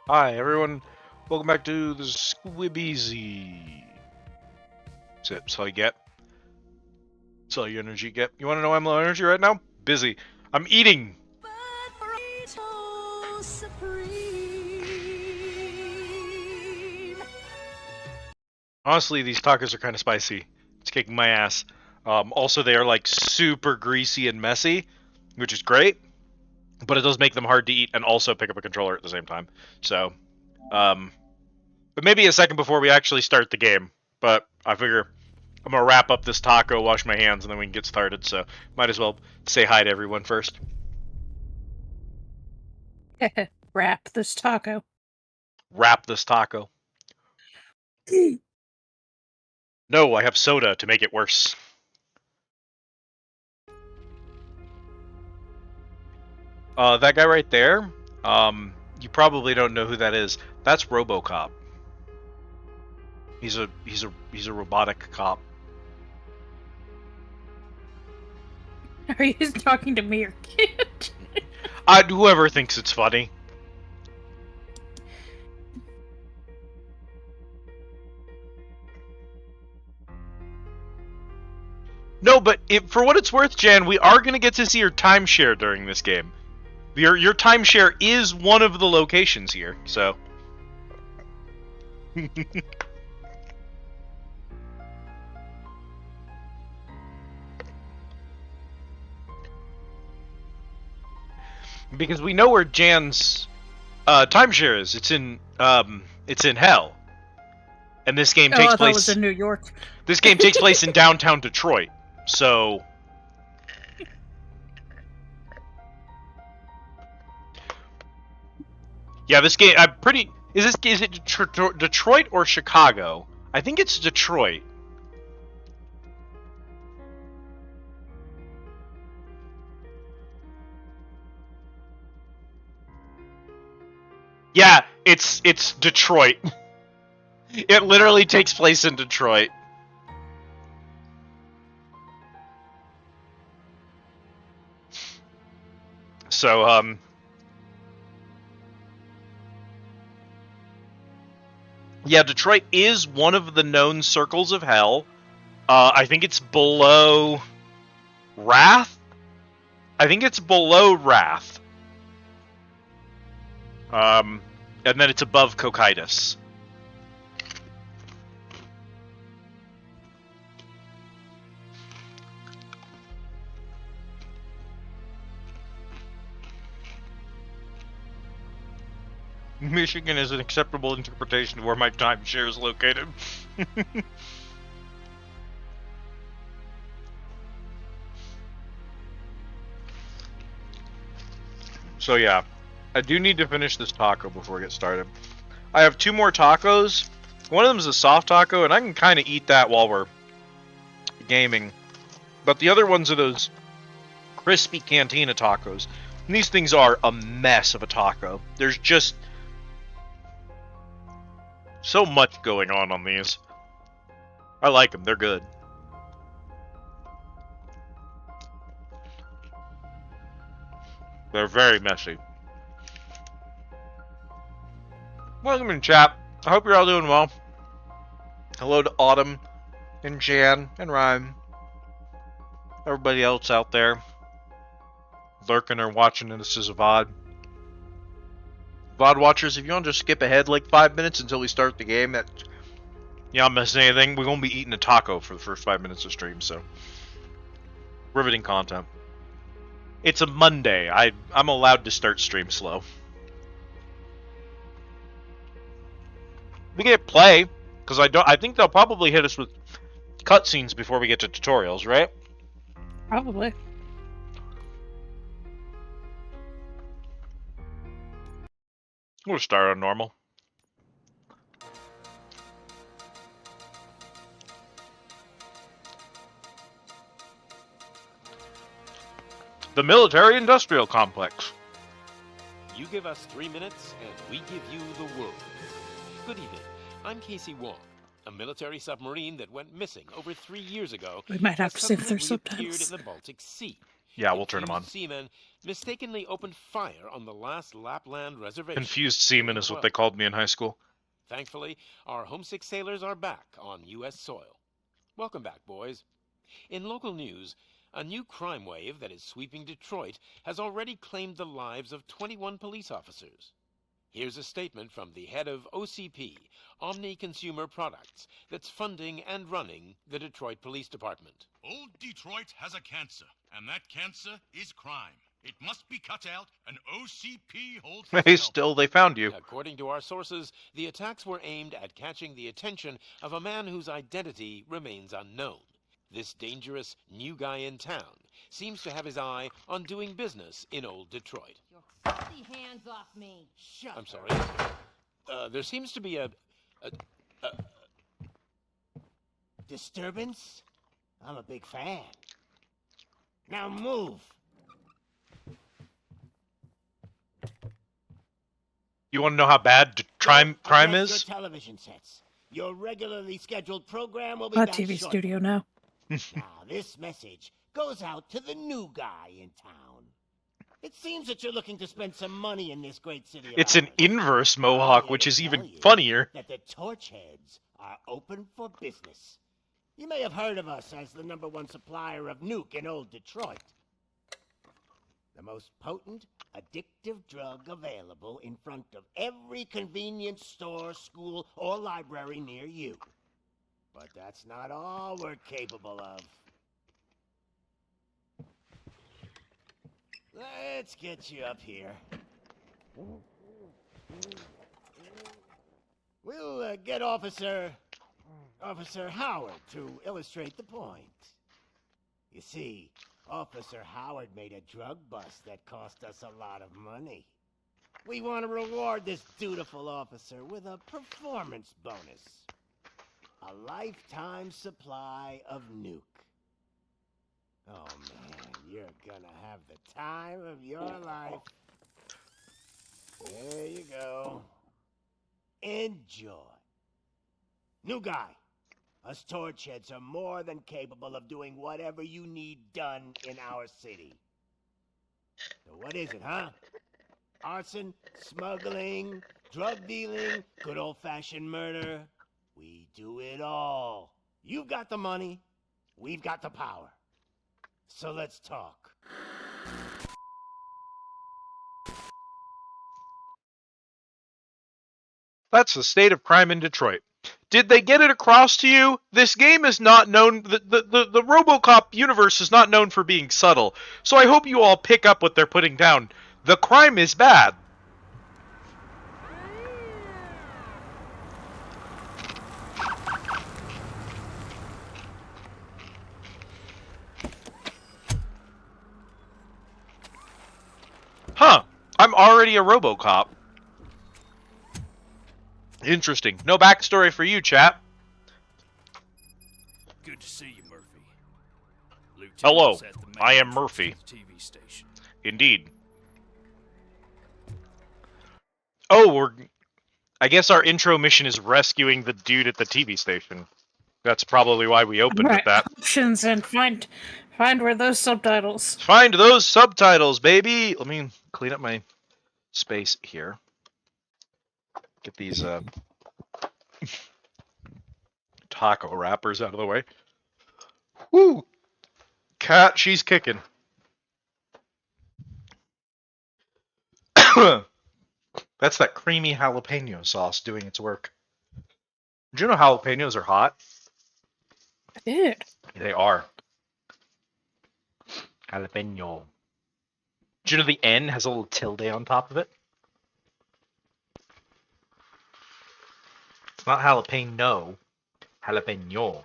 Hi, everyone. Welcome back to the Squibbeezy. That's all you get. That's all your energy get. You want to know why I'm low energy right now? Busy. I'm eating. Honestly, these tacos are kind of spicy. It's kicking my ass. Also, they are like super greasy and messy, which is great, but it does make them hard to eat and also pick up a controller at the same time. So, but maybe a second before we actually start the game. But I figure I'm gonna wrap up this taco, wash my hands, and then we can get started. So might as well say hi to everyone first. Wrap this taco. Wrap this taco. No, I have soda to make it worse. That guy right there. You probably don't know who that is. That's Robocop. He's a robotic cop. Are you talking to me or kid? Whoever thinks it's funny. No, but for what it's worth, Jan, we are gonna get to see your timeshare during this game. Your timeshare is one of the locations here, so. Because we know where Jan's timeshare is. It's in hell, and this game takes I thought it was place. in New York. This game takes place in downtown Detroit. So, yeah, this game. I'm pretty. Is it Detroit or Chicago? I think it's Detroit. Yeah, it's Detroit. It literally takes place in Detroit. So, yeah, Detroit is one of the known circles of hell. I think it's below Wrath. I think it's below Wrath. And then it's above Cocytus. Michigan is an acceptable interpretation of where my timeshare is located. So yeah, I do need to finish this taco before we get started. I have 2 more tacos. One of them is a soft taco, and I can kind of eat that while we're gaming. But the other ones are those crispy cantina tacos. And these things are a mess of a taco. There's just so much going on these. I like them. They're good. They're very messy. Welcome in, chat. I hope you're all doing well. Hello to Autumn and Jan and Ryan. Everybody else out there lurking or watching this as a VOD. VOD watchers, if you want to just skip ahead like 5 minutes until we start the game, that you're not missing anything. We're going to be eating a taco for the first 5 minutes of stream, so. Riveting content. It's a Monday. I'm allowed to start stream slow. We get play, because I think they'll probably hit us with cutscenes before we get to tutorials, right? Probably. We'll start on normal. The military-industrial complex. You give us 3 minutes, and we give you the world. Good evening. I'm Casey Wong, a military submarine that went missing over 3 years ago. We might have to save their suddenly reappeared subtitles. in the Baltic Sea. Yeah, we'll turn them on. Confused seamen mistakenly opened fire on the last Lapland reservation. Confused seaman is what they called me in high school. Thankfully, our homesick sailors are back on U.S. soil. Welcome back, boys. In local news, a new crime wave that is sweeping Detroit has already claimed the lives of 21 police officers. Here's a statement from the head of OCP, Omni Consumer Products, that's funding and running the Detroit Police Department. Old Detroit has a cancer, and that cancer is crime. It must be cut out, and OCP holds the Hey, scalpel. still, they found you. According to our sources, the attacks were aimed at catching the attention of a man whose identity remains unknown. This dangerous new guy in town seems to have his eye on doing business in old Detroit. Your filthy hands off me. Shut I'm sorry. There seems to be a Disturbance? I'm a big fan. Now move. You want to know how bad crime Adjust is? Your television sets. Your regularly scheduled program will be A back TV shortly. studio now. Now, this message goes out to the new guy in town. It seems that you're looking to spend some money in this great city of It's an ours. inverse I'm mohawk, here which to is tell even you funnier. That the torch heads are open for business. You may have heard of us as the #1 supplier of nuke in old Detroit. The most potent, addictive drug available in front of every convenience store, school, or library near you. But that's not all we're capable of. Let's get you up here. We'll get Officer Howard to illustrate the point. You see, Officer Howard made a drug bust that cost us a lot of money. We want to reward this dutiful officer with a performance bonus. A lifetime supply of nuke. Oh man, you're gonna have the time of your life. There you go. Enjoy. New guy. Us torch heads are more than capable of doing whatever you need done in our city. So what is it, huh? Arson, smuggling, drug dealing, good old-fashioned murder. We do it all. You've got the money, we've got the power. So let's talk. That's the state of crime in Detroit. Did they get it across to you? This game is not known, the Robocop universe is not known for being subtle, so I hope you all pick up what they're putting down. The crime is bad. Huh, I'm already a Robocop. Interesting. No backstory for you, chap. Good to see you, Murphy. Hello, Lieutenant's at the main I am entrance Murphy. to the TV station. Indeed. Oh, I guess our intro mission is rescuing the dude at the TV station. That's probably why we opened with that. Options and find where those subtitles. Find those subtitles, baby! Let me clean up my space here. Get these taco wrappers out of the way. Woo! Cat, she's kicking. That's that creamy jalapeno sauce doing its work. Did you know jalapenos are hot? I did. They are. Jalapeno. Do you know the N has a little tilde on top of it? It's not jalapeno. Jalapeno.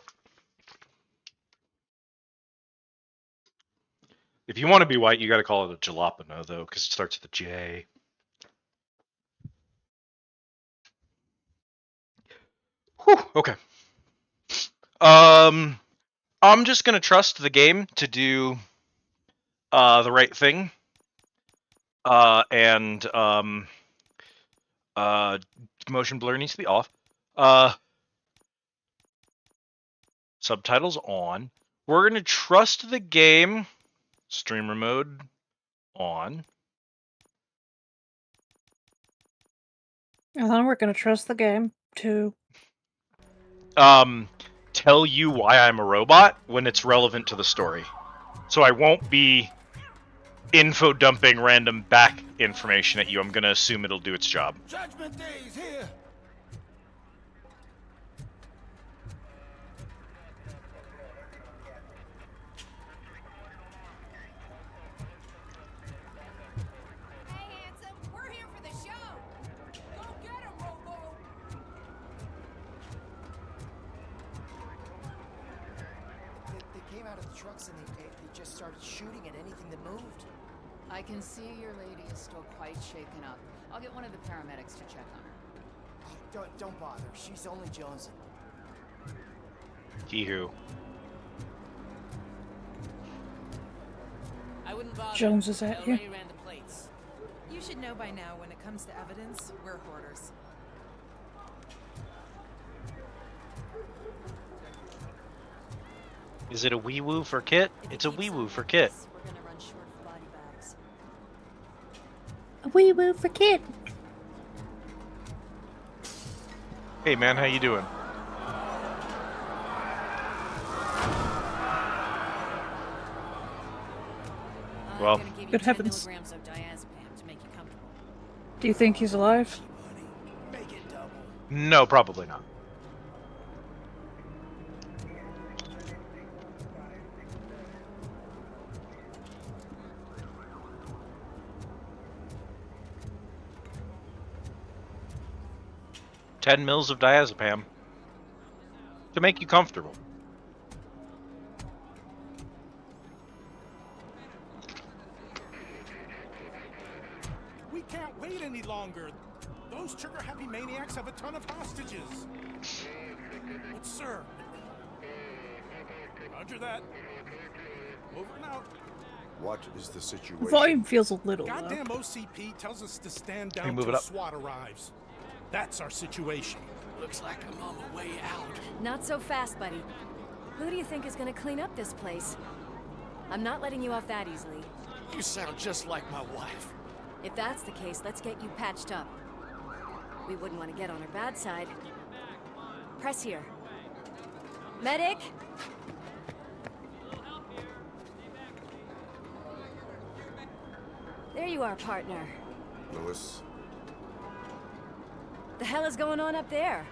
If you want to be white, you gotta call it a jalapeno, though, because it starts with a J. Whew, okay. I'm just gonna trust the game to do the right thing. Motion blur needs to be off. Subtitles on. We're gonna trust the game Streamer mode on. And then we're gonna trust the game to. Tell you why I'm a robot when it's relevant to the story. So I won't be info dumping random back information at you. I'm gonna assume it'll do its job. Judgment Day is here. Hey, handsome, we're here for the show. Go get him, Robo. They came out of the trucks and they just started shooting at anything that moved. I can see your lady is still quite shaken up. I'll get one of the paramedics to check on her. Oh, don't bother. She's only jonesing. He-hoo. I wouldn't bother. Jones is at I you. already ran the plates. You should know by now when it comes to evidence, we're hoarders. Is it a wee woo for Kit? It's a wee woo for Kit. We're gonna run short of body bags. A wee woo for Kit. Hey man, how you doing? Well, I'm gonna give you good 10 heavens. milligrams of diazepam to make you comfortable. Do you think he's alive? Make it double. no, probably not. $10 mils of diazepam to make you comfortable. We can't wait any longer. Those trigger-happy maniacs have a ton of hostages. But sir... Roger that. Over and out. What is the situation? Volume feels a little low. Goddamn OCP tells us to stand Hey, down move it till up. SWAT arrives. That's our situation. Looks like I'm on my way out. Not so fast, buddy. Who do you think is gonna clean up this place? I'm not letting you off that easily. You sound just like my wife. If that's the case, let's get you patched up. We wouldn't want to get on her bad side. Press here. Medic! There you are, partner. Lewis, The hell is going on up there?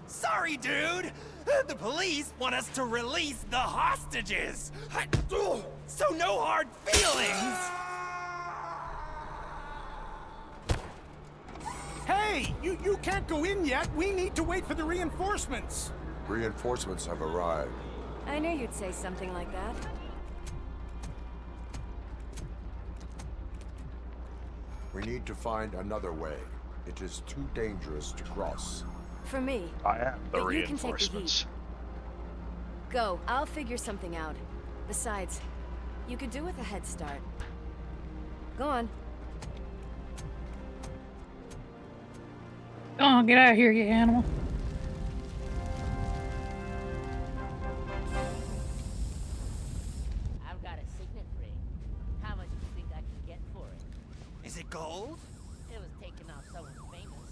Sorry, dude! The police want us to release the hostages! So no hard feelings! Hey, you can't go in yet. We need to wait for the reinforcements. reinforcements have arrived. I knew you'd say something like that. We need to find another way. It is too dangerous to cross. For me. I am the But you can take the reinforcements. Go, I'll figure something out. Besides, you could do with a head start. Go on. Oh, get out of here, you animal. I've got a signet ring. How much do you think I can get for it? Is it gold? It was taken off someone famous.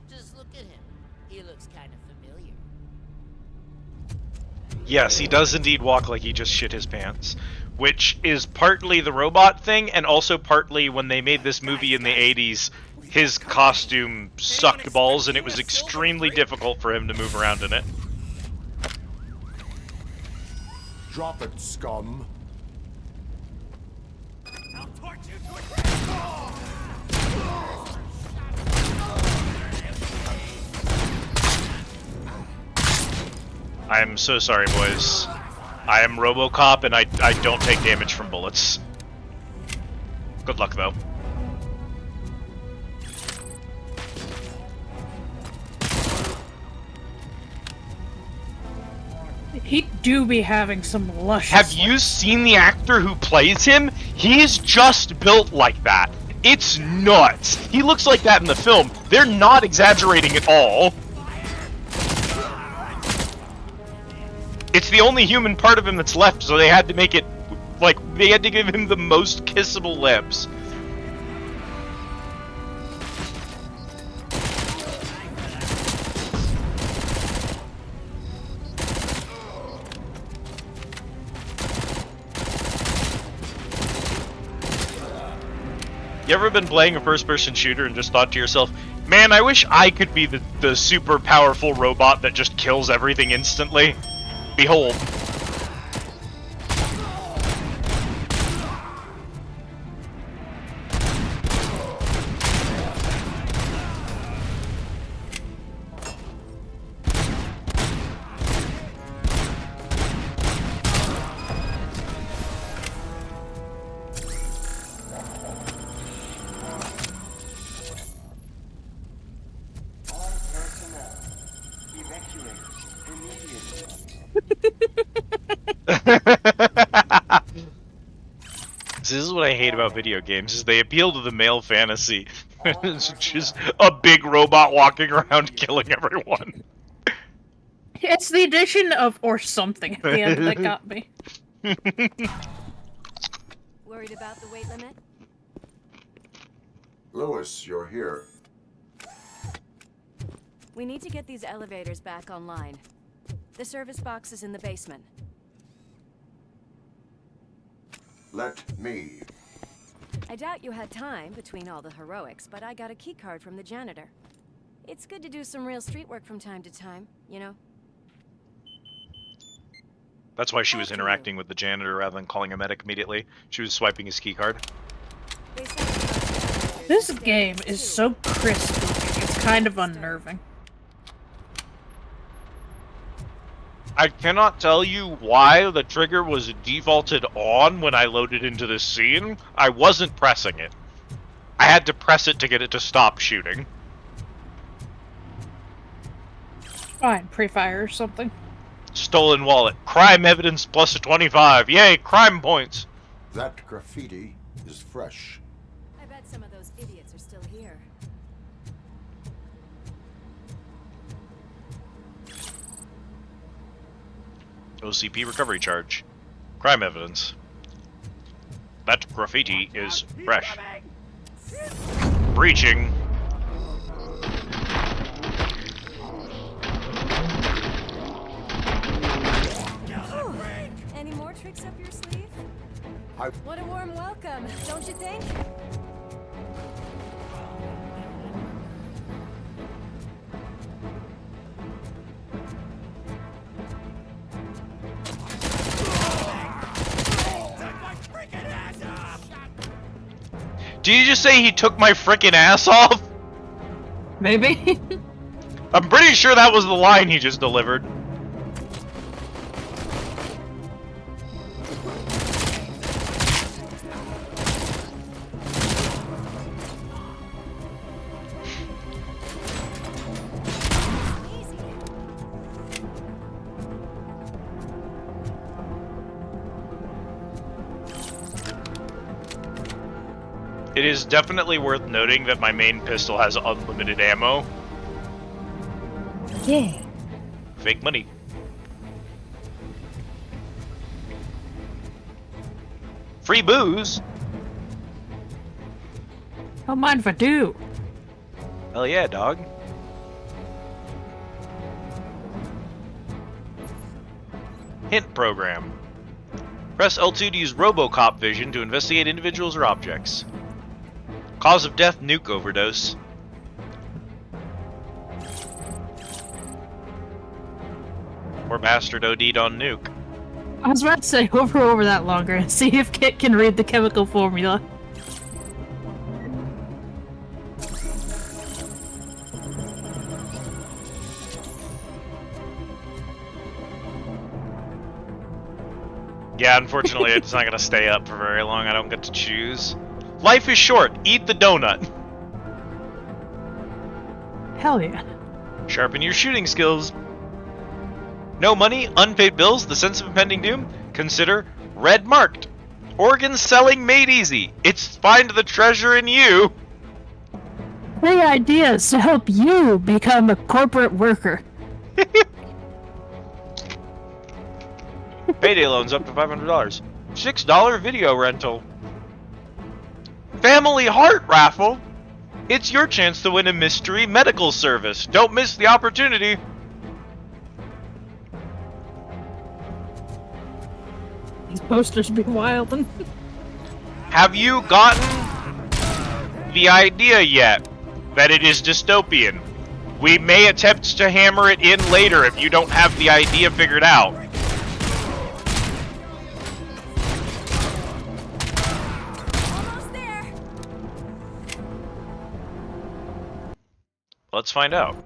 Just look at him. He looks kind of familiar. Yes, he does indeed walk like he just shit his pants, which is partly the robot thing and also partly when they made this movie in the 80s, his costume sucked balls and it was extremely difficult for him to move around in it. Drop it, scum. I'll torch you to a crisp! I'm so sorry, boys. I am Robocop and I don't take damage from bullets. Good luck, though. He do be having some luscious. Have you seen the actor who plays him? He's just built like that. It's nuts. He looks like that in the film. They're not exaggerating at all. It's the only human part of him that's left, so they had to make it, like, they had to give him the most kissable lips. You ever been playing a first-person shooter and just thought to yourself, man, I wish I could be the super powerful robot that just kills everything instantly? Behold. This is what I hate about video games, is they appeal to the male fantasy. It's just a big robot walking around killing everyone. It's the addition of or something at the end that got me. Worried about the weight limit? Lewis, you're here. We need to get these elevators back online. The service box is in the basement. Let me. I doubt you had time between all the heroics, but I got a keycard from the janitor. It's good to do some real street work from time to time, you know? That's why she was interacting with the janitor rather than calling a medic immediately. She was swiping his keycard. This game is so crisp looking, it's kind of unnerving. I cannot tell you why the trigger was defaulted on when I loaded into this scene. I wasn't pressing it. I had to press it to get it to stop shooting. Fine, pre-fire or something. Stolen wallet. Crime evidence plus a 25. Yay, crime points. That graffiti is fresh. I bet some of those idiots are still here. OCP recovery charge. Crime evidence. That graffiti is fresh. Breaching. Any more tricks up your sleeve? What a warm welcome, don't you think? Did you just say he took my frickin' ass off? Maybe. I'm pretty sure that was the line he just delivered. It is definitely worth noting that my main pistol has unlimited ammo. Yeah. Fake money. Free booze? Don't mind if I do. Hell yeah, dog. Hint program. Press L2 to use Robocop vision to investigate individuals or objects. Cause of death, nuke overdose. Poor bastard OD'd on nuke. I was about to say, hover over that longer and see if Kit can read the chemical formula. Yeah, unfortunately it's not gonna stay up for very long. I don't get to choose. Life is short. Eat the donut. Hell yeah. Sharpen your shooting skills. No money, unpaid bills, the sense of impending doom? Consider red marked. Organs selling made easy. It's find the treasure in you. The idea is to help you become a corporate worker. Payday loans up to $500. $6 video rental. Family Heart Raffle. It's your chance to win a mystery medical service. Don't miss the opportunity. These posters be wild. Have you gotten the idea yet that it is dystopian? We may attempt to hammer it in later if you don't have the idea figured out. Almost there. Let's find out.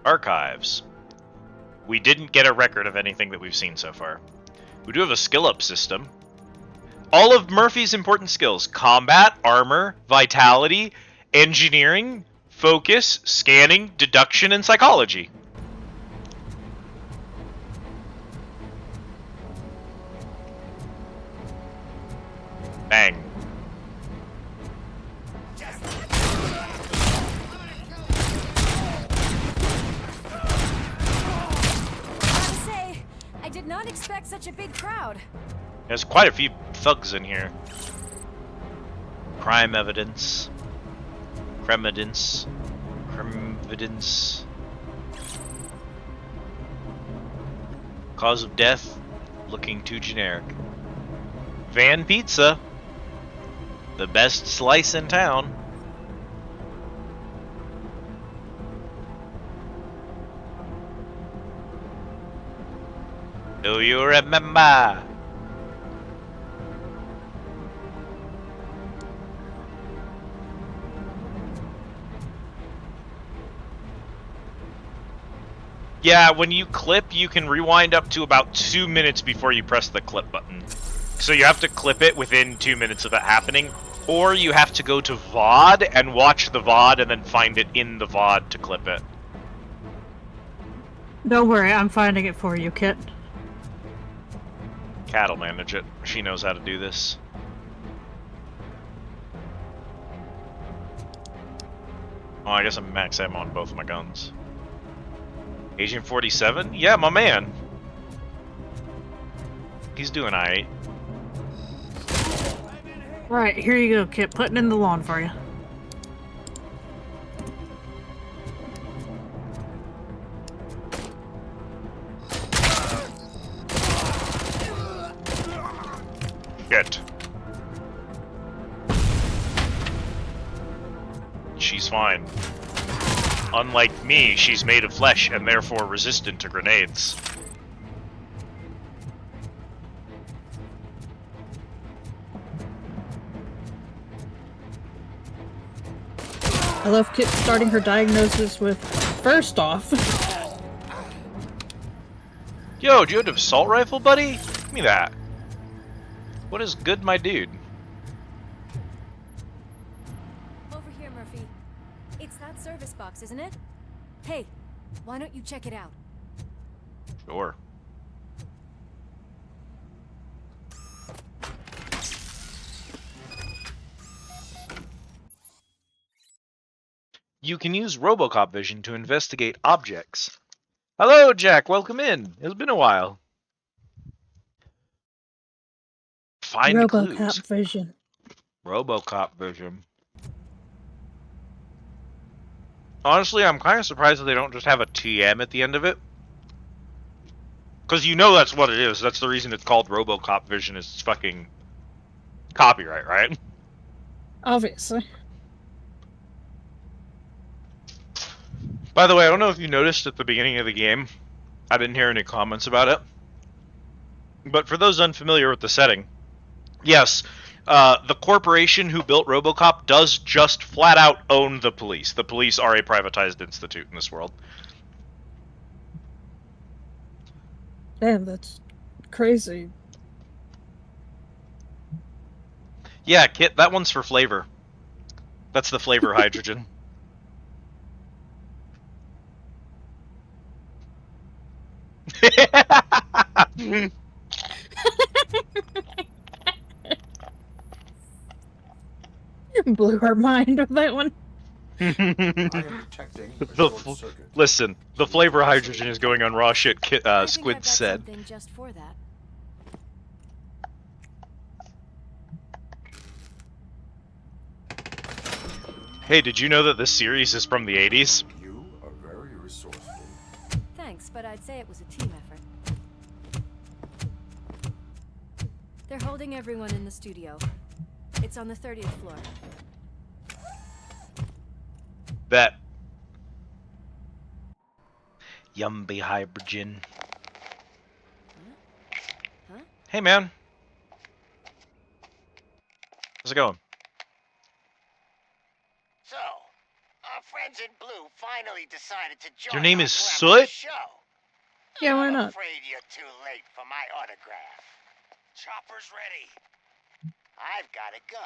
Archives. We didn't get a record of anything that we've seen so far. We do have a skill up system. All of Murphy's important skills: combat, armor, vitality, engineering, focus, scanning, deduction, and psychology. Bang. I did not expect such a big crowd. There's quite a few thugs in here. Crime evidence. Cremidence. Cremvidence. Cause of death, looking too generic. Van Pizza. The best slice in town. Do you remember? Yeah, when you clip, you can rewind up to about 2 minutes before you press the clip button. So you have to clip it within 2 minutes of it happening, or you have to go to VOD and watch the VOD and then find it in the VOD to clip it. Don't worry, I'm finding it for you, Kit. Cat'll manage it. She knows how to do this. Oh, I guess I'm max ammo on both of my guns. Agent 47? Yeah, my man. He's doing alright. Right, here you go, Kit. Putting in the lawn for you. Shit. She's fine. Unlike me, she's made of flesh and therefore resistant to grenades. I love Kit starting her diagnosis with, first off. Yo, do you have an assault rifle, buddy? Give me that. What is good, my dude? Over here, Murphy. It's that service box, isn't it? Hey, why don't you check it out? Sure. You can use Robocop vision to investigate objects. Hello, Jack. Welcome in. It's been a while. Find Robocop clues. vision. Robocop vision. Honestly, I'm kind of surprised that they don't just have a TM at the end of it. Because you know that's what it is. That's the reason it's called Robocop vision, is it's fucking copyright, right? Obviously. By the way, I don't know if you noticed at the beginning of the game, I didn't hear any comments about it. But for those unfamiliar with the setting, yes, the corporation who built Robocop does just flat out own the police. The police are a privatized institute in this world. Damn, that's crazy. Yeah, Kit, that one's for flavor. That's the flavor hydrogen. Blew our mind with that one. I am detecting a short circuit. Listen, the flavor of hydrogen is going on raw shit. Squid said. Something just for that. Hey, did you know that this series is from the 80s? You are very resourceful. Thanks, but I'd say it was a team effort. They're holding everyone in the studio. It's on the 30th floor. Bet. Yumby hydrogen. Huh? Hey, man. How's it going? So, our friends in blue finally decided to join Your name our is glamorous Soot? show. Yeah, why I'm not? afraid you're too late for my autograph. Chopper's ready. I've got to go,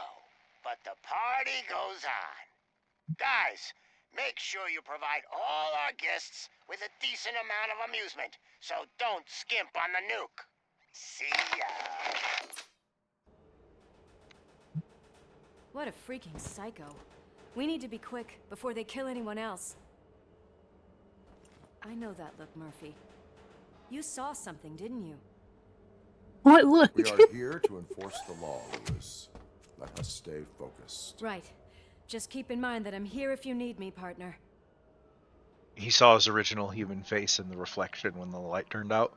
but the party goes on. Guys, make sure you provide all our guests with a decent amount of amusement, so don't skimp on the nuke. See ya. What a freaking psycho. We need to be quick before they kill anyone else. I know that look, Murphy. You saw something, didn't you? What look? We are here to enforce the law, Lewis. Let us stay focused. Right. Just keep in mind that I'm here if you need me, partner. He saw his original human face in the reflection when the light turned out.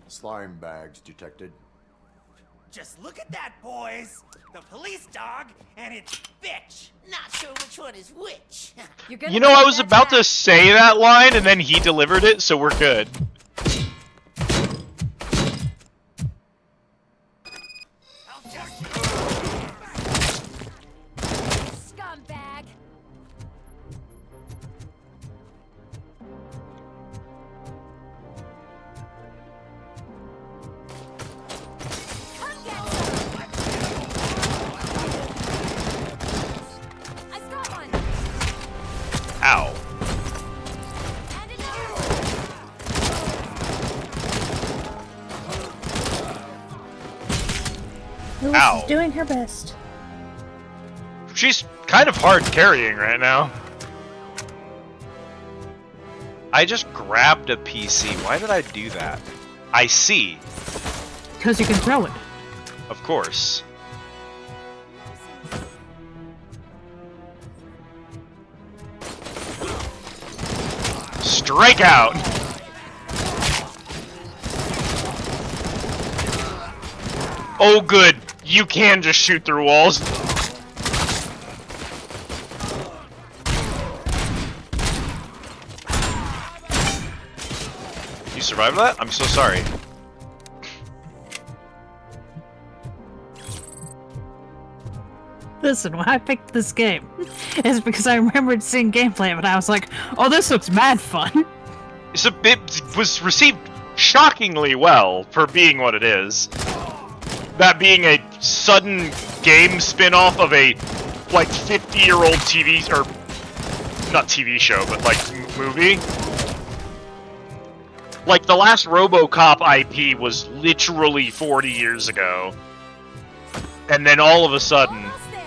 Slime bags detected. Just look at that, boys! The police dog and its bitch! Not sure which one is which. You're gonna You know, take I was that about back. to say that line, and then he delivered it, so we're good. Scumbag! Come get some! I've got one! Ow. And another! Lewis Ow. is doing her best. She's kind of hard carrying right now. I just grabbed a PC. Why did I do that? I see. Because you can throw it. Of course. Strike out! Oh good, you can just shoot through walls. You survived that? I'm so sorry. Listen, when I picked this game, it's because I remembered seeing gameplay of it. I was like, oh, this looks mad fun. It was received shockingly well for being what it is. That being a sudden game spin-off of a, like, 50-year-old TV, or, not TV show, but, like, movie. Like, the last Robocop IP was literally 40 years ago. And then all of a sudden... Almost there!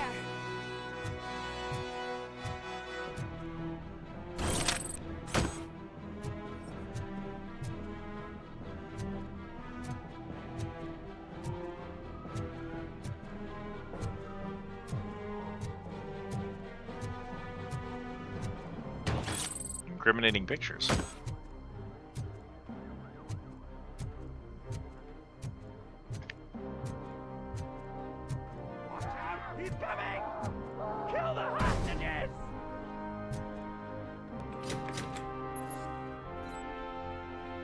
Incriminating pictures. He's coming! Kill the hostages!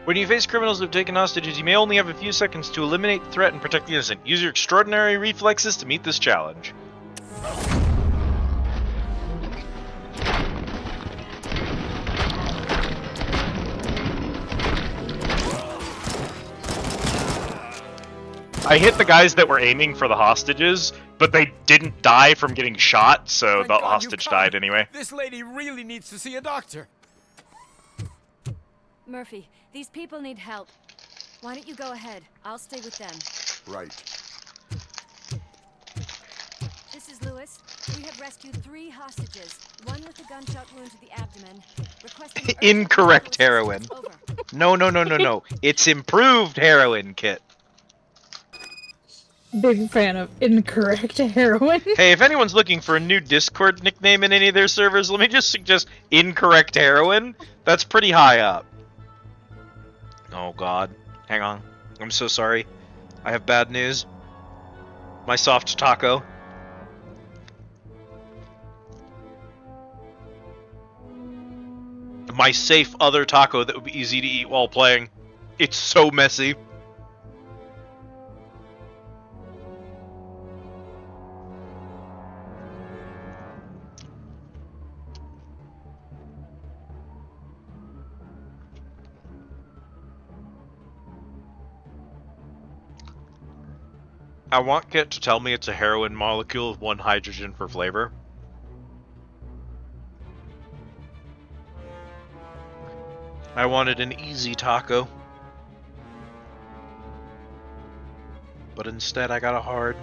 When you face criminals who have taken hostages, you may only have a few seconds to eliminate the threat and protect the innocent. Use your extraordinary reflexes to meet this challenge. I hit the guys that were aiming for the hostages, but they didn't die from getting shot, so Thank the God you hostage come. died anyway. This lady really needs to see a doctor. Murphy, these people need help. Why don't you go ahead? I'll stay with them. Right. This This is Lewis. We have rescued 3 hostages, one with a gunshot wound to the abdomen. Requesting urgent Incorrect medical heroin. assistance. Over. No. It's improved heroin kit. Big fan of incorrect heroin. Hey, if anyone's looking for a new Discord nickname in any of their servers, let me just suggest incorrect heroin. That's pretty high up. Oh god. Hang on. I'm so sorry. I have bad news. My soft taco. My safe other taco that would be easy to eat while playing. It's so messy. I want Kit to tell me it's a heroin molecule with 1 hydrogen for flavor. I wanted an easy taco. But instead I got a hard.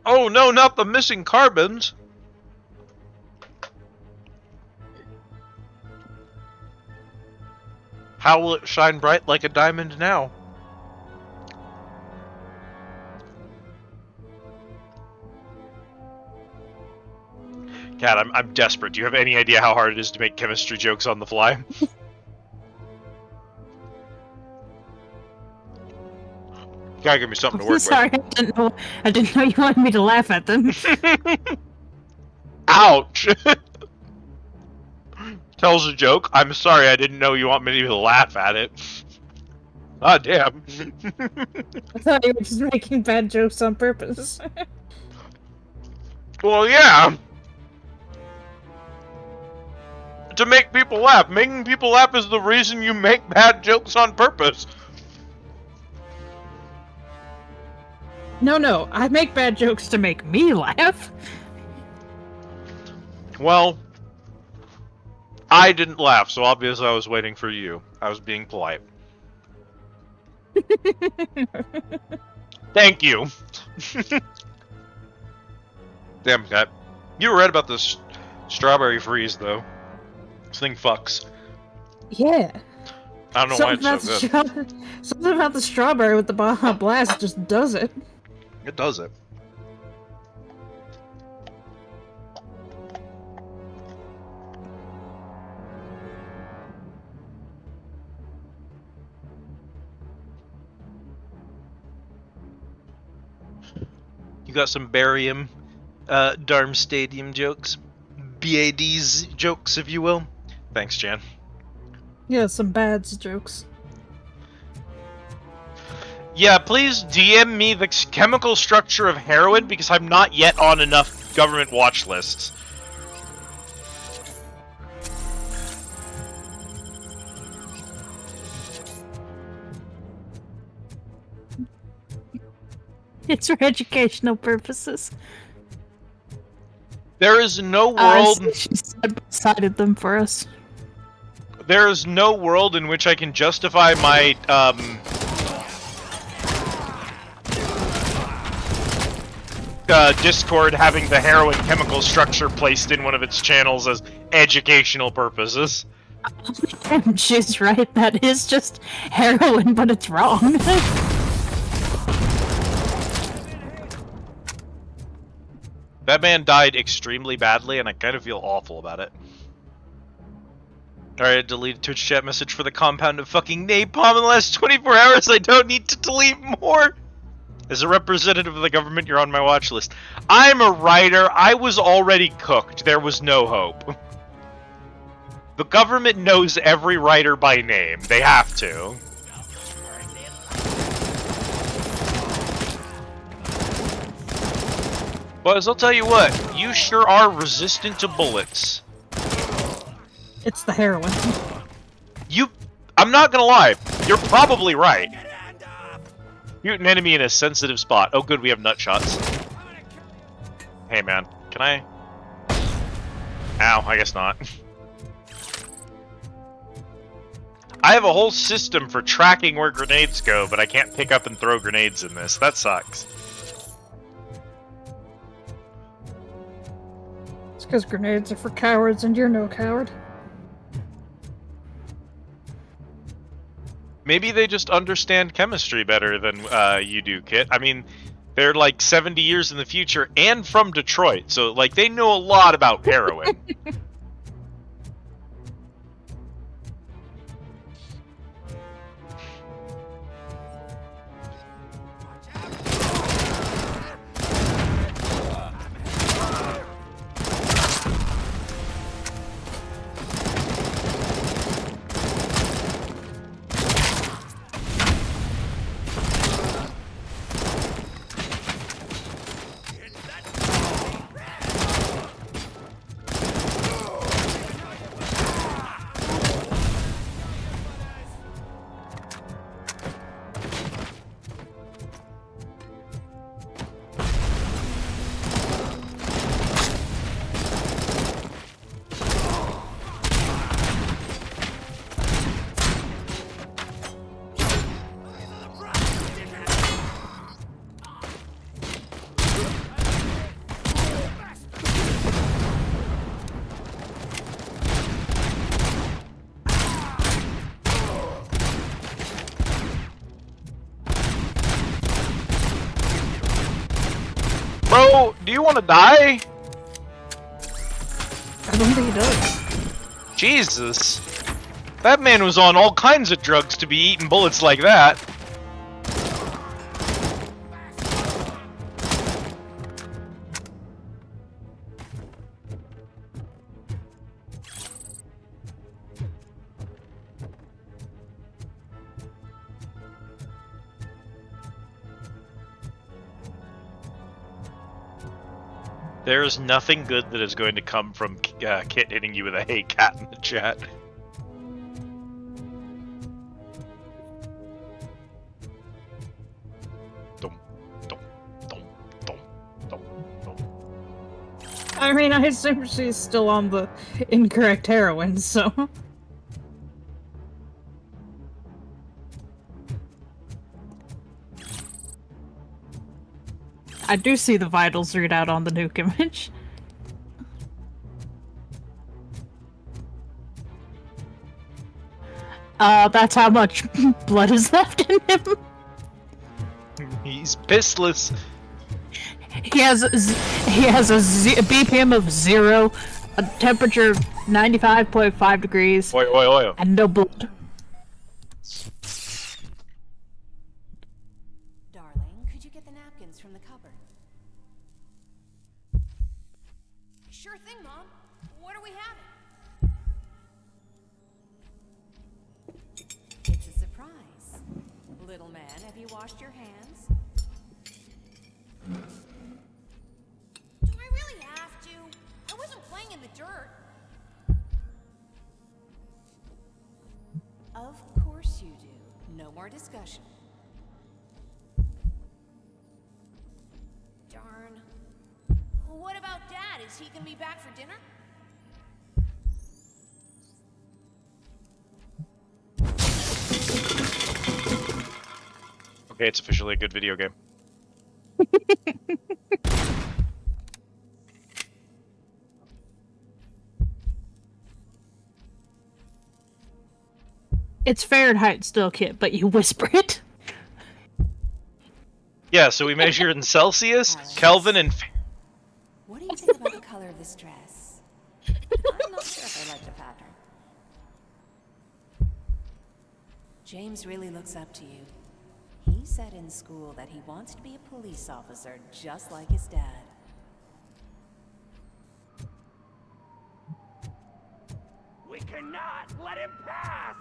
Oh no, not the missing carbons! How will it shine bright like a diamond now? Cat, I'm desperate. Do you have any idea how hard it is to make chemistry jokes on the fly? Gotta give me something to work Sorry, I didn't know you wanted me to laugh at them. Ouch! Tells a joke. I'm sorry, I didn't know you want me to laugh at it. Ah, damn. I thought you were just making bad jokes on purpose. Well, yeah. To make people laugh. Making people laugh is the reason you make bad jokes on purpose. No, I make bad jokes to make me laugh. Well, I didn't laugh, so obviously I was waiting for you. I was being polite. Thank you. Damn, Cat. You were right about this strawberry freeze, though. This thing fucks. Yeah. I don't know why it's so good. Something about the strawberry with the Baja Blast just does it. It does it. You got some barium, Darm Stadium jokes? BAD's jokes, if you will? Thanks, Jan. Yeah, some bads jokes. Yeah, please DM me the chemical structure of heroin, because I'm not yet on enough government watch lists. It's for educational purposes. There is no world... She cited them for us. There is no world in which I can justify my, Discord having the heroin chemical structure placed in one of its channels as educational purposes. She's right, that is just heroin, but it's wrong. That man died extremely badly, and I kind of feel awful about it. Alright, delete a Twitch chat message for the compound of fucking napalm in the last 24 hours. I don't need to delete more. As a representative of the government, you're on my watch list. I'm a writer. I was already cooked. There was no hope. The government knows every writer by name. They have to. Buzz, I'll tell you what. You sure are resistant to bullets. It's the heroin. I'm not gonna lie. You're probably right. Mutant enemy in a sensitive spot. Oh good, we have nut shots. Hey man, can I... Ow, I guess not. I have a whole system for tracking where grenades go, but I can't pick up and throw grenades in this. That sucks. It's because grenades are for cowards and you're no coward. Maybe they just understand chemistry better than you do, Kit. I mean, they're like 70 years in the future and from Detroit, so like they know a lot about heroin. Bro, do you want to die? I don't think he does. Jesus. That man was on all kinds of drugs to be eating bullets like that. There's nothing good that is going to come from Kit hitting you with a "Hey cat" in the chat. Dum, dum, dum, dum, dum, dum. I mean, I assume she's still on the incorrect heroin, so... I do see the vitals readout on the nuke image. That's how much blood is left in him. He's pissless. He has a BPM of 0, a temperature 95.5 degrees, Oi, oi, oi. and no blood. Darling, could you get the napkins from the cupboard? Sure thing, Mom. What are we having? It's a surprise. Little man, have you washed your hands? Do I really have to? I wasn't playing in the dirt. Of course you do. No more discussion. Darn. What about Dad? Is he gonna be back for dinner? Okay, it's officially a good video game. It's Fahrenheit still, Kit, but you whisper it. Yeah, so we measure in Celsius, Kelvin, and... What do you think about the color of this dress? I'm not sure if I like the pattern. James really looks up to you. He said in school that he wants to be a police officer just like his dad. We cannot let him pass!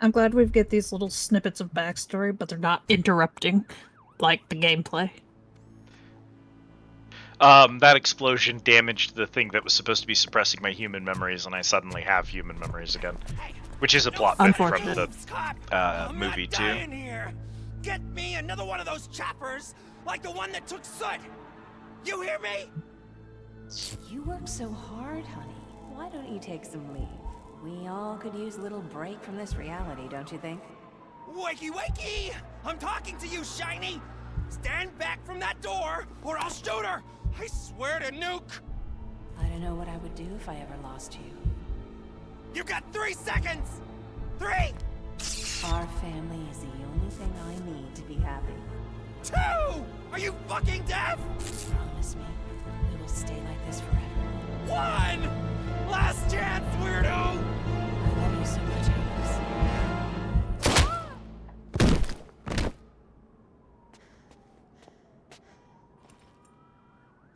I'm glad we get these little snippets of backstory, but they're not interrupting, like, the gameplay. That explosion damaged the thing that was supposed to be suppressing my human memories, and I suddenly have human memories again. Which is a plot bit from the movie, too. Here. Get me another one of those choppers, like the one that took Soot. You hear me? You work so hard, honey. Why don't you take some leave? We all could use a little break from this reality, don't you think? Wakey, wakey! I'm talking to you, Shiny! Stand back from that door, or I'll shoot her! I swear to nuke! I don't know what I would do if I ever lost you. You got 3 seconds! 3! Our family is the only thing I need to be happy. 2! Are you fucking deaf? Promise me, we will stay like this forever. 1! Last chance, weirdo! I love you so much, Amos.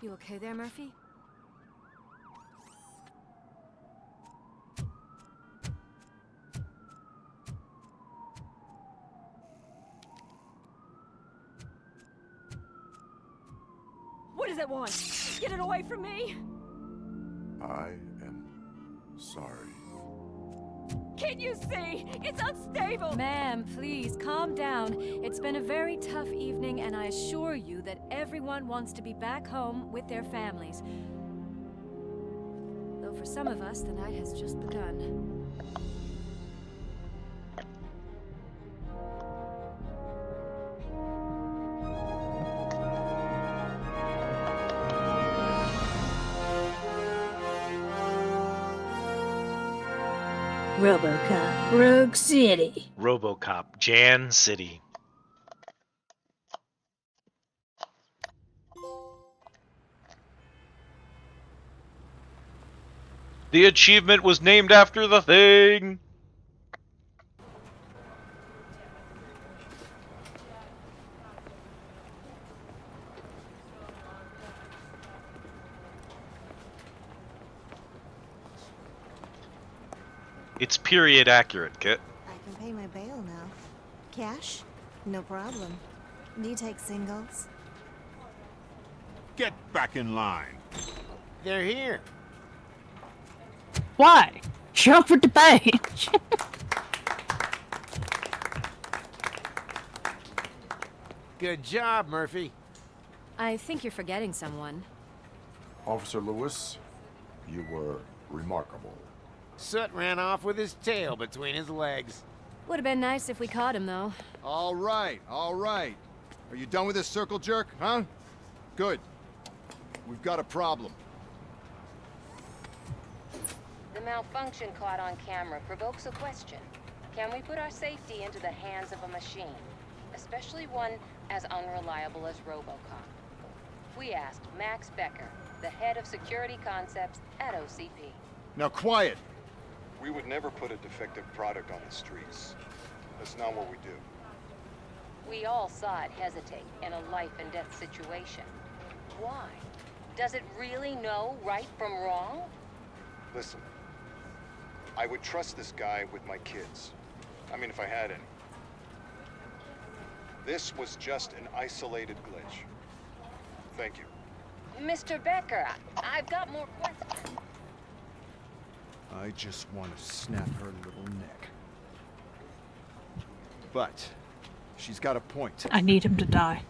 You okay there, Murphy? What does it want? Get it away from me! I am sorry. Can't you see? It's unstable! Ma'am, please, calm down. It's been a very tough evening, and I assure you that everyone wants to be back home with their families. Though for some of us, the night has just begun. Robocop, Rogue City. Robocop, Jan City. The achievement was named after the thing! It's period accurate, Kit. I can pay my bail now. Cash? No problem. Do you take singles? Get back in line. They're here. Why? Jump with the page. Good job, Murphy. I think you're forgetting someone. Officer Lewis, you were remarkable. Soot ran off with his tail between his legs. Would have been nice if we caught him, though. All right, all right. Are you done with this circle jerk, huh? Good. We've got a problem. The malfunction caught on camera provokes a question. Can we put our safety into the hands of a machine? Especially one as unreliable as Robocop. We asked Max Becker, the head of security concepts at OCP. Now quiet! We would never put a defective product on the streets. That's not what we do. We all saw it hesitate in a life and death situation. Why? Does it really know right from wrong? Listen, I would trust this guy with my kids. I mean, if I had any. This was just an isolated glitch. Thank you. Mr. Becker, I've got more questions. I just want to snap her little neck. But she's got a point. I need him to die.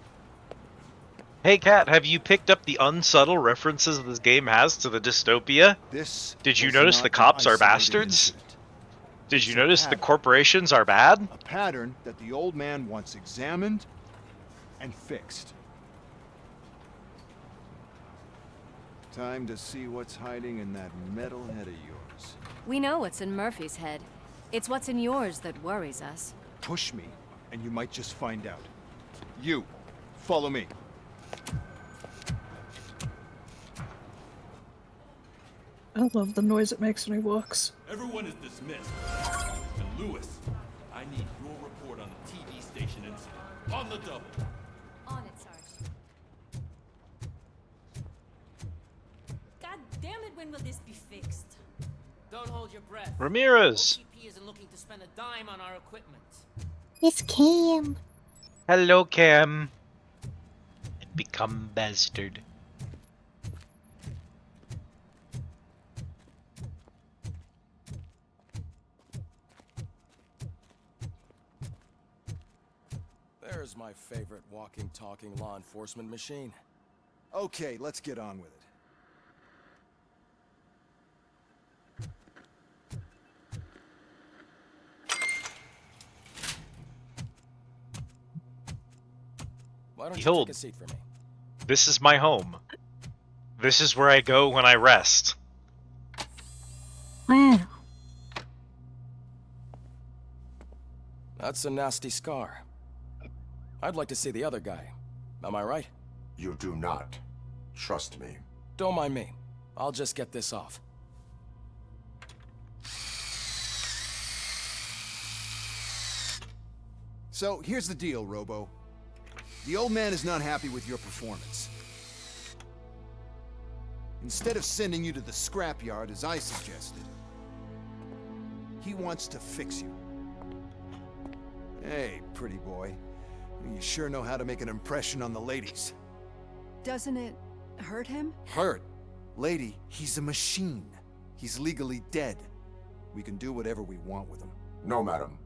Hey, Kat, have you picked up the unsubtle references this game has to the dystopia? Did you notice the cops are bastards? Did you notice the corporations are bad? A pattern that the old man wants examined and fixed. Time to see what's hiding in that metal head of yours. We know what's in Murphy's head. It's what's in yours that worries us. Push me, and you might just find out. You, follow me. I love the noise it makes when he walks. Everyone is dismissed. And Lewis, I need your report on the TV station incident. On the double. On it, Sarge. God damn it, when will this be fixed? Don't hold your breath. Ramirez. OCP isn't looking to spend a dime on our equipment. It's Cam. Hello, Cam. Become bastard. Where's my favorite walking, talking law enforcement machine? Okay, let's get on with it. Why don't you Behold, take a seat for me? this is my home. This is where I go when I rest. Wow. That's a nasty scar. I'd like to see the other guy. Am I right? You do not. Trust me. Don't mind me. I'll just get this off. So, here's the deal, Robo. The old man is not happy with your performance. Instead of sending you to the scrapyard, as I suggested, he wants to fix you. Hey, pretty boy. You sure know how to make an impression on the ladies. Doesn't it hurt him? Hurt? Lady, he's a machine. He's legally dead. We can do whatever we want with him. No, madam.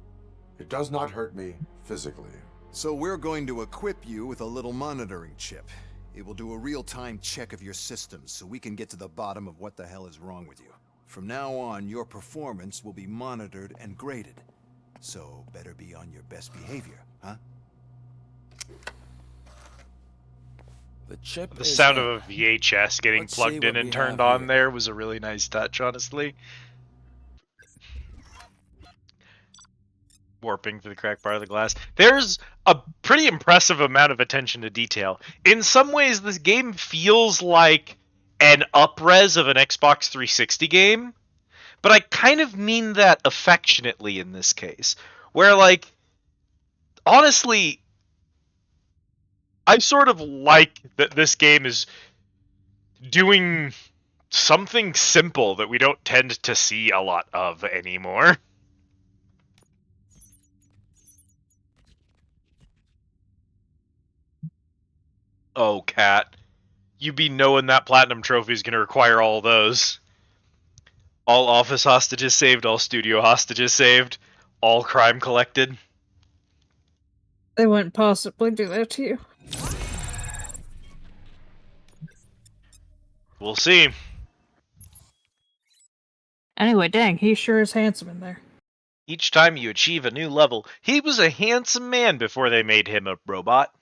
It does not hurt me physically. So we're going to equip you with a little monitoring chip. It will do a real-time check of your systems so we can get to the bottom of what the hell is wrong with you. From now on, your performance will be monitored and graded. So better be on your best behavior, huh? The chip The is sound in. of a VHS getting Let's plugged see in what and we turned have on here. there was a really nice touch, honestly. Warping through the cracked part of the glass. There's a pretty impressive amount of attention to detail. In some ways, this game feels like an up-res of an Xbox 360 game, but I kind of mean that affectionately in this case. Where, like, honestly, I sort of like that this game is doing something simple that we don't tend to see a lot of anymore. Oh, Cat. You be knowing that platinum trophy is going to require all those. All office hostages saved, all studio hostages saved, all crime collected. They wouldn't possibly do that to you. We'll see. Anyway, dang, he sure is handsome in there. Each time you achieve a new level, he was a handsome man before they made him a robot.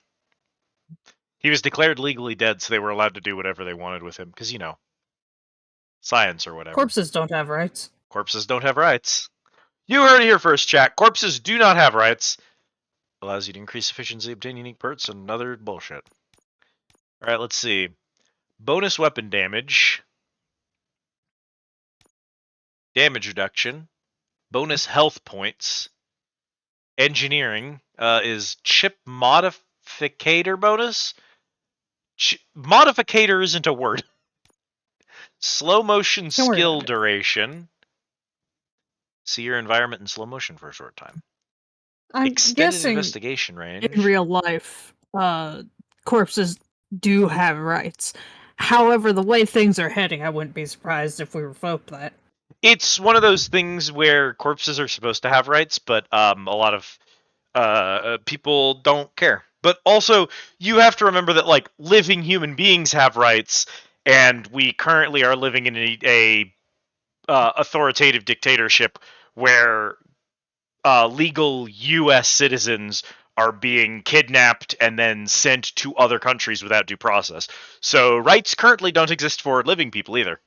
He was declared legally dead, so they were allowed to do whatever they wanted with him, because, you know, science or whatever. Corpses don't have rights. Corpses don't have rights. You heard it here first, chat. Corpses do not have rights. Allows you to increase efficiency, obtain unique parts, and other bullshit. Alright, let's see. Bonus weapon damage. Damage reduction. Bonus health points. Engineering is chip modificator bonus. Modificator isn't a word. Slow motion skill duration. See your environment in slow motion for a short time. I'm Extended guessing investigation range. in real life, corpses do have rights. However, the way things are heading, I wouldn't be surprised if we revoked that. It's one of those things where corpses are supposed to have rights, but a lot of people don't care. But also, you have to remember that, like, living human beings have rights, and we currently are living in a authoritative dictatorship where legal U.S. citizens are being kidnapped and then sent to other countries without due process. So rights currently don't exist for living people either.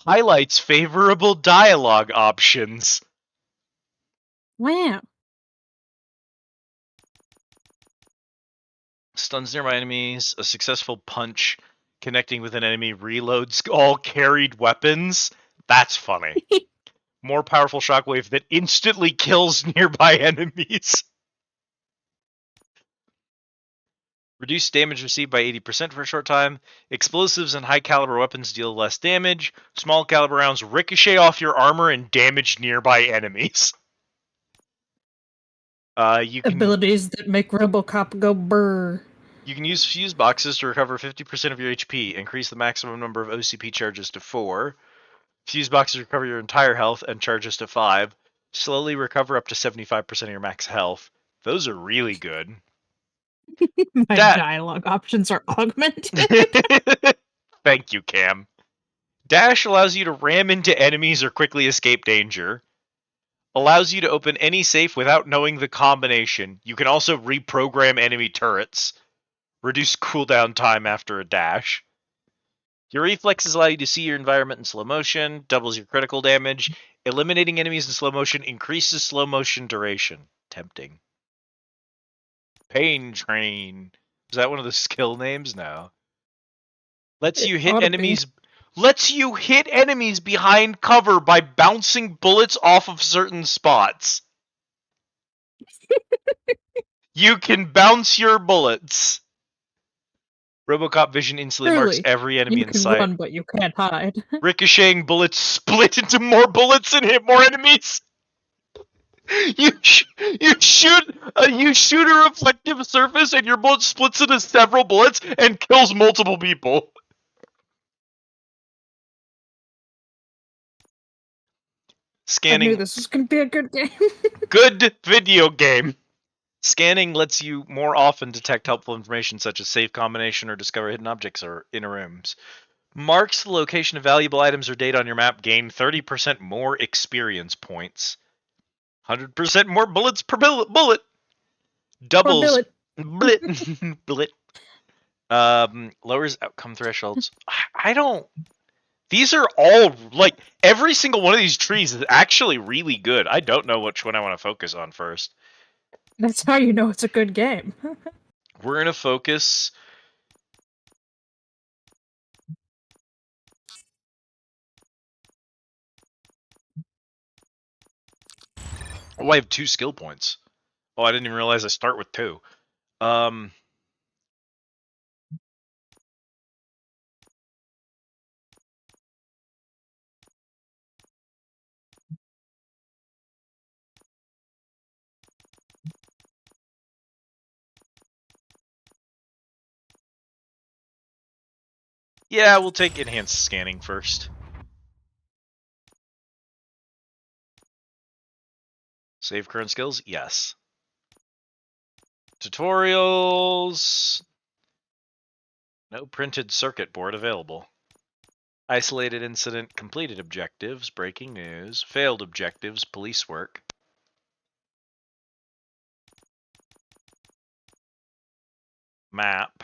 Highlights favorable dialogue options. Wow. Stuns nearby enemies. A successful punch connecting with an enemy reloads all carried weapons. That's funny. More powerful shockwave that instantly kills nearby enemies. Reduce damage received by 80% for a short time. Explosives and high caliber weapons deal less damage. Small caliber rounds ricochet off your armor and damage nearby enemies. You can... Abilities that make Robocop go brr. You can use fuse boxes to recover 50% of your HP. Increase the maximum number of OCP charges to 4. Fuse boxes recover your entire health and charges to 5. Slowly recover up to 75% of your max health. Those are really good. My That- dialogue options are augmented. Thank you, Cam. Dash allows you to ram into enemies or quickly escape danger. Allows you to open any safe without knowing the combination. You can also reprogram enemy turrets. Reduce cooldown time after a dash. Your reflexes allow you to see your environment in slow motion. Doubles your critical damage. Eliminating enemies in slow motion increases slow motion duration. Tempting. Pain Train. Is that one of the skill names now? Lets you hit enemies. Lets you hit enemies behind cover by bouncing bullets off of certain spots. You can bounce your bullets. Robocop vision instantly marks Truly, every enemy you in can sight. run, but you can't hide. Ricocheting bullets split into more bullets and hit more enemies. You shoot a reflective surface and your bullet splits into several bullets and kills multiple people. I knew Scanning. this was gonna be a good game. Good video game. Scanning lets you more often detect helpful information such as safe combination or discover hidden objects or inner rooms. Marks the location of valuable items or data on your map. Gain 30% more experience points. 100% more bullets per bullet. Doubles. Bullet. Bullet. Lowers outcome thresholds. I don't. These are all, like, every single one of these trees is actually really good. I don't know which one I want to focus on first. That's how you know it's a good game. We're going to focus. Oh, I have 2 skill points. Oh, I didn't even realize I start with 2. Yeah, we'll take enhanced scanning first. Save current skills? Yes. Tutorials. No printed circuit board available. Isolated incident, completed objectives, breaking news, failed objectives, police work. Map.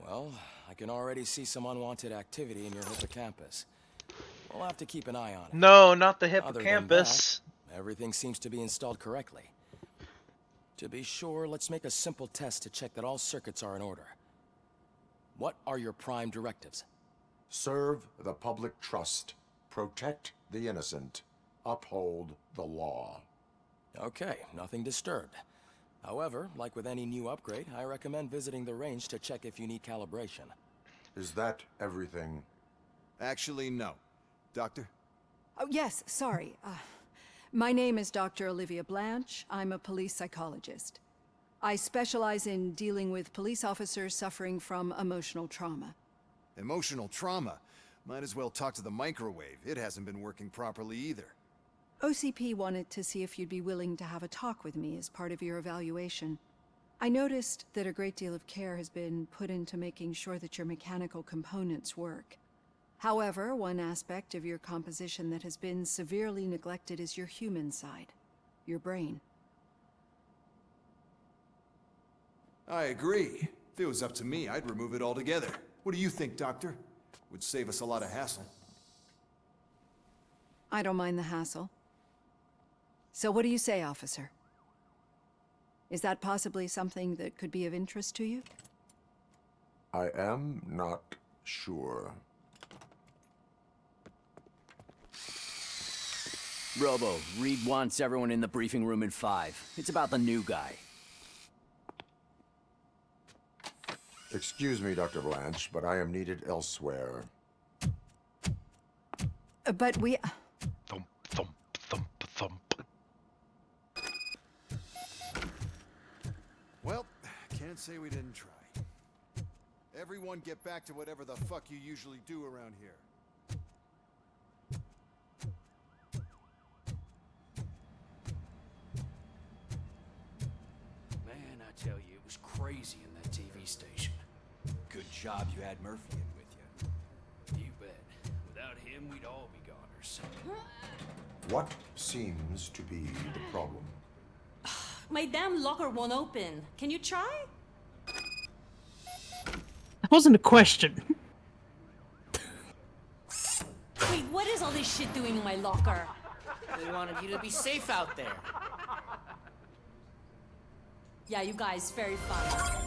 Well, I can already see some unwanted activity in your hippocampus. We'll have to keep an eye on it. No, not the Other than hippocampus. that, everything seems to be installed correctly. To be sure, let's make a simple test to check that all circuits are in order. What are your prime directives? Serve the public trust. Protect the innocent. Uphold the law. Okay, nothing disturbed. However, like with any new upgrade, I recommend visiting the range to check if you need calibration. Is that everything? Actually, no. Doctor? Oh, yes, sorry. My name is Dr. Olivia Blanche. I'm a police psychologist. I specialize in dealing with police officers suffering from emotional trauma. Emotional trauma? Might as well talk to the microwave. It hasn't been working properly either. OCP wanted to see if you'd be willing to have a talk with me as part of your evaluation. I noticed that a great deal of care has been put into making sure that your mechanical components work. However, one aspect of your composition that has been severely neglected is your human side, your brain. I agree. If it was up to me, I'd remove it altogether. What do you think, Doctor? Would save us a lot of hassle. I don't mind the hassle. So what do you say, officer? Is that possibly something that could be of interest to you? I am not sure. Robo, Reed wants everyone in the briefing room in 5. It's about the new guy. Excuse me, Dr. Blanche, but I am needed elsewhere. But we... Thump, thump, thump, thump. Can't say we didn't try. Everyone get back to whatever the fuck you usually do around here. Man, I tell you, it was crazy in that TV station. Good job you had Murphy in with you. You bet. Without him, we'd all be goners. What seems to be the problem? My damn locker won't open. Can you try? That wasn't a question. Wait, what is all this shit doing in my locker? We wanted you to be safe out there. Yeah, you guys, very fun.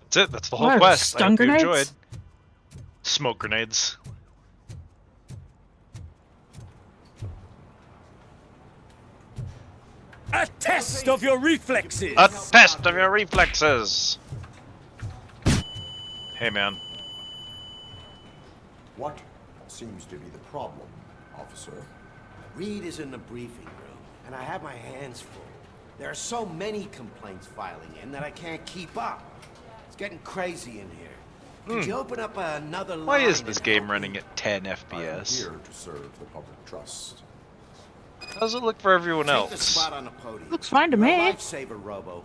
That's it. That's the whole Wow, quest. I stun hope you grenades? enjoyed. Smoke grenades. A test of your reflexes! A test of your reflexes! Hey, man. What seems to be the problem, officer? Reed is in the briefing room, and I have my hands full. There are so many complaints filing in that I can't keep up. It's getting crazy in here. Could you open up another line? Why is this and game help running me? at 10 I am FPS? here to serve the public trust. How does it look for everyone Take the else? spot on the podium. Looks fine to You're me. a lifesaver, Robo.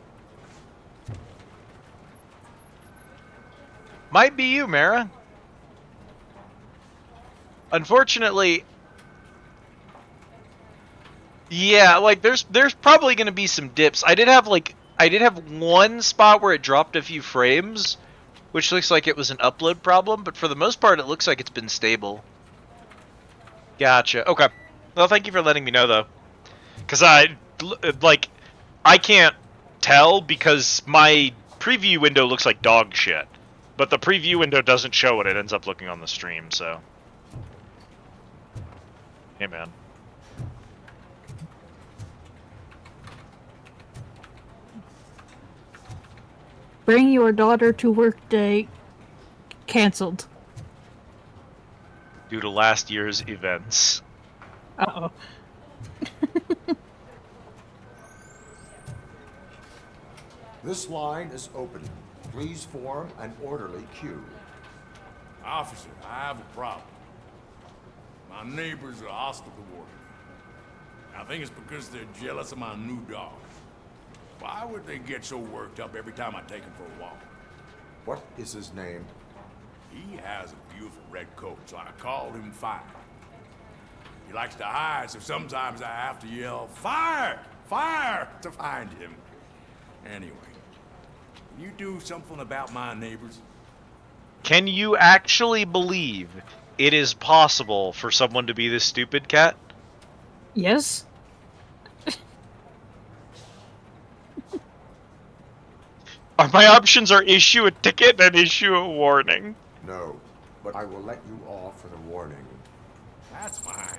Might be you, Mara. Unfortunately, yeah, like there's probably gonna be some dips. I did have one spot where it dropped a few frames, which looks like it was an upload problem, but for the most part it looks like it's been stable. Gotcha. Okay. Well, thank you for letting me know though. Cuz I can't tell because my preview window looks like dog shit. But the preview window doesn't show what it ends up looking on the stream, so. Hey, man. Bring your daughter to work day canceled. Due to last year's events. Uh-oh. This line is open. Please form an orderly queue. Officer, I have a problem. My neighbors are hostile toward me. I think it's because they're jealous of my new dog. Why would they get so worked up every time I take him for a walk? What is his name? He has a beautiful red coat, so I called him Fire. He likes to hide, so sometimes I have to yell, Fire! Fire! to find him. Anyway, can you do something about my neighbors? Can you actually believe it is possible for someone to be this stupid, Cat? Yes? My options are issue a ticket and issue a warning. No, but I will let you off with a warning. That's fine.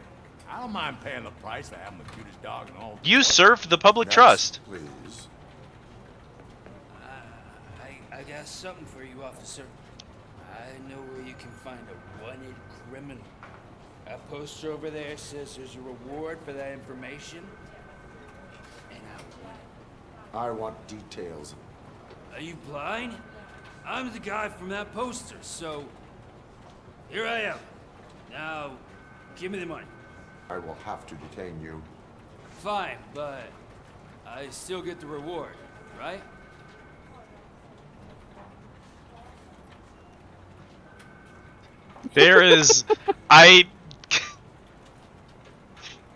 I don't mind paying the price for having the cutest dog in all the You world. served the public Next, trust. please. I got something for you, officer. I know where you can find a wanted criminal. That poster over there says there's a reward for that information. And I want it. I want details. Are you blind? I'm the guy from that poster, so here I am. Now, give me the money. I will have to detain you. Fine, but I still get the reward, right? There is... I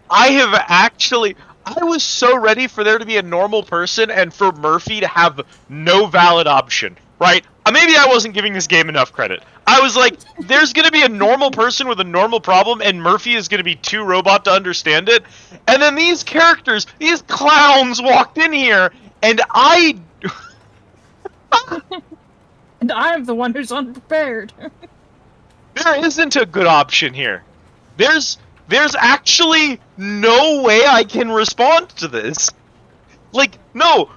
have actually... I was so ready for there to be a normal person and for Murphy to have no valid option, right? Maybe I wasn't giving this game enough credit. I was like, there's going to be a normal person with a normal problem and Murphy is going to be too robot to understand it. And then these characters, these clowns walked in here and I... And I'm the one who's unprepared. There isn't a good option here. There's actually no way I can respond to this. Like, no.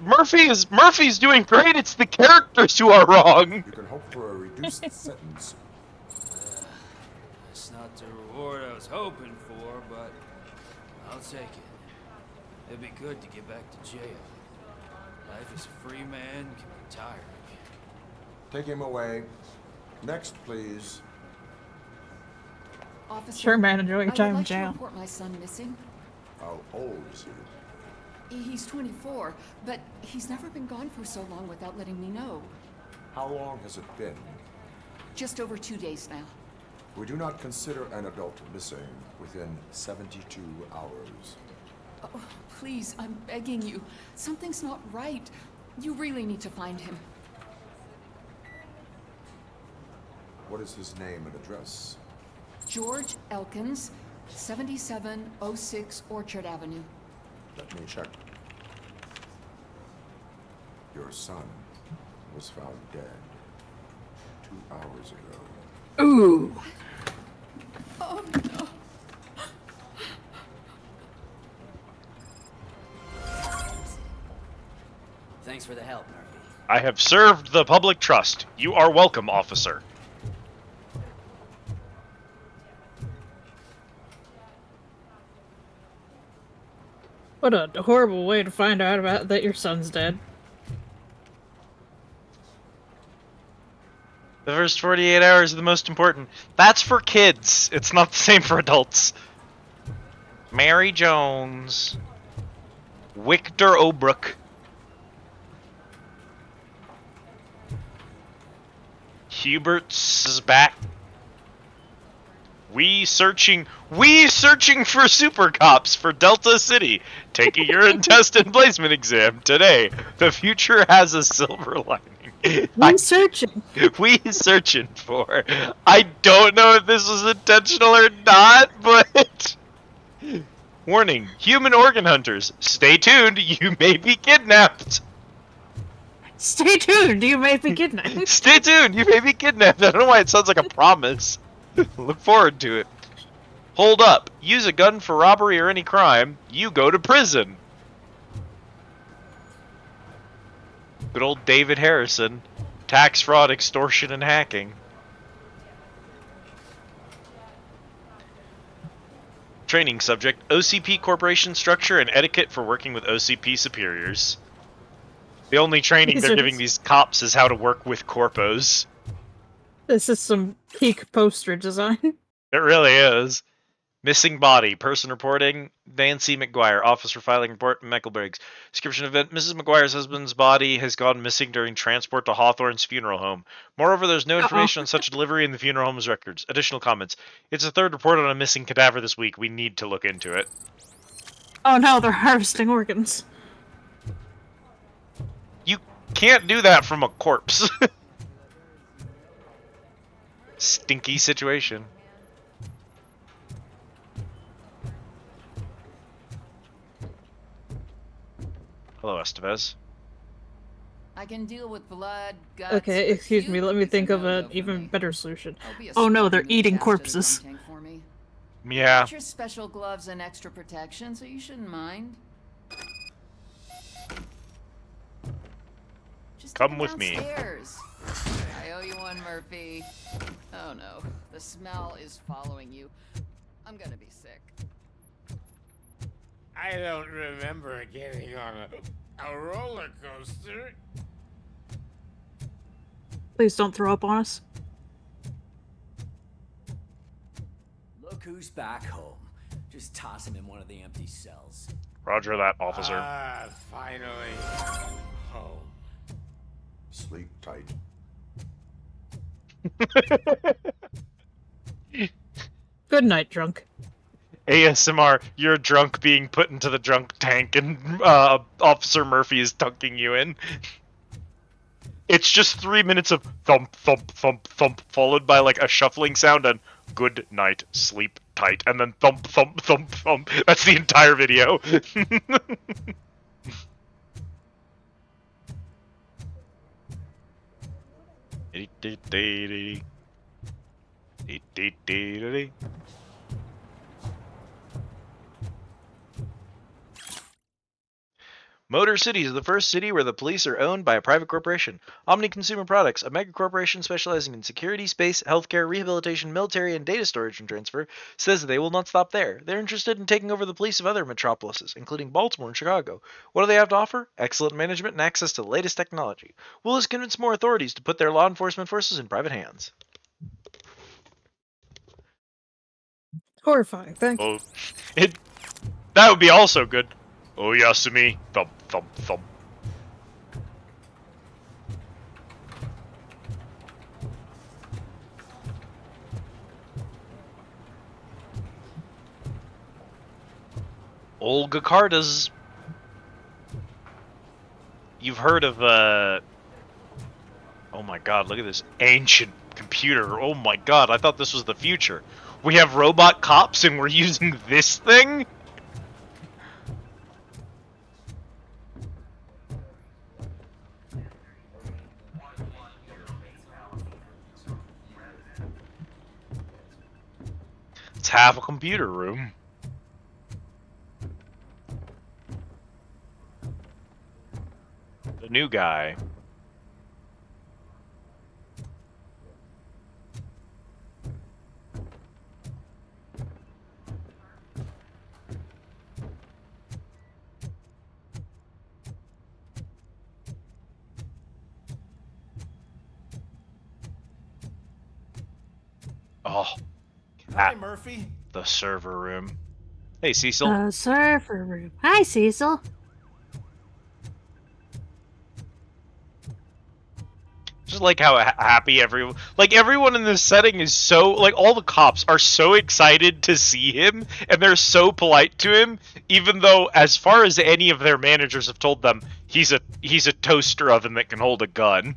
Murphy's doing great. It's the characters who are wrong. You can hope for a reduced sentence. That's not the reward I was hoping for, but I'll take it. It'd be good to get back to jail. Life as a free man can be tiring. Take him away. Next, please. Officer, Sure, man, enjoy your I time would in like jail. to report my son missing. How old is he? He's 24, but he's never been gone for so long without letting me know. How long has it been? Just over 2 days now. We do not consider an adult missing within 72 hours. Oh, please, I'm begging you. Something's not right. You really need to find him. What is his name and address? George Elkins, 7706 Orchard Avenue. Let me check. Your son was found dead 2 hours ago. Ooh. Oh, no. Thanks for the help, Murphy. I have served the public trust. You are welcome, officer. What a horrible way to find out about that your son's dead. The first 48 hours are the most important. That's for kids. It's not the same for adults. Mary Jones. Victor Obrook. Hubert's is back. We searching for super cops for Delta City. Take a urine test and placement exam today. The future has a silver lining. We searching. We searching for. I don't know if this was intentional or not, but warning, human organ hunters, stay tuned, you may be kidnapped. Stay tuned, you may be kidnapped. Stay tuned, you may be kidnapped. I don't know why it sounds like a promise. Look forward to it. Hold up. Use a gun for robbery or any crime. You go to prison. Good old David Harrison. Tax fraud, extortion, and hacking. Training subject. OCP corporation structure and etiquette for working with OCP superiors. The only training they're giving these cops is how to work with corpos. This is some peak poster design. It really is. Missing body. Person reporting. Nancy McGuire. Officer filing report. Michael Briggs. Description event. Mrs. McGuire's husband's body has gone missing during transport to Hawthorne's funeral home. Moreover, there's no information on such delivery in the funeral home's records. Additional comments. It's the third report on a missing cadaver this week. We need to look into it. Oh no, they're harvesting organs. You can't do that from a corpse. Stinky situation. Hello, Estevez. I can deal with blood, guts. Okay, excuse me, let me think of an even better solution. Oh no, they're eating corpses. Yeah. Got your special gloves and extra protection, so you shouldn't mind. Just come with me. Downstairs. I owe you one, Murphy. Oh no, the smell is following you. I'm gonna be sick. I don't remember getting on a roller coaster. Please don't throw up on us. Look who's back home. Just toss him in one of the empty cells. Roger that, officer. Ah, finally home. Sleep tight. Good night, drunk. ASMR, you're drunk being put into the drunk tank and Officer Murphy is dunking you in. It's just 3 minutes of thump, thump, thump, thump, followed by like a shuffling sound and good night, sleep tight, and then thump, thump, thump, thump. That's the entire video. Motor City is the first city where the police are owned by a private corporation. Omni Consumer Products, a mega corporation specializing in security, space, healthcare, rehabilitation, military, and data storage and transfer, says they will not stop there. They're interested in taking over the police of other metropolises, including Baltimore and Chicago. What do they have to offer? Excellent management and access to the latest technology. Will this convince more authorities to put their law enforcement forces in private hands? Horrifying. Thank you. Oh, that would be also good. Oh, Yasumi. Thump, thump, thump. Olga Cartas. You've heard of, oh my god, look at this ancient computer. Oh my god, I thought this was the future. We have robot cops and we're using this thing? It's half a computer room. The new guy. Oh. Hi, Murphy. The server room. Hey, Cecil. The server room. Hi, Cecil. Just like how happy everyone in this setting is so, like, all the cops are so excited to see him, and they're so polite to him, even though, as far as any of their managers have told them, he's a toaster oven that can hold a gun.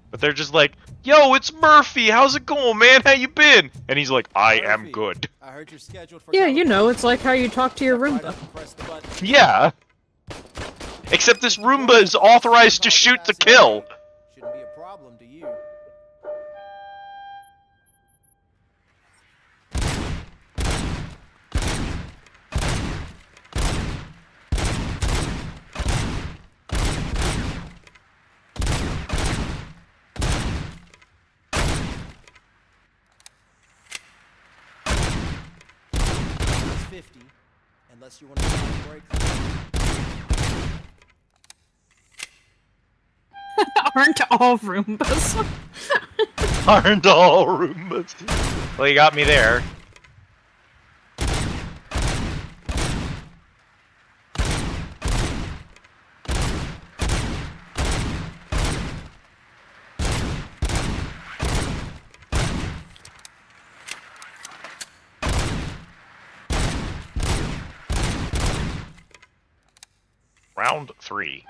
But they're just like, yo, it's Murphy, how's it going, man? How you been? And he's like, I am good. I heard you're scheduled for. Yeah, you know, it's like how you talk to your Roomba. Yeah. Except this Roomba is authorized to shoot to kill. Shouldn't be a problem to you. It's 50, unless you want to break. Aren't all Roombas? Aren't all Roombas? Well, you got me there. Round 3.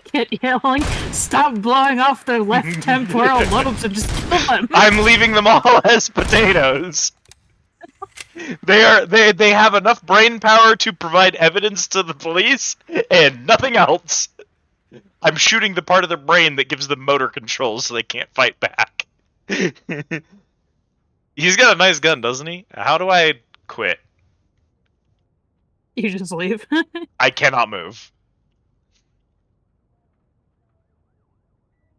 Keep yelling, stop blowing off their left temporal lobes and just kill them. I'm leaving them all as potatoes. They have enough brain power to provide evidence to the police and nothing else. I'm shooting the part of their brain that gives them motor control so they can't fight back. He's got a nice gun, doesn't he? How do I quit? You just leave. I cannot move.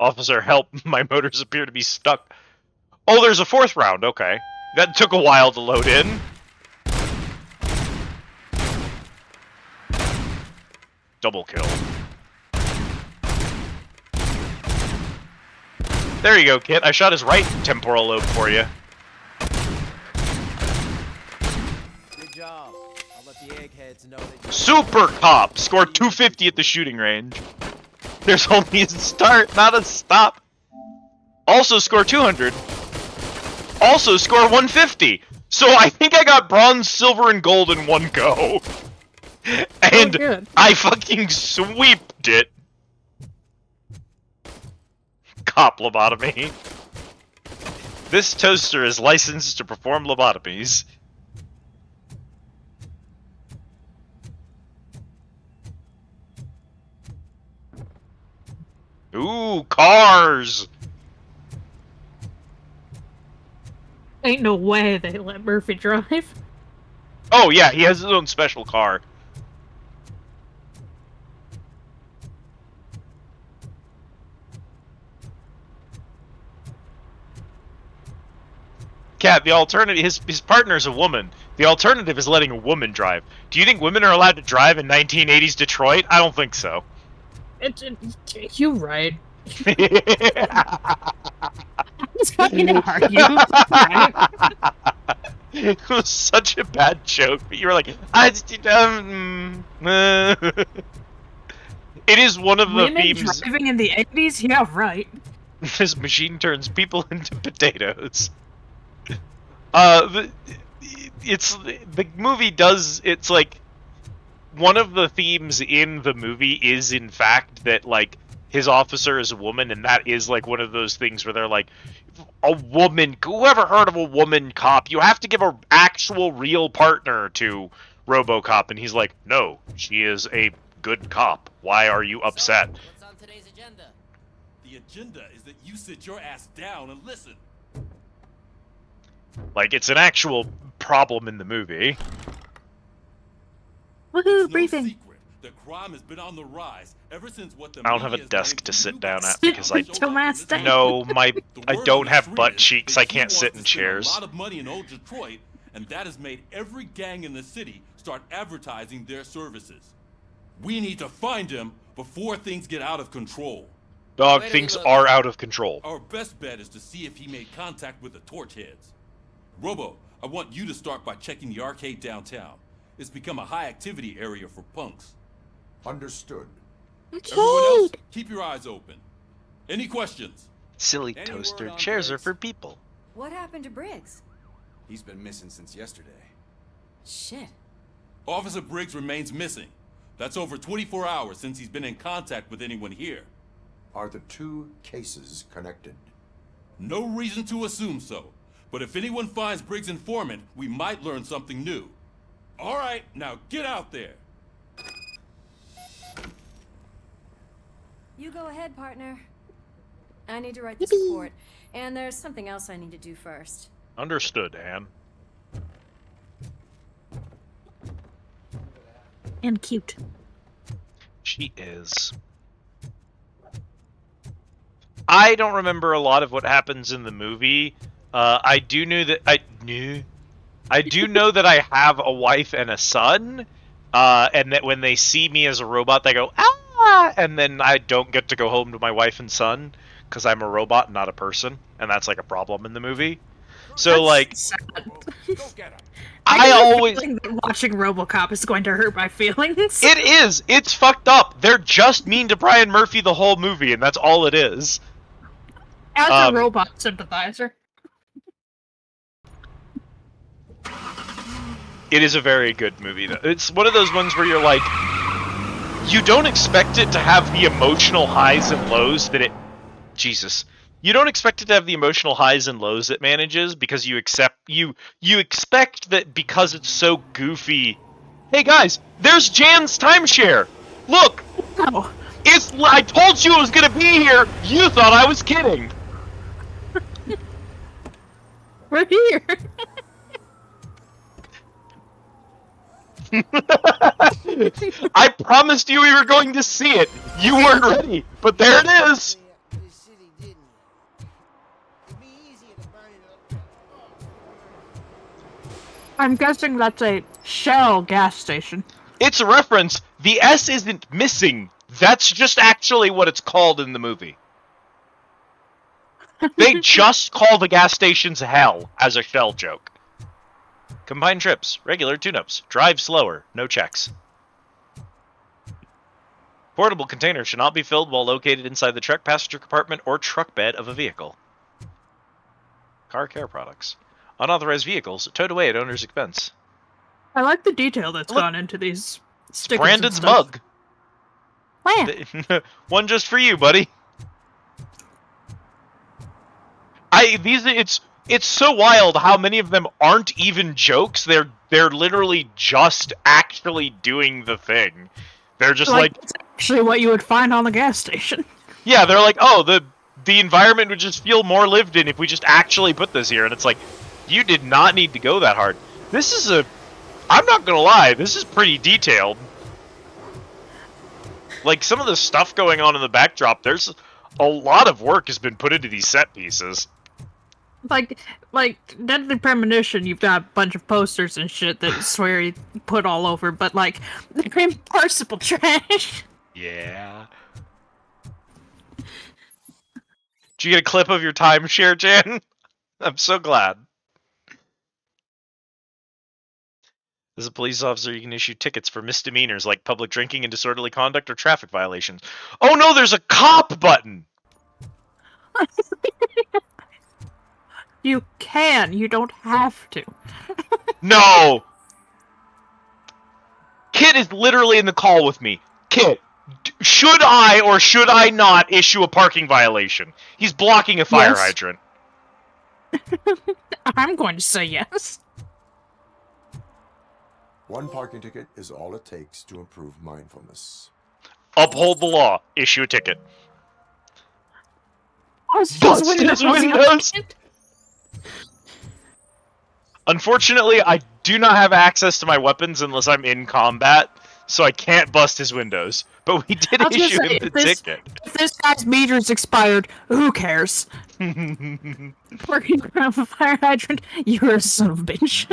Officer, help. My motors appear to be stuck. Oh, there's a 4th round. Okay. That took a while to load in. Double kill. There you go, Kit. I shot his right temporal lobe for you. Good job. I'll let the eggheads know that. Super Cop scored 250 at the shooting range. There's only a start, not a stop. Also score 200. Also score 150. So I think I got bronze, silver, and gold in one go. And I fucking sweeped it. Cop lobotomy. This toaster is licensed to perform lobotomies. Ooh, cars! Ain't no way they let Murphy drive. Oh yeah, he has his own special car. Cat, the alternative, his partner's a woman. The alternative is letting a woman drive. Do you think women are allowed to drive in 1980s Detroit? I don't think so. You're right. I was fucking to argue. Right? It was such a bad joke, but you were like, It is one of the Women themes. driving in the 80s? Yeah, right. This machine turns people into potatoes. The movie does, it's like, one of the themes in the movie is in fact that like his officer is a woman, and that is like one of those things where they're like, a woman, whoever heard of a woman cop? You have to give an actual real partner to Robocop, and he's like, no, she is a good cop. Why are you upset? What's on today's agenda? The agenda is that you sit your ass down and listen. Like, it's an actual problem in the movie. Woohoo, briefing. Secret. The crime has been on the rise ever since what the I don't have a media has desk named to the sit new down at guy. because I Dumbass thing. no, I word don't on the have street butt is cheeks. that I he can't wants sit to in spend chairs. A lot of money in old Detroit, and that has made every gang in the city start advertising their services. We need to find him before things get out of control. Dog, things are out of control. Our best bet is to see if he made contact with the torch heads. Robo, I want you to start by checking the arcade downtown. It's become a high-activity area for punks. Understood. Everyone else, keep your eyes open. Any questions? Silly Any toaster. word on Chairs are Briggs? for people. What happened to Briggs? He's been missing since yesterday. Shit. Officer Briggs remains missing. That's over 24 hours since he's been in contact with anyone here. Are the two cases connected? No reason to assume so. But if anyone finds Briggs' informant, we might learn something new. All right, now get out there. You go ahead, partner. I need to write this report, and there's something else I need to do first. Understood, Anne. And cute. She is. I don't remember a lot of what happens in the movie. I do know that I do know that I have a wife and a son, and that when they see me as a robot, they go ah, and then I don't get to go home to my wife and son because I'm a robot, not a person, and that's like a problem in the movie. So That's like, sad. I always feeling that watching RoboCop is going to hurt my feelings. It is. It's fucked up. They're just mean to Brian Murphy the whole movie, and that's all it is. As a robot sympathizer. It is a very good movie, though. It's one of those ones where you're like, you don't expect it to have the emotional highs and lows that it... Jesus. You don't expect it to have the emotional highs and lows it manages because you expect that because it's so goofy. Hey guys, there's Jan's timeshare. Look, oh. I told you it was gonna be here. You thought I was kidding. We're here. I promised you we were going to see it. You weren't ready, but there it is. I'm guessing that's a Shell gas station. It's a reference. The S isn't missing. That's just actually what it's called in the movie. They just call the gas stations hell as a Shell joke. Combined trips, regular tune-ups, drive slower, no checks. Portable container should not be filled while located inside the truck passenger compartment or truck bed of a vehicle. Car care products. Unauthorized vehicles towed away at owner's expense. I like the detail that's gone into these stickers. Brandon's and stuff. mug. Wow. One just for you, buddy. It's so wild how many of them aren't even jokes. They're literally just actually doing the thing. They're just like it's actually what you would find on the gas station. Yeah, they're like, oh, the environment would just feel more lived in if we just actually put this here. And it's like, you did not need to go that hard. This is I'm not gonna lie, this is pretty detailed. Like, some of the stuff going on in the backdrop, there's a lot of work has been put into these set pieces. Like Deadly Premonition, you've got a bunch of posters and shit that swear you put all over, but like, they're impossible trash. Yeah. Did you get a clip of your timeshare, Jan? I'm so glad. As a police officer, you can issue tickets for misdemeanors like public drinking and disorderly conduct or traffic violations. Oh no, there's a cop button! You can, you don't have to. No! Kit is literally in the call with me. Kit, should I or should I not issue a parking violation? He's blocking a fire hydrant. I'm going to say yes. One parking ticket is all it takes to improve mindfulness. Uphold the law. Issue a ticket. Bust his windows! Unfortunately, I do not have access to my weapons unless I'm in combat, so I can't bust his windows. But we did issue him the ticket. If this guy's meter's expired, who cares? Working around a fire hydrant, you're a son of a bitch.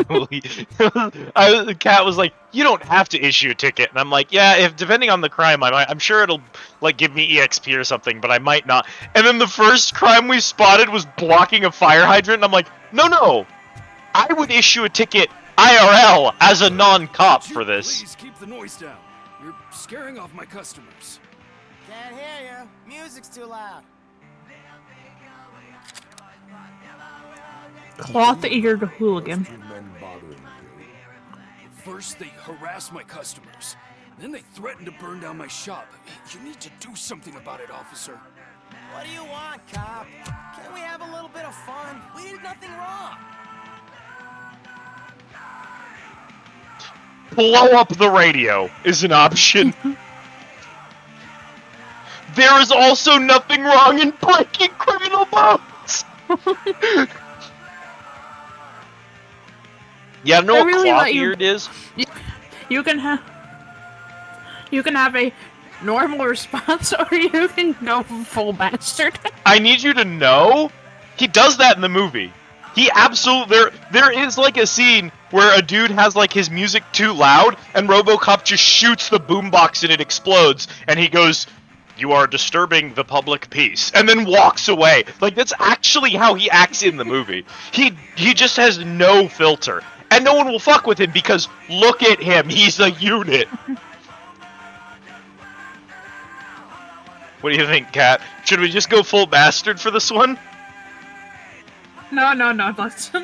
The cat was like, "You don't have to issue a ticket," and I'm like, "Yeah, if depending on the crime, I'm sure it'll like give me EXP or something, but I might not." And then the first crime we spotted was blocking a fire hydrant, and I'm like, "No, I would issue a ticket IRL as a non-cop for this." Please keep the noise down. You're scaring off my customers. Can't hear you. Music's too loud. Cloth-eared hooligan. First, they harass my customers. Then they threaten to burn down my shop. You need to do something about it, officer. What do you want, cop? Can't we have a little bit of fun? We did nothing wrong. Blow up the radio is an option. There is also nothing wrong in breaking criminal bones. Yeah, no, really cloth-eared is. You can have a normal response, or you can go full bastard. I need you to know, he does that in the movie. He absolutely there is like a scene where a dude has like his music too loud, and Robocop just shoots the boombox and it explodes, and he goes, "You are disturbing the public peace," and then walks away. Like, that's actually how he acts in the movie. He just has no filter, and no one will fuck with him because look at him, he's a unit. What do you think, Kat? Should we just go full bastard for this one? No, let's The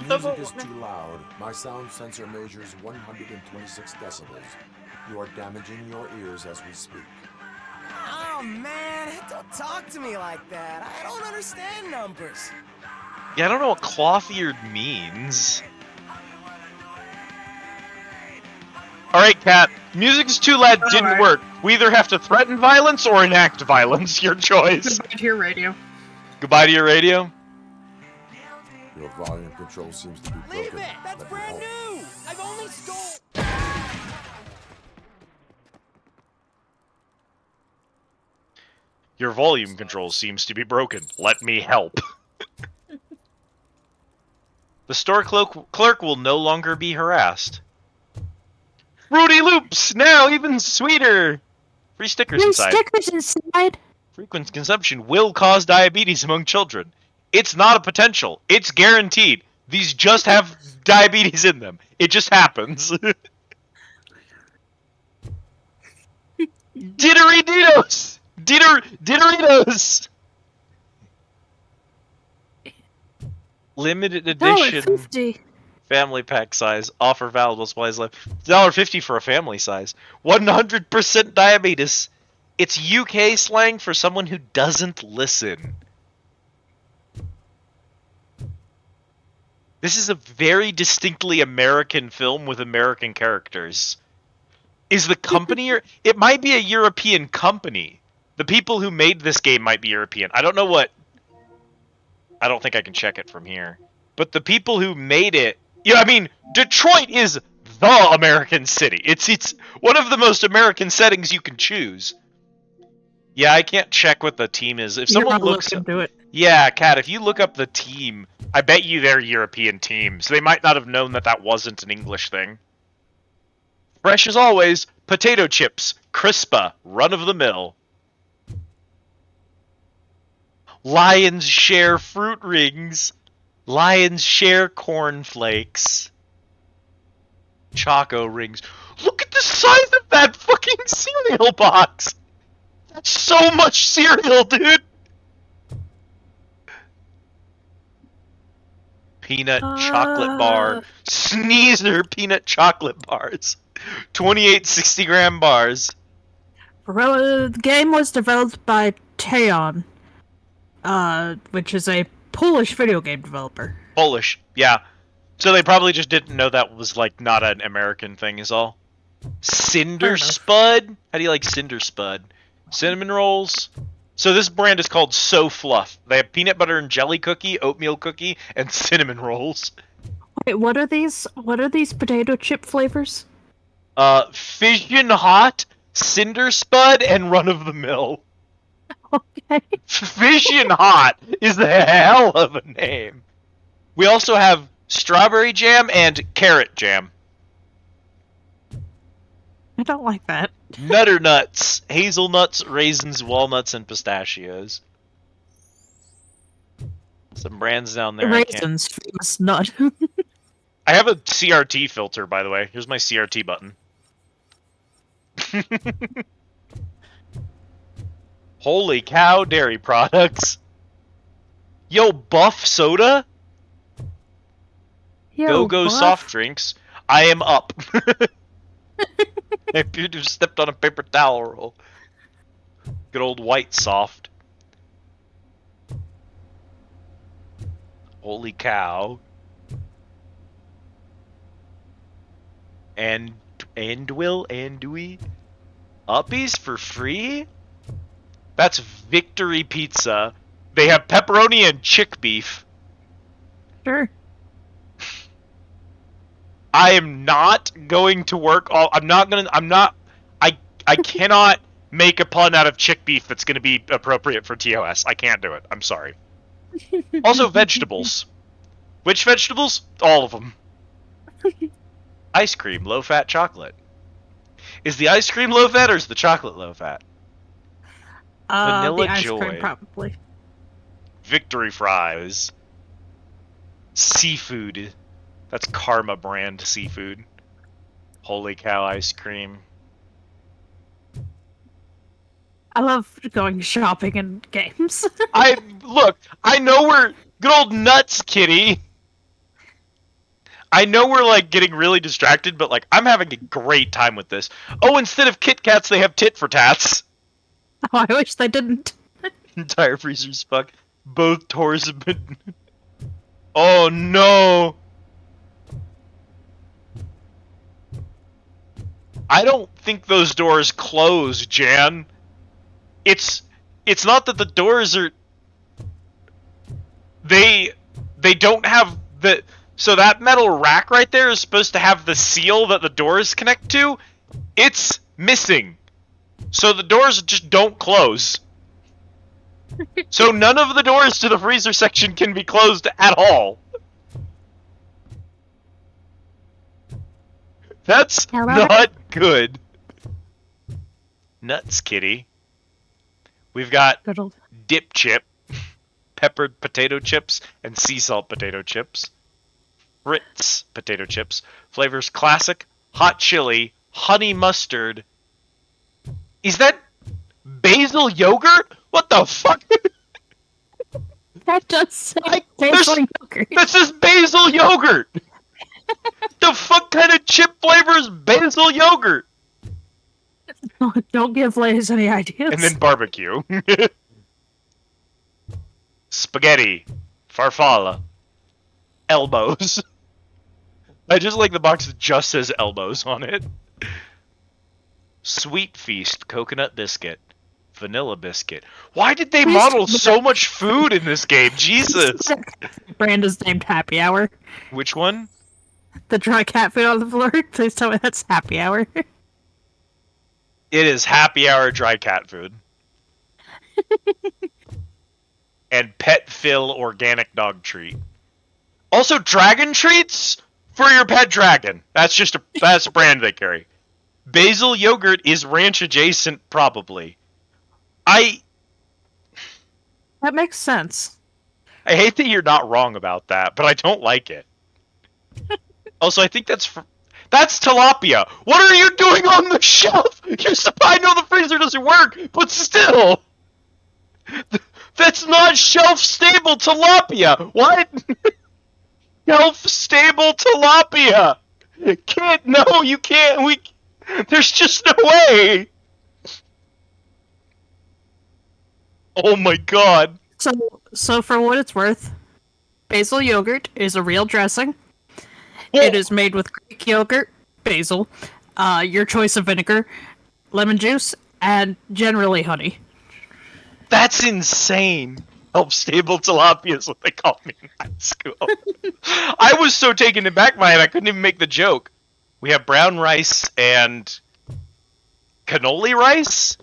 music is too loud. My sound sensor measures 126 decibels. You are damaging your ears as we speak. Oh, man, don't talk to me like that. I don't understand numbers. Yeah, I don't know what cloth-eared means. Alright, Kat. Music's too loud didn't work. We either have to threaten violence or enact violence. Your choice. Goodbye to your radio. Goodbye to your radio? Your volume control seems to be broken. Leave it! That's brand new! I've only stole... Your volume control seems to be broken. Let me help. The store clerk will no longer be harassed. Fruity Loops! Now even sweeter! Free stickers inside. Stickers inside? Frequent consumption will cause diabetes among children. It's not a potential. It's guaranteed. These just have diabetes in them. It just happens. Dideritos! Dideritos! Limited edition. $1.50. Family pack size. Offer valid while supplies left. $1.50 for a family size. 100% diabetes. It's UK slang for someone who doesn't listen. This is a very distinctly American film with American characters. Is the company or it might be a European company, The people who made this game might be European. I don't know what... I don't think I can check it from here. But the people who made it... Yeah, I mean, Detroit is the American city. It's one of the most American settings you can choose. Yeah, I can't check what the team is. If someone looks... into it. Yeah, Kat, if you look up the team, I bet you they're European teams. They might not have known that that wasn't an English thing. Fresh as always, potato chips, Crispa, run-of-the-mill. Lions share fruit rings. Lions share cornflakes. Choco rings. Look at the size of that fucking cereal box! That's so much cereal, dude! Peanut chocolate bar. Sneezer peanut chocolate bars. 28 60-gram bars. The game was developed by Teon, which is a Polish video game developer. Polish, yeah. So they probably just didn't know that was, like, not an American thing is all. Cinder Spud? How do you like Cinder Spud? Cinnamon rolls? So this brand is called So Fluff. They have peanut butter and jelly cookie, oatmeal cookie, and cinnamon rolls. Wait, what are these? What are these potato chip flavors? Fission Hot, Cinder Spud, and Run of the Mill. Okay. Fission Hot is the hell of a name. We also have strawberry jam and carrot jam. I don't like that. Nutter nuts, hazelnuts, raisins, walnuts, and pistachios. Some brands down there. Raisins, famous nut. I have a CRT filter, by the way. Here's my CRT button. Holy cow, dairy products. Yo, Buff Soda? Yo, Go-Go Buff. soft drinks. I am up. If you just stepped on a paper towel roll. Good old white soft. Holy cow. And we Uppies for free? That's Victory Pizza. They have pepperoni and chick beef. Sure. I am not going to work all I cannot make a pun out of chick beef that's gonna be appropriate for TOS. I can't do it. I'm sorry. Also vegetables. Which vegetables? All of them. Ice cream, low fat chocolate. Is the ice cream low fat or is the chocolate low fat? Vanilla the ice Joy. cream probably. Victory fries. Seafood. That's Karma brand seafood. Holy cow ice cream. I love going shopping in games. I know we're good old nuts, kitty. I know we're like getting really distracted, but like I'm having a great time with this. Oh, instead of Kit Kats, they have tit for tats. Oh, I wish they didn't. Entire freezers fuck. Both tours have been. Oh no. I don't think those doors close, Jan. It's not that the doors are. They don't have the. So that metal rack right there is supposed to have the seal that the doors connect to. It's missing. So the doors just don't close. So none of the doors to the freezer section can be closed at all. That's not good. Nuts, kitty. We've got dip chip, peppered potato chips, and sea salt potato chips. Ritz potato chips. Flavors classic, hot chili, honey mustard. Is that basil yogurt? What the fuck? That does say basil yogurt. This is basil yogurt. The fuck kind of chip flavor is basil yogurt? Don't give Lay's any ideas. And then barbecue. Spaghetti. Farfalla. Elbows. I just like the box that just says elbows on it. Sweet Feast coconut biscuit. vanilla biscuit. Why did they model so much food in this game? Jesus. Brand is named Happy Hour. Which one? The dry cat food on the floor. Please tell me that's Happy Hour. It is Happy Hour dry cat food. And Pet Phil organic dog treat. Also, dragon treats for your pet dragon. That's a brand they carry. Basil yogurt is ranch adjacent, probably. That makes sense. I hate that you're not wrong about that, but I don't like it. Also, I think that's tilapia. What are you doing on the shelf? I know the freezer doesn't work, but still. That's not shelf-stable tilapia. What? Shelf-stable tilapia. No, you can't. There's just no way. Oh my god. So for what it's worth, basil yogurt is a real dressing. It is made with Greek yogurt, basil, your choice of vinegar, lemon juice, and generally honey. That's insane. Shelf-stable tilapia is what they called me in high school. I was so taken aback by it, I couldn't even make the joke. We have brown rice and cannoli rice?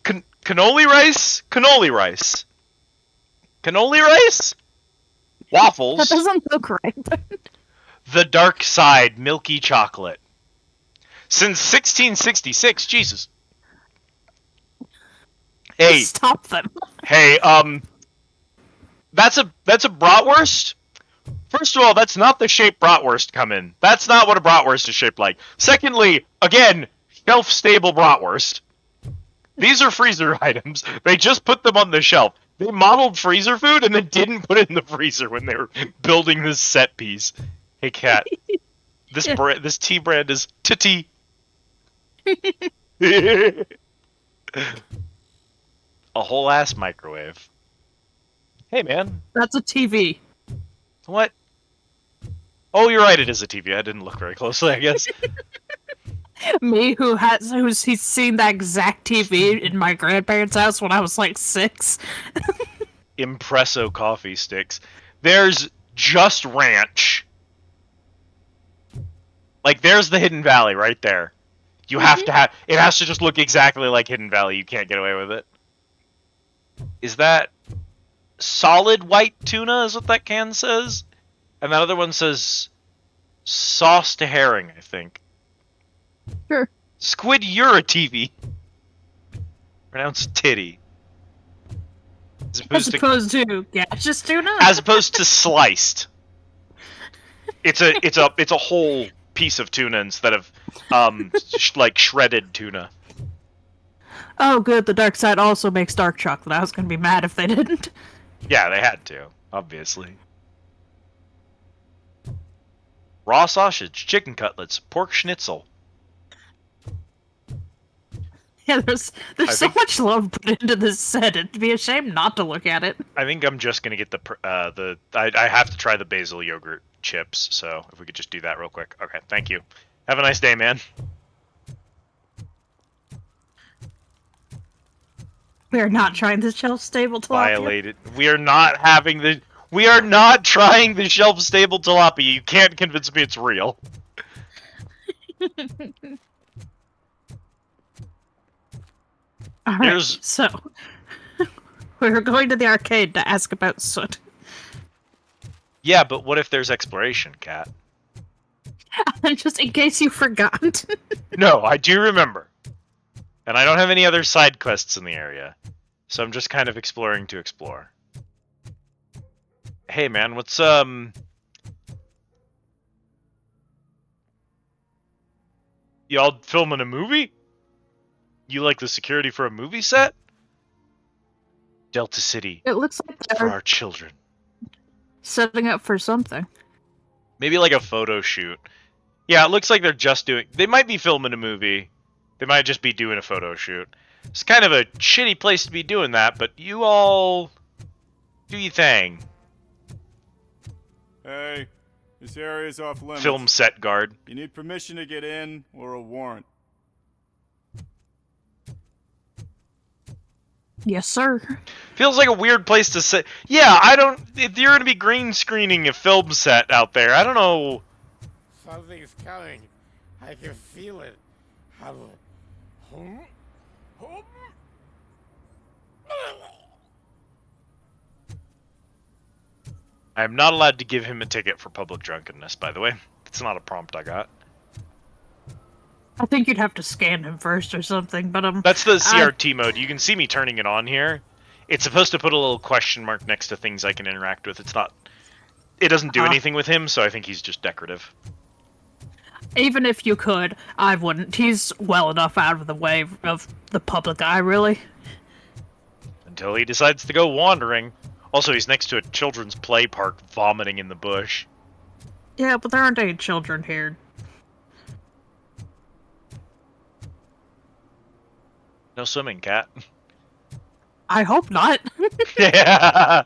Cannoli rice? Cannoli rice. Cannoli rice? Waffles. That doesn't look right. The dark side, milky chocolate. Since 1666, Jesus. Hey. Stop them. Hey, that's a bratwurst? First of all, that's not the shape bratwurst come in. That's not what a bratwurst is shaped like. Secondly, again, shelf-stable bratwurst. These are freezer items. They just put them on the shelf. They modeled freezer food and then didn't put it in the freezer when they were building this set piece. Hey, Kat. This tea brand is tea. A whole ass microwave. Hey, man. That's a TV. What? Oh, you're right. It is a TV. I didn't look very closely, I guess. Me, who's seen that exact TV in my grandparents' house when I was like 6. Impresso coffee sticks. There's just ranch. Like, there's the Hidden Valley right there. You have to have... It has to just look exactly like Hidden Valley. You can't get away with it. Is that... solid white tuna is what that can says? And that other one says... sauce to herring, I think. Sure. Squid, you're a TV. Pronounced titty. As opposed to gaseous tuna? As opposed to sliced. It's a whole piece of tuna instead of like shredded tuna. Oh, good. The dark side also makes dark chocolate. I was gonna be mad if they didn't. Yeah, they had to, obviously. Raw sausage, chicken cutlets, pork schnitzel. Yeah, there's so much love put into this set. It'd be a shame not to look at it. I think I'm just gonna get I have to try the basil yogurt chips. So if we could just do that real quick. Okay, thank you. Have a nice day, man. We are not trying the shelf-stable tilapia. Violated. We are not trying the shelf-stable tilapia. You can't convince me it's real. Alright, so we're going to the arcade to ask about soot. Yeah, but what if there's exploration, Kat? Just in case you forgot. No, I do remember. And I don't have any other side quests in the area. So I'm just kind of exploring to explore. Hey man, what's y'all filming a movie? You like the security for a movie set? Delta City. It looks like for they're our children. setting up for something. Maybe like a photo shoot. Yeah, it looks like they're just doing... They might be filming a movie. They might just be doing a photo shoot. It's kind of a shitty place to be doing that, but you all... do your thing. Hey, this area's off limits. Film set guard. You need permission to get in or a warrant. Yes, sir. Feels like a weird place to sit. Yeah, I don't. If you're gonna be green screening a film set out there, I don't know. Something's coming. I can feel it. I'm not allowed to give him a ticket for public drunkenness, by the way. It's not a prompt I got. I think you'd have to scan him first or something, but That's the CRT mode. You can see me turning it on here. It's supposed to put a little question mark next to things I can interact with. It's not. It doesn't do anything with him, so I think he's just decorative. Even if you could, I wouldn't. He's well enough out of the way of the public eye, really. Until he decides to go wandering. Also, he's next to a children's play park vomiting in the bush. Yeah, but there aren't any children here. No swimming, cat. I hope not. Yeah.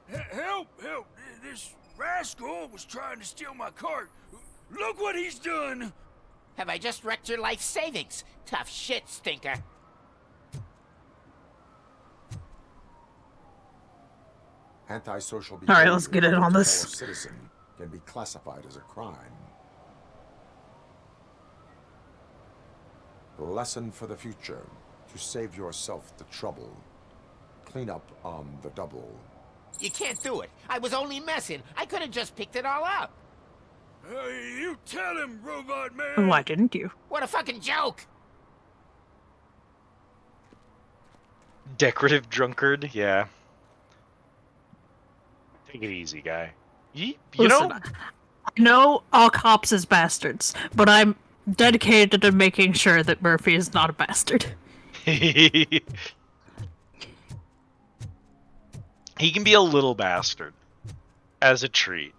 Help! Help! This rascal was trying to steal my cart. Look what he's done! Have I just wrecked your life savings? Tough shit, stinker. Antisocial All behavior right, let's get in on towards a this. fellow citizen can be classified as a crime. Lesson for the future: to save yourself the trouble. Clean up on the double. You can't do it. I was only messing. I could have just picked it all up. You tell him, Robot Man! Why didn't you? What a fucking joke! Decorative drunkard, yeah. Take it easy, guy. You Listen, know? I know all cops is bastards, but I'm dedicated to making sure that Murphy is not a bastard. He can be a little bastard. As a treat.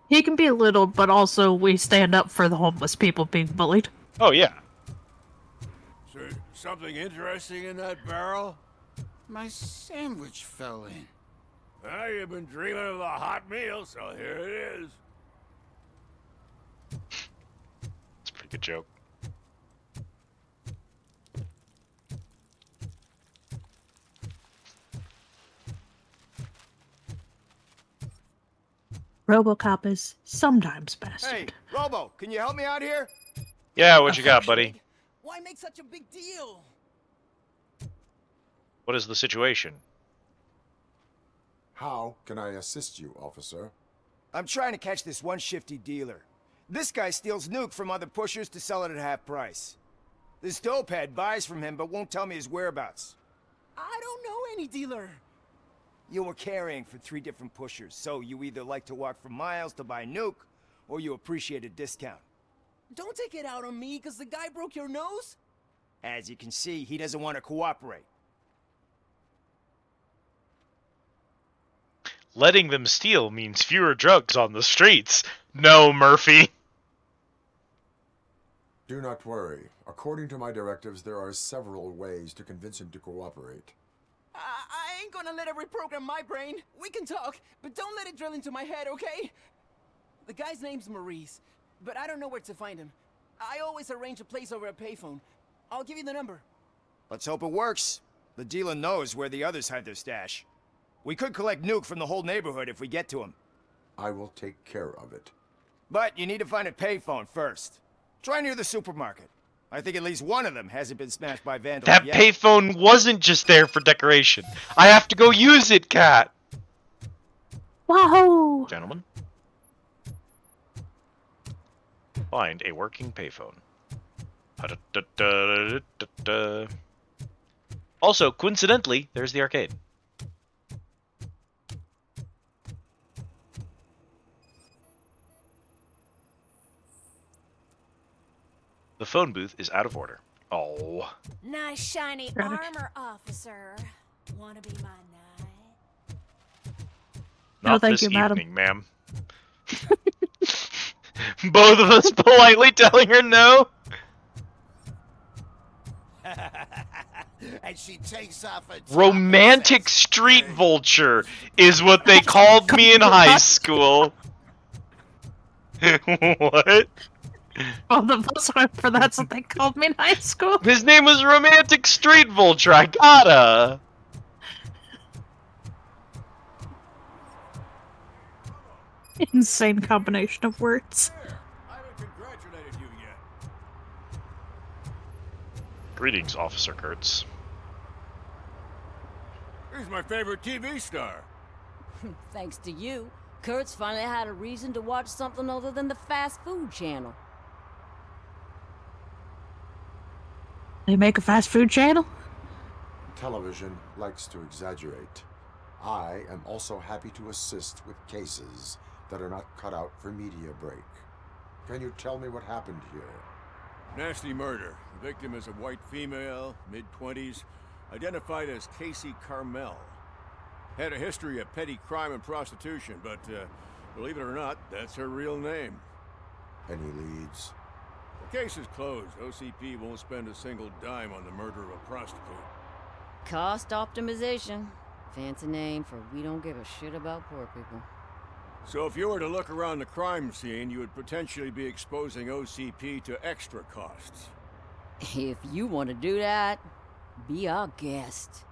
He can be a little, but also we stand up for the homeless people being bullied. Oh, yeah. So, something interesting in that barrel? My sandwich fell in. Well, you've been dreaming of the hot meal, so here it is. It's a pretty good joke. Robocop is sometimes bastard. Hey, Robo, can you help me out here? Yeah, what you got, buddy? Why make such a big deal? What is the situation? How can I assist you, officer? I'm trying to catch this one shifty dealer. This guy steals nuke from other pushers to sell it at half price. This dopehead buys from him but won't tell me his whereabouts. I don't know any dealer. You were carrying for 3 different pushers, so you either like to walk for miles to buy nuke, or you appreciate a discount. Don't take it out on me because the guy broke your nose? As you can see, he doesn't want to cooperate. Letting them steal means fewer drugs on the streets. No, Murphy. Do not worry. According to my directives, there are several ways to convince him to cooperate. I ain't gonna let it reprogram my brain. We can talk, but don't let it drill into my head, okay? The guy's name's Maurice, but I don't know where to find him. I always arrange a place over a payphone. I'll give you the number. Let's hope it works. The dealer knows where the others hide their stash. We could collect nuke from the whole neighborhood if we get to him. I will take care of it. But you need to find a payphone first. Try near the supermarket. I think at least one of them hasn't been smashed by vandals That yet. payphone wasn't just there for decoration. I have to go use it, cat. Wahoo! Gentlemen. Find a working payphone. Also, coincidentally, there's the arcade. The phone booth is out of order. Oh. Nice shiny armor, officer. Wanna be my knight? Not thank this you, madam. evening, ma'am. Both of us politely telling her no. And she takes off a Romantic street vulture is what they called me in high school. What? Well, the bus went for that's what they called me in high school. His name was Romantic Street Vulture. I gotta. Insane combination of words. I haven't congratulated you yet. Greetings, Officer Kurtz. He's my favorite TV star. Thanks to you, Kurt's finally had a reason to watch something other than the fast food channel. They make a fast food channel? Television likes to exaggerate. I am also happy to assist with cases that are not cut out for media break. Can you tell me what happened here? Nasty murder. The victim is a white female, mid-20s, identified as Casey Carmel. Had a history of petty crime and prostitution, but believe it or not, that's her real name. Any leads? The case is closed. OCP won't spend a single dime on the murder of a prostitute. Cost optimization. Fancy name for we don't give a shit about poor people. So if you were to look around the crime scene, you would potentially be exposing OCP to extra costs. If you want to do that, be our guest.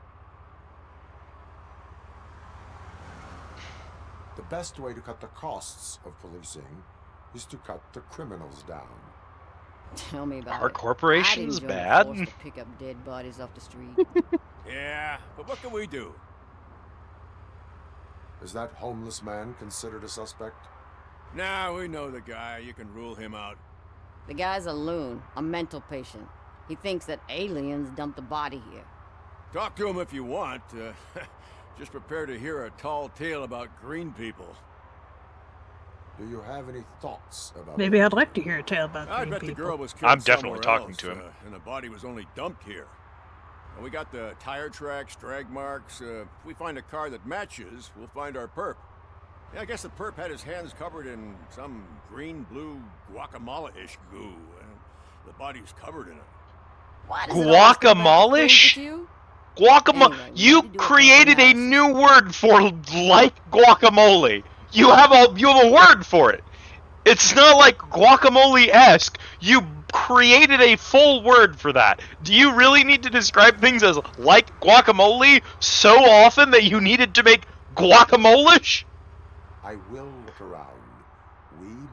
The best way to cut the costs of policing is to cut the criminals down. Tell me about Our it. corporation's I'd enjoy bad. the force to pick up dead bodies off the street. Yeah, but what can we do? Is that homeless man considered a suspect? Nah, we know the guy. You can rule him out. The guy's a loon, a mental patient. He thinks that aliens dumped the body here. Talk to him if you want. Just prepare to hear a tall tale about green people. Do you have any thoughts about Maybe I'd like to hear a tale about I green bet people. the girl was killed I'm definitely somewhere talking else, to him. And the body was only dumped here. And we got the tire tracks, drag marks. If we find a car that matches, we'll find our perp. Yeah, I guess the perp had his hands covered in some green-blue guacamole-ish goo. The body's covered in it. Guacamole? Guacamole. You created a new word for like guacamole. You have a word for it. It's not like guacamole-esque. You created a full word for that. Do you really need to describe things as like guacamole so often that you needed to make guacamole-ish? I will look around.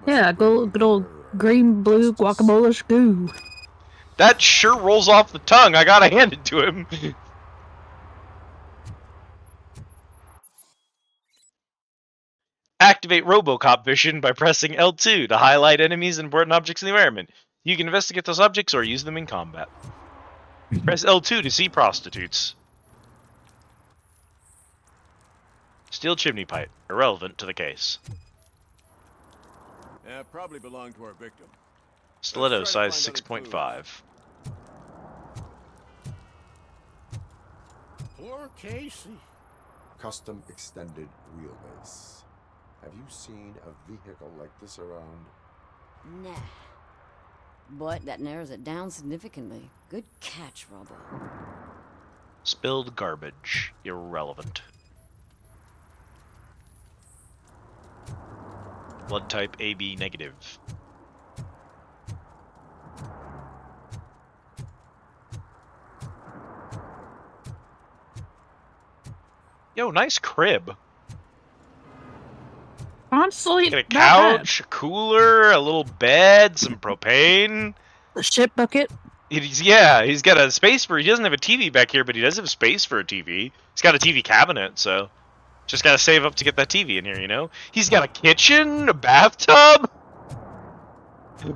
Yeah, good old green blue guacamole goo. That sure rolls off the tongue. I gotta hand it to him. Activate Robocop vision by pressing L2 to highlight enemies and important objects in the environment. You can investigate those objects or use them in combat. Press L2 to see prostitutes. Steel chimney pipe. Irrelevant to the case. Yeah, probably belonged to our victim. Stiletto Let's try to size find other 6.5. Poor Casey. Custom extended wheelbase. Have you seen a vehicle like this around? Nah. But that narrows it down significantly. Good catch, Robo. Spilled garbage. Irrelevant. Blood type AB negative. Yo, nice crib. Honestly, Got a couch, a cooler, a little bed, some propane. The shit bucket. He's got a space for. He doesn't have a TV back here, but he does have space for a TV. He's got a TV cabinet, so just gotta save up to get that TV in here, you know. He's got a kitchen, a bathtub,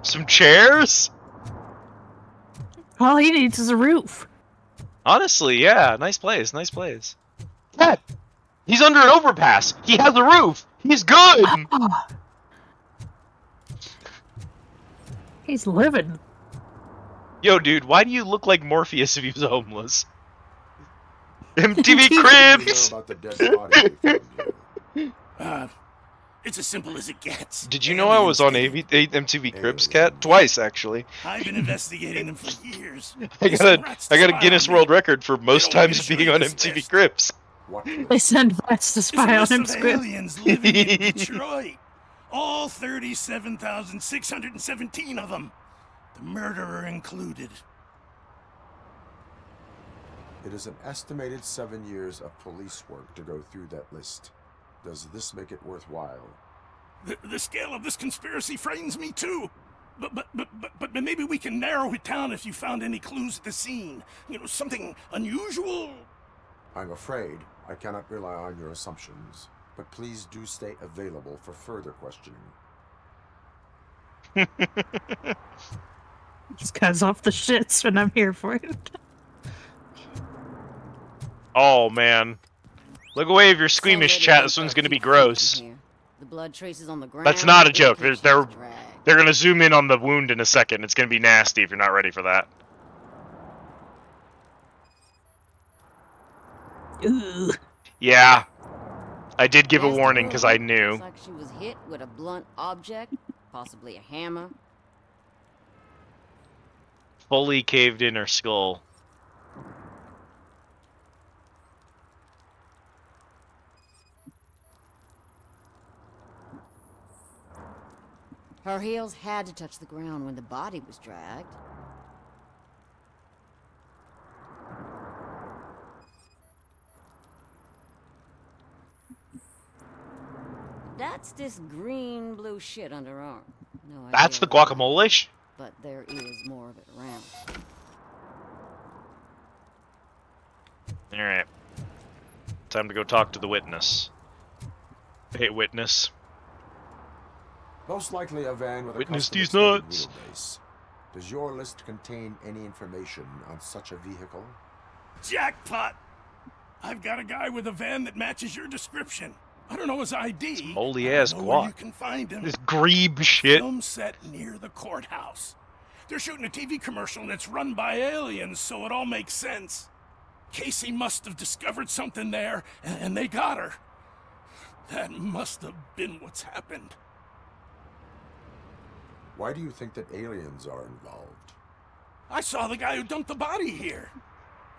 some chairs. All he needs is a roof. Honestly, yeah, nice place, nice place. Yeah, he's under an overpass. He has a roof. He's good. He's living. Yo, dude, why do you look like Morpheus if he was homeless? MTV Cribs! About the dead body we found here. It's as simple as it gets. Did you know I was on MTV Cribs, Cat? Twice, actually. I've been investigating them for years. I got a Guinness World Record for most times being on MTV Cribs. They send vets to spy on him. Aliens living in Detroit. All 37,617 of them. The murderer included. It is an estimated 7 years of police work to go through that list. Does this make it worthwhile? The scale of this conspiracy frightens me too. But maybe we can narrow it down if you found any clues at the scene. You know, something unusual. I'm afraid I cannot rely on your assumptions, but please do stay available for further questioning. This guy's off the shits, and I'm here for it. Oh man, look away if you're squeamish, chat. This one's gonna be gross. The blood traces on the ground. That's not a joke. They're gonna zoom in on the wound in a second. It's gonna be nasty if you're not ready for that. Ugh. Yeah, I did give a warning because I knew. Looks like she was hit with a blunt object, possibly a hammer. Fully caved in her skull. Her heels had to touch the ground when the body was dragged. That's this green-blue shit under her arm. No idea. That's the guacamole? But there is more of it around. Alright. Time to go talk to the witness. Hey, witness. Most likely a van with a Witness custom these extended nuts. wheelbase. Does your list contain any information on such a vehicle? Jackpot! I've got a guy with a van that matches your description. I don't know his ID. Holy but ass I know where you guac. can find him. This grebe shit. Film set near the courthouse. They're shooting a TV commercial and it's run by aliens, so it all makes sense. Casey must have discovered something there, and they got her. That must have been what's happened. Why do you think that aliens are involved? I saw the guy who dumped the body here.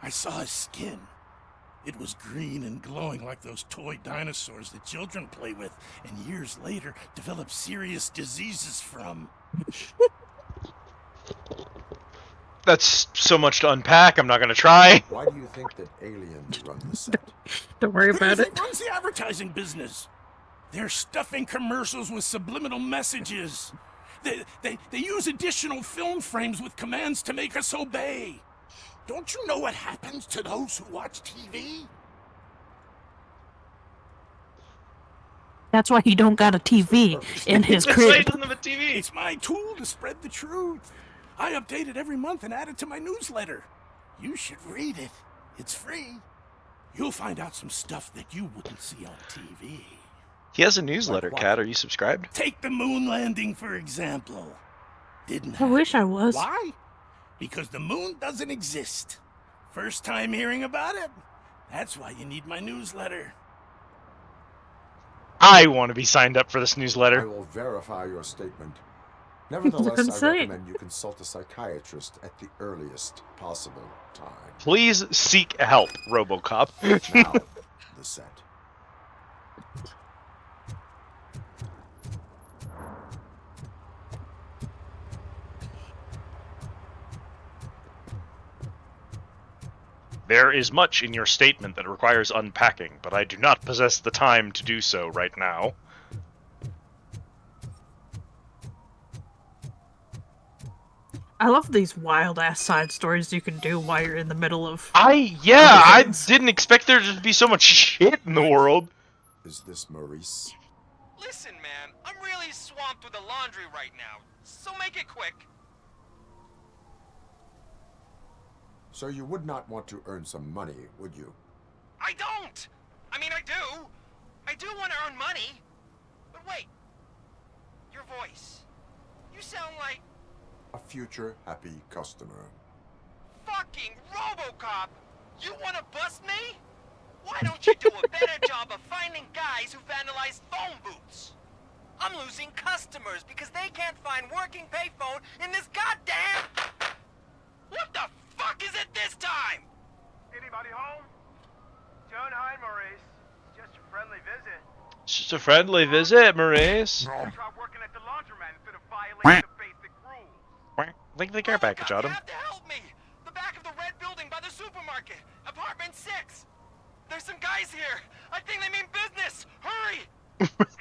I saw his skin. It was green and glowing like those toy dinosaurs that children play with and years later develop serious diseases from. That's so much to unpack, I'm not gonna try. Why do you think that aliens run the set? Don't worry about it. Who runs the advertising business? They're stuffing commercials with subliminal messages. They use additional film frames with commands to make us obey. Don't you know what happens to those who watch TV? That's why he don't got a TV in his crib. It's my tool to spread the truth. I update it every month and add it to my newsletter. You should read it. It's free. You'll find out some stuff that you wouldn't see on TV. He has a newsletter, Kat. Are you subscribed? Take the moon landing, for example. Didn't I happen. wish I was. Why? Because the moon doesn't exist. First time hearing about it? That's why you need my newsletter. I want to be signed up for this I newsletter. will verify your statement. Nevertheless, I saying. recommend you consult a psychiatrist at the earliest possible time. Please seek help, Robocop. Now, the set. There is much in your statement that requires unpacking, but I do not possess the time to do so right now. I love these wild ass side stories you can do while you're in the middle of. I didn't expect there to be so much shit in the world. Is this Maurice? Listen, man, I'm really swamped with the laundry right now, so make it quick. So you would not want to earn some money, would you? I don't! I mean, I do. I do want to earn money. But wait. Your voice. You sound like... A future happy customer. fucking Robocop! You want to bust me? Why don't you do a better job of finding guys who vandalize phone booths? I'm losing customers because they can't find working payphone in this goddamn... What the fuck is it this time? Anybody home? Don't hide, Maurice. It's just a friendly visit. It's just a friendly visit, Maurice. Link the care package, Autumn. You have to help me! The back of the red building by the supermarket! Apartment 6! There's some guys here! I think they mean business! Hurry!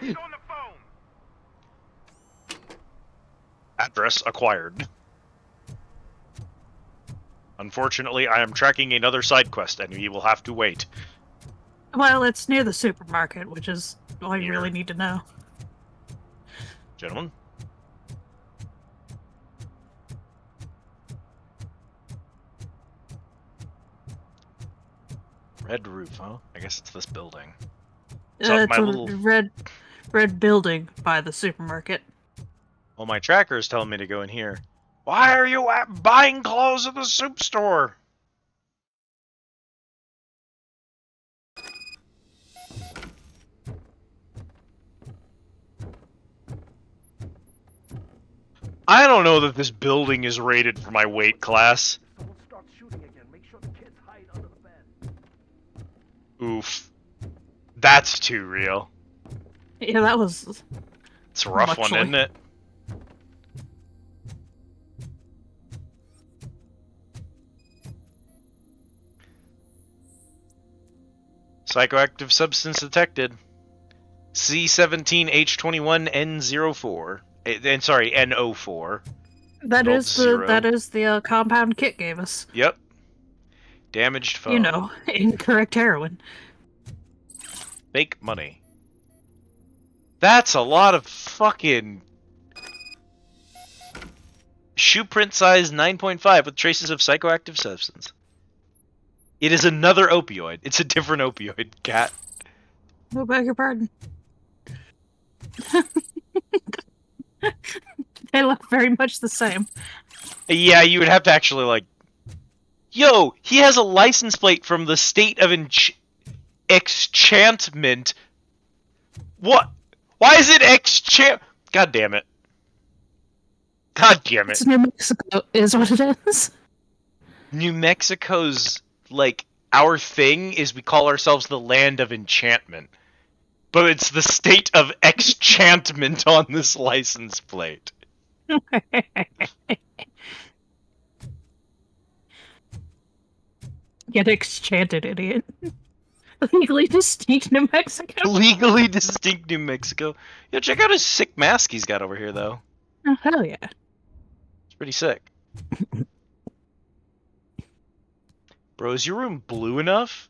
He's on the phone! Address acquired. Unfortunately, I am tracking another side quest, and we will have to wait. Well, it's near the supermarket, which is all you really need to know. Gentlemen? Red roof, huh? I guess it's this building. So It's a red building by the supermarket. Well, my tracker is telling me to go in here. Why are you buying clothes at the soup store? I don't know that this building is rated for my weight class. Oof. That's too real. Yeah, that was... It's a rough one, isn't it? Psychoactive substance detected. C17H21N04. And sorry, N04. That is the compound Kit gave us. Yep. Damaged phone. You know, incorrect heroin. Fake money. That's a lot of fucking... Shoe print size 9.5 with traces of psychoactive substance. It is another opioid. It's a different opioid, cat. Oh, beg your pardon. They look very much the same. Yeah, you would have to actually, like... Yo, he has a license plate from the state of Enchantment. What? Why is it God damn it. God damn it. It's New Mexico, is what it is. New Mexico's, like, our thing is we call ourselves the land of enchantment. But it's the state of Enchantment on this license plate. Get enchanted, idiot. Legally distinct New Mexico. Legally distinct New Mexico. Yo, check out his sick mask he's got over here, though. Oh, hell yeah. It's pretty sick. Bro, is your room blue enough?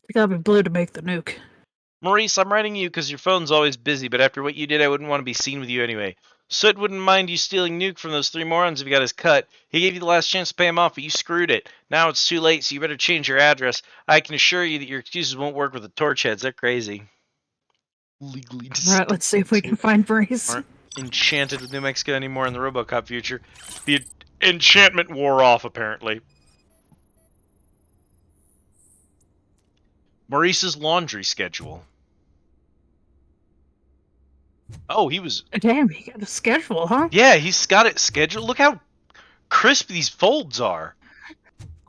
You gotta be blue to make the nuke. Maurice, I'm writing you because your phone's always busy, but after what you did, I wouldn't want to be seen with you anyway. Soot wouldn't mind you stealing Nuke from those 3 morons if you got his cut. He gave you the last chance to pay him off, but you screwed it. Now it's too late, so you better change your address. I can assure you that your excuses won't work with the torch heads. They're crazy. Legally distinct. Alright, let's see if we can find Maurice. Aren't enchanted with New Mexico anymore in the Robocop future. The enchantment wore off, apparently. Maurice's laundry schedule. Oh, he was... Damn, he got a schedule, huh? Yeah, he's got it scheduled. Look how crisp these folds are.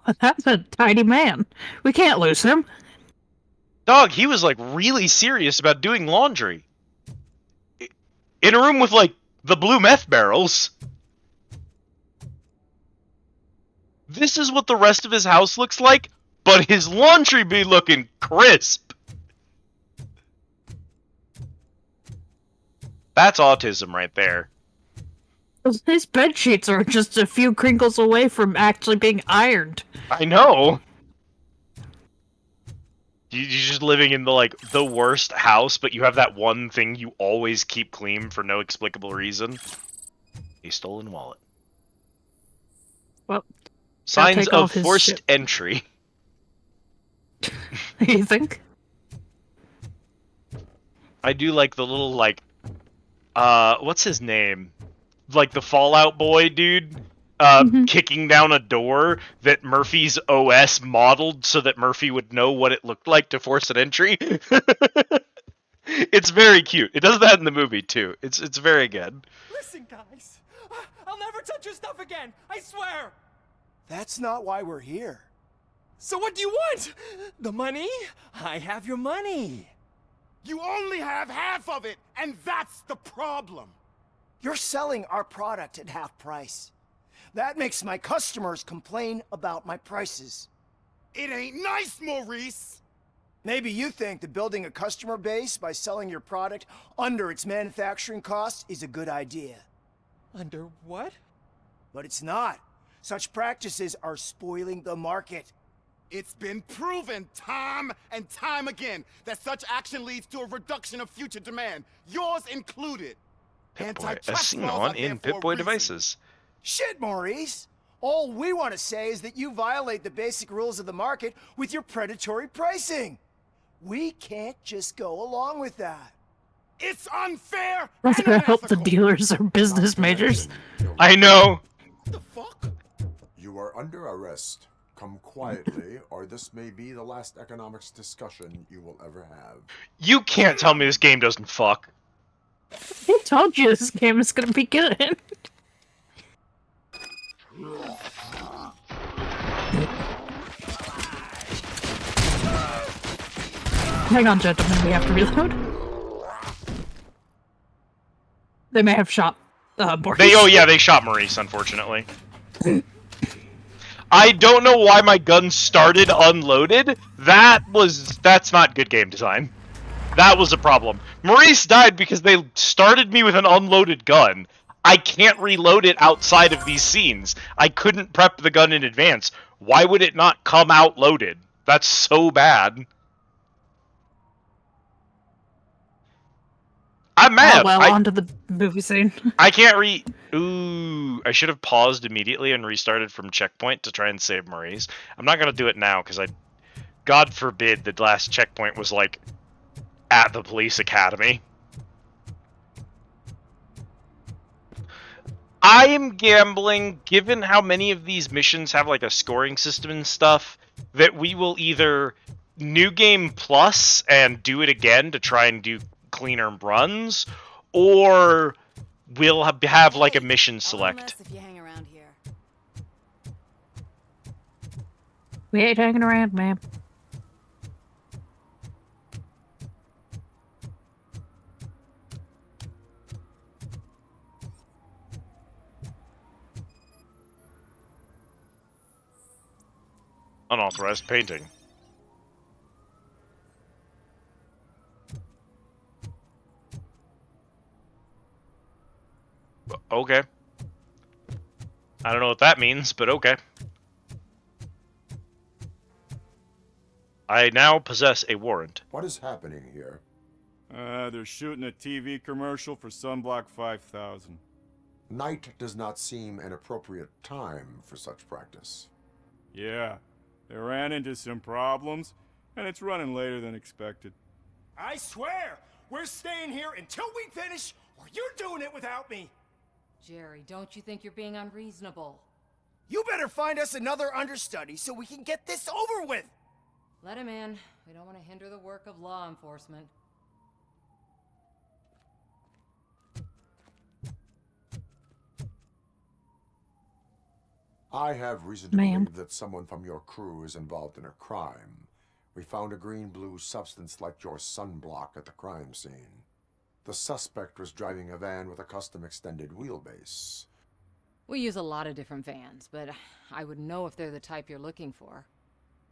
Well, that's a tidy man. We can't lose him. Dog, he was, like, really serious about doing laundry. In a room with, like, the blue meth barrels. This is what the rest of his house looks like, but his laundry be looking crisp. That's autism right there. His bed sheets are just a few crinkles away from actually being ironed. I know. You're just living in the worst house, but you have that one thing you always keep clean for no explicable reason. A stolen wallet. Well, signs of forced entry. You think? I do like the little, like, what's his name? Like the Fallout Boy dude, kicking down a door that Murphy's OS modeled so that Murphy would know what it looked like to force an entry. It's very cute. It does that in the movie too. It's very good. Listen, guys, I'll never touch your stuff again. I swear. That's not why we're here. So what do you want? The money? I have your money. You only have half of it, and that's the problem. You're selling our product at half price. That makes my customers complain about my prices. It ain't nice, Maurice. Maybe you think that building a customer base by selling your product under its manufacturing cost is a good idea. Under what? But it's not. Such practices are spoiling the market. It's been proven time and time again that such action leads to a reduction of future demand, yours included. Pip-Boy, as seen on in Pip-Boy devices. Shit, Maurice! All we want to say is that you violate the basic rules of the market with your predatory pricing. We can't just go along with that. It's unfair. That's gonna help the dealers or business majors. I know. You are under arrest. Come quietly, or this may be the last economics discussion you will ever have. You can't tell me this game doesn't fuck. I told you this game is gonna be good. Hang on, gentlemen, we have to reload. They may have shot Boris. They shot Maurice, unfortunately. I don't know why my gun started unloaded. That's not good game design. That was a problem. Maurice died because they started me with an unloaded gun. I can't reload it outside of these scenes. I couldn't prep the gun in advance. Why would it not come out loaded? That's so bad. I'm mad. Onto the movie scene. I can't Ooh, I should have paused immediately and restarted from checkpoint to try and save Maurice. I'm not gonna do it now because God forbid the last checkpoint was like at the police academy. I am gambling, given how many of these missions have like a scoring system and stuff, that we will either new game plus and do it again to try and do cleaner runs, or we'll have like a mission select. If you hang around here. We ain't hanging around, man. Unauthorized painting. Okay. I don't know what that means, but okay. I now possess a warrant. What is happening here? They're shooting a TV commercial for Sunblock 5000. Night does not seem an appropriate time for such practice. Yeah, they ran into some problems, and it's running later than expected. I swear, we're staying here until we finish, or you're doing it without me. Jerry, don't you think you're being unreasonable? You better find us another understudy so we can get this over with. Let him in. We don't want to hinder the work of law enforcement. I have reason to believe that someone from your crew is involved in a crime. We found a green-blue substance like your sunblock at the crime scene. The suspect was driving a van with a custom extended wheelbase. We use a lot of different vans, but I wouldn't know if they're the type you're looking for.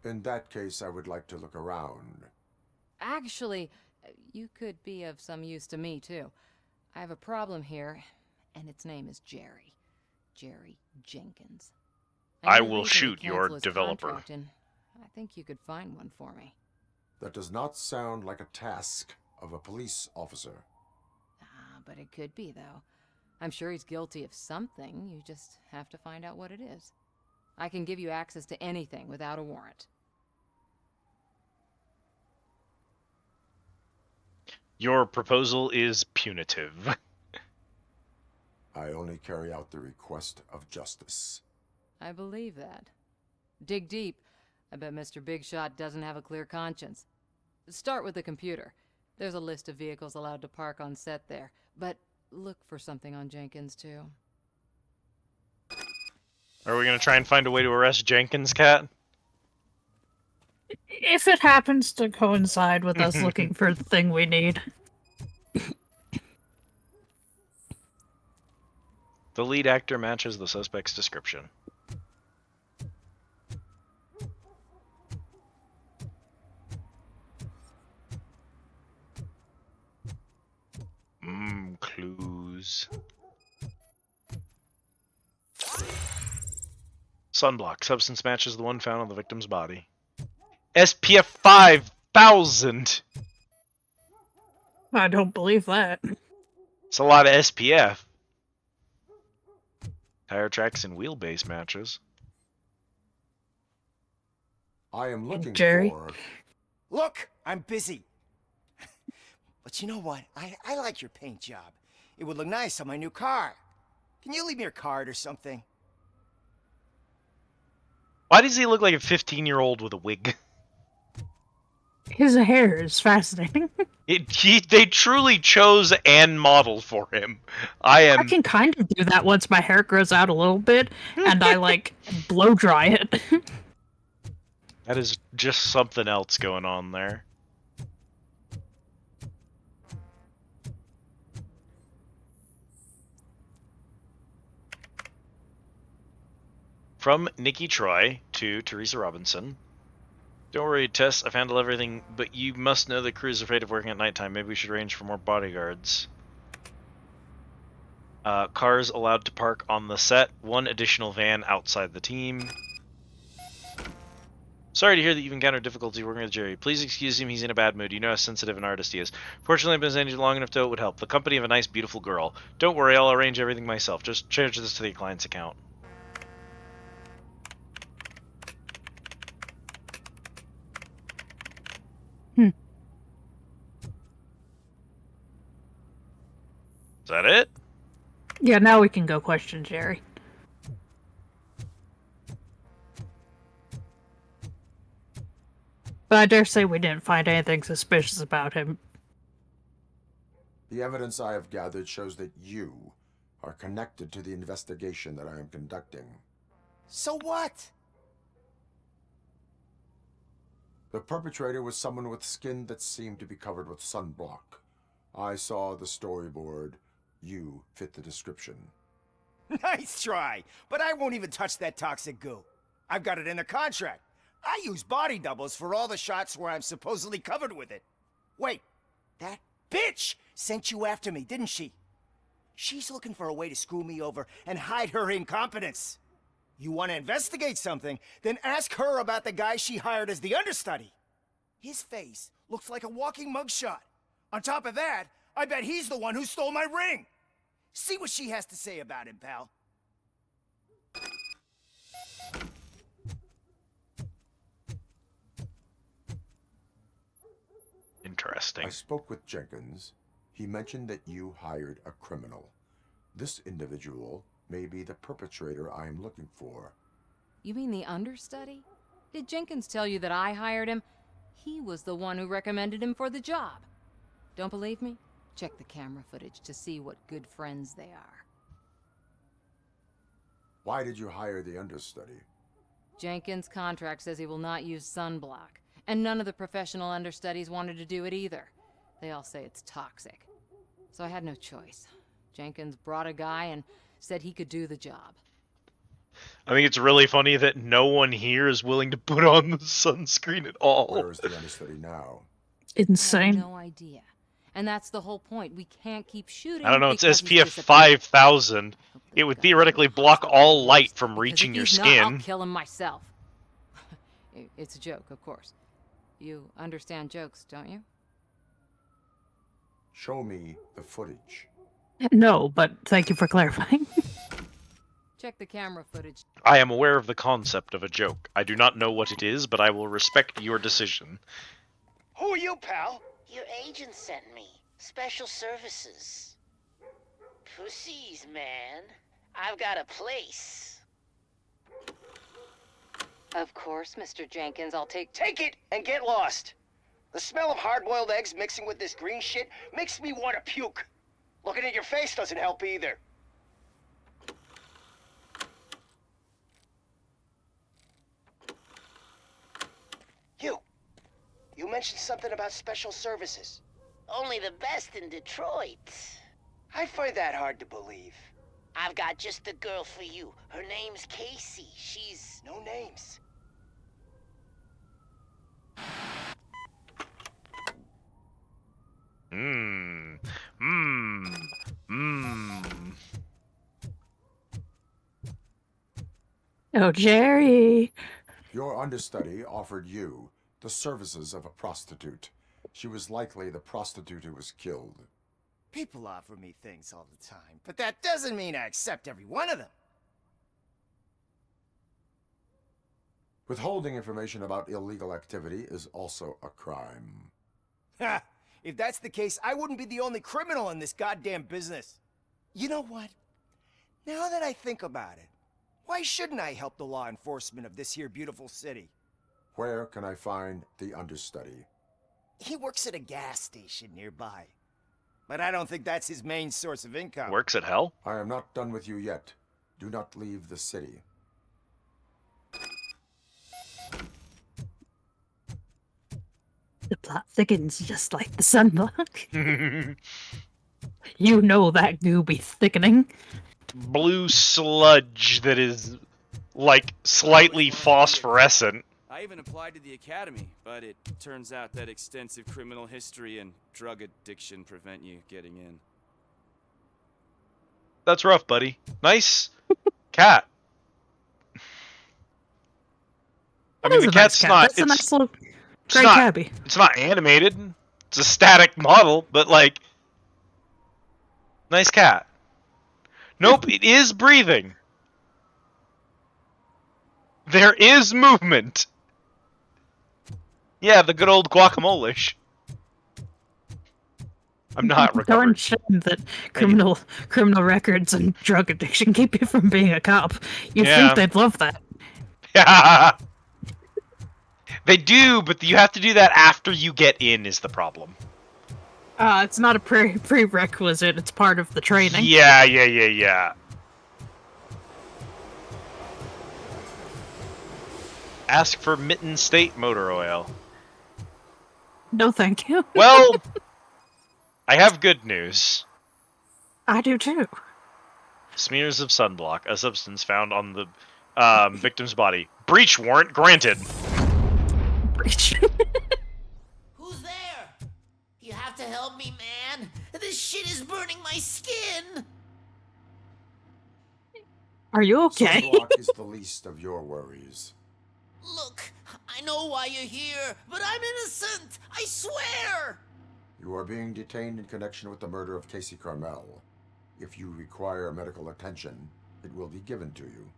In that case, I would like to look around. Actually, you could be of some use to me, too. I have a problem here, and its name is Jerry. Jerry Jenkins. I will shoot your developer. I think you could find one for me. That does not sound like a task of a police officer. But it could be, though. I'm sure he's guilty of something. You just have to find out what it is. I can give you access to anything without a warrant. Your proposal is punitive. I only carry out the request of justice. I believe that. Dig deep. I bet Mr. Big Shot doesn't have a clear conscience. Start with the computer. There's a list of vehicles allowed to park on set there, but look for something on Jenkins, too. Are we gonna try and find a way to arrest Jenkins, Cat? If it happens to coincide with us looking for the thing we need. The lead actor matches the suspect's description. Clues. Sunblock. Substance matches the one found on the victim's body. SPF 5000! I don't believe that. It's a lot of SPF. Tire tracks and wheelbase matches. I am looking Jerry? for... Look, I'm busy. But you know what? I like your paint job. It would look nice on my new car. Can you leave me your card or something? Why does he look like a 15-year-old with a wig? His hair is fascinating. They truly chose and modeled for him. I can kind of do that once my hair grows out a little bit, and I, like, blow dry it. That is just something else going on there. From Nikki Troy to Teresa Robinson. Don't worry, Tess, I've handled everything, but you must know the crew's afraid of working at nighttime. Maybe we should arrange for more bodyguards. Cars allowed to park on the set. One additional van outside the team. Sorry to hear that you've encountered difficulty working with Jerry. Please excuse him, he's in a bad mood. You know how sensitive an artist he is. Fortunately, I've been standing long enough to know it would help. The company of a nice, beautiful girl. Don't worry, I'll arrange everything myself. Just transfer this to the client's account. Is that it? Yeah, now we can go question Jerry. But I dare say we didn't find anything suspicious about him. The evidence I have gathered shows that you are connected to the investigation that I am conducting. So what? The perpetrator was someone with skin that seemed to be covered with sunblock. I saw the storyboard. You fit the description. Nice try, but I won't even touch that toxic goo. I've got it in the contract. I use body doubles for all the shots where I'm supposedly covered with it. Wait, that bitch sent you after me, didn't she? She's looking for a way to screw me over and hide her incompetence. You want to investigate something, then ask her about the guy she hired as the understudy. His face looks like a walking mugshot. On top of that, I bet he's the one who stole my ring. See what she has to say about him, pal. Interesting. I spoke with Jenkins. He mentioned that you hired a criminal. This individual may be the perpetrator I am looking for. You mean the understudy? Did Jenkins tell you that I hired him? He was the one who recommended him for the job. Don't believe me? Check the camera footage to see what good friends they are. Why did you hire the understudy? Jenkins' contract says he will not use sunblock, and none of the professional understudies wanted to do it either. They all say it's toxic. So I had no choice. Jenkins brought a guy and said he could do the job. I think it's really funny that no one here is willing to put on the sunscreen at all. Where is the understudy now? Insane. I have no idea. And that's the whole point. We can't keep shooting. I don't know, it's because he's SPF disappeared. 5000. It would theoretically block all light from reaching your If he's skin. not, I'll kill him myself. It's a joke, of course. You understand jokes, don't you? Show me the footage. No, but thank you for clarifying. Check the camera footage. I am aware of the concept of a joke. I do not know what it is, but I will respect your decision. Who are you, pal? Your agent sent me. Special services. Pussies, man. I've got a place. Of course, Mr. Jenkins, I'll take... Take it and get lost. The smell of hard-boiled eggs mixing with this green shit makes me want to puke. Looking at your face doesn't help either. You, mentioned something about special services. Only the best in Detroit. I find that hard to believe. I've got just the girl for you. Her name's Casey. She's... No names. Oh, Jerry. Your understudy offered you the services of a prostitute. She was likely the prostitute who was killed. People offer me things all the time, but that doesn't mean I accept every one of them. Withholding information about illegal activity is also a crime. Ha! If that's the case, I wouldn't be the only criminal in this goddamn business. You know what? Now that I think about it, why shouldn't I help the law enforcement of this here beautiful city? Where can I find the understudy? He works at a gas station nearby. But I don't think that's his main source of income. Works at hell? I am not done with you yet. Do not leave the city. The plot thickens just like the sunblock. You know that goo be thickening. Blue sludge that is, like, slightly phosphorescent. I even applied to the academy, but it turns out that extensive criminal history and drug addiction prevent you getting in. That's rough, buddy. Nice cat. I mean, the cat's not. That's a nice little It's gray not, tabby. it's not animated. It's a static model, but like, nice cat. Nope, it is breathing. There is movement. Yeah, the good old guacamole. I'm not Darn recovering. shame that criminal records and drug addiction keep you from being a cop. You'd Yeah. think they'd love that. Yeah. They do, but you have to do that after you get in is the problem. It's not a prerequisite, it's part of the training. Yeah. Ask for Mitten State motor oil. No thank you. Well, I have good news. I do too. Smears of sunblock, a substance found on the victim's body. Breach warrant granted. Breach. Who's there? You have to help me, man. This shit is burning my skin. Are you okay? Sunblock is the least of your worries. Look, I know why you're here, but I'm innocent. I swear. You are being detained in connection with the murder of Casey Carmel. If you require medical attention, it will be given to you.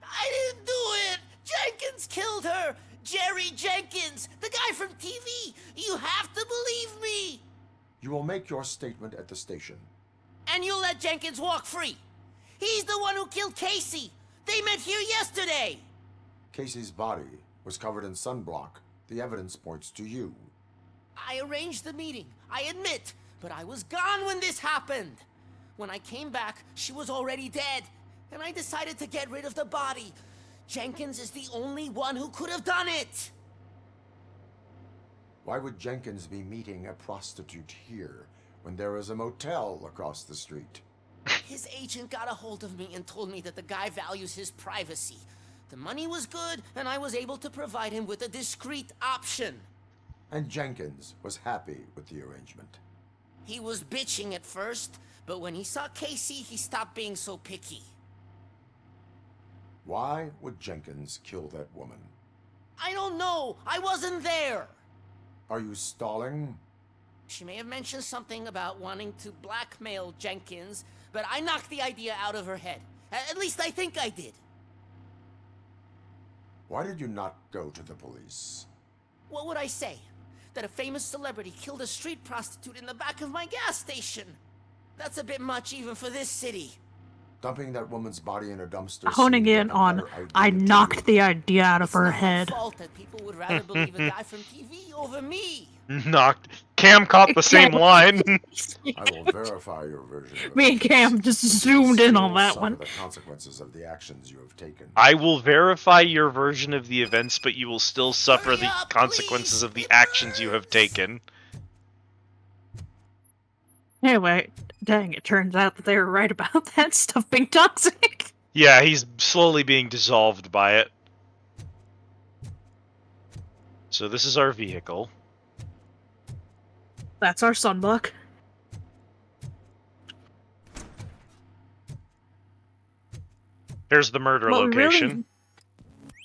I didn't do it. Jenkins killed her. Jerry Jenkins, the guy from TV. You have to believe me. You will make your statement at the station. And you'll let Jenkins walk free. He's the one who killed Casey. They met here yesterday. Casey's body was covered in sunblock. The evidence points to you. I arranged the meeting, I admit, but I was gone when this happened. When I came back, she was already dead, and I decided to get rid of the body. Jenkins is the only one who could have done it. Why would Jenkins be meeting a prostitute here when there is a motel across the street? His agent got a hold of me and told me that the guy values his privacy. The money was good, and I was able to provide him with a discreet option. And Jenkins was happy with the arrangement. He was bitching at first, but when he saw Casey, he stopped being so picky. Why would Jenkins kill that woman? I don't know. I wasn't there. Are you stalling? She may have mentioned something about wanting to blackmail Jenkins, but I knocked the idea out of her head. At least I think I did. Why did you not go to the police? What would I say? That a famous celebrity killed a street prostitute in the back of my gas station? That's a bit much even for this city. Dumping that woman's body in a dumpster. Honing in on, I knocked the idea out of her head. Fault that people would rather believe a guy from TV over me. Knocked. Cam caught the same line. I will verify your version of Me and Cam just zoomed in on that one. The consequences of the actions you have taken. I will verify your version of the events, but you will still suffer the consequences of the actions you have taken. Anyway, dang, it turns out that they were right about that stuff being toxic. Yeah, he's slowly being dissolved by it. So this is our vehicle. That's our sunblock. Here's the murder location.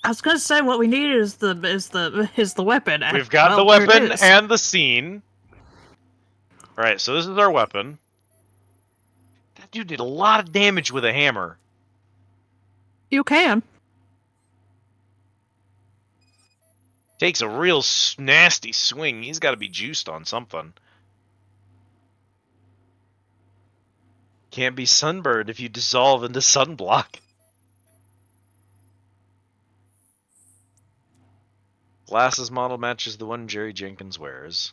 I was gonna say what we need is the weapon. We've got the weapon and the scene. Alright, so this is our weapon. That dude did a lot of damage with a hammer. You can. Takes a real nasty swing. He's got to be juiced on something. Can't be sunburned if you dissolve into sunblock. Glasses model matches the one Jerry Jenkins wears.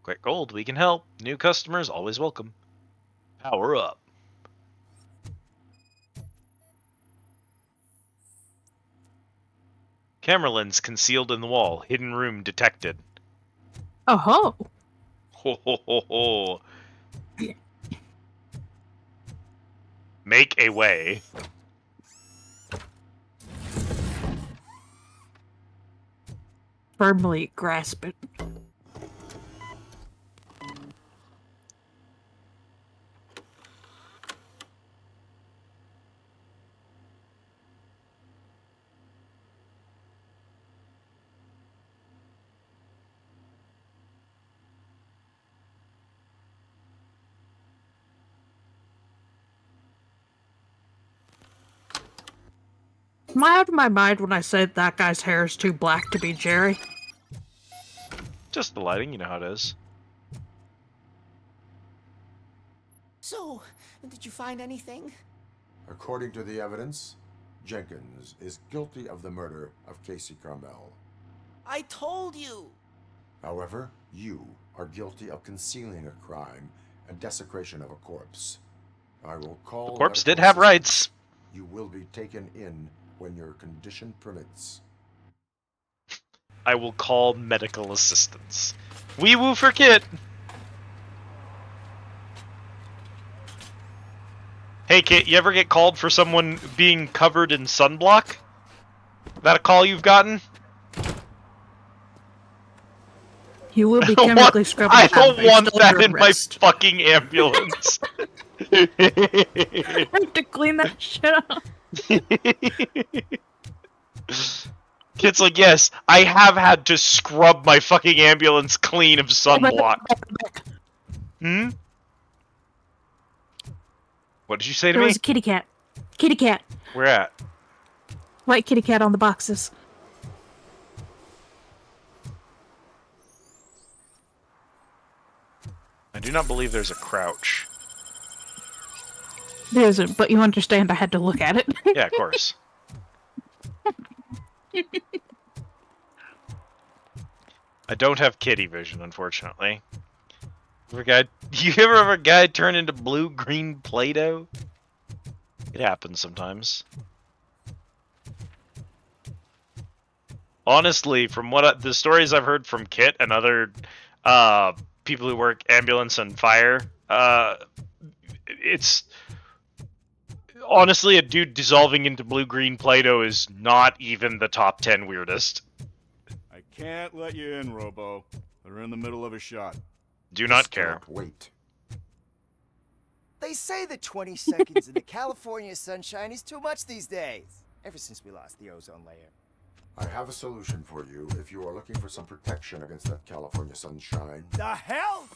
Quick Gold, we can help. New customers always welcome. Power up. Camera lens concealed in the wall. Hidden room detected. Oh ho! Ho ho ho ho. Make a way. Firmly grasp it. Am I out of my mind when I said that guy's hair is too black to be Jerry? Just the lighting, you know how it is. So, did you find anything? According to the evidence, Jenkins is guilty of the murder of Casey Carmel. I told you! However, you are guilty of concealing a crime and desecration of a corpse. I will call... The corpse did have rights. You will be taken in when your condition permits. I will call medical assistance. Wee woo for Kit! Hey Kit, you ever get called for someone being covered in sunblock? That a call you've gotten? You will be chemically scrubbed. I don't want that in my fucking ambulance. I have to clean that shit up. Kit's like, yes, I have had to scrub my fucking ambulance clean of sunblock. Hmm? What did you say to me? There was a kitty cat. Kitty cat. Where at? White kitty cat on the boxes. I do not believe there's a crouch. There isn't, but you understand I had to look at it. Yeah, of course. I don't have kitty vision, unfortunately. You ever have a guy turn into blue-green Play-Doh? It happens sometimes. Honestly, from the stories I've heard from Kit and other people who work ambulance and fire, it's... Honestly, a dude dissolving into blue-green Play-Doh is not even the top 10 weirdest. I can't let you in, Robo. They're in the middle of a shot. Do not care. Wait. They say that 20 seconds in the California sunshine is too much these days. Ever since we lost the ozone layer. I have a solution for you if you are looking for some protection against that California sunshine. The hell?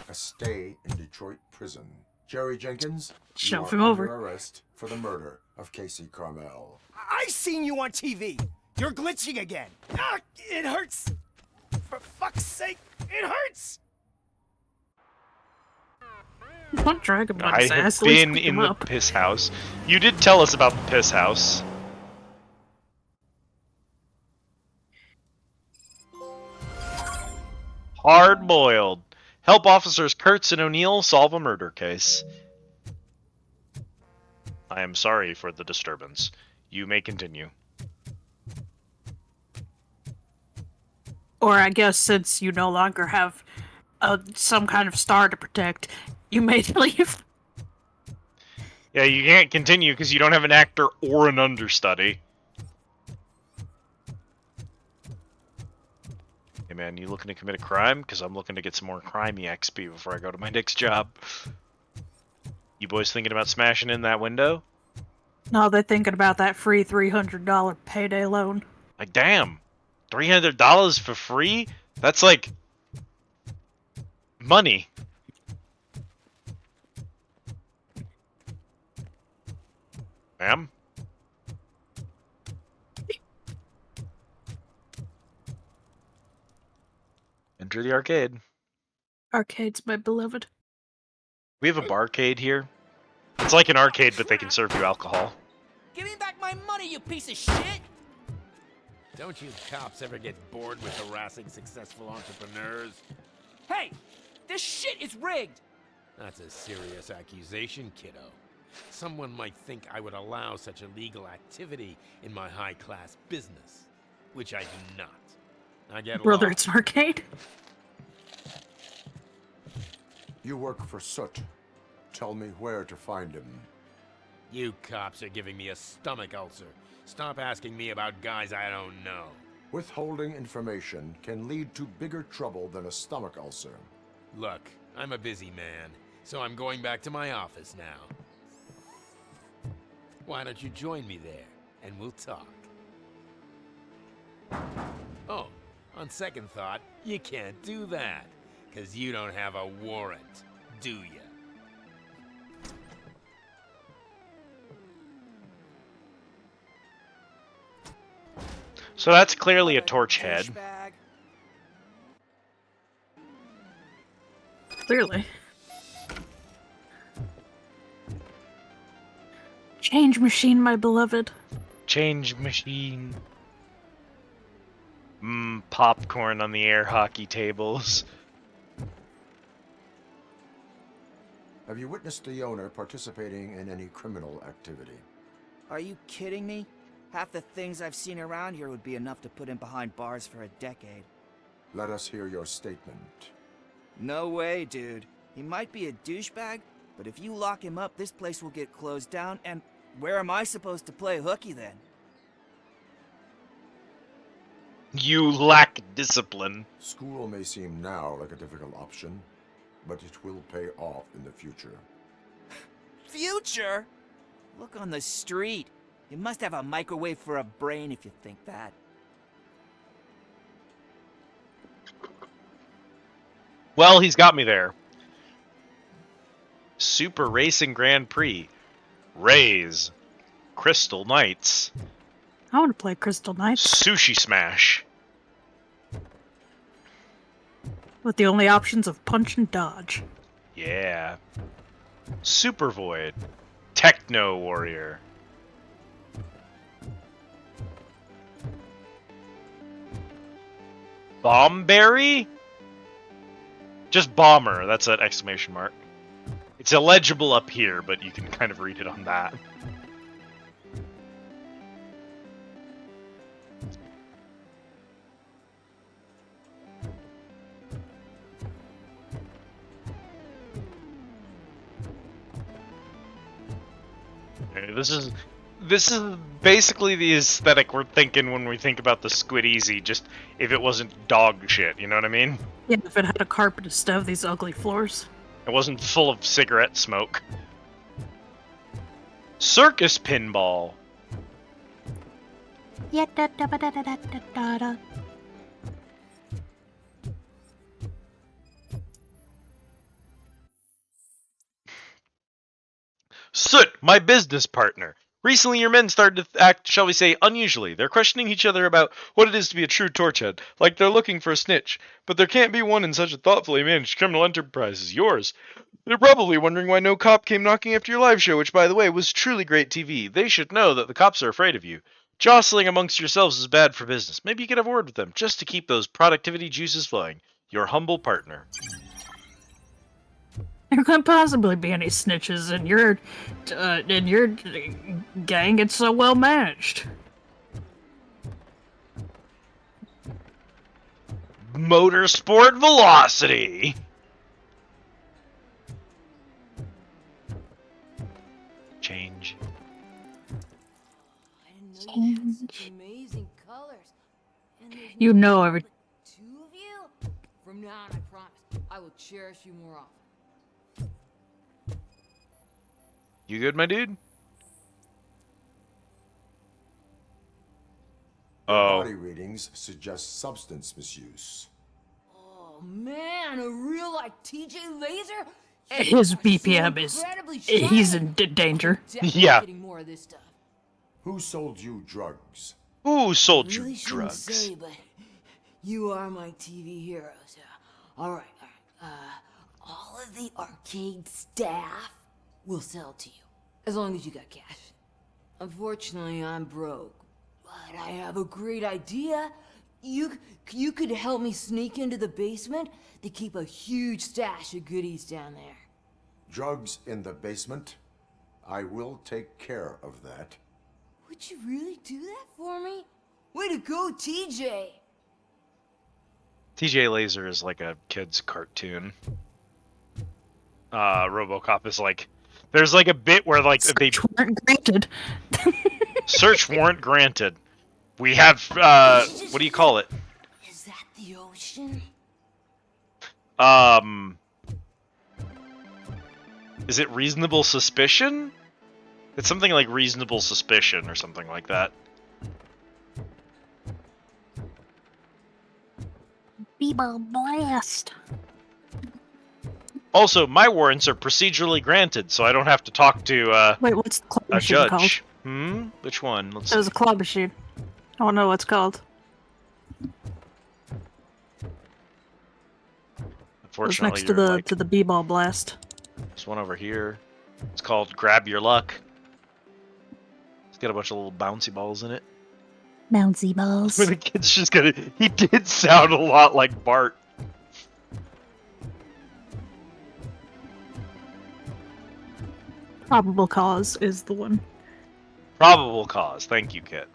A stay in Detroit prison. Jerry Jenkins, Shove you him are over. under arrest for the murder of Casey Carmel. I seen you on TV. You're glitching again. Ah, it hurts. For fuck's sake, it hurts. Don't drag him on his I have ass. At least been pick in him the up. piss house. You did tell us about the piss house. Hard boiled. Help officers Kurtz and O'Neill solve a murder case. I am sorry for the disturbance. You may continue. Or I guess since you no longer have some kind of star to protect, you may leave. Yeah, you can't continue because you don't have an actor or an understudy. Hey man, you looking to commit a crime? Because I'm looking to get some more crimey XP before I go to my next job. You boys thinking about smashing in that window? No, they're thinking about that free $300 payday loan. Like, damn. $300 for free? That's like... money. Ma'am? Enter the arcade. Arcade's my beloved. We have a barcade here. It's like an arcade, but they can serve you alcohol. Give me back my money, you piece of shit! Don't you cops ever get bored with harassing successful entrepreneurs? Hey! This shit is rigged! That's a serious accusation, kiddo. Someone might think I would allow such illegal activity in my high-class business, which I do not. I get Brother, lost. it's an arcade. You work for Soot. Tell me where to find him. You cops are giving me a stomach ulcer. Stop asking me about guys I don't know. Withholding information can lead to bigger trouble than a stomach ulcer. Look, I'm a busy man, so I'm going back to my office now. Why don't you join me there, and we'll talk. Oh, on second thought, you can't do that, 'cause you don't have a warrant, do ya? So that's clearly a torch head. Clearly. Change machine, my beloved. Change machine. Popcorn on the air hockey tables. Have you witnessed the owner participating in any criminal activity? Are you kidding me? Half the things I've seen around here would be enough to put him behind bars for a decade. Let us hear your statement. No way, dude. He might be a douchebag, but if you lock him up, this place will get closed down, and where am I supposed to play hooky then? You lack discipline. School may seem now like a difficult option, but it will pay off in the future. Future? Look on the street. You must have a microwave for a brain if you think that. Well, he's got me there. Super Racing Grand Prix. Rays. Crystal Knights. I want to play Crystal Knights. Sushi Smash. With the only options of punch and dodge. Yeah. Super Void. Techno Warrior. Bombberry? Just Bomber, that's an exclamation mark. It's illegible up here, but you can kind of read it on that. This is basically the aesthetic we're thinking when we think about the Squid Easy, just if it wasn't dog shit, you know what I mean? Yeah, if it had a carpet instead of these ugly floors. It wasn't full of cigarette smoke. Circus Pinball. Yeah, da da da da da da da. Soot, my business partner. Recently, your men started to act, shall we say, unusually. They're questioning each other about what it is to be a true torchhead, like they're looking for a snitch. But there can't be one in such a thoughtfully managed criminal enterprise as yours. They're probably wondering why no cop came knocking after your live show, which, by the way, was truly great TV. They should know that the cops are afraid of you. Jostling amongst yourselves is bad for business. Maybe you could have a word with them, just to keep those productivity juices flowing. Your humble partner. There couldn't possibly be any snitches in your gang. It's so well managed. Motorsport velocity. Change. Amazing colors. And there's You know every. two of you? From now on, I promise, I will cherish you more often. You good, my dude? Oh. Body readings suggest substance misuse. Oh man, a real like TJ Laser? His BPM is. He's in danger. Yeah. Getting more of this stuff. Who sold you drugs? Who sold you Really shouldn't drugs? say, but you are my TV heroes. All right. All of the arcade staff will sell to you, as long as you got cash. Unfortunately, I'm broke, but I have a great idea. You could help me sneak into the basement. They keep a huge stash of goodies down there. Drugs in the basement? I will take care of that. Would you really do that for me? Way to go, TJ! TJ Laser is like a kid's cartoon. Robocop is like... There's like a bit where like they... Search warrant granted. Search warrant granted. We have, what do you call it? Is that the ocean? Is it reasonable suspicion? It's something like reasonable suspicion or something like that. B-ball blast. Also, my warrants are procedurally granted, so I don't have to talk to, Wait, what's the claw a machine judge. called? Hmm? Which one? Let's There's see. a claw machine. I don't know what it's called. It was Unfortunately, next to you're the like, B-ball blast. there's one over here. It's called Grab Your Luck. It's got a bunch of little bouncy balls in it. Bouncy balls. Where the kid's just gonna... He did sound a lot like Bart. Probable cause is the one. Probable cause. Thank you, Kit.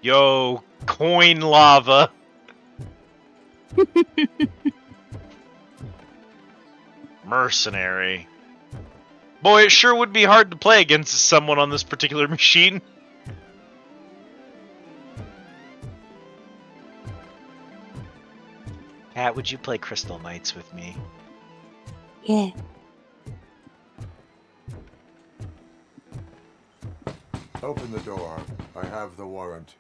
Yo, coin lava. Mercenary. Boy, it sure would be hard to play against someone on this particular machine. Cat, would you play Crystal Knights with me? Yeah. Open the door. I have the warrant.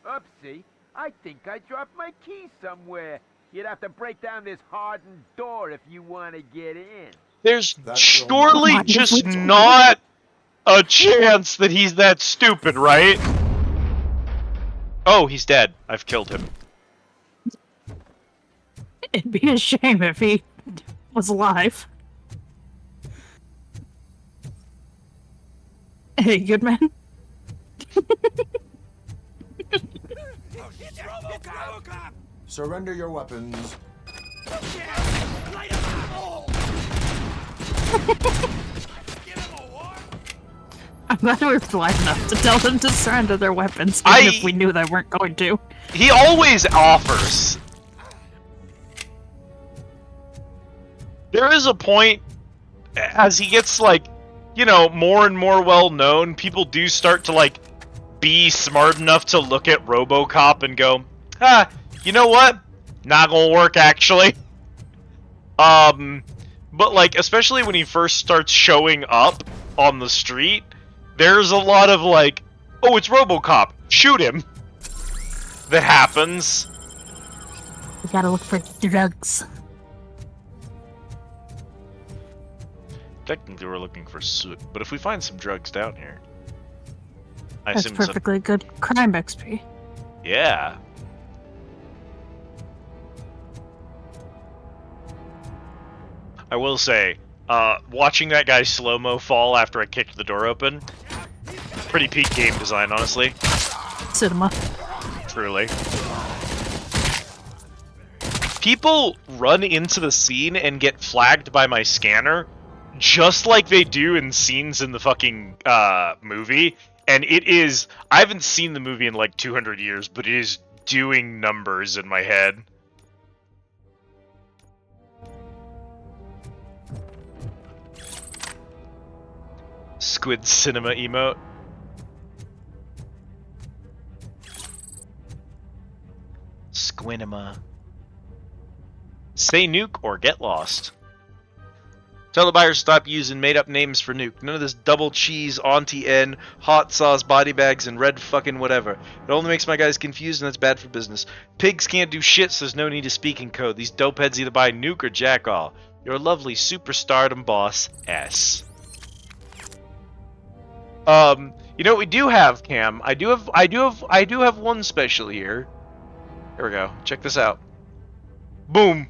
Oopsie. I think I dropped my key somewhere. You'd have to break down this hardened door if you want to get in. There's surely just not a chance that he's that stupid, right? Oh, he's dead. I've killed him. It'd be a shame if he was alive. Hey, good man. Surrender your weapons. I'm glad we were polite enough to tell them to surrender their weapons, even if we knew they weren't going to. He always offers. There is a point, as he gets, like, you know, more and more well-known, people do start to, like, be smart enough to look at Robocop and go, ah, you know what? Not gonna work, actually. But, like, especially when he first starts showing up on the street, there's a lot of, like, oh, it's Robocop, shoot him, that happens. gotta look for drugs. Technically, we're looking for soot, but if we find some drugs down here, I That's assume it's perfectly good crime XP. Yeah. I will say, watching that guy slow-mo fall after I kicked the door open, pretty peak game design, honestly. Cinema. Truly. People run into the scene and get flagged by my scanner, just like they do in scenes in the fucking movie, and it is... I haven't seen the movie in like 200 years, but it is doing numbers in my head. Squid cinema emote. Squinema. Say nuke or get lost. Tell the buyers to stop using made-up names for nuke. None of this double cheese, Auntie N, hot sauce, body bags, and red fucking whatever. It only makes my guys confused, and that's bad for business. Pigs can't do shit, so there's no need to speak in code. These dopeheads either buy nuke or jack all. Your lovely superstardom boss, S. You know what we do have, Cam? I do have one special here. Here we go. Check this out. Boom.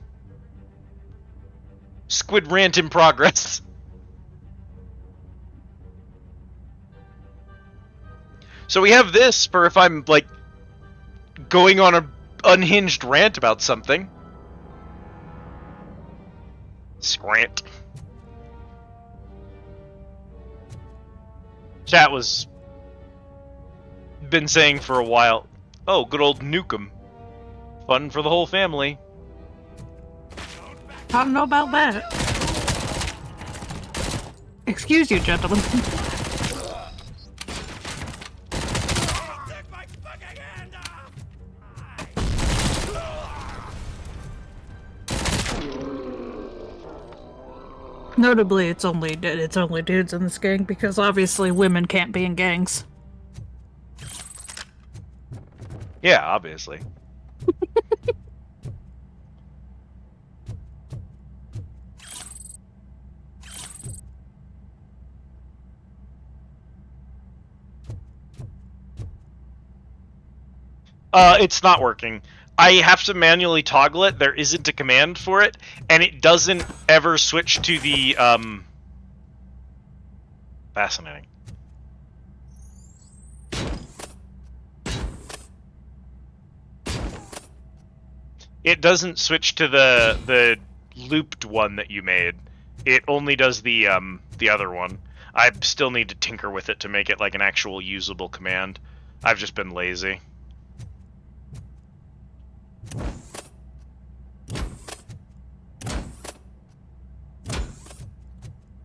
Squid rant in progress. So we have this for if I'm, like, going on an unhinged rant about something. Scrant. Chat was been saying for a while, oh, good old Nukem. Fun for the whole family. I don't know about that. Excuse you, gentlemen. Notably, it's only dudes in this gang because obviously women can't be in gangs. Yeah, obviously. It's not working. I have to manually toggle it. There isn't a command for it, and it doesn't ever switch to the, Fascinating. It doesn't switch to the looped one that you made. It only does the other one. I still need to tinker with it to make it like an actual usable command. I've just been lazy.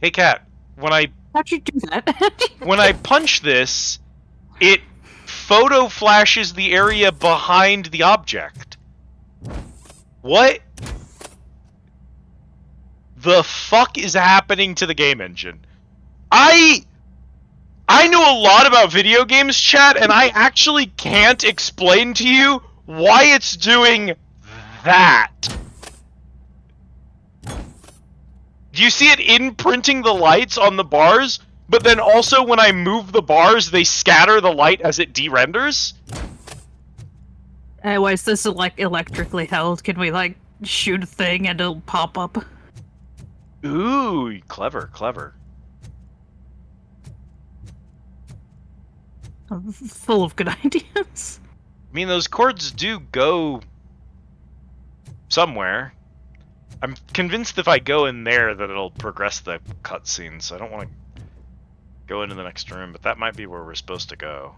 Hey, Cat. How'd you do that? When I punch this, it photo flashes the area behind the object. What the fuck is happening to the game engine? I know a lot about video games, chat, and I actually can't explain to you why it's doing that. Do you see it imprinting the lights on the bars? But then also when I move the bars, they scatter the light as it de-renders? Anyways, this is like electrically held. Can we like shoot a thing and it'll pop up? Ooh, clever, clever. I'm full of good ideas. I mean, those cords do go somewhere. I'm convinced if I go in there that it'll progress the cutscene, so I don't want to go into the next room, but that might be where we're supposed to go.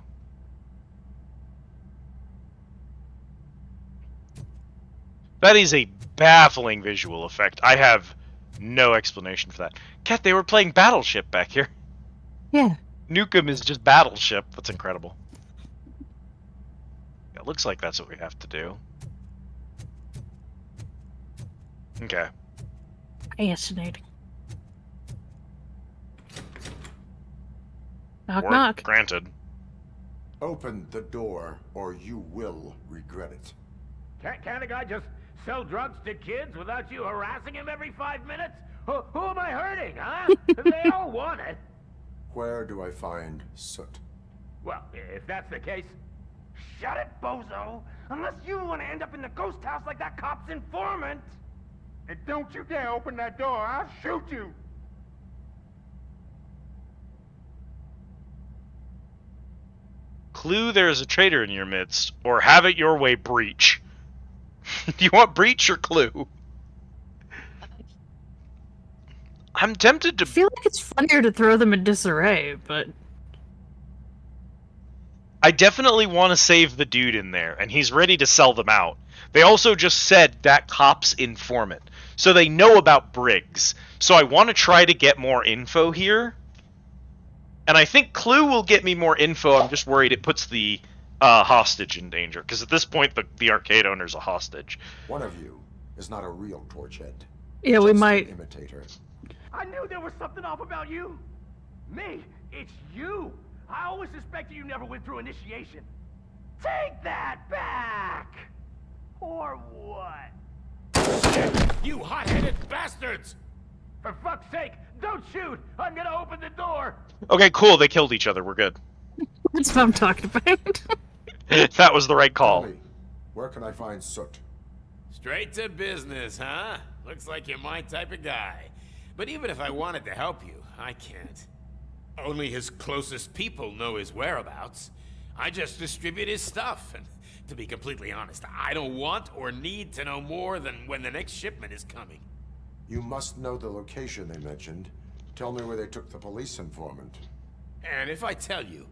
That is a baffling visual effect. I have no explanation for that. Cat, they were playing Battleship back here. Yeah. Nukem is just Battleship. That's incredible. It looks like that's what we have to do. Okay. Fascinating. Knock, Or knock. Granted. Open the door, or you will regret it. Can't a guy just Sell drugs to kids without you harassing him every 5 minutes? Who am I hurting, huh? They all want it. Where do I find Soot? Well, if that's the case, shut it, bozo! Unless you want to end up in the ghost house like that cop's informant! And don't you dare open that door, I'll shoot you! Clue, there is a traitor in your midst, or have it your way, Breach. Do you want Breach or Clue? I'm tempted to... I feel like it's funnier to throw them in disarray, but... I definitely want to save the dude in there, and he's ready to sell them out. They also just said that cop's informant, so they know about Briggs. So I want to try to get more info here. And I think Clue will get me more info. I'm just worried it puts the hostage in danger, because at this point the arcade owner's a hostage. One of you is not a real Torchhead. Yeah, we might... An imitator. I knew there was something off about you! Me? It's you! I always suspected you never went through initiation. Take that back! Or what? You hot-headed bastards! For fuck's sake, don't shoot! I'm gonna open the door! Okay, cool, they killed each other, we're good. That's what I'm talking about. That was the right call. Where can I find Soot? Straight to business, huh? Looks like you're my type of guy. But even if I wanted to help you, I can't. Only his closest people know his whereabouts. I just distribute his stuff, and to be completely honest, I don't want or need to know more than when the next shipment is coming. You must know the location they mentioned. Tell me where they took the police informant. And if I tell you,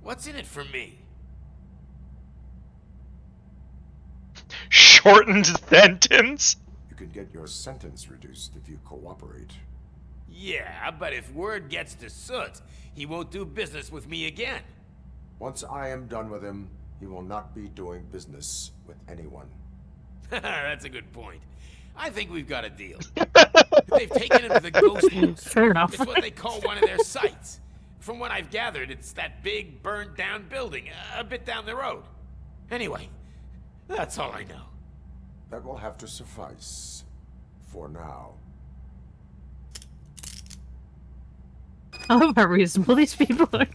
what's in it for me? Shortened sentence? You can get your sentence reduced if you cooperate. Yeah, but if word gets to Soot, he won't do business with me again. Once I am done with him, he will not be doing business with anyone. That's a good point. I think we've got a deal. They've taken him to the ghost house. Fair enough. It's what they call one of their sites. From what I've gathered, it's that big, burned-down building a bit down the road. Anyway, that's all I know. That will have to suffice. For now. I love how reasonable these people are.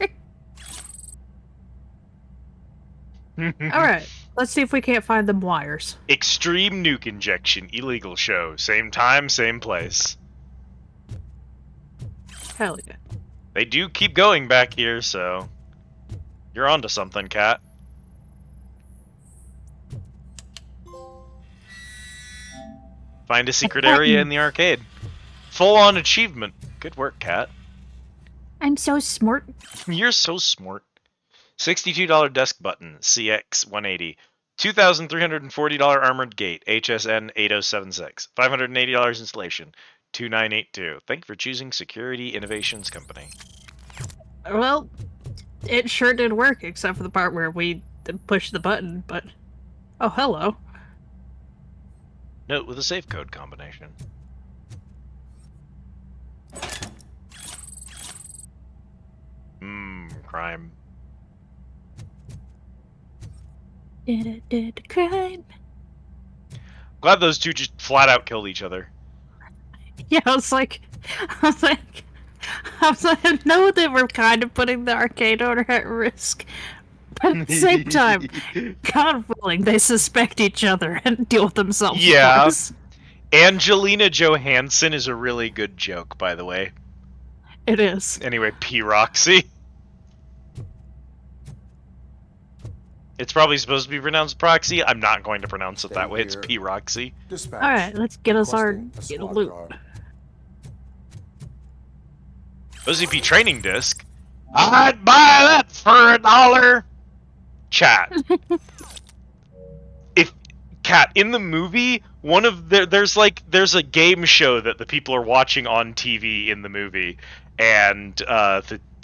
Alright, let's see if we can't find them wires. Extreme nuke injection, illegal show. Same time, same place. Hell yeah. They do keep going back here, so... You're onto something, Cat. Find a secret area in the arcade. Full-on achievement. Good work, Cat. I'm so smart. You're so smart. $62 desk button, CX180. $2,340 armored gate, HSN 8076. $580 installation, 2982. Thank you for choosing Security Innovations Company. Well, it sure did work, except for the part where we pushed the button, but... Oh, hello. Note with a safe code combination. Crime. Did crime. Glad those two just flat out killed each other. Yeah, I was like, I know they were kind of putting the arcade owner at risk, but at the same time, God willing, they suspect each other and deal with themselves. Yeah. First. Angelina Johansson is a really good joke, by the way. It is. Anyway, P-Roxy. It's probably supposed to be pronounced Proxy. I'm not going to pronounce it that way. It's P-Roxy. Alright, let's get us our loot. OZP training disc. I'd buy that for $1. Chat. If Cat in the movie, there's a game show that the people are watching on TV in the movie, and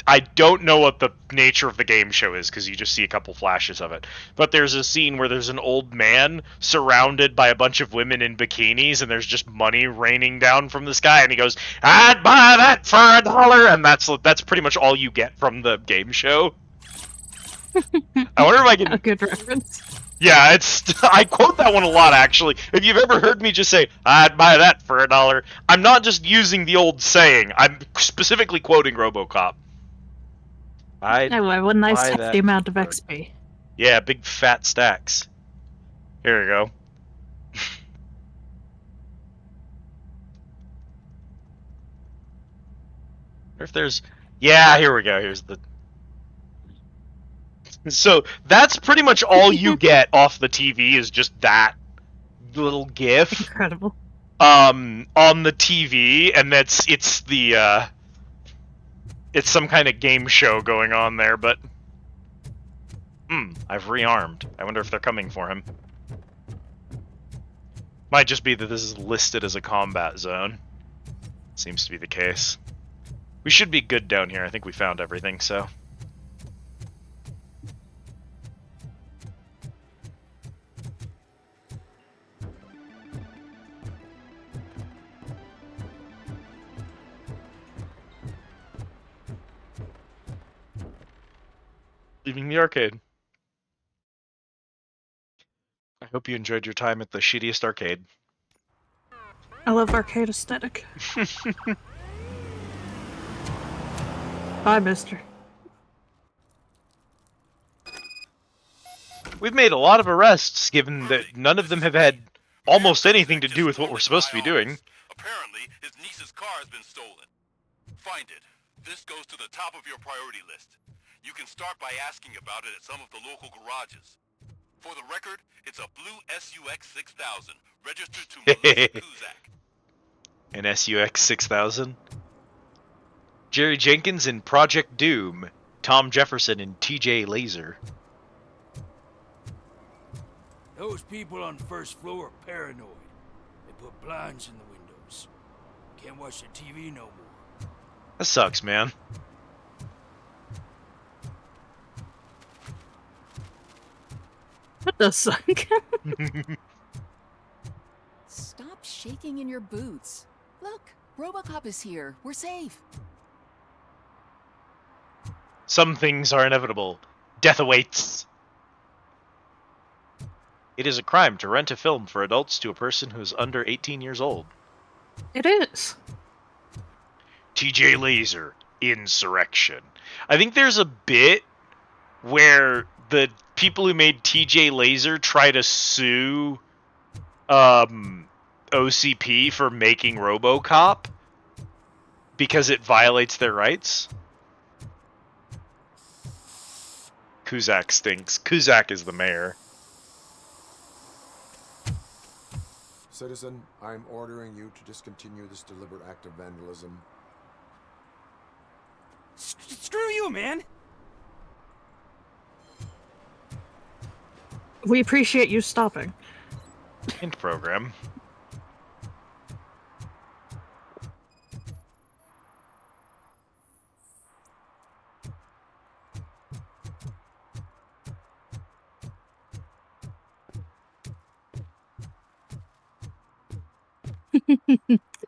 I don't know what the nature of the game show is because you just see a couple flashes of it. But there's a scene where there's an old man surrounded by a bunch of women in bikinis, and there's just money raining down from the sky, and he goes, "I'd buy that for $1," and that's pretty much all you get from the game show. I wonder if I can. A good reference. Yeah, I quote that one a lot, actually. If you've ever heard me just say, I'd buy that for $1, I'm not just using the old saying. I'm specifically quoting Robocop. I'd I have a nice buy hefty that amount of for- XP. Yeah, big fat stacks. Here we go. Wonder if there's... Yeah, here we go. Here's the... So, that's pretty much all you get off the TV is just that little GIF. Incredible. On the TV, and it's some kind of game show going on there, but... I've rearmed. I wonder if they're coming for him. Might just be that this is listed as a combat zone. Seems to be the case. We should be good down here. I think we found everything, so... Leaving the arcade. I hope you enjoyed your time at the shittiest arcade. I love arcade aesthetic. Bye, mister. We've made a lot of arrests, given that none of them have had almost anything to do with what we're supposed to be doing. Apparently, his niece's car has been stolen. Find it. This goes to the top of your priority list. You can start by asking about it at some of the local garages. For the record, it's a blue SUX 6000, registered to Melissa Kuzak. An SUX 6000? Jerry Jenkins in Project Doom. Tom Jefferson in TJ Laser. Those people on the first floor are paranoid. They put blinds in the windows. Can't watch the TV no more. That sucks, man. That does suck. Stop shaking in your boots. Look, Robocop is here. We're safe. Some things are inevitable. Death awaits. It is a crime to rent a film for adults to a person who is under 18 years old. It is. TJ Laser, Insurrection. I think there's a bit where the people who made TJ Laser try to sue OCP for making Robocop because it violates their rights. Kuzak stinks. Kuzak is the mayor. Citizen, I'm ordering you to discontinue this deliberate act of vandalism. Screw you, man! We appreciate you stopping. Hint program.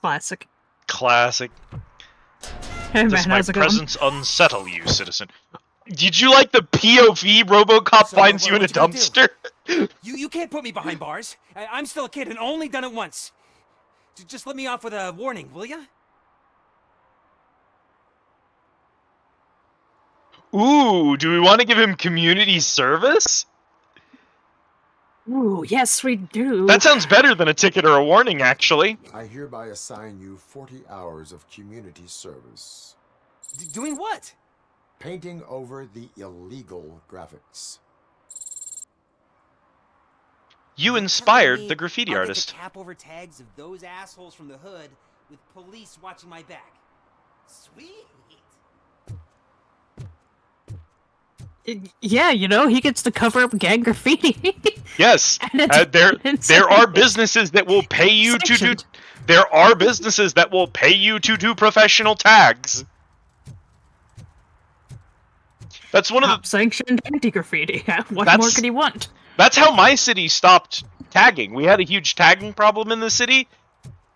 Classic. Classic. Hey, Does man, my how's it going? presence unsettle you, citizen? Did you like the POV Robocop finds you in a dumpster? You can't put me behind bars. I'm still a kid and only done it once. Just let me off with a warning, will ya? Ooh, do we want to give him community service? Ooh, yes, we do. That sounds better than a ticket or a warning, actually. I hereby assign you 40 hours of community service. Doing what? Painting over the illegal graphics. You inspired the graffiti I'll artist. Get the cap over tags of those assholes from the hood with police watching my back. Sweet. Yeah, you know, he gets to cover up gang graffiti. Yes, there are businesses that will pay you to do. There are businesses that will pay you to do professional tags. That's one of the sanctioned anti-graffiti. What more could he want? That's how my city stopped tagging. We had a huge tagging problem in the city,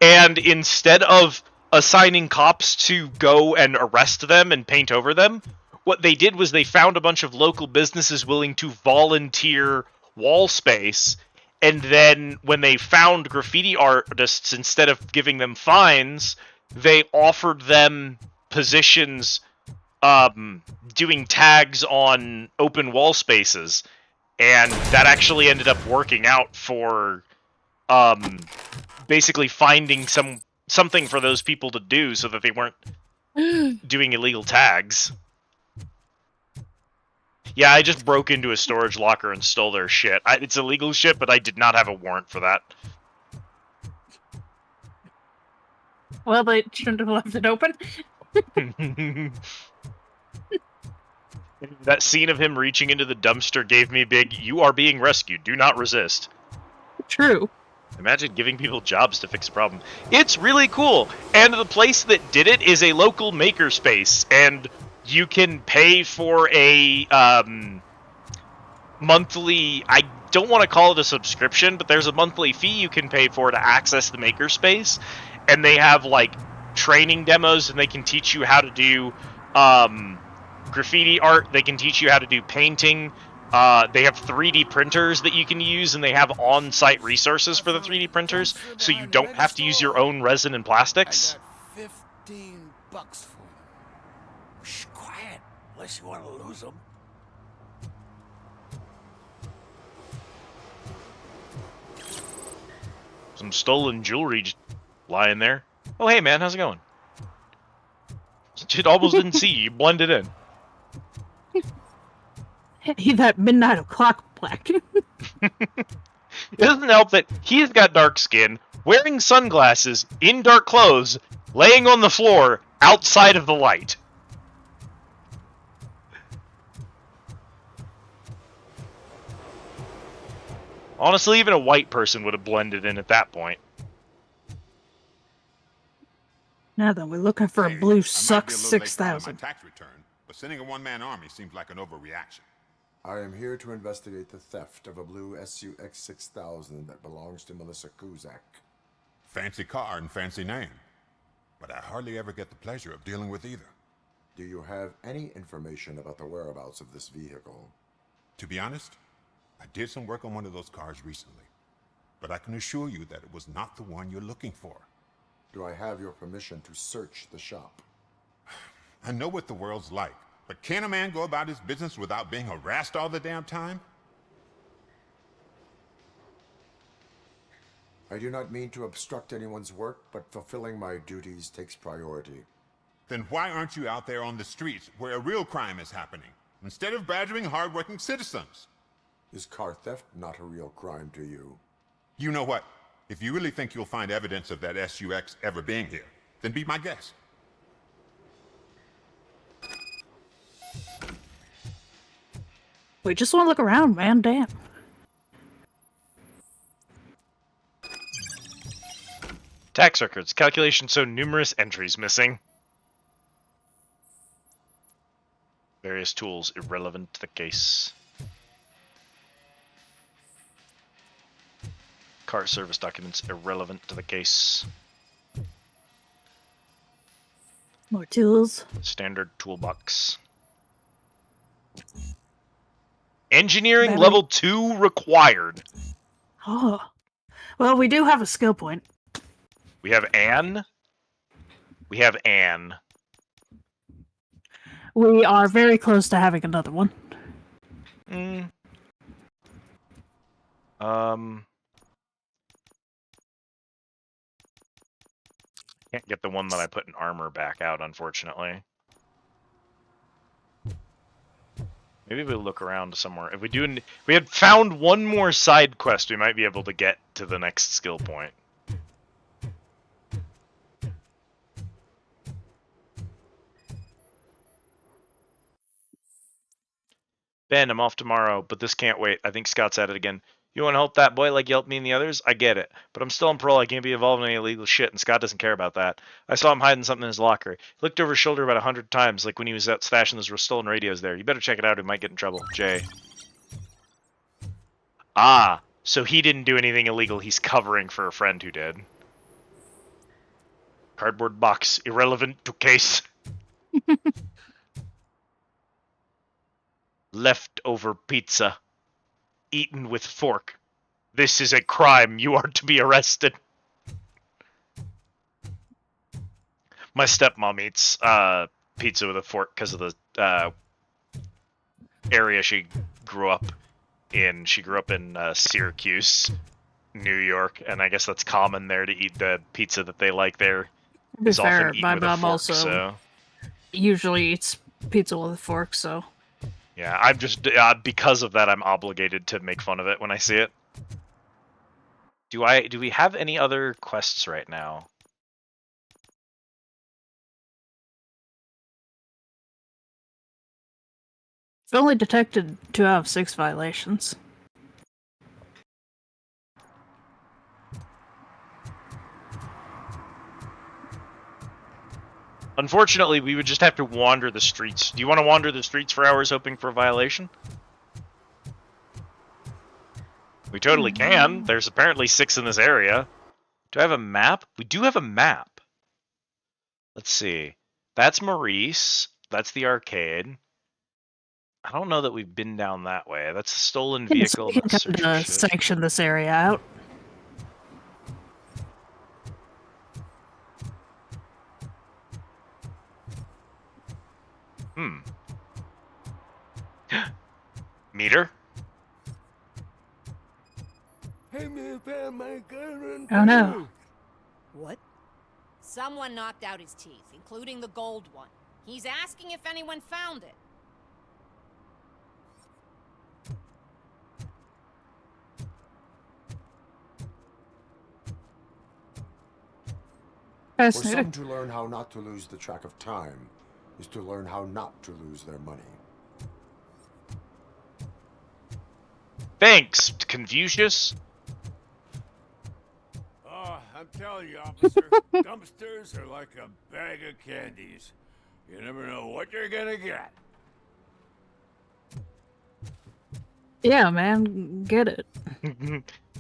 and instead of assigning cops to go and arrest them and paint over them, what they did was they found a bunch of local businesses willing to volunteer wall space, and then when they found graffiti artists, instead of giving them fines, they offered them positions doing tags on open wall spaces, and that actually ended up working out for basically finding something for those people to do so that they weren't doing illegal tags. Yeah, I just broke into a storage locker and stole their shit. It's illegal shit, but I did not have a warrant for that. Well, they shouldn't have left it open. That scene of him reaching into the dumpster gave me big, "You are being rescued, do not resist." True. Imagine giving people jobs to fix a problem. It's really cool, and the place that did it is a local makerspace, and you can pay for a monthly, I don't want to call it a subscription, but there's a monthly fee you can pay for to access the makerspace, and they have like training demos, and they can teach you how to do graffiti art, they can teach you how to do painting. They have 3D printers that you can use, and they have on-site resources for the 3D printers, so you don't have to use your own resin and plastics. I got $15 for them. Shh, quiet, unless you want to lose them. Some stolen jewelry just lying there. Oh, hey, man, how's it going? It almost didn't see you. You blended in. Hey, that midnight o'clock black. It doesn't help that he's got dark skin, wearing sunglasses, in dark clothes, laying on the floor, outside of the light. Honestly, even a white person would have blended in at that point. Now then, we're looking for a blue suck I might be a little late filing 6000. my tax return, but sending a one-man army seems like an overreaction. I am here to investigate the theft of a blue SUX 6000 that belongs to Melissa Kuzak. Fancy car and fancy name, but I hardly ever get the pleasure of dealing with either. Do you have any information about the whereabouts of this vehicle? To be honest, I did some work on one of those cars recently, but I can assure you that it was not the one you're looking for. Do I have your permission to search the shop? I know what the world's like, but can a man go about his business without being harassed all the damn time? I do not mean to obstruct anyone's work, but fulfilling my duties takes priority. Then why aren't you out there on the streets where a real crime is happening, instead of badgering hardworking citizens? Is car theft not a real crime to you? You know what? If you really think you'll find evidence of that SUX ever being here, then be my guest. We just want to look around, man. Damn. Tax records. Calculations show numerous entries missing. Various tools irrelevant to the case. Car service documents irrelevant to the case. More tools. Standard toolbox. Engineering Battery. level 2 required. Oh. Well, we do have a skill point. We have Anne. We have Anne. We are very close to having another one. Can't get the one that I put in armor back out, unfortunately. Maybe we'll look around somewhere. If we had found one more side quest, we might be able to get to the next skill point. Ben, I'm off tomorrow, but this can't wait. I think Scott's at it again. You want to help that boy like you helped me and the others? I get it. But I'm still on parole. I can't be involved in any illegal shit, and Scott doesn't care about that. I saw him hiding something in his locker. He looked over his shoulder about 100 times, like when he was out stashing those stolen radios there. You better check it out. He might get in trouble. Jay. Ah, so he didn't do anything illegal. He's covering for a friend who did. Cardboard box. Irrelevant to case. Leftover pizza. Eaten with fork. This is a crime. You are to be arrested. My stepmom eats pizza with a fork because of the area she grew up in. She grew up in Syracuse, New York, and I guess that's common there to eat the pizza that they like there. To be Is fair, often eaten my with a mom fork, also so usually eats pizza with a fork, so. yeah, I'm just because of that I'm obligated to make fun of it when I see it. Do we have any other quests right now? I've only detected 2 out of 6 violations. Unfortunately, we would just have to wander the streets. Do you want to wander the streets for hours hoping for a violation? We totally can. There's apparently 6 in this area. Do I have a map? We do have a map. Let's see. That's Maurice. That's the arcade. I don't know that we've been down that way. That's a stolen Yes, vehicle. we can That's kind search of shit. sanction this area out. Hmm. Meter? Hey man, found my gun. Oh no. What? Someone knocked out his teeth, including the gold one. He's asking if anyone found it. For some to learn how not to lose the track of time is to learn how not to lose their money. Thanks, Confucius. Oh, I'm telling you, officer, dumpsters are like a bag of candies. You never know what you're gonna get. Yeah, man, get it.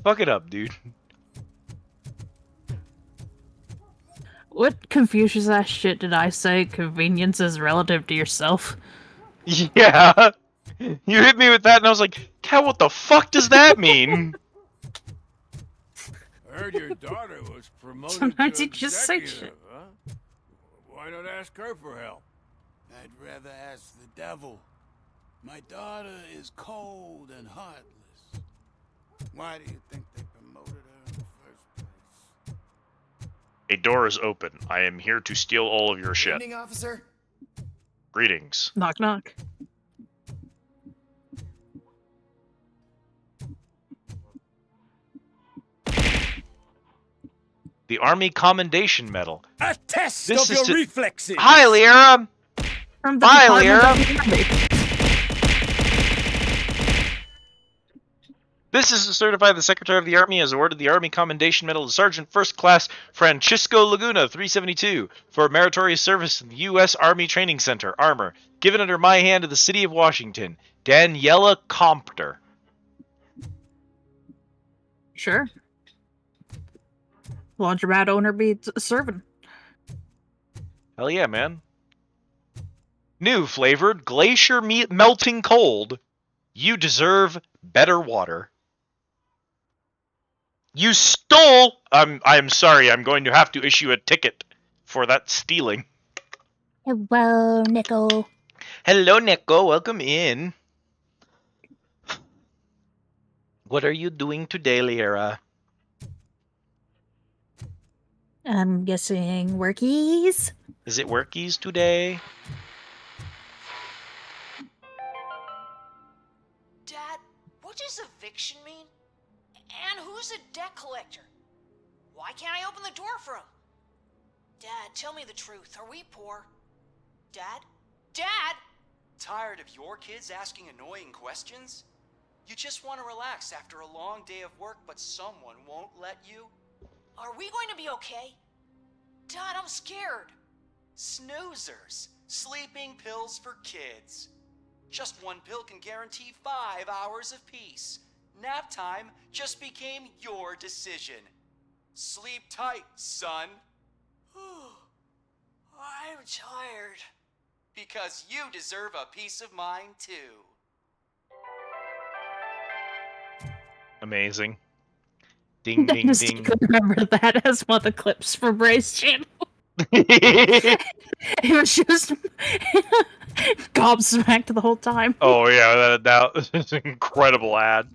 Fuck it up, dude. What Confucius ass shit did I say? Convenience is relative to yourself. Yeah. You hit me with that and I was like, Cat, what the fuck does that mean? I heard your daughter was promoted Sometimes to you just say executive, shit. huh? Why not ask her for help? I'd rather ask the devil. My daughter is cold and heartless. Why do you think they promoted her in the first place? A door is open. I am here to steal all of your shit. Evening, officer. Greetings. Knock knock. The Army Commendation Medal. A test This of is your to- reflexes. Hi, Liara. From the Hi, Department Liara. of the Army. This is to certify the Secretary of the Army has awarded the Army Commendation Medal to Sergeant First Class Francisco Laguna, 372, for meritorious service in the U.S. Army Training Center, Armor, given under my hand to the City of Washington. Daniela Compter. Sure. Laundromat owner be serving. Hell yeah, man. New flavored glacier melting cold. You deserve better water. You stole. I'm sorry. I'm going to have to issue a ticket for that stealing. Hello, Nickel. Hello, Nico. Welcome in. What are you doing today, Liara? I'm guessing workies. Is it workies today? Dad, what does eviction mean? And who's a debt collector? Why can't I open the door for him? Dad, tell me the truth. Are we poor? Dad? Dad! Tired of your kids asking annoying questions? You just want to relax after a long day of work, but someone won't let you? Are we going to be okay? Dad, I'm scared. Snoozers. Sleeping pills for kids. Just one pill can guarantee 5 hours of peace. Nap time just became your decision. Sleep tight, son. I'm tired. Because you deserve a peace of mind, too. Amazing. Ding, ding, Just ding. remember that as one of the clips from Ray's channel. It was just gobsmacked the whole time. Oh yeah, that was an incredible ad.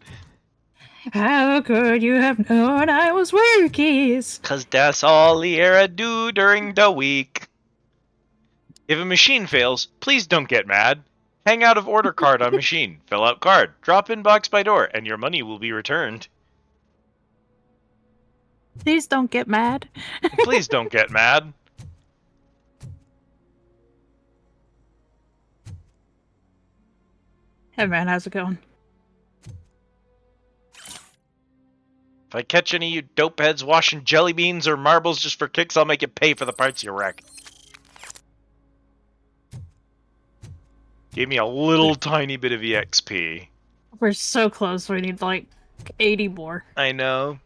How could you have known I was workies? 'Cause that's all the era do during the week. If a machine fails, please don't get mad. Hang out of order card on machine. Fill out card. Drop in box by door, and your money will be returned. Please don't get mad. Please don't get mad. Hey man, how's it going? If I catch any of you dope heads washing jelly beans or marbles just for kicks, I'll make you pay for the parts you wreck. Gave me a little tiny bit of EXP. We're so close, we need like 80 more. I know.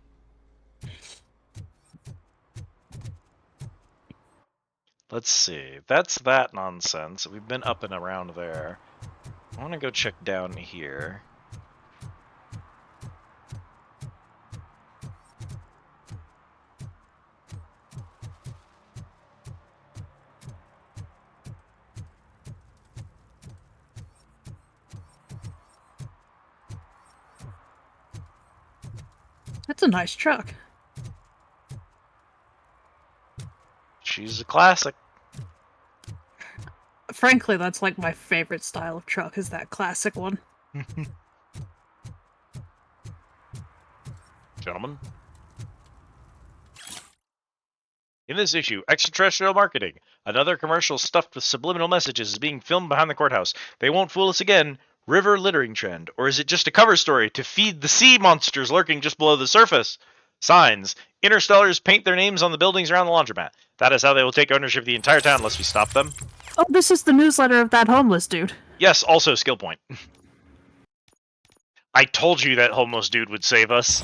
Let's see. That's that nonsense. We've been up and around there. I want to go check down here. That's a nice truck. She's a classic. Frankly, that's like my favorite style of truck, is that classic one. Gentlemen. In this issue, extraterrestrial marketing. Another commercial stuffed with subliminal messages is being filmed behind the courthouse. They won't fool us again. River littering trend. Or is it just a cover story to feed the sea monsters lurking just below the surface? Signs. Interstellars paint their names on the buildings around the laundromat. That is how they will take ownership of the entire town unless we stop them. Oh, this is the newsletter of that homeless dude. Yes, also skill point. I told you that homeless dude would save us.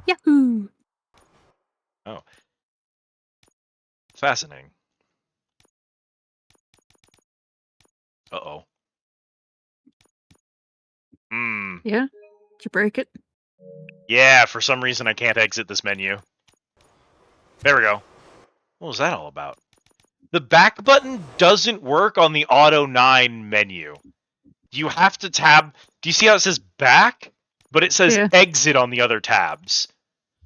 Yahoo! Oh. Fascinating. Uh-oh. Hmm. Yeah? Did you break it? Yeah, for some reason I can't exit this menu. There we go. What was that all about? The back button doesn't work on the Auto 9 menu. You have to tab... Do you see how it says back? But it says exit on the other tabs.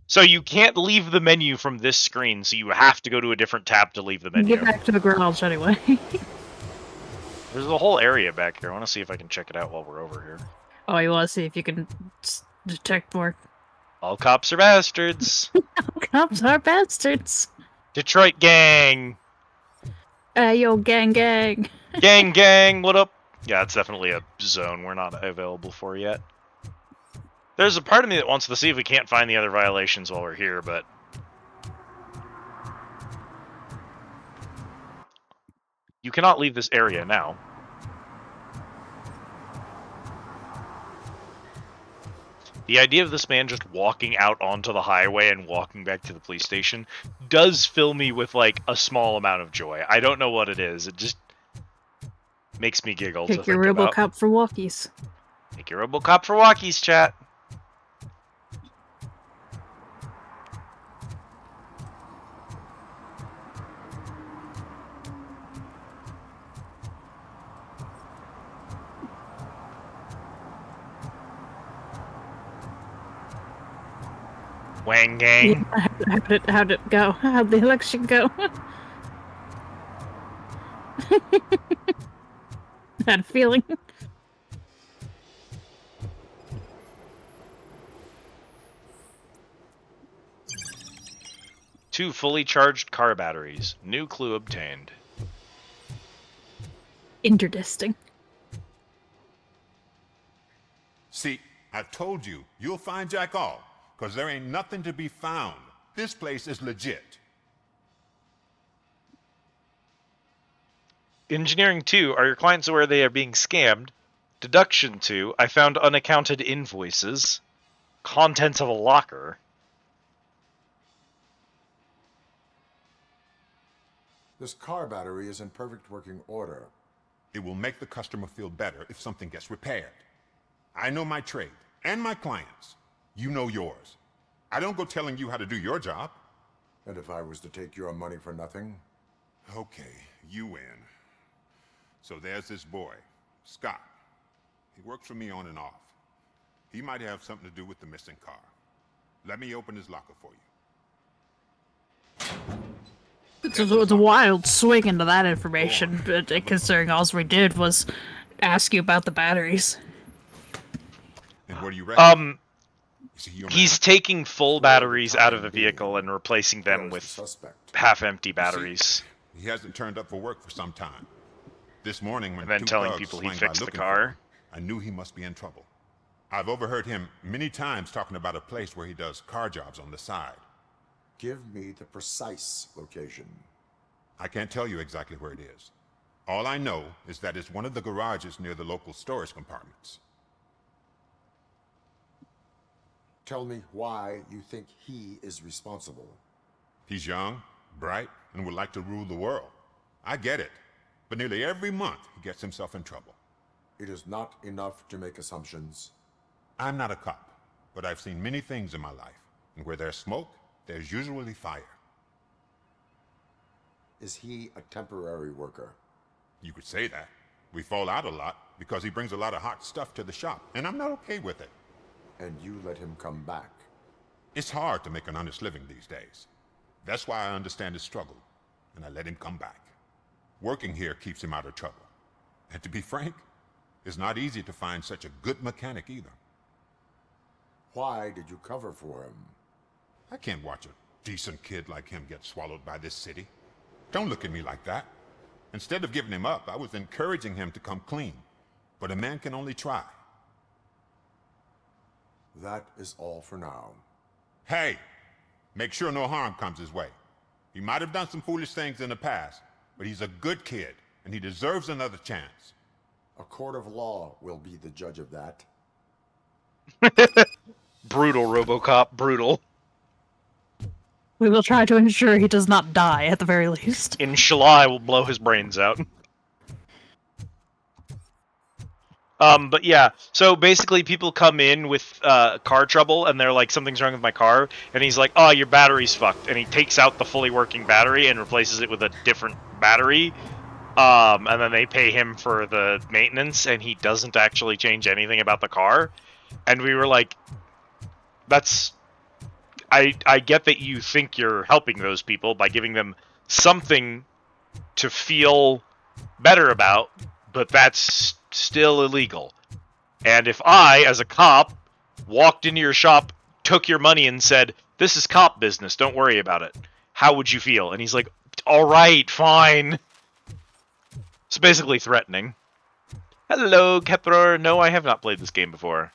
So you can't leave the menu from this screen, so you have to go to a different tab to leave the menu. Get back to the garage anyway. There's a whole area back here. I want to see if I can check it out while we're over here. Oh, you want to see if you can detect more? All cops are bastards. All cops are bastards. Detroit gang. Yo, gang, gang. Gang, gang, what up? Yeah, it's definitely a zone we're not available for yet. There's a part of me that wants to see if we can't find the other violations while we're here, but... You cannot leave this area now. The idea of this man just walking out onto the highway and walking back to the police station does fill me with, like, a small amount of joy. I don't know what it is. It just makes me giggle to Take your think about. Robocop for walkies. Take your Robocop for walkies, chat. Wang gang. Yeah, how'd it go? How'd the election go? Had a feeling. Two fully charged car batteries. New clue obtained. Interdisting. See, I told you, you'll find Jack all, because there ain't nothing to be found. This place is legit. Engineering 2, are your clients aware they are being scammed? Deduction 2, I found unaccounted invoices. Contents of a locker. This car battery is in perfect working order. It will make the customer feel better if something gets repaired. I know my trade and my clients. You know yours. I don't go telling you how to do your job. And if I was to take your money for nothing? Okay, you win. So there's this boy, Scott. He works for me on and off. He might have something to do with the missing car. Let me open his locker for you. It's a wild swing into that information, but considering all we did was ask you about the batteries. And what do you reckon? He's taking full batteries out of the vehicle and replacing them with half-empty batteries. He hasn't turned up for work for some time. This morning, when And then two telling thugs people he swang by fixed the looking car. for him, I knew he must be in trouble. I've overheard him many times talking about a place where he does car jobs on the side. Give me the precise location. I can't tell you exactly where it is. All I know is that it's one of the garages near the local storage compartments. Tell me why you think he is responsible. He's young, bright, and would like to rule the world. I get it. But nearly every month, he gets himself in trouble. It is not enough to make assumptions. I'm not a cop, but I've seen many things in my life. And where there's smoke, there's usually fire. Is he a temporary worker? You could say that. We fall out a lot because he brings a lot of hot stuff to the shop, and I'm not okay with it. And you let him come back? It's hard to make an honest living these days. That's why I understand his struggle, and I let him come back. Working here keeps him out of trouble. And to be frank, it's not easy to find such a good mechanic either. Why did you cover for him? I can't watch a decent kid like him get swallowed by this city. Don't look at me like that. Instead of giving him up, I was encouraging him to come clean. But a man can only try. That is all for now. Hey, make sure no harm comes his way. He might have done some foolish things in the past, but he's a good kid, and he deserves another chance. A court of law will be the judge of that. Brutal, Robocop, brutal. We will try to ensure he does not die, at the very least. Inshallah, I will blow his brains out. But yeah, so basically people come in with car trouble, and they're like, something's wrong with my car, and he's like, oh, your battery's fucked, and he takes out the fully working battery and replaces it with a different battery, and then they pay him for the maintenance, and he doesn't actually change anything about the car, and we were like, that's... I get that you think you're helping those people by giving them something to feel better about, but that's still illegal. And if I, as a cop, walked into your shop, took your money, and said, this is cop business, don't worry about it, how would you feel? And he's like, alright, fine. It's basically threatening. Hello, Kepler. No, I have not played this game before.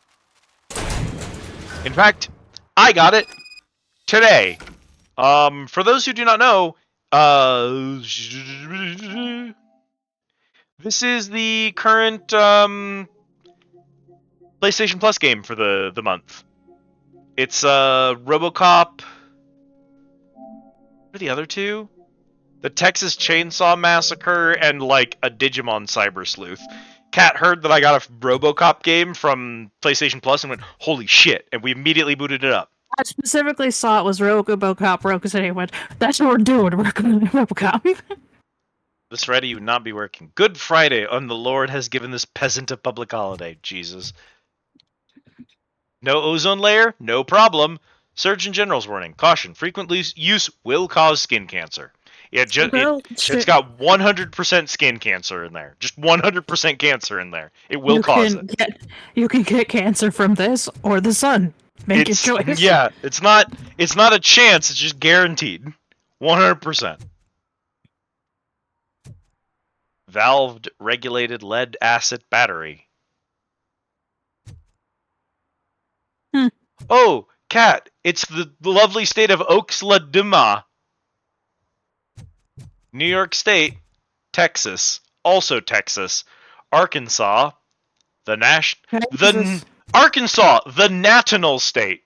In fact, I got it today. For those who do not know, this is the current PlayStation Plus game for the month. It's Robocop. What are the other two? The Texas Chainsaw Massacre and like a Digimon Cyber Sleuth. Kat heard that I got a Robocop game from PlayStation Plus and went, holy shit, and we immediately booted it up. I specifically saw it was Robocop, Roku City, and went, that's what we're doing, we're going to Robocop. This Friday would not be working. Good Friday, and the Lord has given this peasant a public holiday. Jesus. No ozone layer? No problem. Surgeon General's warning. Caution. Frequent use will cause skin cancer. It's got 100% skin cancer in there. Just 100% cancer in there. It will cause it. You can get cancer from this or the sun. Make your choice. Yeah, it's not a chance, it's just guaranteed. 100%. Valved regulated lead acid battery. Oh, Kat, it's the lovely state of Oaks-la-Duma. New York State, Texas, also Texas, Arkansas, Arkansas, the National State.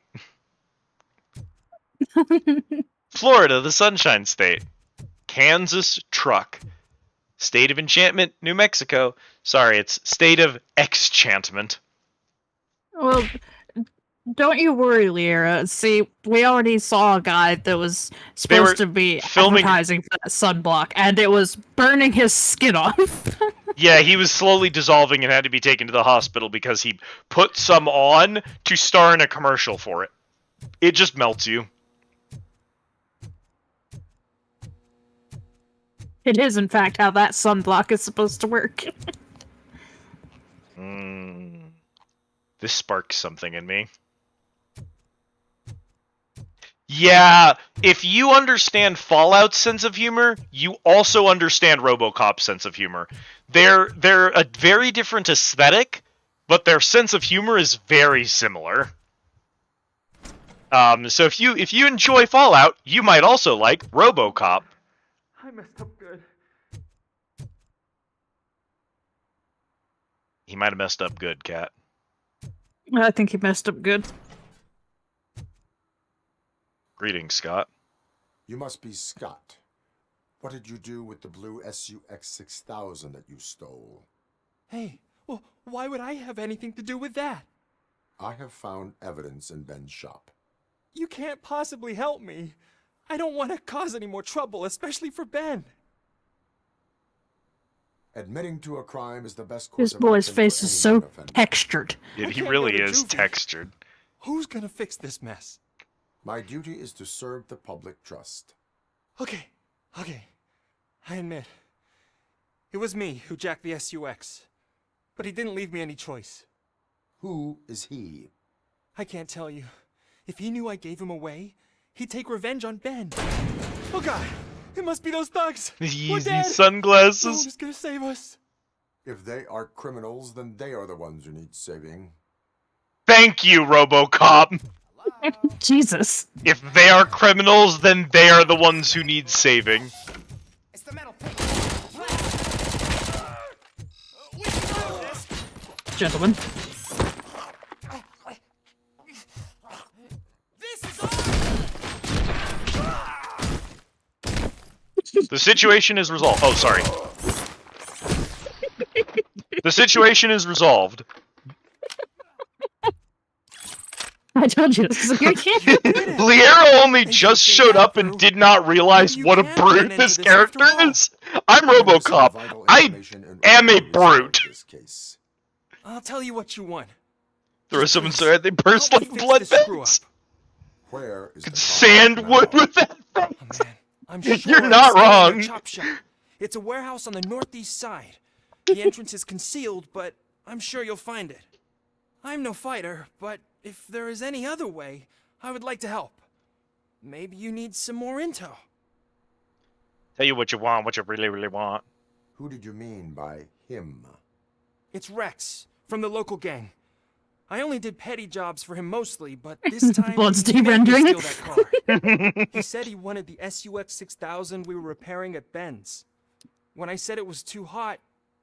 Florida, the Sunshine State. Kansas, truck. State of Enchantment, New Mexico. Sorry, it's State of Exchantment. Well, don't you worry, Lyra. See, we already saw a guy that was supposed to be advertising for that sunblock, and it was burning his skin off. Yeah, he was slowly dissolving and had to be taken to the hospital because he put some on to star in a commercial for it. It just melts you. It is, in fact, how that sunblock is supposed to work. This sparks something in me. Yeah, if you understand Fallout's sense of humor, you also understand Robocop's sense of humor. They're a very different aesthetic, but their sense of humor is very similar. So if you enjoy Fallout, you might also like Robocop. I messed up good. He might have messed up good, Cat. I think he messed up good. Greetings, Scott. You must be Scott. What did you do with the blue SUX 6000 that you stole? Hey, well, why would I have anything to do with that? I have found evidence in Ben's shop. You can't possibly help me. I don't want to cause any more trouble, especially for Ben. Admitting to a crime is the best course This of boy's action face for is any so offender. textured. Yeah, he really is textured. Who's gonna fix this mess? My duty is to serve the public trust. Okay. I admit. It was me who jacked the SUX. But he didn't leave me any choice. Who is he? I can't tell you. If he knew I gave him away, he'd take revenge on Ben. Oh god! It must be those thugs! We're Easy dead. sunglasses. No one is gonna save us. If they are criminals, then they are the ones who need saving. Thank you, Robocop. Jesus. If they are criminals, then they are the ones who need saving. It's the metal Gentlemen. The situation is resolved. Oh, sorry. The situation is resolved. I told you this is a good kid. Liera only just showed up and did not realize what a brute this character is. I'm Robocop. I am a brute. I'll tell you what you want. There was someone said they burst like blood beds. Where is Could sandwood with that face? I'm sure You're it's not in their wrong. Chop shop. It's a warehouse on the northeast side. The entrance is concealed, but I'm sure you'll find it. I'm no fighter, but if there is any other way, I would like to help. Maybe you need some more intel. Tell you what you want, what you really, really want. Who did you mean by him? It's Rex, from the local gang. I only did petty jobs for him mostly, but this time Blood's he made me de-rendering. steal that car. He said he wanted the SUX 6000 we were repairing at Ben's. When I said it was too hot,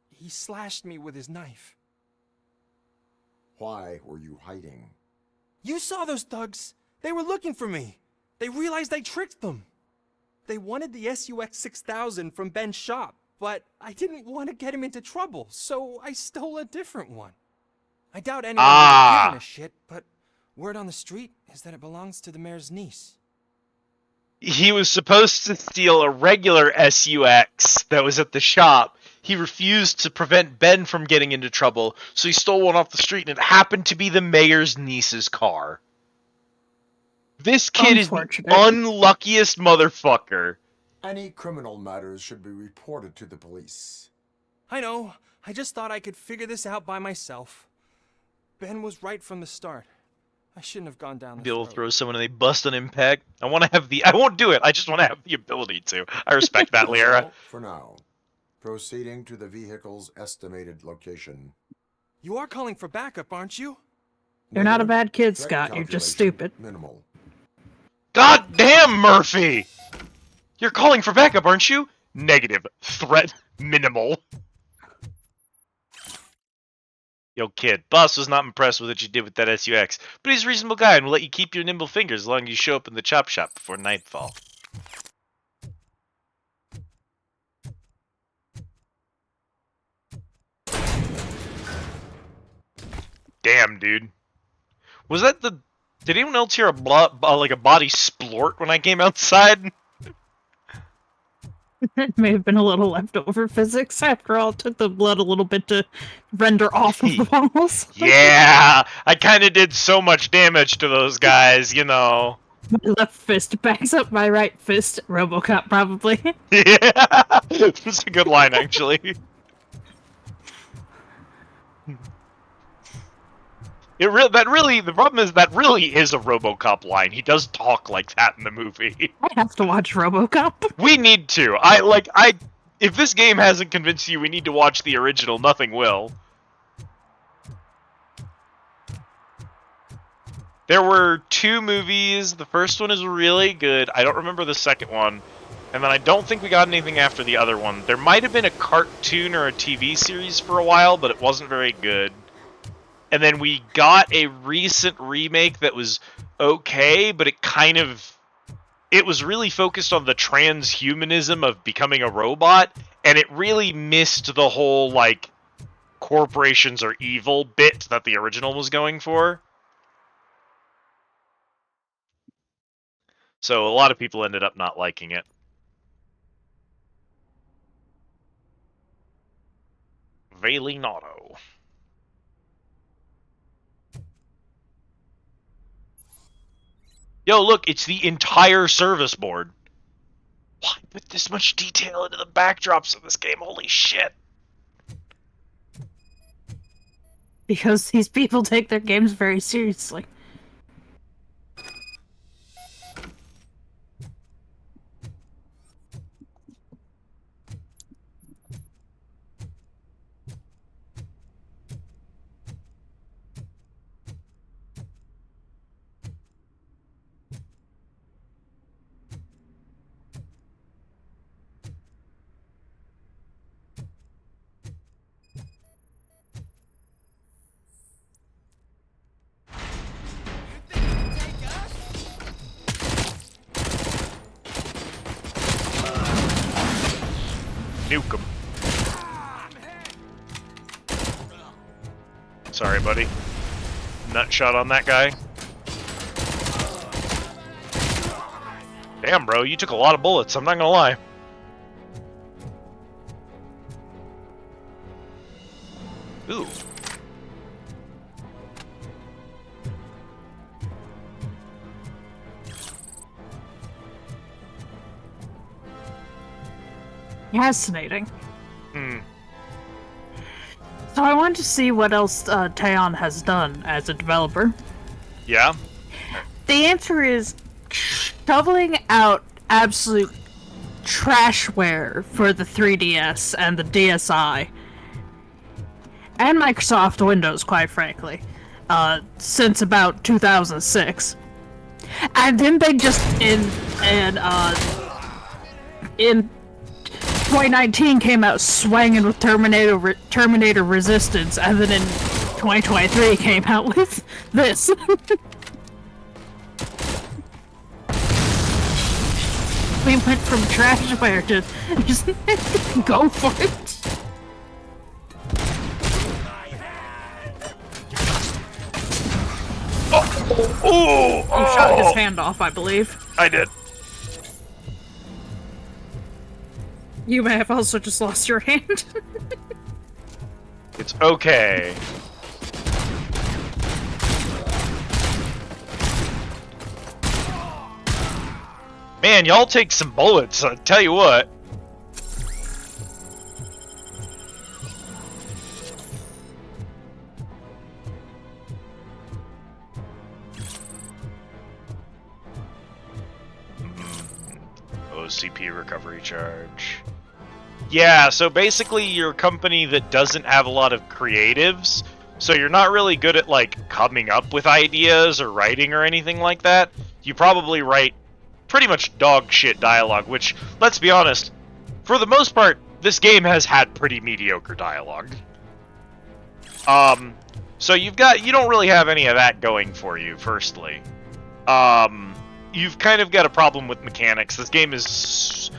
he slashed me with his knife. Why were you hiding? You saw those thugs. They were looking for me. They realized I tricked them. They wanted the SUX 6000 from Ben's shop, but I didn't want to get him into trouble, so I stole a different one. I doubt anyone would have given a shit, but word on the street is that it belongs to the mayor's niece. He was supposed to steal a regular SUX that was at the shop. He refused to prevent Ben from getting into trouble, so he stole one off the street, and it happened to be the mayor's niece's car. This kid is the unluckiest motherfucker. Any criminal matters should be reported to the police. I know. I just thought I could figure this out by myself. Ben was right from the start. I shouldn't have gone down this Be able to road. throw someone and they bust on impact. I want to have the. I won't do it. I just want to have the ability to. I respect that, Liera. For now, proceeding to the vehicle's estimated location. You are calling for backup, aren't you? You're not a bad kid, Threat Scott. You're just calculation stupid. Minimal. God damn, Murphy! You're calling for backup, aren't you? Negative. Threat minimal. Yo, kid, boss was not impressed with what you did with that SUX, but he's a reasonable guy and will let you keep your nimble fingers as long as you show up in the chop shop before nightfall. Damn, dude. Was that the... Did anyone else hear a body splort when I came outside? It may have been a little leftover physics. After all, it took the blood a little bit to render off of the walls. Yeah! I kind of did so much damage to those guys, you know. My left fist backs up my right fist. Robocop, probably. Yeah! That's a good line, actually. The problem is that really is a Robocop line. He does talk like that in the movie. I have to watch Robocop. We need to. If this game hasn't convinced you we need to watch the original, nothing will. There were 2 movies. The first one is really good. I don't remember the second one. And then I don't think we got anything after the other one. There might have been a cartoon or a TV series for a while, but it wasn't very good. And then we got a recent remake that was okay, but it was really focused on the transhumanism of becoming a robot, and it really missed the whole, like, corporations are evil bit that the original was going for. So a lot of people ended up not liking it. Valinauto. Yo, look, it's the entire service board. Why put this much detail into the backdrops of this game? Holy shit. Because these people take their games very seriously. Nuke him. Sorry, buddy. Nut shot on that guy. Damn, bro, you took a lot of bullets, I'm not gonna lie. Ooh. Fascinating. Hmm. So I wanted to see what else Taeon has done as a developer. Yeah? The answer is shoveling out absolute trashware for the 3DS and the DSi. And Microsoft Windows, quite frankly. Since about 2006. And then they just, in 2019 came out swanging with Terminator Resistance, and then in 2023 came out with this. We went from trashware to just go for it. Oh! You shot his hand off, I believe. I did. You may have also just lost your hand. It's okay. Man, y'all take some bullets, I tell you what. OCP recovery charge. Yeah, so basically you're a company that doesn't have a lot of creatives, so you're not really good at, like, coming up with ideas or writing or anything like that. You probably write pretty much dog shit dialogue, which, let's be honest, for the most part, this game has had pretty mediocre dialogue. So you don't really have any of that going for you, firstly. You've kind of got a problem with mechanics. This game is...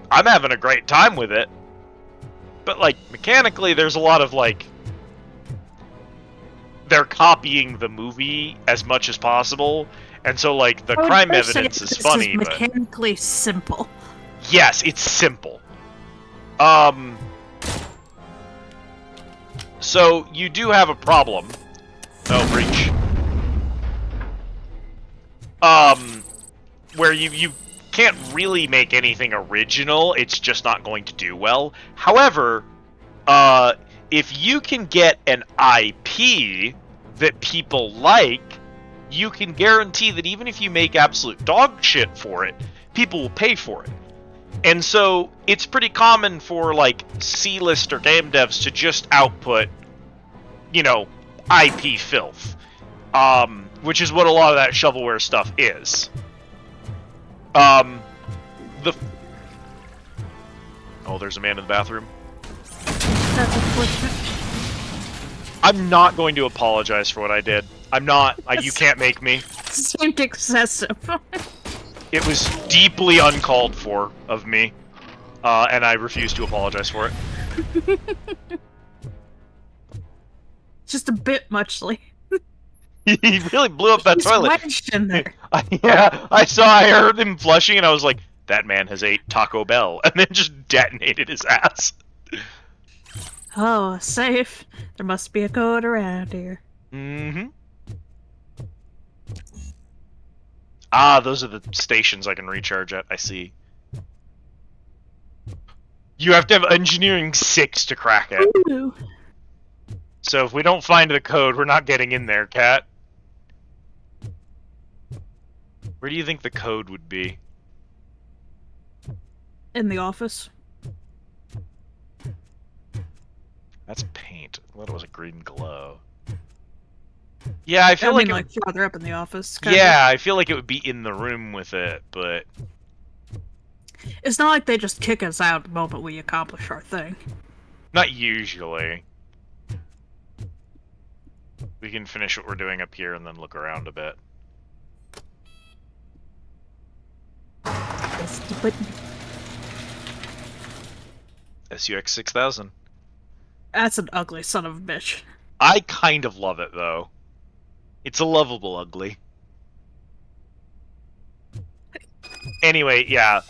I'm having a great time with it. But, like, mechanically, there's a lot of, like... they're copying the movie as much as possible, and so like the I would crime first say evidence is this funny, but mechanically simple. yes, it's simple. So you do have a problem. Oh, breach. Where you can't really make anything original. It's just not going to do well. However, if you can get an IP that people like, you can guarantee that even if you make absolute dog shit for it, people will pay for it. And so it's pretty common for like C-list or game devs to just output, you know, IP filth, which is what a lot of that shovelware stuff is. Oh, there's a man in the bathroom. That's unfortunate. I'm not going to apologize for what I did. I'm not. You can't make me. Seemed excessive. It was deeply uncalled for of me, and I refuse to apologize for it. Just a bit muchly. He really blew up that He's toilet. wedged in there. Yeah, I heard him flushing, and I was like, that man has ate Taco Bell, and then just detonated his ass. Oh, safe. There must be a code around here. Mm-hmm. Ah, those are the stations I can recharge at, I see. You have to have engineering 6 to crack it. Ooh. So if we don't find the code, we're not getting in there, Cat. Where do you think the code would be? In the office. That's paint. I thought it was a green glow. Yeah, I feel like, like farther up in the office. yeah, I feel like it would be in the room with it, but It's not like they just kick us out the moment we accomplish our thing. not usually. We can finish what we're doing up here and then look around a bit. Stupid. SUX 6000. That's an ugly son of a bitch. I kind of love it, though. It's a lovable ugly. Anyway, yeah.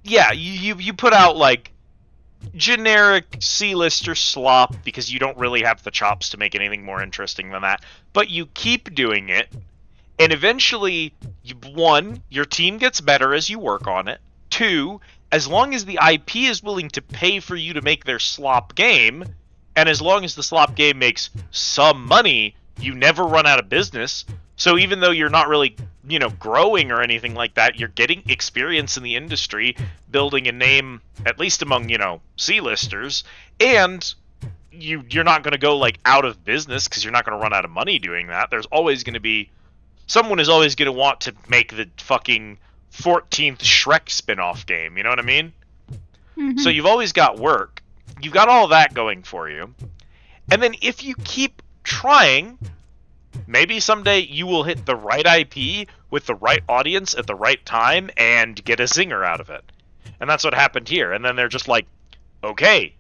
Yeah, you put out, like, generic C-lister slop because you don't really have the chops to make anything more interesting than that. But you keep doing it, and eventually, one, your team gets better as you work on it. Two, as long as the IP is willing to pay for you to make their slop game, and as long as the slop game makes some money, you never run out of business. So even though you're not really, growing or anything like that, you're getting experience in the industry, building a name, at least among, C-listers, and you're not going to go, like, out of business because you're not going to run out of money doing that. There's always going to be... Someone is always going to want to make the fucking 14th Shrek spin-off game, you know what I mean? Mm-hmm. So you've always got work. You've got all that going for you. And then if you keep trying, maybe someday you will hit the right IP with the right audience at the right time and get a zinger out of it. And that's what happened here. And then they're just like, okay,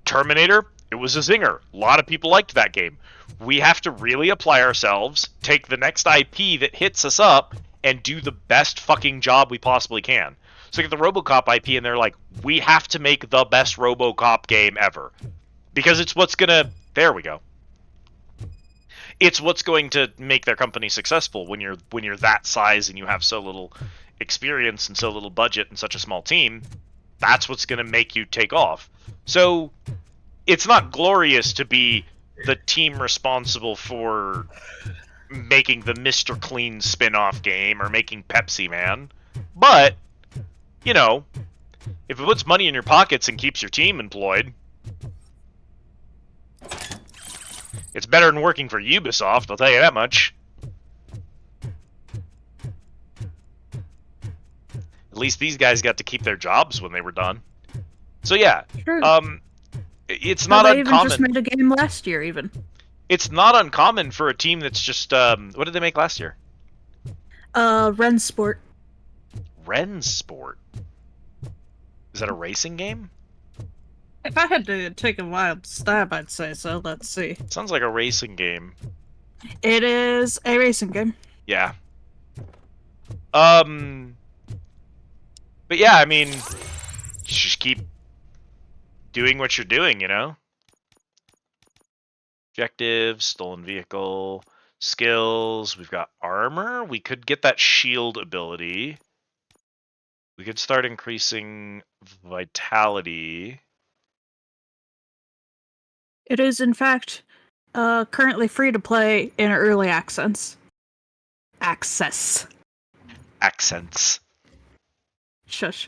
Terminator, it was a zinger. A lot of people liked that game. We have to really apply ourselves, take the next IP that hits us up, and do the best fucking job we possibly can. So you get the Robocop IP, and they're like, we have to make the best Robocop game ever. Because it's what's gonna... There we go. It's what's going to make their company successful when you're that size and you have so little experience and so little budget and such a small team. That's what's going to make you take off. So it's not glorious to be the team responsible for making the Mr. Clean spin-off game or making Pepsi Man. But, if it puts money in your pockets and keeps your team employed, it's better than working for Ubisoft, I'll tell you that much. At least these guys got to keep their jobs when they were done. So yeah, True. It's not they uncommon. even just made a game last year, even. It's not uncommon for a team that's just what did they make last year? Rensport. Rensport. Is that a racing game? If I had to take a wild stab, I'd say so. Let's see. Sounds like a racing game. It is a racing game. Yeah. But yeah, I mean, just keep doing what you're doing, you know? Objective, stolen vehicle, skills. We've got armor. We could get that shield ability. We could start increasing vitality. It is, in fact, currently free to play in early access. Accents. Shush.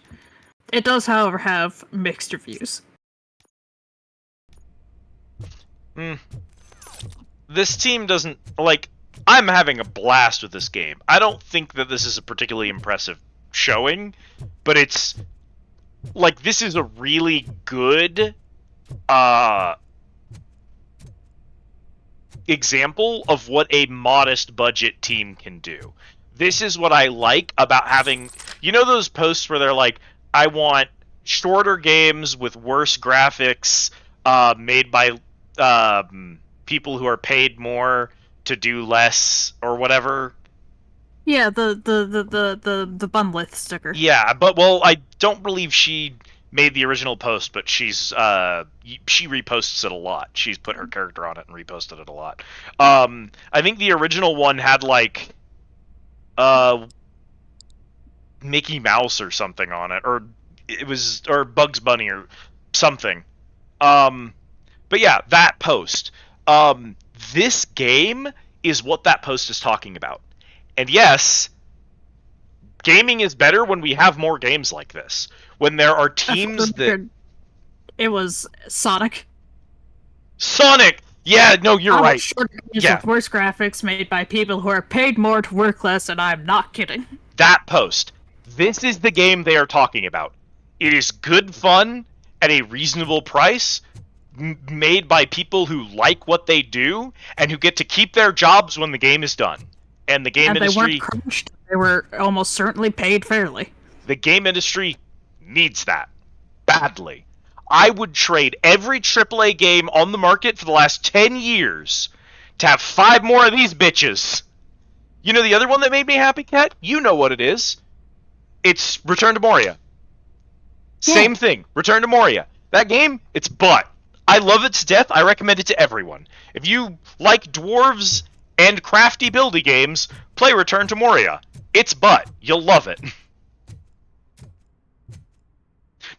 It does, however, have mixed reviews. This team doesn't, like, I'm having a blast with this game. I don't think that this is a particularly impressive showing, but it's, like, this is a really good, example of what a modest budget team can do. This is what I like about having, you know those posts where they're like, I want shorter games with worse graphics, made by people who are paid more to do less or whatever. Yeah, the Bunlith sticker. Yeah, but well, I don't believe she made the original post, but she's she reposts it a lot. She's put her character on it and reposted it a lot. I think the original one had like Mickey Mouse or something on it, or Bugs Bunny or something. But yeah, that post. This game is what that post is talking about. And yes, gaming is better when we have more games like this. When there are teams that... It was Sonic. Sonic! Yeah, no, you're right. Yeah. With worse graphics made by people who are paid more to work less, and I'm not kidding. That post. This is the game they are talking about. It is good fun at a reasonable price, made by people who like what they do, and who get to keep their jobs when the game is done. And the game industry... they weren't crunched. They were almost certainly paid fairly. The game industry needs that. Badly. I would trade every AAA game on the market for the last 10 years to have 5 more of these bitches. You know the other one that made me happy, Kat? You know what it is. It's Return to Moria. Yeah. Same thing. Return to Moria. That game, it's butt. I love it to death. I recommend it to everyone. If you like dwarves and crafty buildy games, play Return to Moria. It's butt. You'll love it.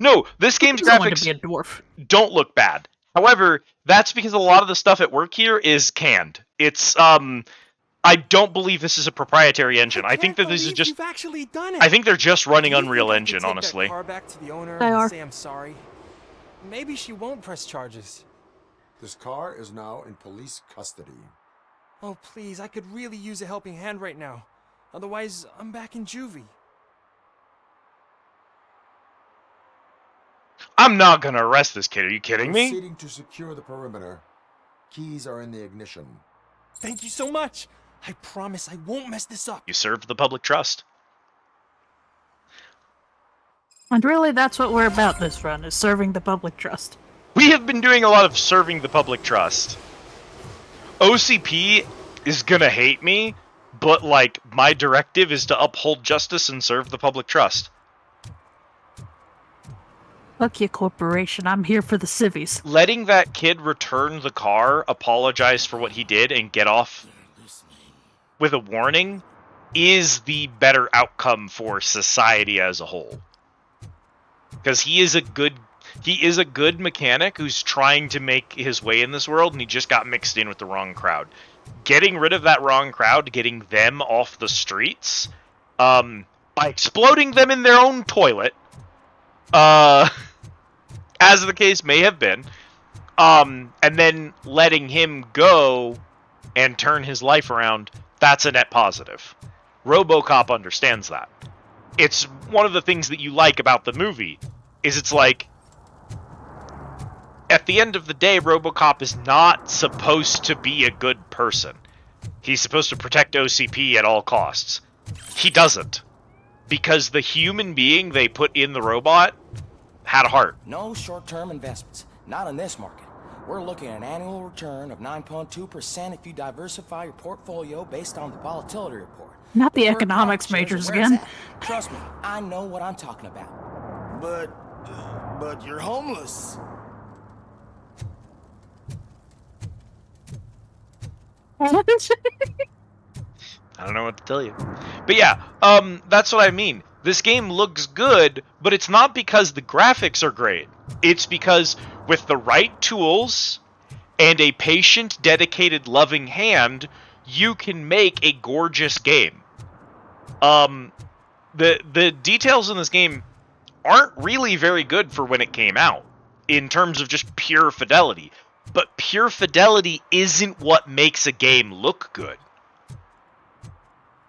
No, this game's graphics be a dwarf. Don't look bad. However, that's because a lot of the stuff at work here is canned. It's I don't believe this is a proprietary engine. I think that this is just... You've actually done it. I think they're just running Unreal Engine, honestly. That car back to the owner they and are. say I'm sorry. Maybe she won't press charges. This car is now in police custody. Oh, please, I could really use a helping hand right now. Otherwise, I'm back in juvie. I'm not gonna arrest this kid. Are you kidding me? Proceeding to secure the perimeter. Keys are in the ignition. Thank you so much. I promise I won't mess this up. You served the public trust. And really, that's what we're about this run, is serving the public trust. We have been doing a lot of serving the public trust. OCP is gonna hate me, but, like, my directive is to uphold justice and serve the public trust. Fuck you, corporation. I'm here for the civvies. Letting that kid return the car, apologize for what he did, and get off with a warning is the better outcome for society as a whole. Because he is a good mechanic who's trying to make his way in this world, and he just got mixed in with the wrong crowd. Getting rid of that wrong crowd, getting them off the streets, by exploding them in their own toilet, as the case may have been, and then letting him go and turn his life around, that's a net positive. Robocop understands that. It's one of the things that you like about the movie, is it's like, at the end of the day, Robocop is not supposed to be a good person. He's supposed to protect OCP at all costs. He doesn't. Because the human being they put in the robot had a heart. No short-term investments. Not in this market. We're looking at an annual return of 9.2% if you diversify your portfolio based on the volatility report. Not the Where economics profit shares majors are where it's again. at. Trust me, I know what I'm talking about. But you're homeless. I don't know what to tell you. But yeah, that's what I mean. This game looks good, but it's not because the graphics are great. It's because with the right tools and a patient, dedicated, loving hand, you can make a gorgeous game. The details in this game aren't really very good for when it came out, in terms of just pure fidelity. But pure fidelity isn't what makes a game look good.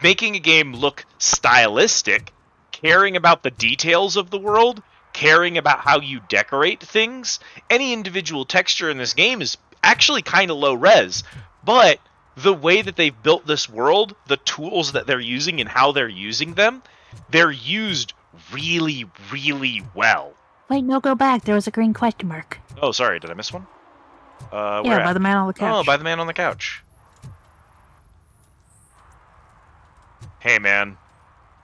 Making a game look stylistic, caring about the details of the world, caring about how you decorate things, any individual texture in this game is actually kind of low res, but the way that they've built this world, the tools that they're using and how they're using them, they're used really, really well. Wait, no, go back. There was a green question mark. Oh, sorry, did I miss one? Yeah, where by at? the man on the couch. Oh, by the man on the couch. Hey, man, you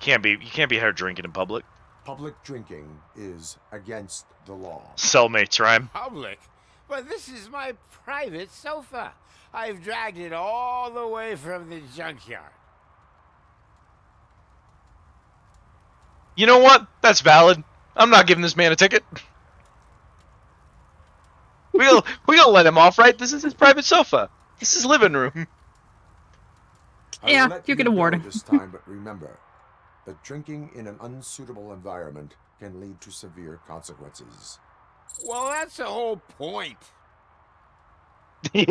can't be here drinking in public. Public drinking is against the law. Cellmates rhyme. Public? But this is my private sofa. I've dragged it all the way from the junkyard. You know what? That's valid. I'm not giving this man a ticket. We'll let him off, right? This is his private sofa. This is his living room. Yeah, you get a warning. This time, but remember that drinking in an unsuitable environment can lead to severe consequences. Well, that's the whole point. Then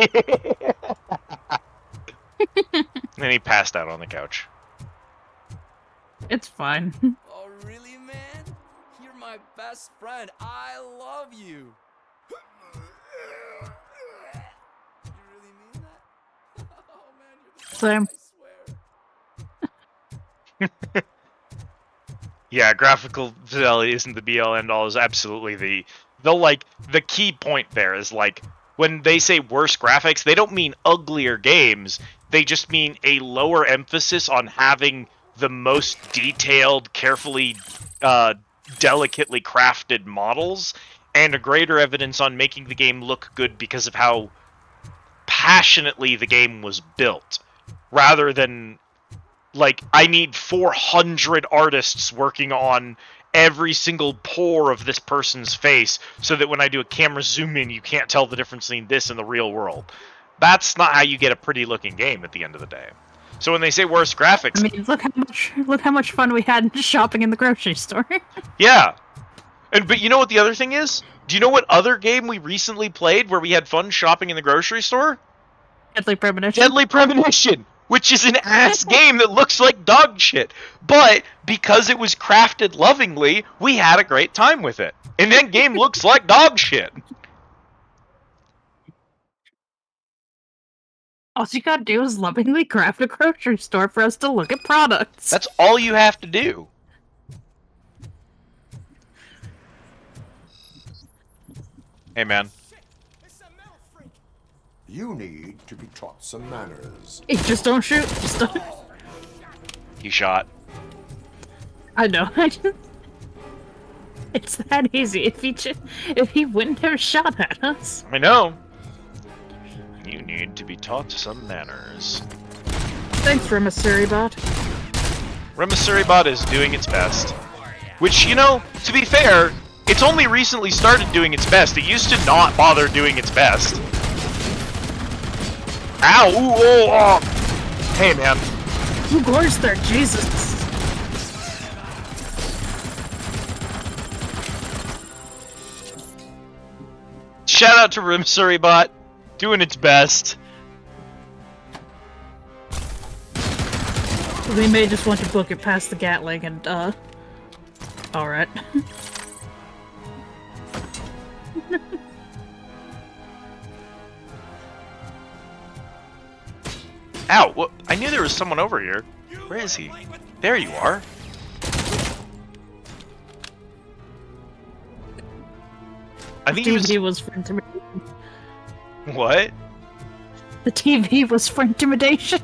he passed out on the couch. It's fine. Oh, really, man? You're my best friend. I love you. You really mean that? Oh, man, you're the Same. I swear. Yeah, graphical fidelity isn't the be-all end-all. Is absolutely the key point there is, like, when they say worse graphics, they don't mean uglier games. They just mean a lower emphasis on having the most detailed, carefully, delicately crafted models, and a greater evidence on making the game look good because of how passionately the game was built, rather than, like, I need 400 artists working on every single pore of this person's face so that when I do a camera zoom in, you can't tell the difference between this and the real world. That's not how you get a pretty looking game at the end of the day. So when they say worse graphics, I mean, look how much fun we had shopping in the grocery store. yeah. But you know what the other thing is? Do you know what other game we recently played where we had fun shopping in the grocery store? Deadly Premonition. Deadly Premonition, which is an ass game that looks like dog shit. But because it was crafted lovingly, we had a great time with it. And that game looks like dog shit. All you gotta do is lovingly craft a grocery store for us to look at products. That's all you have to do. Hey, man. You need to be taught some manners. Hey, just don't shoot. Just don't. He shot. I know. It's that easy. If he wouldn't have shot at us. I know. You need to be taught some manners. Thanks, Remissary Bot. Remissary Bot is doing its best. Which, you know, to be fair, it's only recently started doing its best. It used to not bother doing its best. Ow! Ooh, oh, oh. Hey, man. Who gores there? Jesus. Shout out to Remissary Bot. Doing its best. We may just want to book it past the Gatling and, alright. Ow! What? I knew there was someone over here. Where is he? There you are. I think The he TV was... was for intimidation. What? The TV was for intimidation.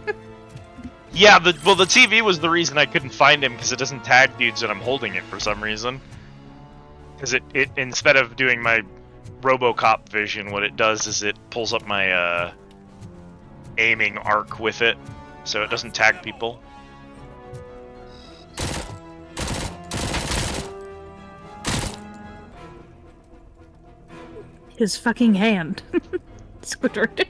Yeah, the TV was the reason I couldn't find him, because it doesn't tag dudes and I'm holding it for some reason. Because it instead of doing my Robocop vision, what it does is it pulls up my aiming arc with it, so it doesn't tag people. His fucking hand. Squidward.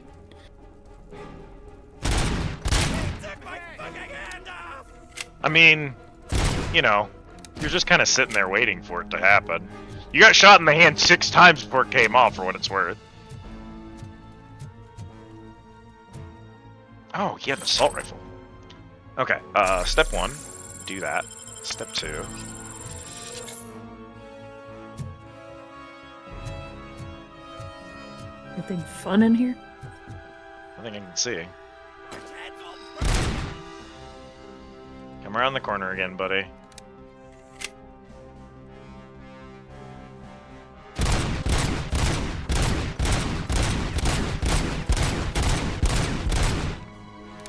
I mean, you know, you're just kind of sitting there waiting for it to happen. You got shot in the hand 6 times before it came off, for what it's worth. Oh, he had an assault rifle. Okay, step 1, do that. Step 2. Anything fun in here? Nothing I can see. Come around the corner again, buddy.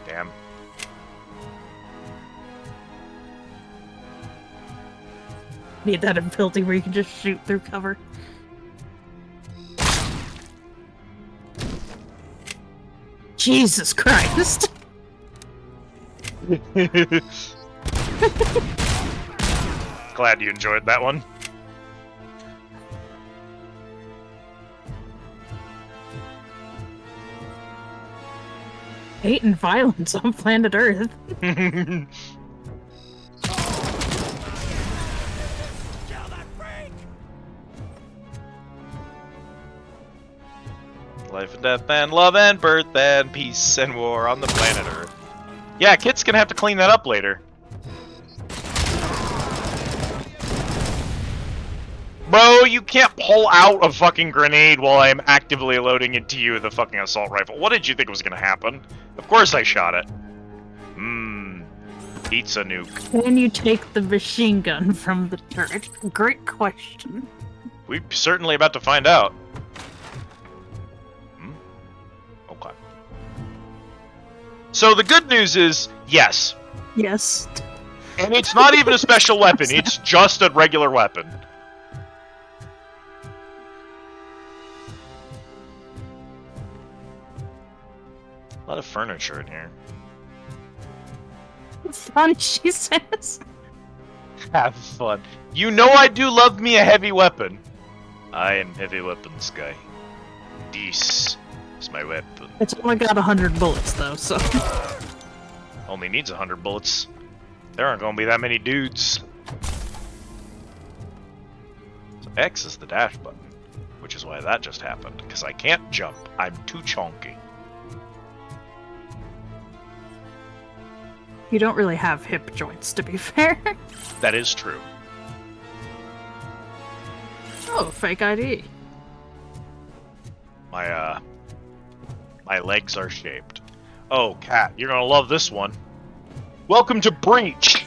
Damn. Need that ability where you can just shoot through cover. Jesus Christ! Glad you enjoyed that one. Hate and violence on planet Earth. Life and death and love and birth and peace and war on the planet Earth. Yeah, Kit's gonna have to clean that up later. Bro, you can't pull out a fucking grenade while I am actively loading into you with a fucking assault rifle. What did you think was gonna happen? Of course I shot it. Pizza nuke. Can you take the machine gun from the turret? Great question. We're certainly about to find out. Okay. So the good news is, yes. Yes. And it's not even a special weapon, it's just a regular weapon. A lot of furniture in here. Fun, she says. Have fun. You know I do love me a heavy weapon. I am heavy weapons guy. This is my weapon. It's only got 100 bullets though, so. Only needs 100 bullets. There aren't gonna be that many dudes. So X is the dash button, which is why that just happened, because I can't jump. I'm too chunky. You don't really have hip joints, to be fair. That is true. Oh, fake ID. My legs are shaped. Oh, Cat, you're gonna love this one. Welcome to Breach!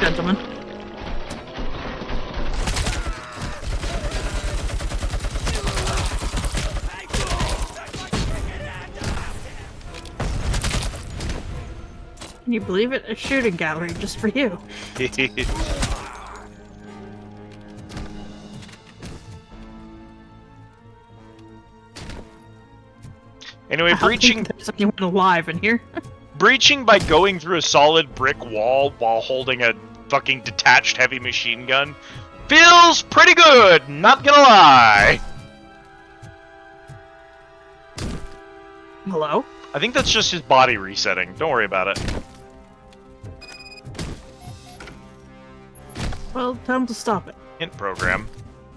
Gentlemen. Can you believe it? A shooting gallery just for you. Anyway, breaching. There's anyone alive in here. Breaching by going through a solid brick wall while holding a fucking detached heavy machine gun feels pretty good, not gonna lie. Hello? I think that's just his body resetting. Don't worry about it. Well, time to stop it. Hint program.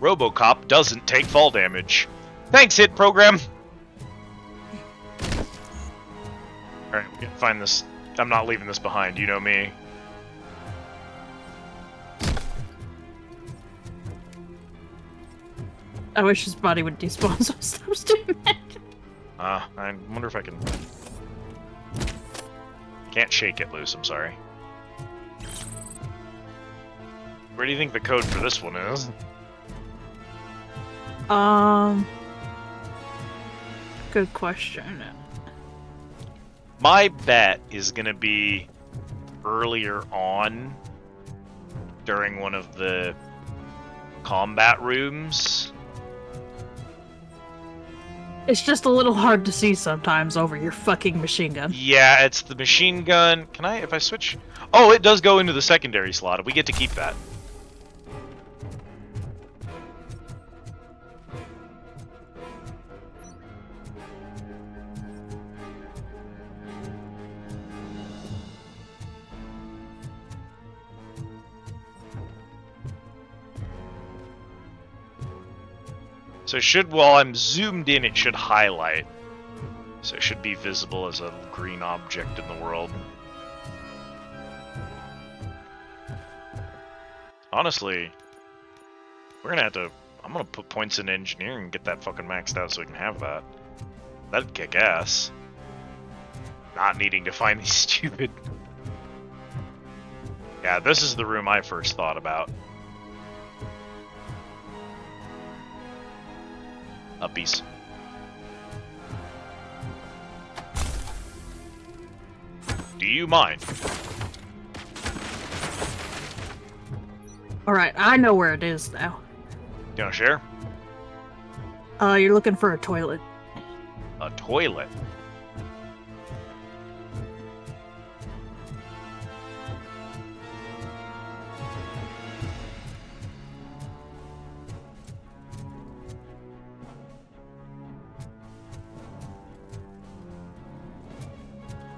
Robocop doesn't take fall damage. Thanks, hit program. Alright, we gotta find this. I'm not leaving this behind, you know me. I wish his body would despawn so I was doing that. I wonder if I can... Can't shake it loose, I'm sorry. Where do you think the code for this one is? Good question. My bet is gonna be earlier on during one of the combat rooms. It's just a little hard to see sometimes over your fucking machine gun. Yeah, it's the machine gun. Can I, if I switch? Oh, it does go into the secondary slot. We get to keep that. So it should, while I'm zoomed in, it should highlight. So it should be visible as a green object in the world. Honestly, we're gonna have to, I'm gonna put points in engineering and get that fucking maxed out so we can have that. That'd kick ass. Not needing to find these stupid... Yeah, this is the room I first thought about. Uppies. Do you mind? Alright, I know where it is now. You wanna share? You're looking for a toilet. A toilet?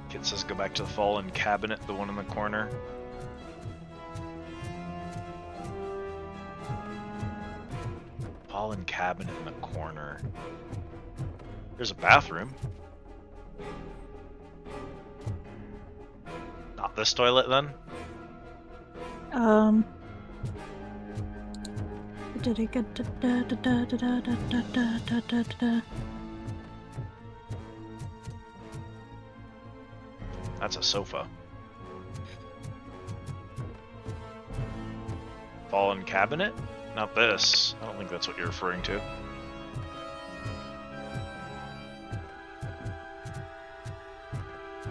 Kid says go back to the fallen cabinet, the one in the corner. Fallen cabinet in the corner. There's a bathroom. Not this toilet, then? That's a sofa. Fallen cabinet? Not this. I don't think that's what you're referring to.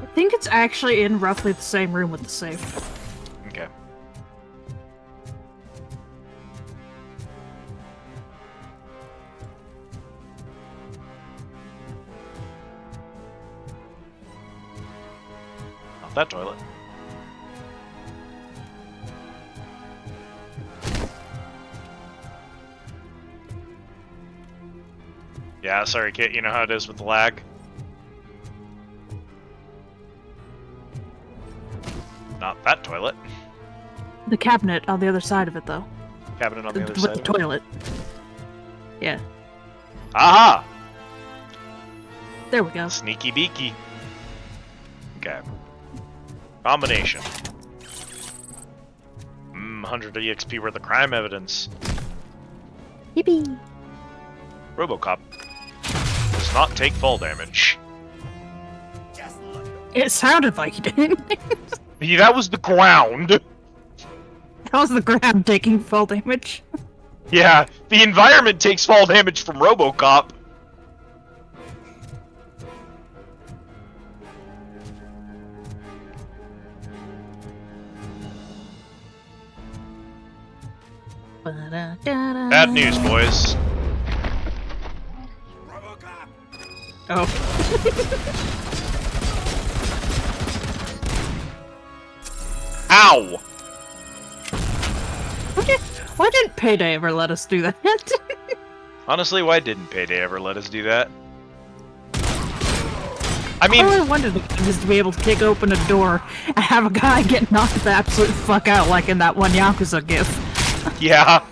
I think it's actually in roughly the same room with the safe. Okay. Not that toilet. Yeah, sorry, Kit, you know how it is with the lag. Not that toilet. The cabinet on the other side of it, though. Cabinet on the other With side. the toilet. Yeah. Aha! There we go. Sneaky beaky. Okay. Combination. 100 EXP worth of crime evidence. Yippee! Robocop does not take fall damage. It sounded like he did. Yeah, that was the ground. That was the ground taking fall damage. Yeah, the environment takes fall damage from Robocop. Bad news, boys. Oh. Ow! Why didn't Payday ever let us do that? Honestly, why didn't Payday ever let us do that? I mean, all I wanted is to be able to kick open a door and have a guy get knocked the absolute fuck out like in that one Yakuza gif. yeah.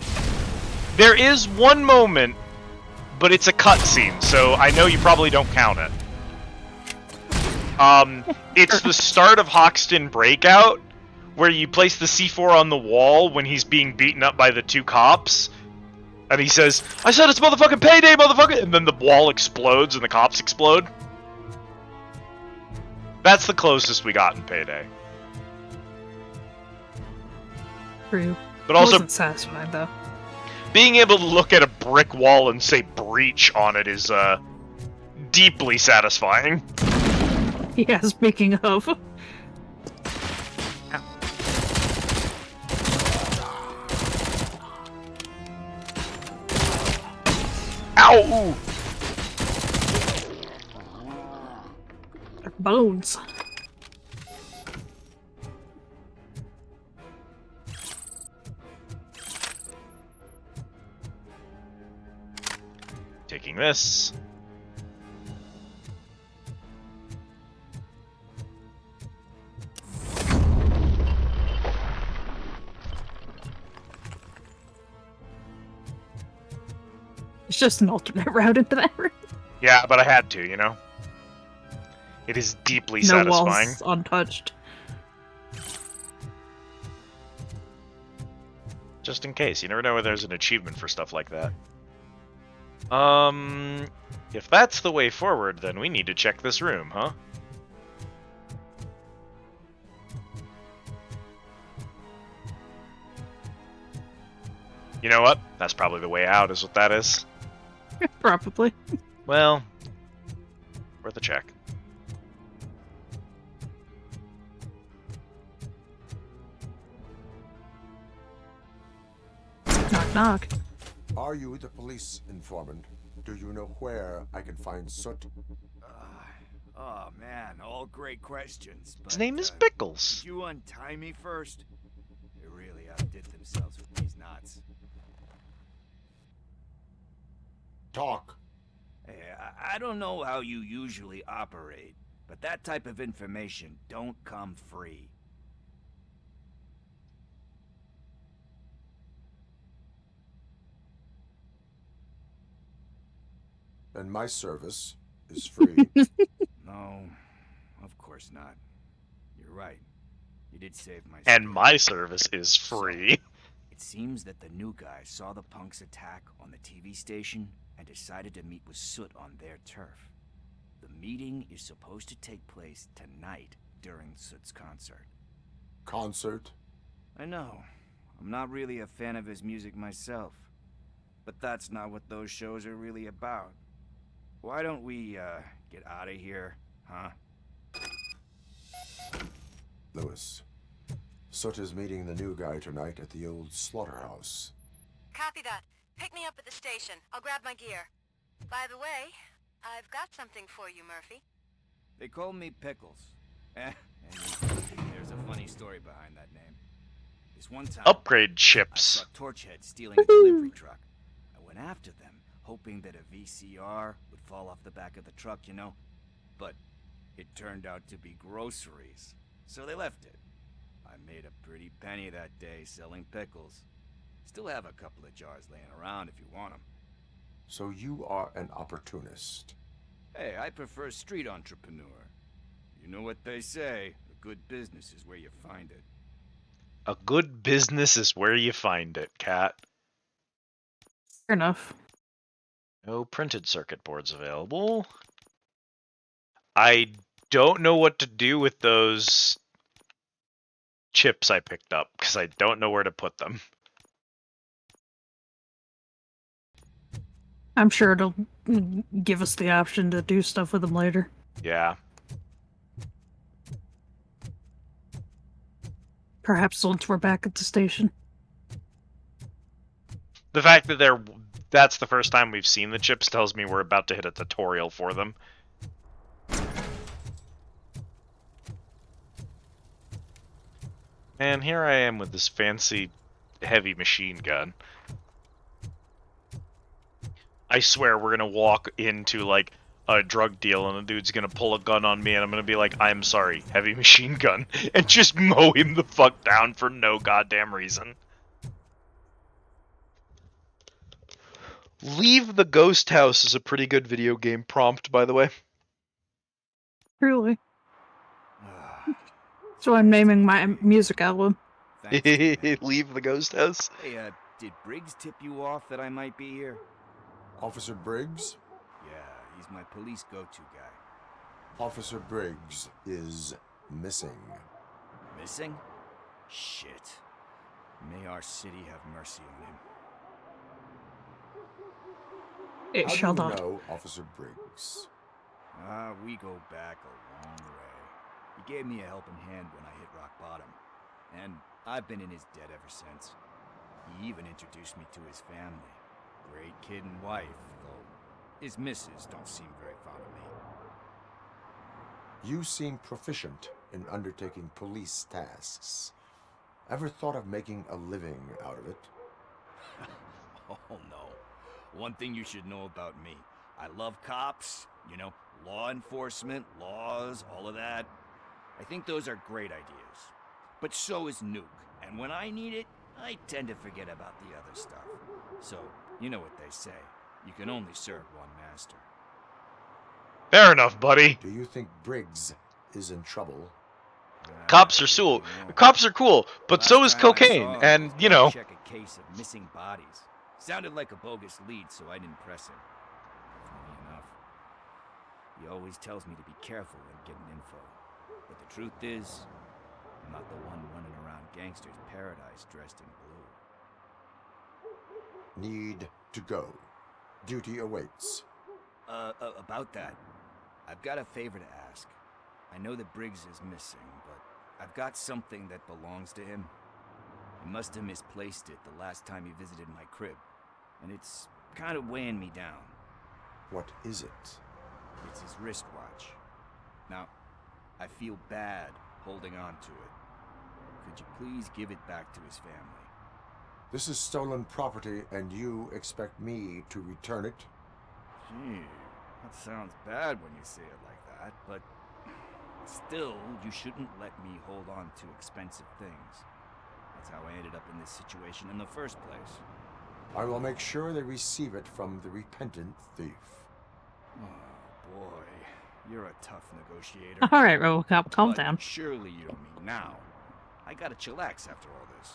There is one moment, but it's a cutscene, so I know you probably don't count it. It's the start of Hoxton Breakout, where you place the C4 on the wall when he's being beaten up by the two cops, and he says, "I said it's motherfucking Payday, motherfucker!" And then the wall explodes and the cops explode. That's the closest we got in Payday. True. But also, wasn't satisfying though. being able to look at a brick wall and say breach on it is deeply satisfying. Yeah, speaking of. Ow! Bones. Taking this. It's just an alternate route into that room. Yeah, but I had to, you know? It is deeply No satisfying. walls untouched. Just in case. You never know where there's an achievement for stuff like that. If that's the way forward, then we need to check this room, huh? You know what? That's probably the way out, is what that is. Probably. Well, worth a check. Knock knock. Are you the police informant? Do you know where I can find Soot? Oh man, all great questions. His name is Pickles. Could you untie me first? They really outdid themselves with these knots. Talk. Hey, I don't know how you usually operate, but that type of information don't come free. And my service is free. No, of course not. You're right. You did save my And my service is free. It seems that the new guy saw the punks attack on the TV station and decided to meet with Soot on their turf. The meeting is supposed to take place tonight during Soot's concert. Concert? I know. I'm not really a fan of his music myself. But that's not what those shows are really about. Why don't we, get out of here, huh? Lewis. Soot is meeting the new guy tonight at the old slaughterhouse. Copy that. Pick me up at the station. I'll grab my gear. By the way, I've got something for you, Murphy. They call me Pickles. And there's a funny story behind that name. This one time, Upgrade chips. I saw Torchhead stealing a delivery truck. I went after them, hoping that a VCR would fall off the back of the truck, you know? But it turned out to be groceries, so they left it. I made a pretty penny that day selling pickles. Still have a couple of jars laying around if you want them. So you are an opportunist. Hey, I prefer street entrepreneur. You know what they say, a good business is where you find it. A good business is where you find it, Cat. Fair enough. No printed circuit boards available. I don't know what to do with those chips I picked up, because I don't know where to put them. I'm sure it'll give us the option to do stuff with them later. Yeah. Perhaps once we're back at the station. The fact that that's the first time we've seen the chips tells me we're about to hit a tutorial for them. And here I am with this fancy heavy machine gun. I swear we're gonna walk into like a drug deal and the dude's gonna pull a gun on me and I'm gonna be like, I'm sorry, heavy machine gun, and just mow him the fuck down for no goddamn reason. Leave the Ghost House is a pretty good video game prompt, by the way. Really? So I'm naming my music album. Leave the Ghost House. Hey, did Briggs tip you off that I might be here? Officer Briggs? Yeah, he's my police go-to guy. Officer Briggs is missing. Missing? Shit. May our city have mercy on him. It How shall do you not. know Officer Briggs? We go back a long way. He gave me a helping hand when I hit rock bottom, and I've been in his debt ever since. He even introduced me to his family. Great kid and wife, though his missus don't seem very fond of me. You seem proficient in undertaking police tasks. Ever thought of making a living out of it? Oh no. One thing you should know about me. I love cops, you know, law enforcement, laws, all of that. I think those are great ideas. But so is Nuke, and when I need it, I tend to forget about the other stuff. So, you know what they say. You can only serve one master. Fair enough, buddy. Do you think Briggs is in trouble? Cops are cool. Cops are cool, but so is cocaine, and you know. Check a case of missing bodies. Sounded like a bogus lead, so I didn't press him. Funny enough. He always tells me to be careful when getting info. But the truth is, I'm not the one running around gangsters' paradise dressed in blue. Need to go. Duty awaits. About that, I've got a favor to ask. I know that Briggs is missing, but I've got something that belongs to him. He must have misplaced it the last time he visited my crib, and it's kind of weighing me down. What is it? It's his wristwatch. Now, I feel bad holding on to it. Could you please give it back to his family? This is stolen property, and you expect me to return it? Gee, that sounds bad when you say it like that, but still, you shouldn't let me hold on to expensive things. That's how I ended up in this situation in the first place. I will make sure they receive it from the repentant thief. Oh, boy. You're a tough negotiator. All right, Robocop, calm But down. Surely you don't mean now. I gotta chillax after all this.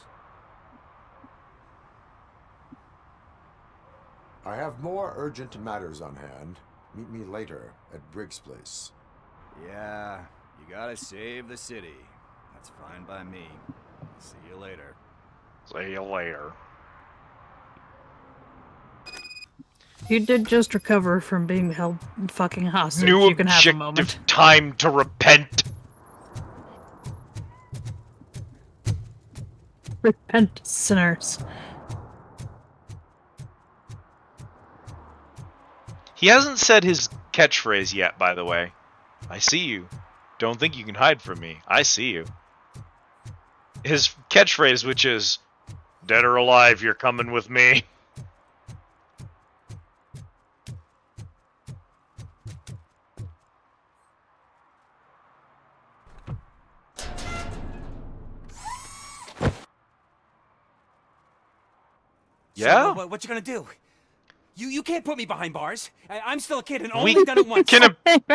I have more urgent matters on hand. Meet me later at Briggs' place. Yeah, you gotta save the city. That's fine by me. See you later. See you later. You did just recover from being held fucking hostage. New You can have a moment. objective time to repent. Repent, sinners. He hasn't said his catchphrase yet, by the way. I see you. Don't think you can hide from me. I see you. His catchphrase, which is, dead or alive, you're coming with me. Yeah? So, what you gonna do? You can't put me behind bars. I'm still a kid and We only done it once.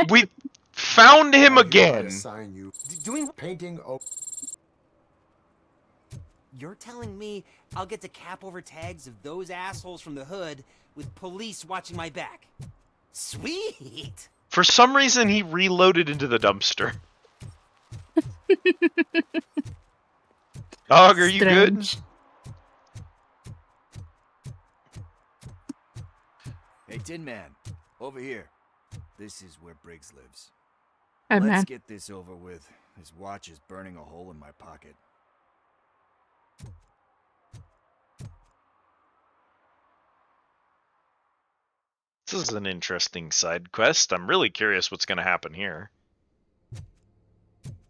we found him again. Assign you doing painting. You're telling me I'll get to cap over tags of those assholes from the hood with police watching my back? Sweet! For some reason, he reloaded into the dumpster. Dog, are you good? Hey, Tin Man, over here. This is where Briggs lives. Hey, Let's man. get this over with. His watch is burning a hole in my pocket. This is an interesting side quest. I'm really curious what's going to happen here.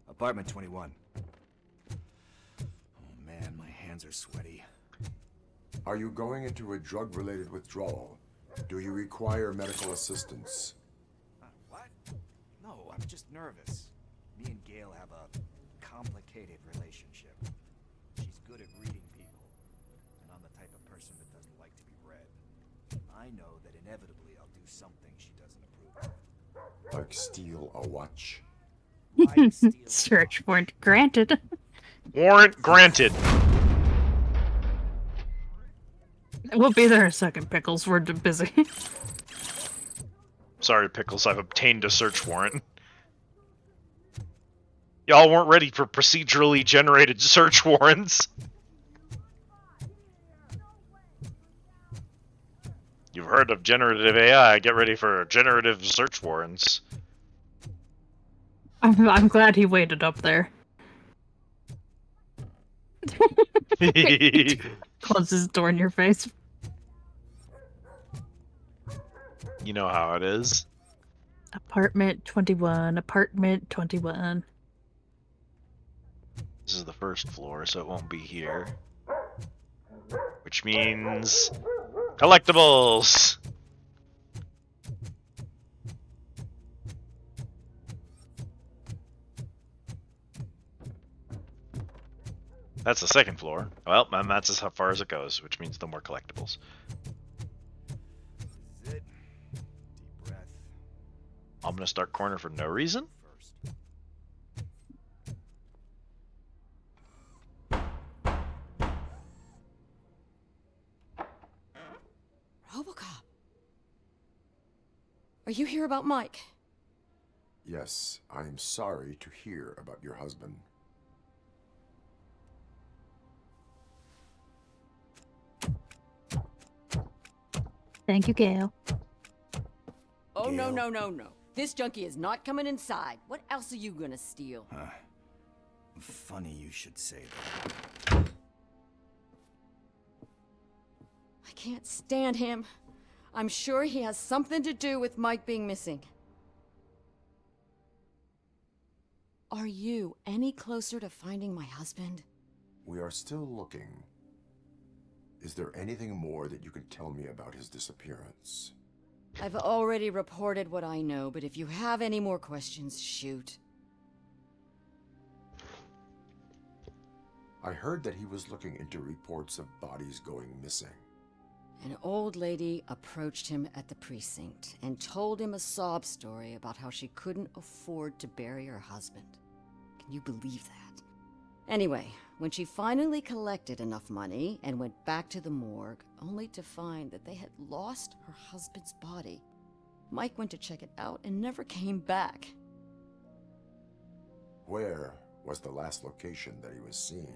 Apartment 21. Oh man, my hands are sweaty. Are you going into a drug-related withdrawal? Do you require medical assistance? What? No, I'm just nervous. Me and Gail have a complicated relationship. She's good at reading people, and I'm the type of person that doesn't like to be read. I know that inevitably I'll do something she doesn't approve of. Like steal a watch? Search warrant granted. Warrant granted. We'll be there in a second, Pickles. We're busy. Sorry, Pickles, I've obtained a search warrant. Y'all weren't ready for procedurally generated search warrants. You've heard of generative AI. Get ready for generative search warrants. I'm glad he waited up there. Closes his door in your face. You know how it is. Apartment 21, apartment 21. This is the first floor, so it won't be here. Which means collectibles! That's the second floor. Well, and that's as far as it goes, which means no more collectibles. This is it. Deep breath. I'm gonna start corner for no reason. Robocop. Are you here about Mike? Yes, I am sorry to hear about your husband. Thank you, Gail. Oh, no, no, no, no. This junkie is not coming inside. What else are you gonna steal? Funny you should say that. I can't stand him. I'm sure he has something to do with Mike being missing. Are you any closer to finding my husband? We are still looking. Is there anything more that you can tell me about his disappearance? I've already reported what I know, but if you have any more questions, shoot. I heard that he was looking into reports of bodies going missing. An old lady approached him at the precinct and told him a sob story about how she couldn't afford to bury her husband. Can you believe that? Anyway, when she finally collected enough money and went back to the morgue, only to find that they had lost her husband's body, Mike went to check it out and never came back. Where was the last location that he was seen?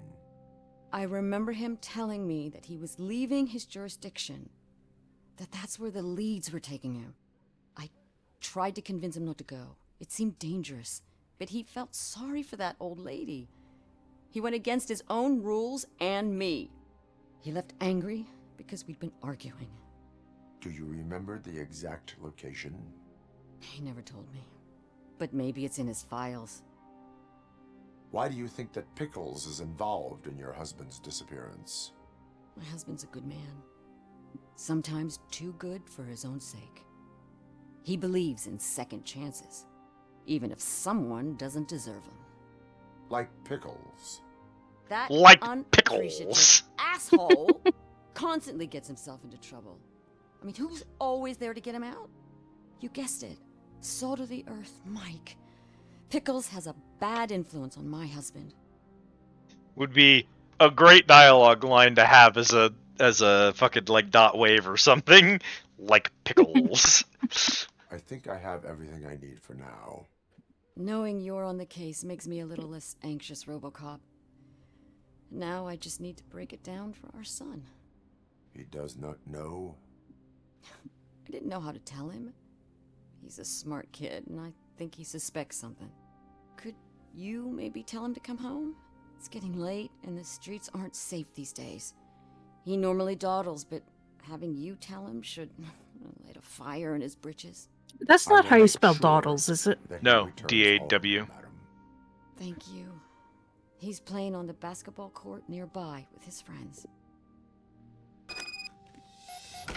I remember him telling me that he was leaving his jurisdiction, that's where the leads were taking him. I tried to convince him not to go. It seemed dangerous, but he felt sorry for that old lady. He went against his own rules and me. He left angry because we'd been arguing. Do you remember the exact location? He never told me, but maybe it's in his files. Why do you think that Pickles is involved in your husband's disappearance? My husband's a good man. Sometimes too good for his own sake. He believes in second chances, even if someone doesn't deserve them. Like Pickles. That Like unappreciative Pickles. asshole constantly gets himself into trouble. I mean, who's always there to get him out? You guessed it. Salt of the earth, Mike. Pickles has a bad influence on my husband. Would be a great dialogue line to have as a fucking like dot wave or something. Like Pickles. I think I have everything I need for now. Knowing you're on the case makes me a little less anxious, Robocop. Now I just need to break it down for our son. He does not know? I didn't know how to tell him. He's a smart kid, and I think he suspects something. Could you maybe tell him to come home? It's getting late, and the streets aren't safe these days. He normally dawdles, but having you tell him should light a fire in his britches. That's not how you spell dawdles, is it? No, D-A-W. Thank you. He's playing on the basketball court nearby with his friends.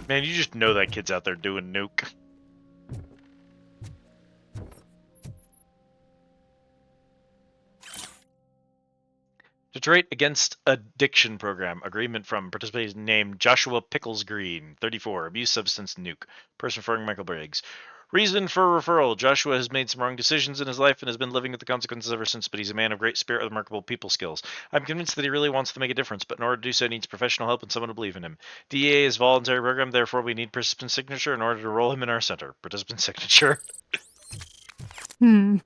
Man, you just know that kid's out there doing nuke. Detroit Against Addiction Program. Agreement from participant named Joshua Pickles Green, 34. Abuse substance nuke. Person referring Michael Briggs. Reason for referral. Joshua has made some wrong decisions in his life and has been living with the consequences ever since, but he's a man of great spirit with remarkable people skills. I'm convinced that he really wants to make a difference, but in order to do so, he needs professional help and someone to believe in him. DEA is a voluntary program, therefore we need participant signature in order to enroll him in our center. Participant signature. Hmm.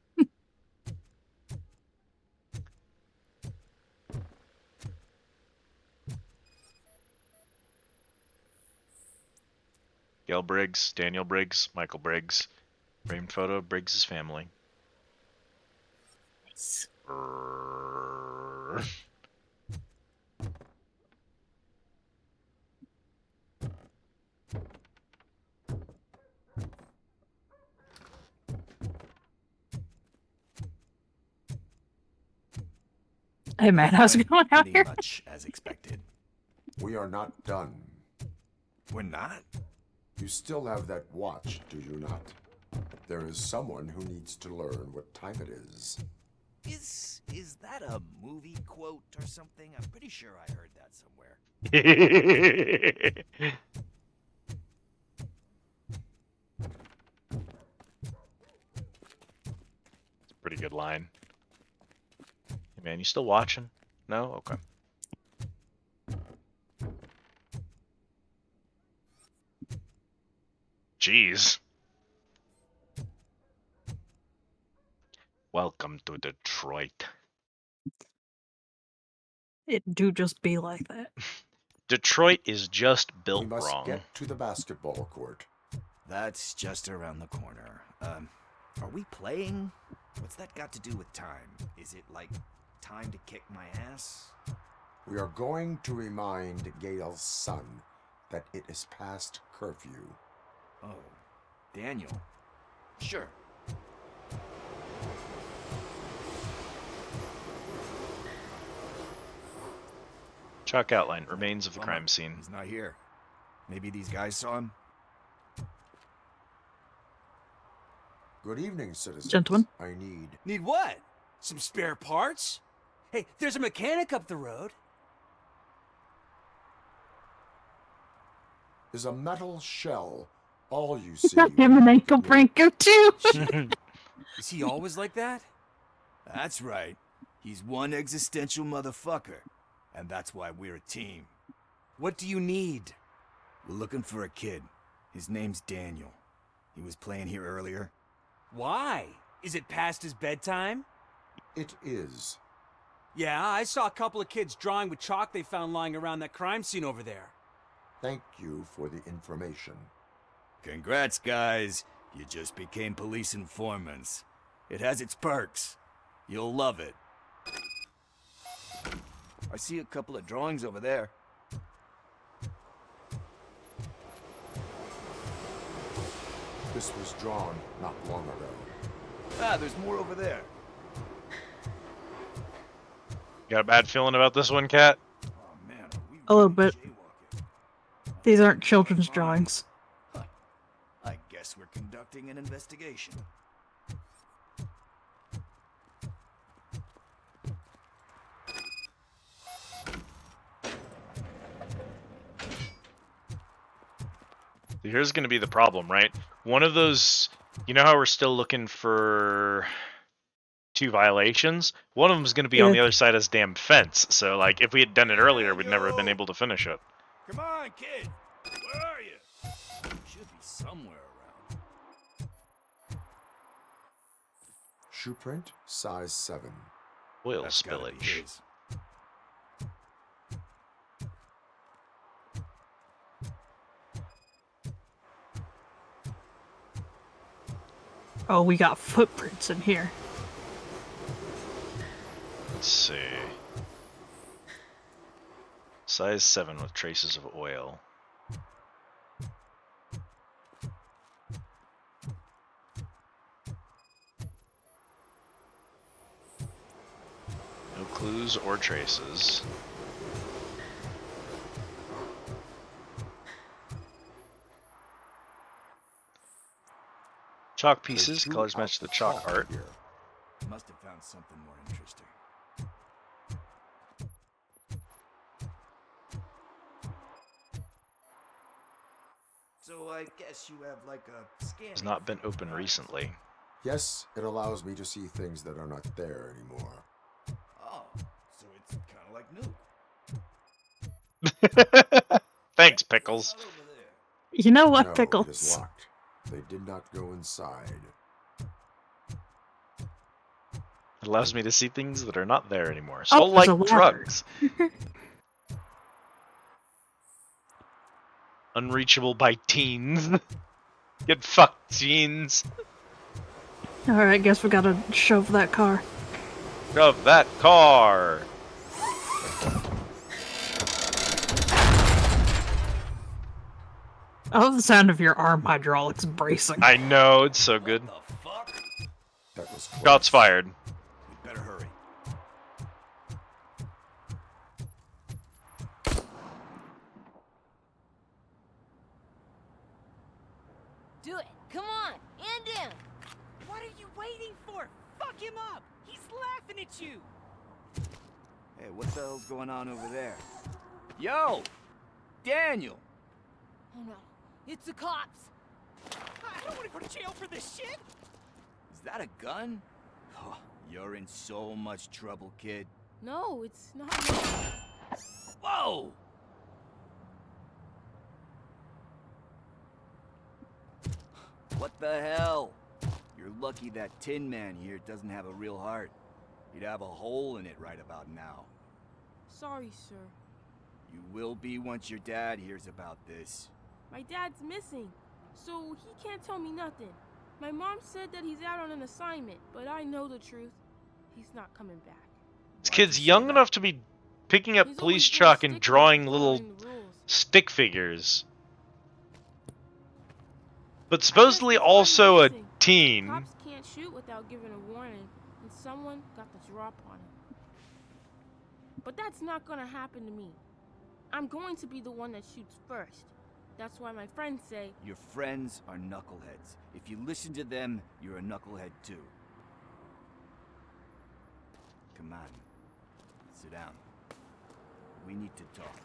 Gail Briggs, Daniel Briggs, Michael Briggs. Framed photo of Briggs' family. Hey man, how's it going out Pretty here? much as expected. We are not done. We're not? You still have that watch, do you not? There is someone who needs to learn what time it is. Is that a movie quote or something? I'm pretty sure I heard that somewhere. It's a pretty good line. Hey man, you still watching? No? Okay. Jeez. Welcome to Detroit. It do just be like that. Detroit is just built We must wrong. get to the basketball court. That's just around the corner. Are we playing? What's that got to do with time? Is it like time to kick my ass? We are going to remind Gail's son that it is past curfew. Oh, Daniel. Sure. Chalk outline. Remains of the Bummer. crime scene. He's not here. Maybe these guys saw him? Good evening, citizens. Gentlemen. I need... Need what? Some spare parts? Hey, there's a mechanic up the road. Is a metal shell all you see? Got him an ankle breaker too. Is he always like that? That's right. He's one existential motherfucker. And that's why we're a team. What do you need? We're looking for a kid. His name's Daniel. He was playing here earlier. Why? Is it past his bedtime? It is. Yeah, I saw a couple of kids drawing with chalk they found lying around that crime scene over there. Thank you for the information. Congrats, guys. You just became police informants. It has its perks. You'll love it. I see a couple of drawings over there. This was drawn not long ago. Ah, there's more over there. Got a bad feeling about this one, Cat? A little bit. These aren't children's drawings. I guess we're conducting an investigation. Here's going to be the problem, right? One of those, you know how we're still looking for 2 violations? One of them is going to be on the other side of this damn fence. So, like, if we had done it earlier, we'd never have been able to finish it. Come on, kid. Where are you? Should be somewhere around. Shoe print, size 7. Oil That's gotta be spillage. his. Oh, we got footprints in here. Let's see. Size 7 with traces of oil. No clues or traces. Chalk pieces, colors match the chalk art. Must have found something more interesting. So I guess you have like a scan. Has not been opened recently. Yes, it allows me to see things that are not there anymore. Oh, so it's kind of like new. Thanks, Pickles. You know what, No, it is Pickles? locked. They did not go inside. It allows me to see things that are not there anymore. Oh, So, there's a like ladder. drugs. Unreachable by teens. Get fucked, teens. Alright, guess we gotta shove that car. Shove that car! I love the sound of your arm hydraulics bracing. I know, it's so good. That was Shots fired. Better hurry. Do it. Come on. End him. What are you waiting for? Fuck him up. He's laughing at you. Hey, what the hell's going on over there? Yo! Daniel! Oh no. It's the cops. I don't want to go to jail for this shit. Is that a gun? Oh, you're in so much trouble, kid. No, it's not. Whoa! What the hell? You're lucky that Tin Man here doesn't have a real heart. He'd have a hole in it right about now. Sorry, sir. You will be once your dad hears about this. My dad's missing, so he can't tell me nothing. My mom said that he's out on an assignment, but I know the truth. He's not coming back. This kid's young enough to be picking up police chalk and drawing little stick figures. But supposedly also a teen. Cops can't shoot without giving a warning, and someone got the drop on him. But that's not gonna happen to me. I'm going to be the one that shoots first. That's why my friends say... Your friends are knuckleheads. If you listen to them, you're a knucklehead too. Come on. Sit down. We need to talk.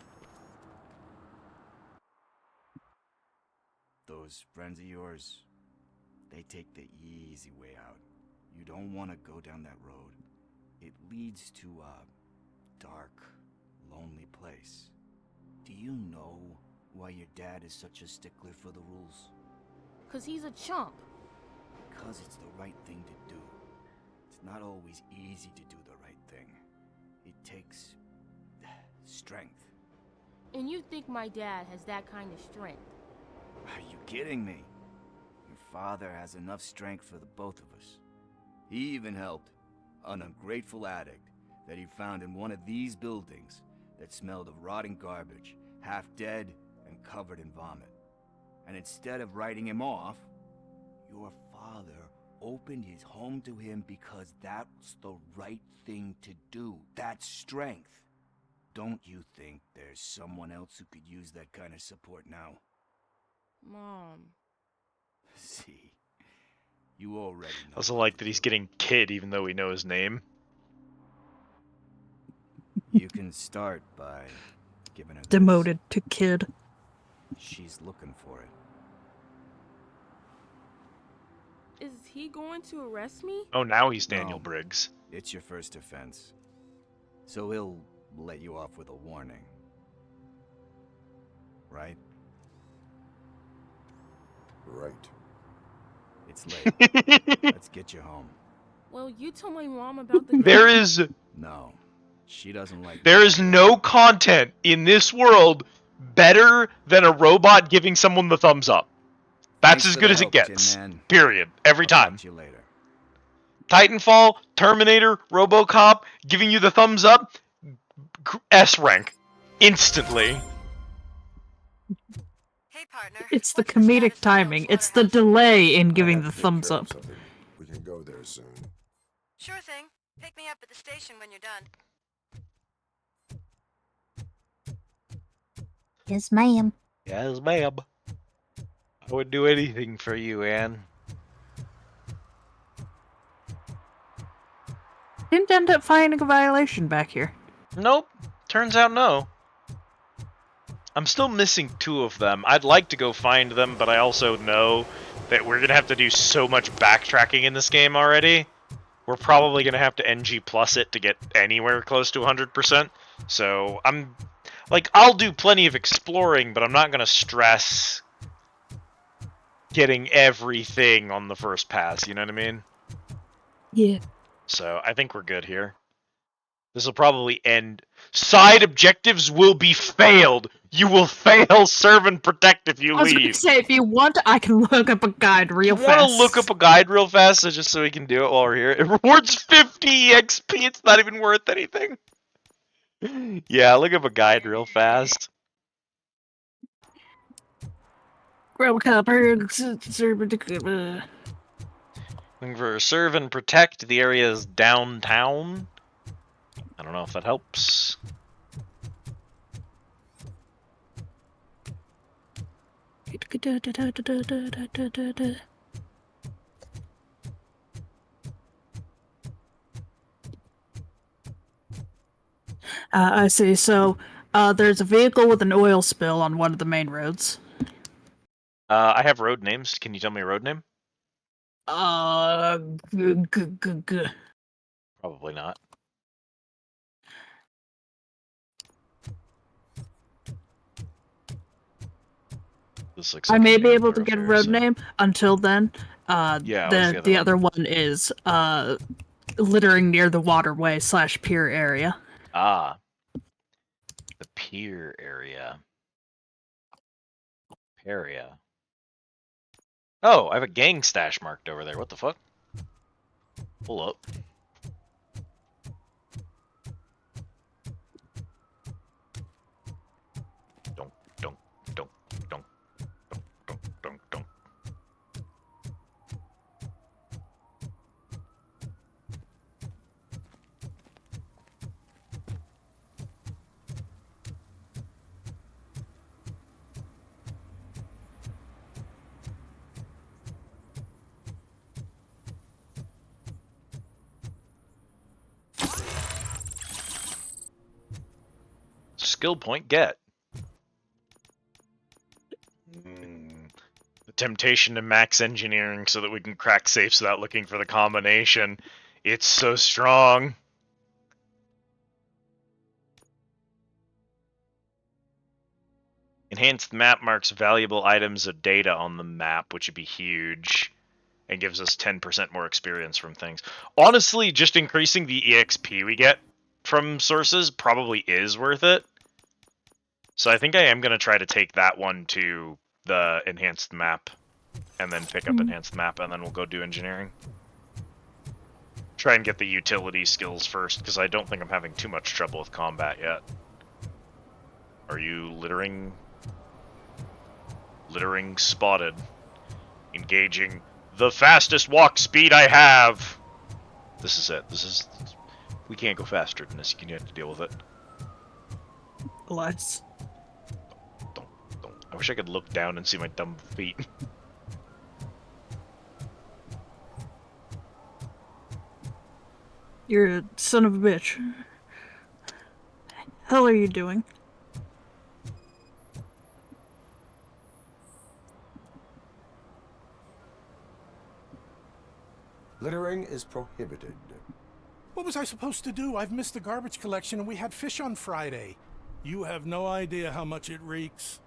Those friends of yours, they take the easy way out. You don't want to go down that road. It leads to a dark, lonely place. Do you know why your dad is such a stickler for the rules? 'Cause he's a chump. Because it's the right thing to do. It's not always easy to do the right thing. It takes strength. And you think my dad has that kind of strength? Are you kidding me? Your father has enough strength for the both of us. He even helped an ungrateful addict that he found in one of these buildings that smelled of rotting garbage, half dead and covered in vomit. And instead of writing him off, your father opened his home to him because that's the right thing to do. That's strength. Don't you think there's someone else who could use that kind of support now? Mom. See, you already know. I also like that he's getting Kid even though we know his name. You can start by giving her Demoted to Kid. She's looking for it. Is he going to arrest me? Oh, now he's Daniel No. Briggs. It's your first offense. So he'll let you off with a warning. Right? Right. It's late. Let's get you home. Well, you told my mom about the... There is... No. She doesn't like... There is no content in this world better than a robot giving someone the thumbs up. That's Thanks as for good the as it help, gets. Tin Man. Period. Every I'll time. talk to you later. Titanfall, Terminator, Robocop, giving you the thumbs up, S rank. Instantly. It's the comedic timing. It's the delay in giving the thumbs up. We can go there soon. Sure thing. Pick me up at the station when you're done. Yes, ma'am. Yes, ma'am. I would do anything for you, Anne. Didn't end up finding a violation back here. Nope. Turns out no. I'm still missing 2 of them. I'd like to go find them, but I also know that we're gonna have to do so much backtracking in this game already. We're probably gonna have to NG plus it to get anywhere close to 100%. So I'm like, I'll do plenty of exploring, but I'm not gonna stress getting everything on the first pass. You know what I mean? Yeah. So I think we're good here. This will probably end. Side objectives will be failed. You will fail serve and protect if you I was gonna leave. say, if you want, I can look up a guide real You want fast. to look up a guide real fast, so just so we can do it while we're here? It rewards 50 XP. It's not even worth anything. Yeah, look up a guide real fast. Robocop. Looking for serve and protect. The area is downtown. I don't know if that helps. I see. So, there's a vehicle with an oil spill on one of the main roads. I have road names. Can you tell me a road name? Probably not. This looks I like may a be main able to get a thoroughfare, road so- name. Until then, Yeah, what's the other one is littering near the waterway / pier area. Ah. The pier area. Area. Oh, I have a gang stash marked over there. What the fuck? Pull up. Don't, don't, don't, don't, don't, don't. Skill point get. The temptation to max engineering so that we can crack safes without looking for the combination. It's so strong. Enhanced map marks valuable items of data on the map, which would be huge, and gives us 10% more experience from things. Honestly, just increasing the EXP we get from sources probably is worth it. So I think I am going to try to take that one to the enhanced map, and then pick up enhanced map, and then we'll go do engineering. Try and get the utility skills first, because I don't think I'm having too much trouble with combat yet. Are you littering? Littering spotted. Engaging the fastest walk speed I have! This is it. This is... We can't go faster than this. You have to deal with it. Let's. I wish I could look down and see my dumb feet. You're a son of a bitch. Hell are you doing? Littering is prohibited. What was I supposed to do? I've missed the garbage collection and we had fish on Friday. You have no idea how much it reeks.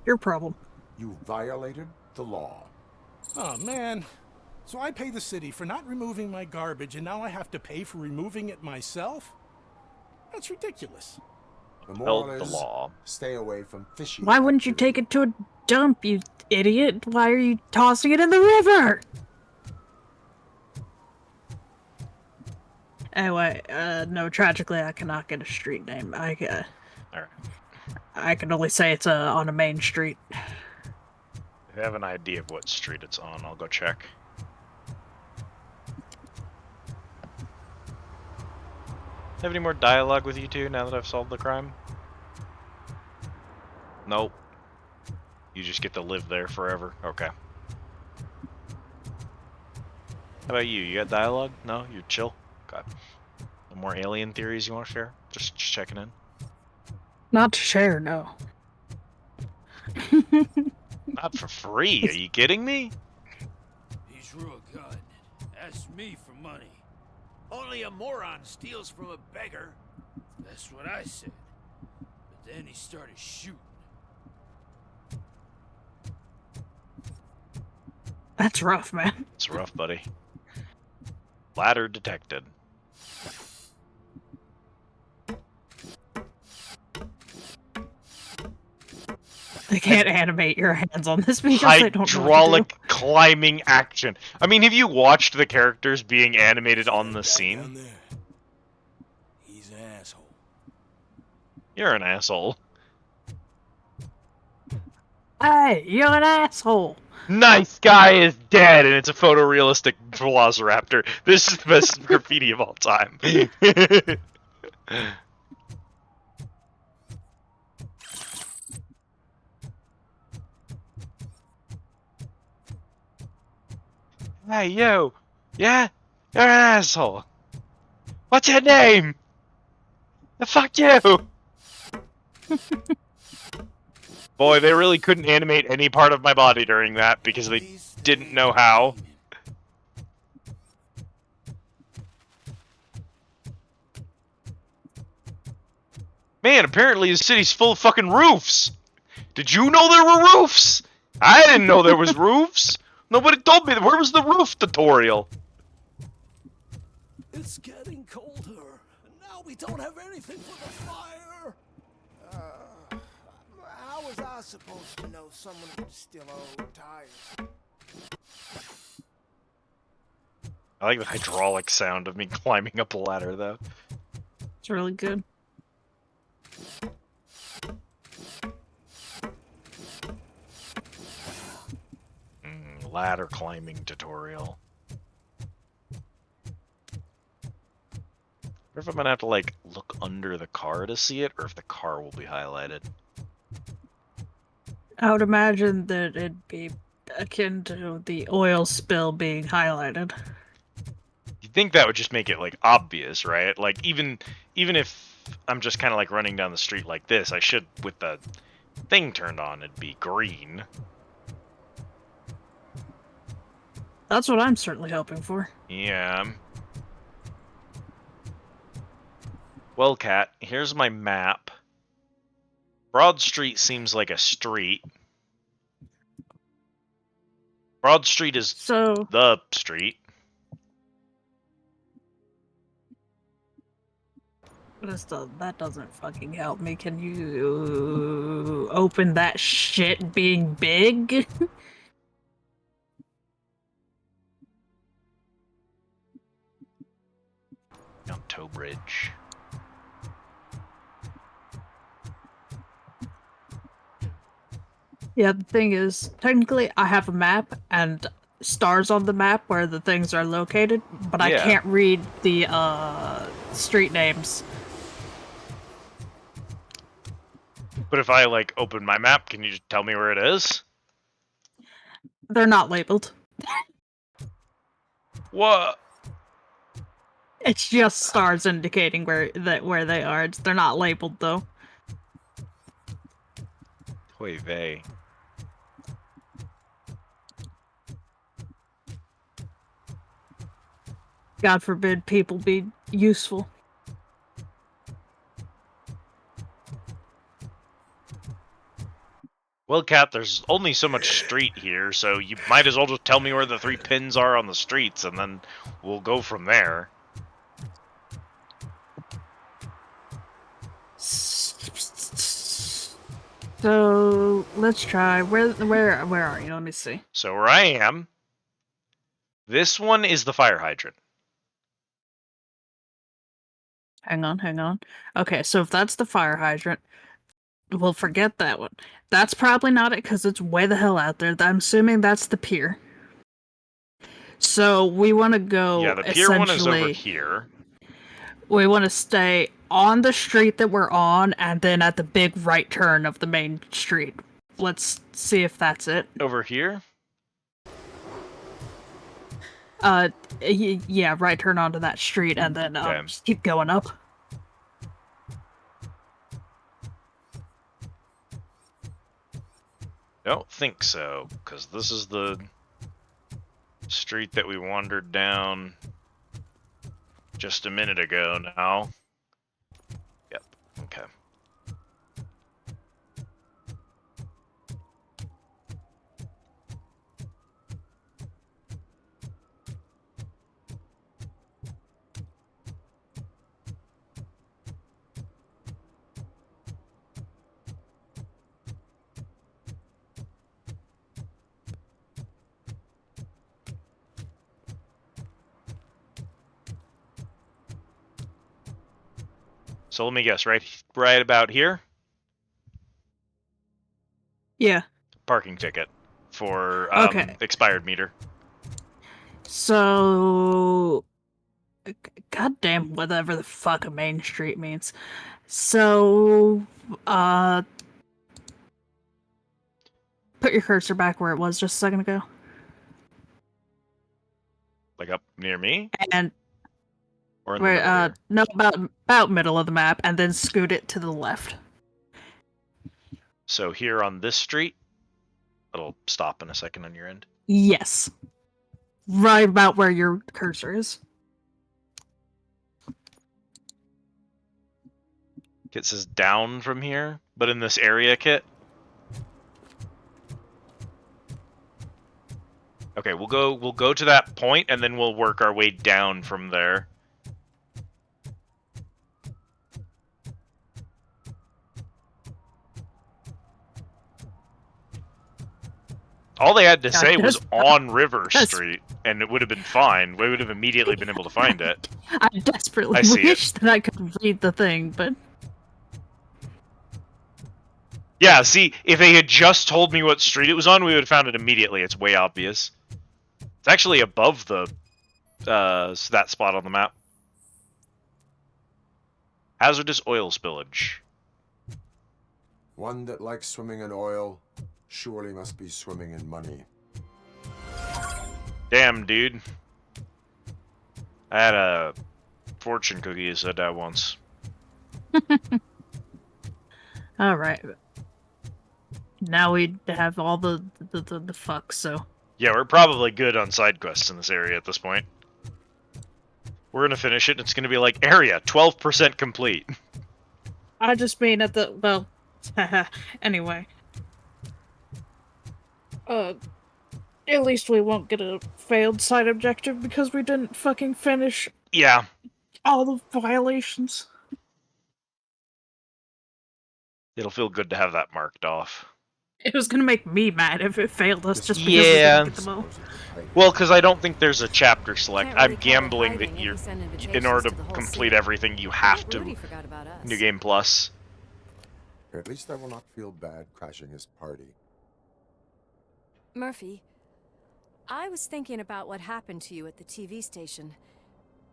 Your problem. You violated the law. Oh, man. So I pay the city for not removing my garbage, and now I have to pay for removing it myself? That's ridiculous. The moral is, stay away from fishing. Why wouldn't you take it to a dump, you idiot? Why are you tossing it in the river? Anyway, no, tragically, I cannot get a street name. Alright. I can only say it's on a main street. If I have an idea of what street it's on, I'll go check. Have any more dialogue with you two now that I've solved the crime? Nope. You just get to live there forever. Okay. How about you? You got dialogue? No? You're chill? God. No more alien theories you want to share? Just checking in. Not to share, no. Not for free. Are you kidding me? He's real good. Ask me for money. Only a moron steals from a beggar. That's what I said. But then he started shooting. That's rough, man. It's rough, buddy. Ladder detected. I can't animate your hands on this because I don't know what to do. Hydraulic climbing action. I mean, have you watched the characters being animated on the scene? He's an asshole. You're an asshole. Hey, you're an asshole. Nice guy is dead, and it's a photorealistic velociraptor. This is the best graffiti of all time. Hey, yo. Yeah? You're an asshole. What's your name? Fuck you! Boy, they really couldn't animate any part of my body during that because they didn't know how. Man, apparently the city's full of fucking roofs! Did you know there were roofs? I didn't know there was roofs! Nobody told me. Where was the roof tutorial? It's getting colder, and now we don't have anything for the fire. How was I supposed to know someone could steal our old tires? I like the hydraulic sound of me climbing up a ladder, though. It's really good. Ladder climbing tutorial. I wonder if I'm gonna have to, like, look under the car to see it, or if the car will be highlighted. I would imagine that it'd be akin to the oil spill being highlighted. You'd think that would just make it, like, obvious, right? Like, even if I'm just kind of, like, running down the street like this, I should, with the thing turned on, it'd be green. That's what I'm certainly hoping for. Yeah. Well, Kat, here's my map. Broad Street seems like a street. Broad Street is the street. That doesn't fucking help me. Can you open that shit being big? On Tow Bridge. Yeah, the thing is, technically I have a map and stars on the map where the things are located, but I can't read the street names. But if I, like, open my map, can you just tell me where it is? They're not labeled. What? It's just stars indicating where they are. They're not labeled though. Oy vey. God forbid people be useful. Well, Kat, there's only so much street here, so you might as well just tell me where the 3 pins are on the streets, and then we'll go from there. So let's try. Where are you? Let me see. So where I am, this one is the fire hydrant. Hang on. Okay, so if that's the fire hydrant, we'll forget that one. That's probably not it because it's way the hell out there. I'm assuming that's the pier. So we want to go. Yeah, the pier one is over here. We want to stay on the street that we're on, and then at the big right turn of the main street. Let's see if that's it. Over here? Yeah, right turn onto that street, and then just keep going up. Don't think so, because this is the street that we wandered down just a minute ago now. Yep, okay. So let me guess, right about here? Yeah. Parking ticket for Okay. expired meter. So, goddamn, whatever the fuck a main street means. So, put your cursor back where it was just a second ago. Like up near me? And or in the middle here? no, about middle of the map, and then scoot it to the left. So here on this street, it'll stop in a second on your end. Yes. Right about where your cursor is. Kit says down from here, but in this area, Kit. Okay, we'll go to that point and then we'll work our way down from there. All they had to say was on River Street, and it would have been fine. We would have immediately been able to find it. I desperately wish that I could read the thing, but... Yeah, see, if they had just told me what street it was on, we would have found it immediately. It's way obvious. It's actually above the that spot on the map. Hazardous oil spillage. One that likes swimming in oil surely must be swimming in money. Damn, dude. I had a fortune cookie who said that once. Alright. Now we have all the fucks, so... Yeah, we're probably good on side quests in this area at this point. We're gonna finish it, and it's gonna be like, area, 12% complete. I just mean at the... well... anyway. At least we won't get a failed side objective because we didn't fucking finish... Yeah. all the violations. It'll feel good to have that marked off. It was gonna make me mad if it failed us just because we Yeah. didn't get them all. Well, because I don't think there's a chapter select. I'm gambling that you're, in order to complete everything, you have to New Game Plus. At least I will not feel bad crashing his party. Murphy, I was thinking about what happened to you at the TV station.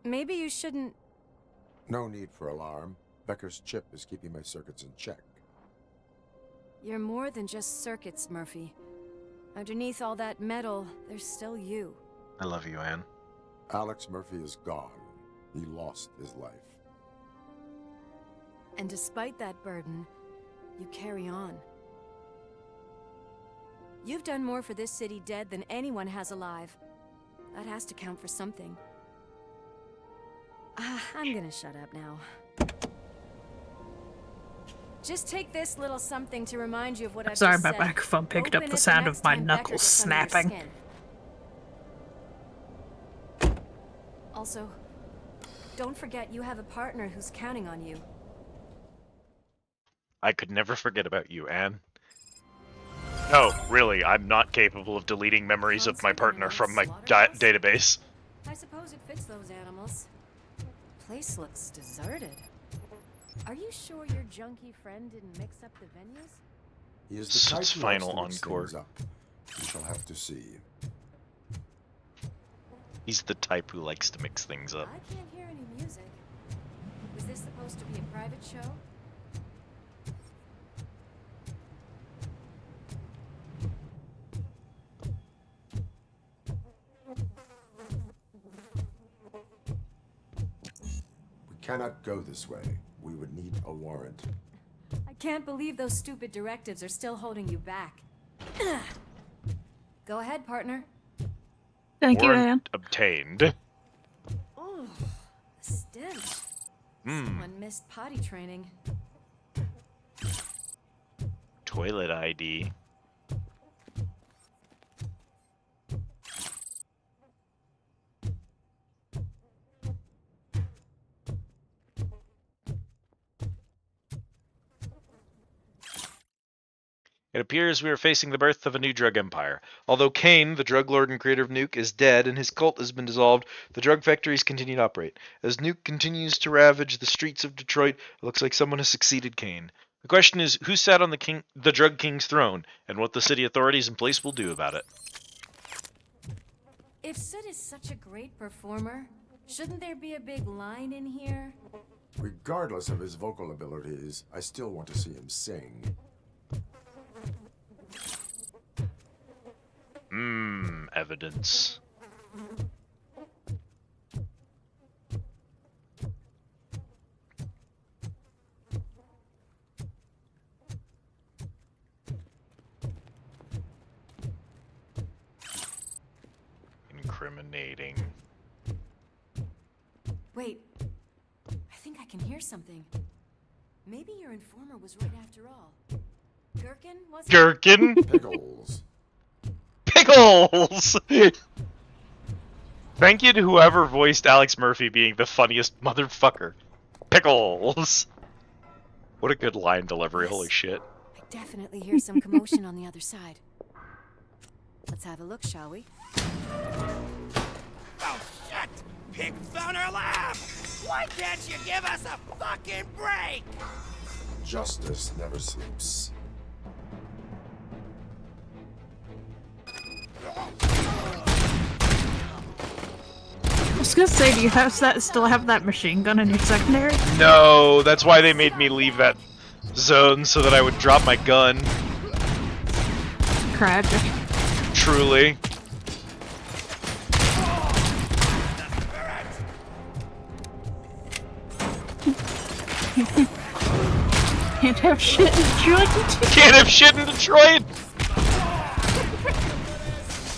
Maybe you shouldn't... No need for alarm. Becker's chip is keeping my circuits in check. You're more than just circuits, Murphy. Underneath all that metal, there's still you. I love you, Anne. Alex Murphy is gone. He lost his life. And despite that burden, you carry on. You've done more for this city dead than anyone has alive. That has to count for something. I'm gonna shut up now. Just take this little something to remind you of what I've Sorry, just my said. microphone picked Open up it the sound next of my time knuckles Becker gets under your snapping. skin. Also, don't forget you have a partner who's counting on you. I could never forget about you, Anne. No, really, I'm not capable of deleting memories of my partner from my database. I suppose it fits those animals. Place looks deserted. Are you sure your junkie friend didn't mix up the venues? He is the type It's who final likes to mix encore. things up. We shall have to see. He's the type who likes to mix things up. I can't hear any music. Was this supposed to be a private show? We cannot go this way. We would need a warrant. I can't believe those stupid directives are still holding you back. Go ahead, partner. Thank you, Warrant Anne. obtained. Oh, the stench. Someone missed potty training. Toilet ID. It appears we are facing the birth of a new drug empire. Although Kane, the drug lord and creator of Nuke, is dead and his cult has been dissolved, the drug factories continue to operate. As Nuke continues to ravage the streets of Detroit, it looks like someone has succeeded Kane. The question is, who sat on the drug king's throne, and what the city authorities in place will do about it. If Sid is such a great performer, shouldn't there be a big line in here? Regardless of his vocal abilities, I still want to see him sing. Evidence. Incriminating. Wait, I think I can hear something. Maybe your informer was right after all. Gherkin, was it? Gherkin? Pickles. Pickles! Thank you to whoever voiced Alex Murphy being the funniest motherfucker. Pickles! What a good line delivery, holy shit. I definitely hear some commotion on the other side. Let's have a look, shall we? Oh, shit! Pig found our lab! Why can't you give us a fucking break? Justice never sleeps. I was gonna say, do you still have that machine gun in your secondary? No, that's why they made me leave that zone, so that I would drop my gun. Tragic. Truly. Can't have shit in Detroit. Can't have shit in Detroit!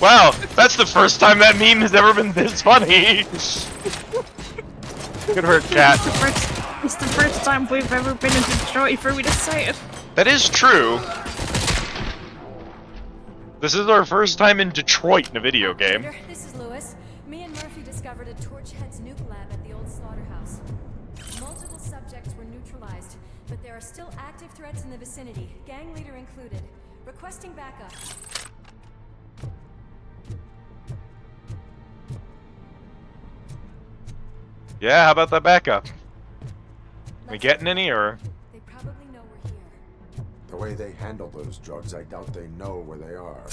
Wow, that's the first time that meme has ever been this funny. Good hurt, cat. It's the first time we've ever been in Detroit for me to say it. That is true. This is our first time in Detroit in a video game. This is Lewis. Me and Murphy discovered a Torchhead's nuke lab at the old slaughterhouse. Multiple subjects were neutralized, but there are still active threats in the vicinity, gang leader included. Requesting backup. Yeah, how about that backup? We getting any, or? They probably know we're here. The way they handle those drugs, I doubt they know where they are.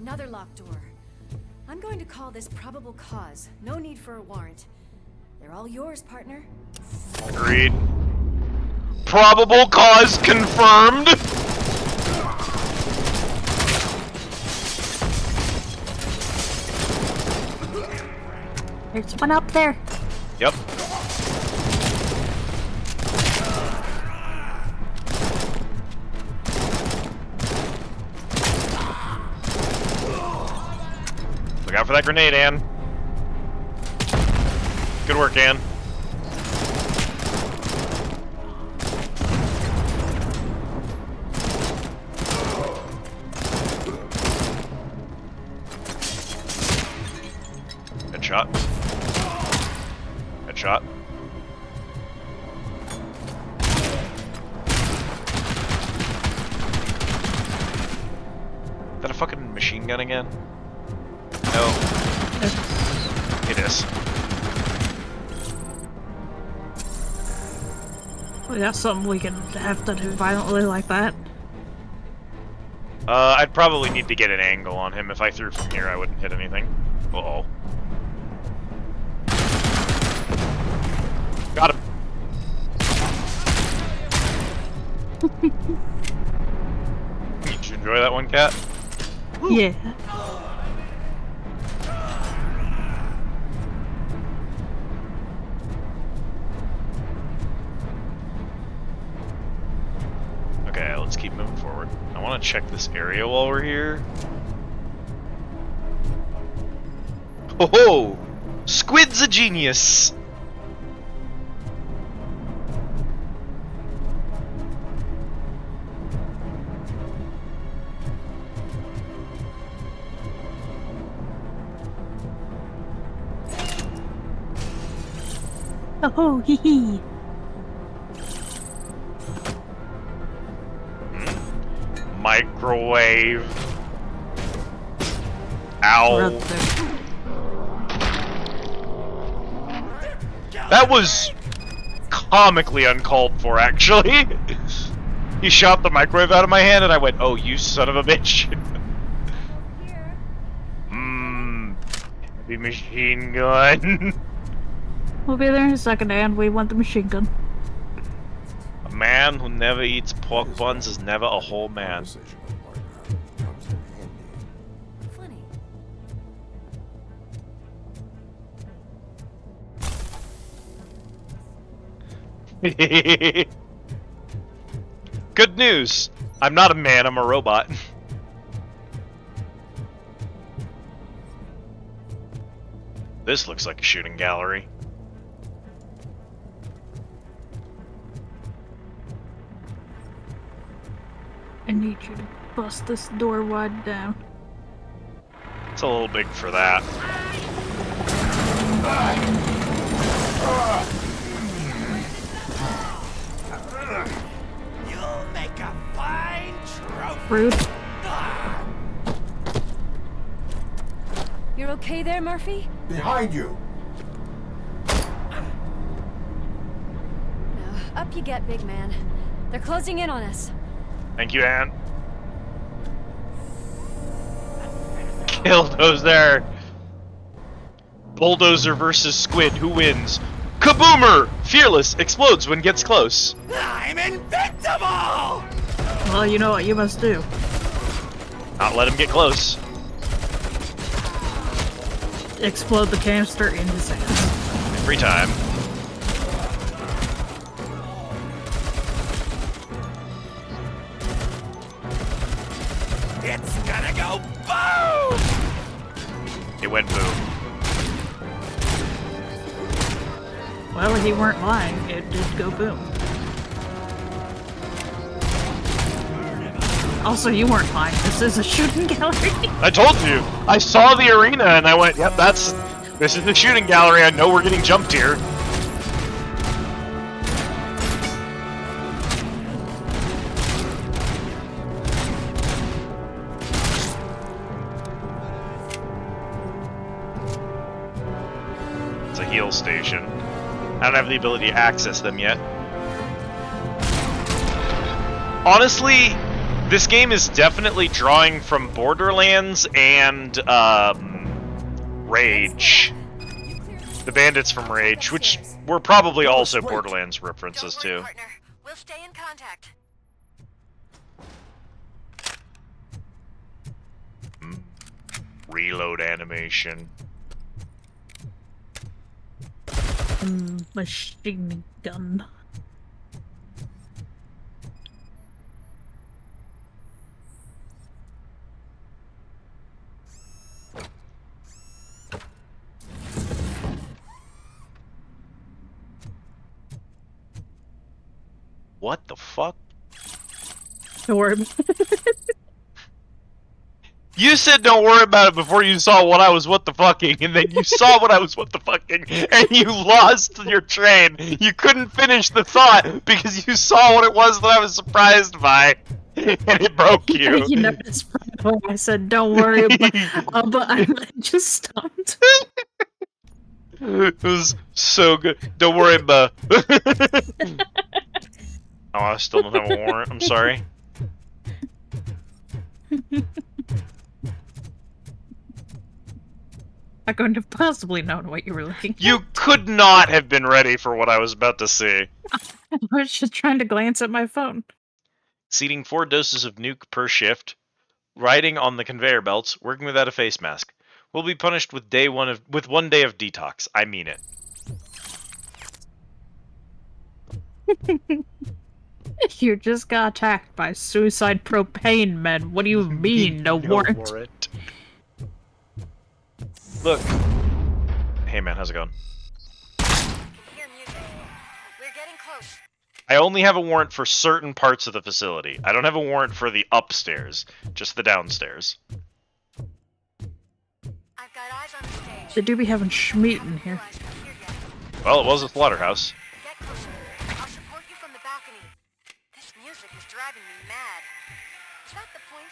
Another locked door. I'm going to call this probable cause. No need for a warrant. They're all yours, partner. Agreed. Probable cause confirmed! There's one up there. Yep. Look out for that grenade, Ann. Good work, Ann. Headshot. Headshot. Is that a fucking machine gun again? No. It is. We got something we can have to do violently like that. I'd probably need to get an angle on him. If I threw from here, I wouldn't hit anything. Uh-oh. Got him. Did you enjoy that one, Cat? Yeah. Okay, let's keep moving forward. I want to check this area while we're here. Ho ho! Squid's a genius! Oh, hee hee. Microwave. Ow. That was comically uncalled for, actually. He shot the microwave out of my hand, and I went, "Oh, you son of a bitch!" Heavy machine gun. We'll be there in a second, and we want the machine gun. A man who never eats pork buns is never a whole man. Good news! I'm not a man, I'm a robot. This looks like a shooting gallery. I need you to bust this door wide down. It's a little big for that. You'll make a fine trophy. Rude. You're okay there, Murphy? Behind you! No, up you get, big man. They're closing in on us. Thank you, Anne. Killed those there. Bulldozer versus Squid. Who wins? Kaboomer! Fearless. Explodes when gets close. I'm invincible! Well, you know what you must do. Not let him get close. Explode the canister in his hands. Every time. It's gonna go boom! It went boom. Well, he weren't lying. It did go boom. Also, you weren't lying. This is a shooting gallery. I told you. I saw the arena and I went, "Yep, this is the shooting gallery. I know we're getting jumped here." It's a heal station. I don't have the ability to access them yet. Honestly, this game is definitely drawing from Borderlands and Rage. The bandits from Rage, which were probably also Borderlands references too. We'll stay in contact. Reload animation. Machine gun. What the fuck? Don't worry. You said don't worry about it before you saw what I was what the fucking, and then you saw what I was what the fucking, and you lost your train. You couldn't finish the thought because you saw what it was that I was surprised by, and it broke you. You noticed when I said don't worry about but I just stopped. It was so good. Don't worry about Oh, I still don't have a warrant. I'm sorry. I couldn't have possibly known what you were looking at. You could not have been ready for what I was about to see. I was just trying to glance at my phone. Seating 4 doses of nuke per shift. Riding on the conveyor belts. Working without a face mask. We'll be punished with with 1 day of detox. I mean it. You just got attacked by suicide propane men. What do you mean, no warrant? Look. Hey man, how's it going? We're getting close. I only have a warrant for certain parts of the facility. I don't have a warrant for the upstairs, just the downstairs. I've got eyes on the stage. They do be having Schmeat in here. Well, it was a slaughterhouse. Get closer. I'll support you from the balcony. This music is driving me mad. Is that the point?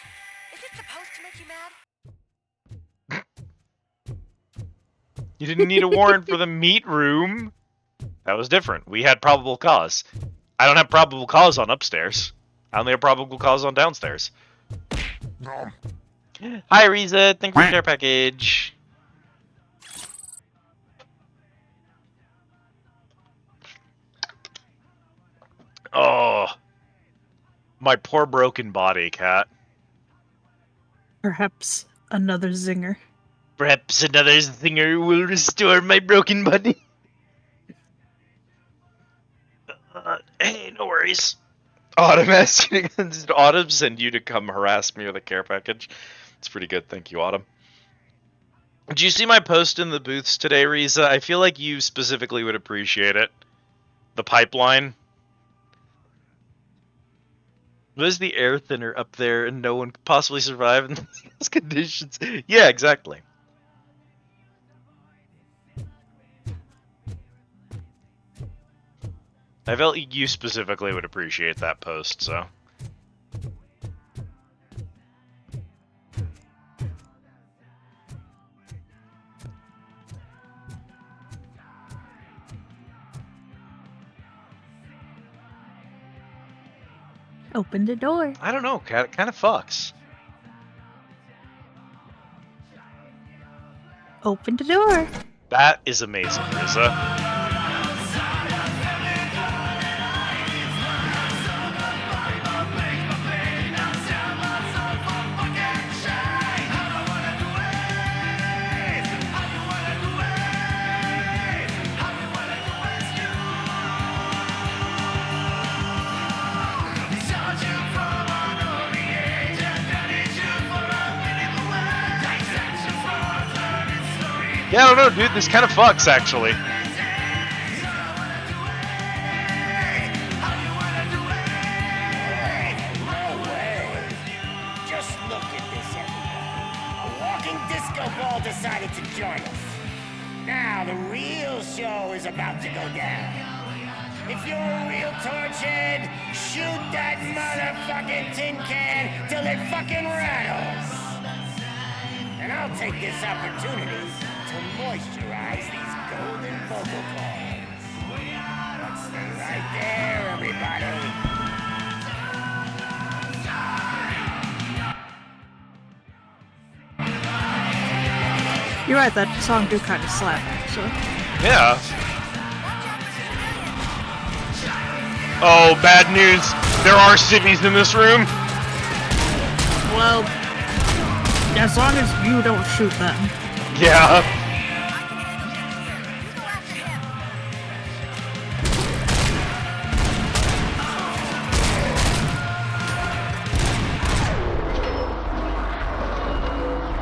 Is it supposed to make you mad? You didn't need a warrant for the meat room. That was different. We had probable cause. I don't have probable cause on upstairs. I only have probable cause on downstairs. Hi, Riza. Thank you for the care package. Oh, my poor broken body, Cat. Perhaps another zinger. Perhaps another zinger will restore my broken body. Hey, no worries. Autumn asked you to, did Autumn send you to come harass me with a care package? It's pretty good, thank you, Autumn. Did you see my post in the booths today, Riza? I feel like you specifically would appreciate it. The pipeline. There's the air thinner up there and no one could possibly survive in those conditions. Yeah, exactly. I felt you specifically would appreciate that post, so. Open the door. I don't know, Cat. It kind of fucks. Open the door. That is amazing, Riza. Yeah, I don't know, dude. This kind of fucks, actually. No way. Just look at this, everybody. A walking disco ball decided to join us. Now the real show is about to go down. If you're a real torchhead, shoot that motherfucking tin can till it fucking rattles. And I'll take this opportunity to moisturize these golden vocal cords. Let's stay right there, everybody. You're right, that song do kind of slap, actually. Yeah. Oh, bad news. There are civvies in this room. Well, as long as you don't shoot them. Yeah.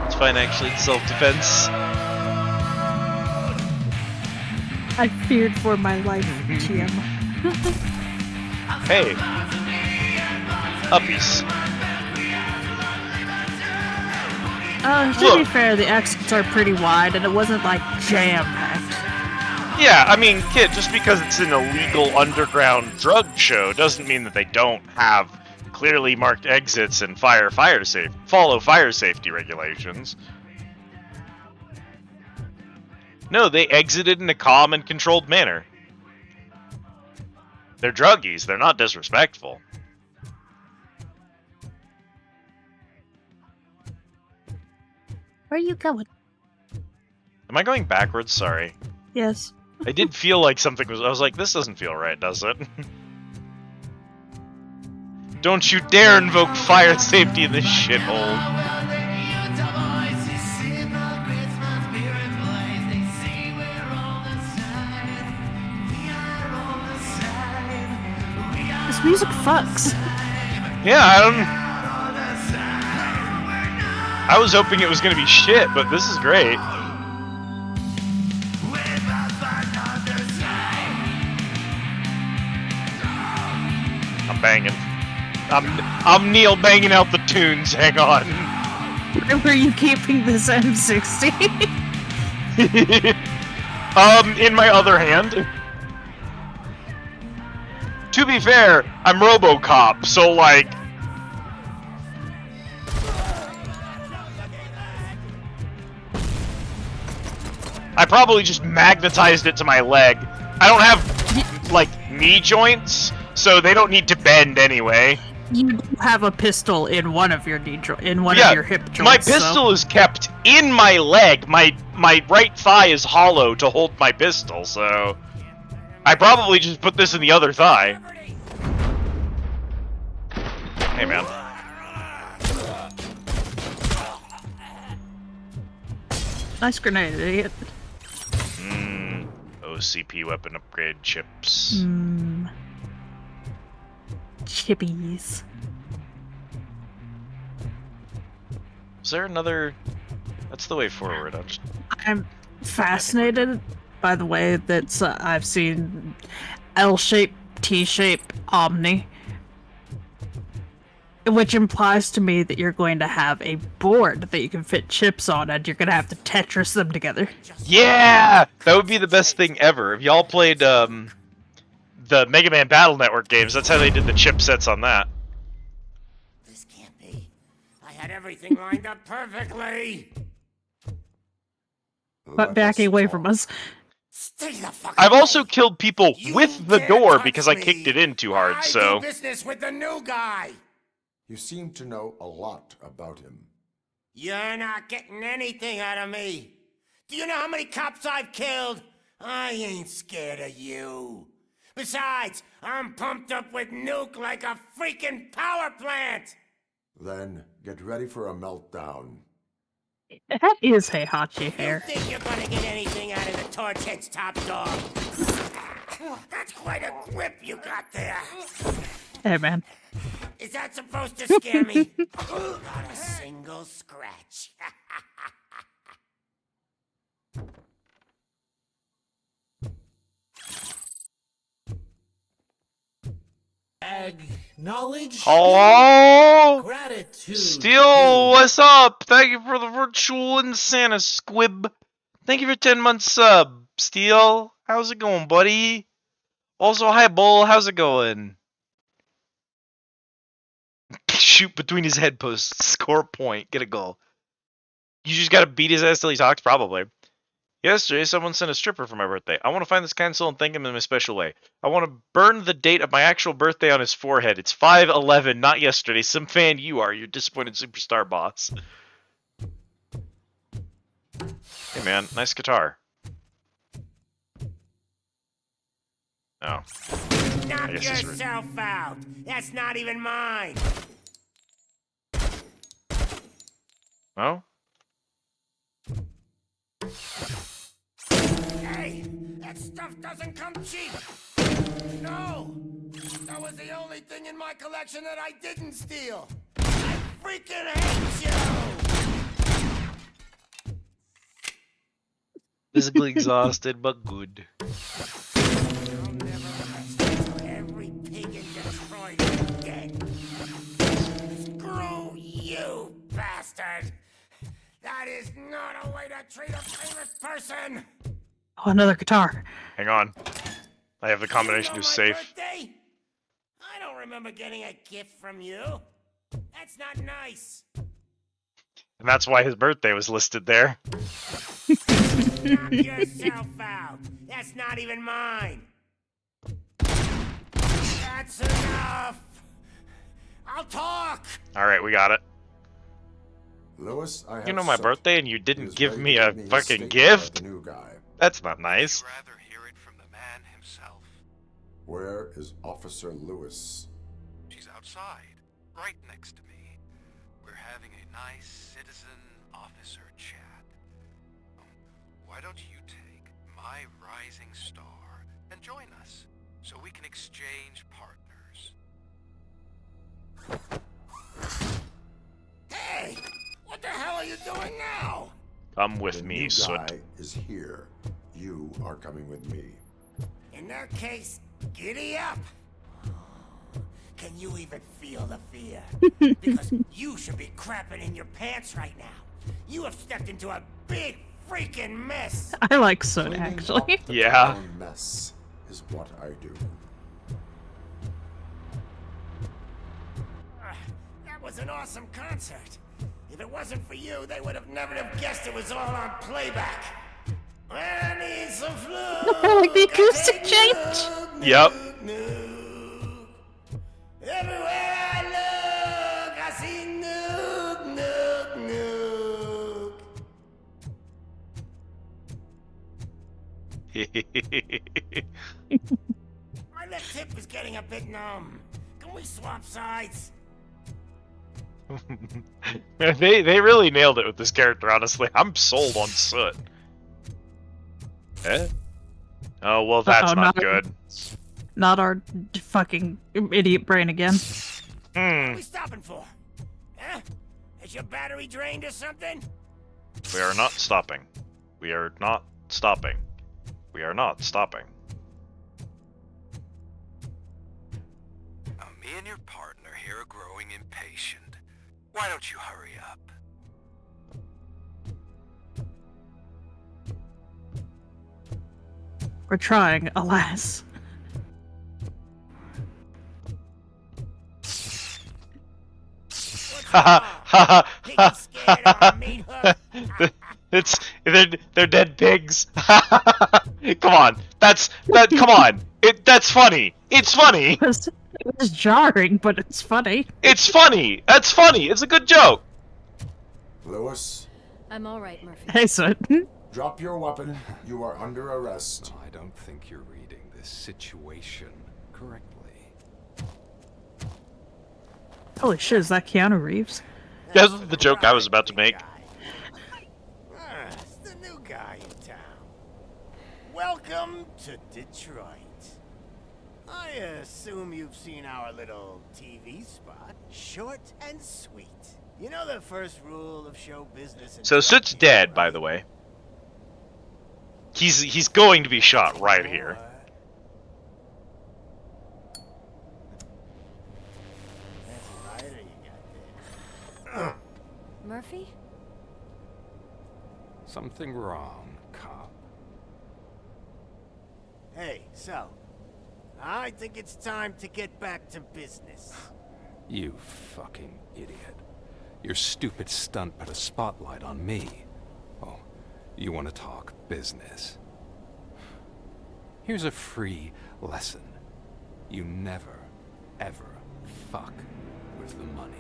It's fine, actually. It's self-defense. I feared for my life, TM. Hey. Uppies. To be fair, the exits are pretty wide, and it wasn't, like, jam-packed. Yeah, I mean, kid, just because it's an illegal underground drug show doesn't mean that they don't have clearly marked exits and follow fire safety regulations. No, they exited in a calm and controlled manner. They're druggies, they're not disrespectful. Where are you going? Am I going backwards? Sorry. Yes. I did feel like something was... I was like, this doesn't feel right, does it? Don't you dare invoke fire safety in this shithole. This music fucks. Yeah, I was hoping it was gonna be shit, but this is great. I'm banging. I'm Neil banging out the tunes. Hang on. Where were you keeping this M60? In my other hand. To be fair, I'm Robocop, so like... I probably just magnetized it to my leg. I don't have, like, knee joints, so they don't need to bend anyway. You have a pistol in one of your of your hip joints. My pistol is kept in my leg. My right thigh is hollow to hold my pistol, so I probably just put this in the other thigh. Hey, man. Nice grenade, idiot. OCP weapon upgrade chips. Chippies. Is there another... That's the way forward. I'm fascinated by the way that I've seen L-shape, T-shape, Omni. Which implies to me that you're going to have a board that you can fit chips on, and you're going to have to Tetris them together. Yeah! That would be the best thing ever. If y'all played the Mega Man Battle Network games, that's how they did the chipsets on that. This can't be. I had everything lined up perfectly. But backing away from us. Stay the fuck I've away. also killed people with the door because I kicked it in too hard, I so... do business with the new guy. You seem to know a lot about him. You're not getting anything out of me. Do you know how many cops I've killed? I ain't scared of you. Besides, I'm pumped up with nuke like a freaking power plant. Then get ready for a meltdown. That is Heihachi hair. You think you're gonna get anything out of the torch head's top dog? That's quite a grip you got there. Hey, man. Is that supposed to scare me? Not a single scratch. Acknowledge. Hello? Gratitude. Steel, what's up? Thank you for the virtual Insana squib. Thank you for 10 months sub. Steel, how's it going, buddy? Also, hi, Bull, how's it going? Shoot between his head posts. Score a point. Get a goal. You just gotta beat his ass till he talks? Probably. Yesterday, someone sent a stripper for my birthday. I want to find this cancel and thank him in a special way. I want to burn the date of my actual birthday on his forehead. It's 5/11, not yesterday. Some fan you are. You're disappointed superstar boss. Hey, man. Nice guitar. Oh. Knock yourself out. That's not even mine. Oh? Hey, that stuff doesn't come cheap. No, that was the only thing in my collection that I didn't steal. I freaking hate you. Physically exhausted, but good. I'll never rest until every pig in Detroit is dead. Screw you, bastard. That is not a way to treat a famous person. Oh, another guitar. Hang on. I have the combination to safe. Birthday? I don't remember getting a gift from you. That's not nice. And that's why his birthday was listed there. Knock yourself out. That's not even mine. That's enough. I'll talk. Alright, we got it. Lewis, I have You know my soot. birthday and you didn't He give was me ready a to give fucking statement gift? about the new guy. That's not nice. Where is Officer Lewis? She's outside, right next to me. We're having a nice citizen officer chat. Why don't you take my rising star and join us so we can exchange partners? Hey, what the hell are you doing now? Come with The me, new Soot. guy is here. You are coming with me. In that case, giddy up. Can you even feel the fear? Because you should be crapping in your pants right now. You have stepped into a big freaking mess! I like Soot, Cleaning actually. up the Yeah. town mess is what I do. That was an awesome concert. If it wasn't for you, they would have never have guessed it was all on playback. I need some flu. I like the acoustic change. Yep. Everywhere I look, I see Nook, Nook, Nook. My left hip is getting a bit numb. Can we swap sides? they really nailed it with this character, honestly. I'm sold on Soot. Eh? Oh, well, that's not good. Not our fucking idiot brain again. What are we stopping for? Huh? Is your battery drained or something? We are not stopping. We are not stopping. We are not stopping. Now, me and your partner here are growing impatient. Why don't you hurry up? We're trying, alas. It's they're dead pigs. Come on, come on. That's funny. It's funny. It was jarring, but it's funny. It's funny. That's funny. It's a good joke. Lewis, I'm all right, Murphy. Hey, Soot. drop your weapon. You are under arrest. I don't think you're reading this situation correctly. Holy shit, is that Keanu Reeves? That's the joke I was about to make. It's the new guy in town. Welcome to Detroit. I assume you've seen our little TV spot. Short and sweet. You know the first rule of show business. So Soot's dead, by the way. He's going to be shot right here. Murphy? Something wrong, cop. Hey, so I think it's time to get back to business. You fucking idiot. Your stupid stunt put a spotlight on me. Oh, you want to talk business? Here's a free lesson. You never, ever fuck with the money.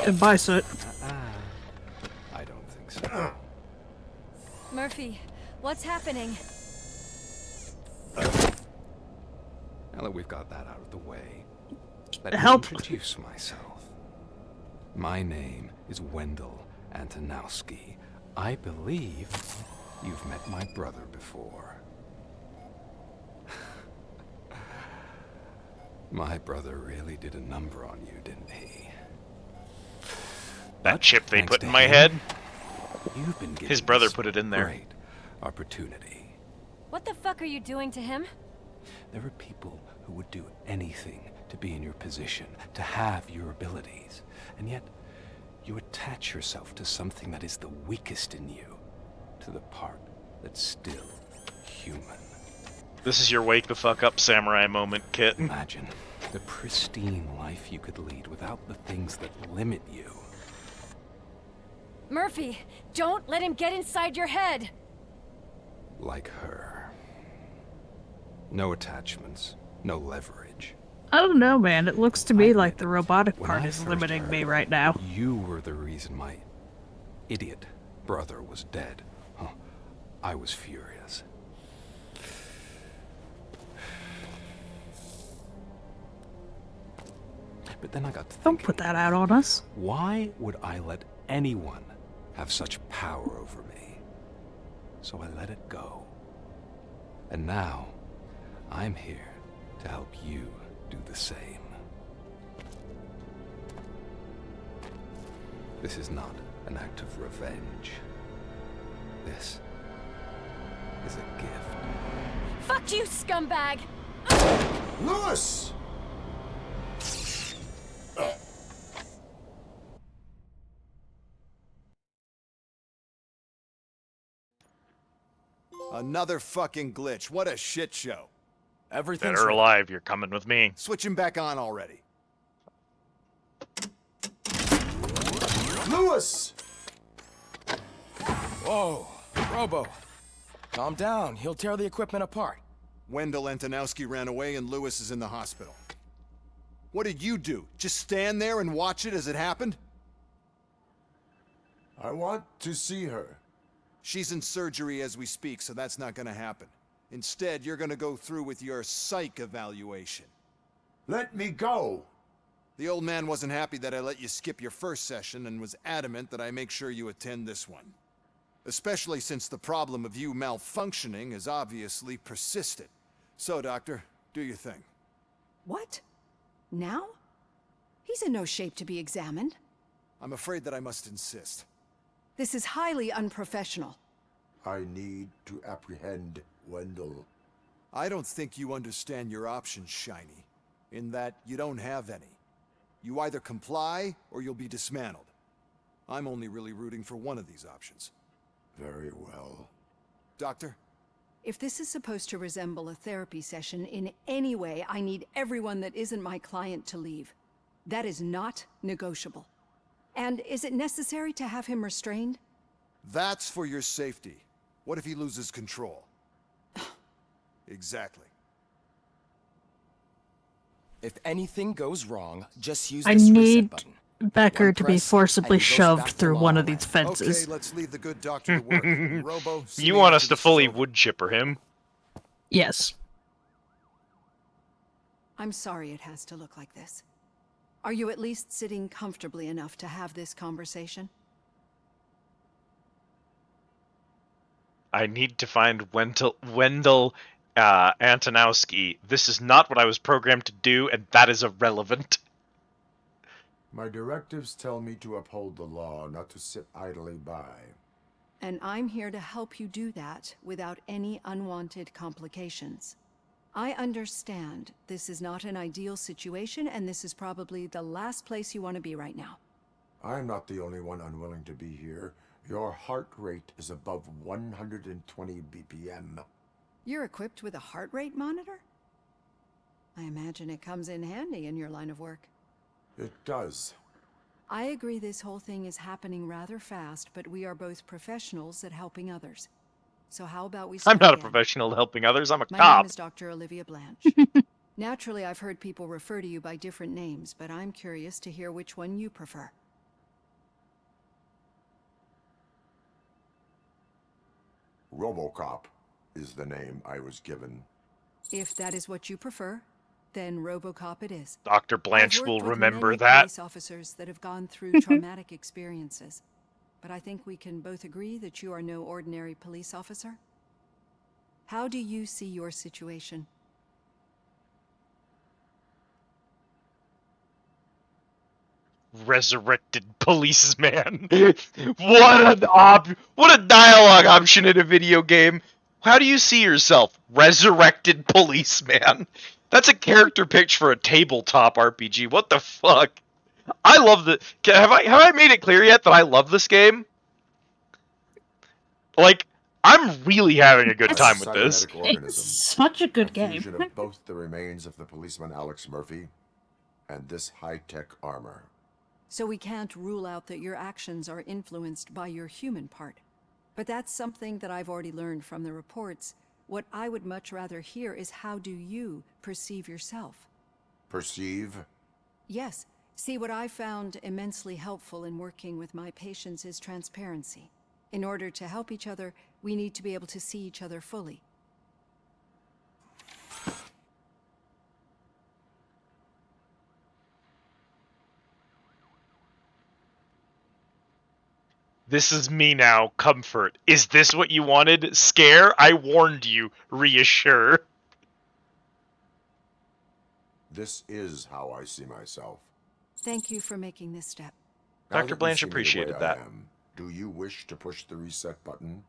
Goodbye, Soot. I don't think so. Murphy, what's happening? Now that we've got that out of the way, let me Help. introduce myself. My name is Wendell Antonowski. I believe you've met my brother before. My brother really did a number on you, didn't he? That chip they Thanks put to in my him, head. You've been given His brother this put it in there. Great opportunity. What the fuck are you doing to him? There are people who would do anything to be in your position, to have your abilities, and yet you attach yourself to something that is the weakest in you, to the part that's still human. This is your wake the fuck up samurai moment, Kit. Imagine the pristine life you could lead without the things that limit you. Murphy, don't let him get inside your head! Like her. No attachments, no leverage. I don't know, man. It looks to me like the robotic When part I is first limiting heard me right now. You were the reason my idiot brother was dead. Huh. I was furious. But then I got to thinking, Don't put that out on us. why would I let anyone have such power over me? So I let it go. And now, I'm here to help you do the same. This is not an act of revenge. This is a gift. Fuck you, scumbag! Lewis! Another fucking glitch. What a shit show. Everything's Better ready. alive, you're coming with me. Switch him back on already. Lewis! Whoa, Robo. Calm down. He'll tear the equipment apart. Wendell Antonowski ran away and Lewis is in the hospital. What did you do? Just stand there and watch it as it happened? I want to see her. She's in surgery as we speak, so that's not gonna happen. Instead, you're gonna go through with your psych evaluation. Let me go! The old man wasn't happy that I let you skip your first session and was adamant that I make sure you attend this one. Especially since the problem of you malfunctioning has obviously persisted. So, Doctor, do your thing. What? Now? He's in no shape to be examined. I'm afraid that I must insist. This is highly unprofessional. I need to apprehend Wendell. I don't think you understand your options, Shiny. In that you don't have any. You either comply or you'll be dismantled. I'm only really rooting for one of these options. Very well. Doctor? If this is supposed to resemble a therapy session in any way, I need everyone that isn't my client to leave. That is not negotiable. And is it necessary to have him restrained? That's for your safety. What if he loses control? Exactly. If anything goes wrong, just use I this reset need button. Becker One to be press, forcibly and he goes shoved back to through one of normal. these fences. Okay, let's leave the good doctor to work. Robo, see You me want after us to this is fully over. wood chipper him? Yes. I'm sorry it has to look like this. Are you at least sitting comfortably enough to have this conversation? I need to find Wendell Antonowski. This is not what I was programmed to do, and that is irrelevant. My directives tell me to uphold the law, not to sit idly by. And I'm here to help you do that without any unwanted complications. I understand this is not an ideal situation, and this is probably the last place you want to be right now. I'm not the only one unwilling to be here. Your heart rate is above 120 BPM. You're equipped with a heart rate monitor? I imagine it comes in handy in your line of work. It does. I agree this whole thing is happening rather fast, but we are both professionals at helping others. So how about we start I'm not a again? professional at helping others. I'm a My cop. name is Dr. Olivia Blanche. Naturally, I've heard people refer to you by different names, but I'm curious to hear which one you prefer. Robocop is the name I was given. If that is what you prefer, then Robocop it is. Dr. Blanche I've will worked with remember many that. police officers that have gone through traumatic experiences, but I think we can both agree that you are no ordinary police officer. How do you see your situation? Resurrected policeman. What a dialogue option in a video game. How do you see yourself? Resurrected policeman. That's a character pitch for a tabletop RPG. What the fuck? I love the. Have I made it clear yet that I love this game? Like, I'm really having a good time with this. Cybernetic organism. It's such a good game. Fusion of both the remains of the policeman Alex Murphy and this high-tech armor. So we can't rule out that your actions are influenced by your human part. But that's something that I've already learned from the reports. What I would much rather hear is how do you perceive yourself? Perceive? Yes. See, what I found immensely helpful in working with my patients is transparency. In order to help each other, we need to be able to see each other fully. This is me now. Comfort. Is this what you wanted? Scare? I warned you. Reassure. This is how I see myself. Thank you for making this step. Now Dr. that you Blanche see me the appreciated way that. I am, do you wish to push the reset button?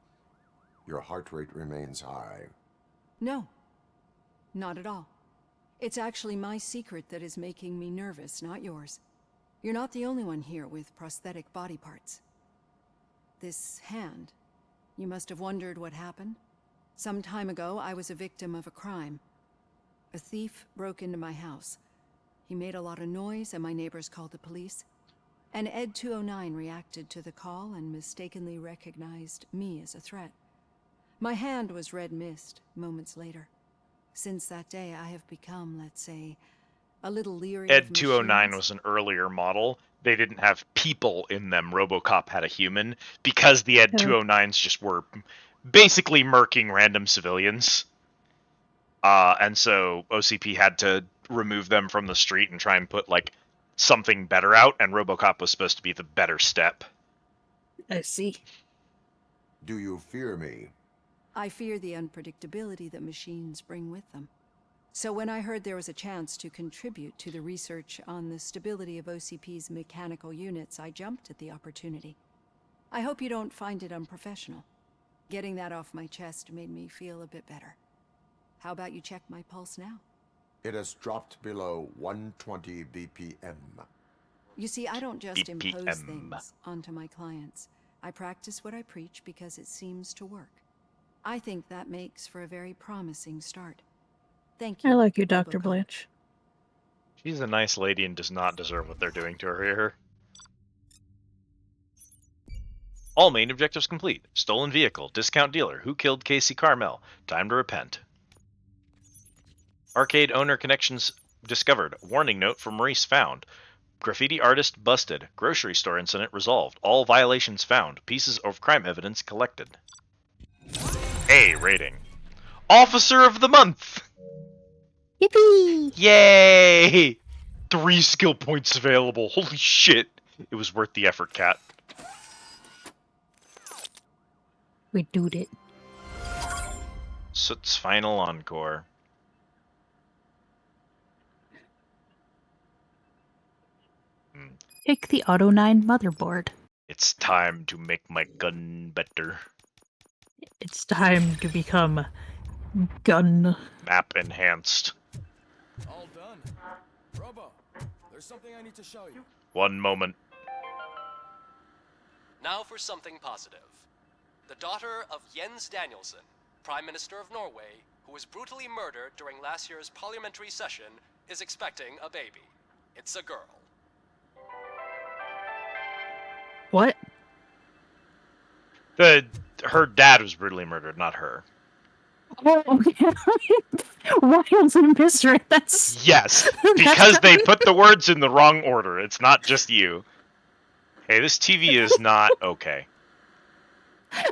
Your heart rate remains high. No. Not at all. It's actually my secret that is making me nervous, not yours. You're not the only one here with prosthetic body parts. This hand, you must have wondered what happened. Some time ago, I was a victim of a crime. A thief broke into my house. He made a lot of noise, and my neighbors called the police. And Ed 209 reacted to the call and mistakenly recognized me as a threat. My hand was red mist moments later. Since that day, I have become, let's say, a little leery of Ed 209 machines. was an earlier model. They didn't have people in them. Robocop had a human because the Ed 209s just were basically murking random civilians. And so OCP had to remove them from the street and try and put like something better out, and Robocop was supposed to be the better step. I see. Do you fear me? I fear the unpredictability that machines bring with them. So when I heard there was a chance to contribute to the research on the stability of OCP's mechanical units, I jumped at the opportunity. I hope you don't find it unprofessional. Getting that off my chest made me feel a bit better. How about you check my pulse now? It has dropped below 120 BPM. You see, I don't just impose BPM. things onto my clients. I practice what I preach because it seems to work. I think that makes for a very promising start. Thank you. I like you, Dr. Robocop. Blanche. She's a nice lady and does not deserve what they're doing to her here. All main objectives complete. Stolen vehicle, discount dealer, who killed Casey Carmel, time to repent. Arcade owner connections discovered, warning note from Maurice found. Graffiti artist busted, grocery store incident resolved, all violations found, pieces of crime evidence collected. A rating. Officer of the Month! Yippee! Yay! 3 skill points available. Holy shit. It was worth the effort, Cat. We doed it. Soot's final encore. Take the Auto 9 motherboard. It's time to make my gun better. It's time to become gun. Map enhanced. All done. Robo, there's something I need to show you. One moment. Now for something positive. The daughter of Jens Danielson, Prime Minister of Norway, who was brutally murdered during last year's parliamentary session, is expecting a baby. It's a girl. What? Her dad was brutally murdered, not her. Oh, okay. Wild and mystery. That's Yes, because they put the words in the wrong order. It's not just you. Hey, this TV is not okay.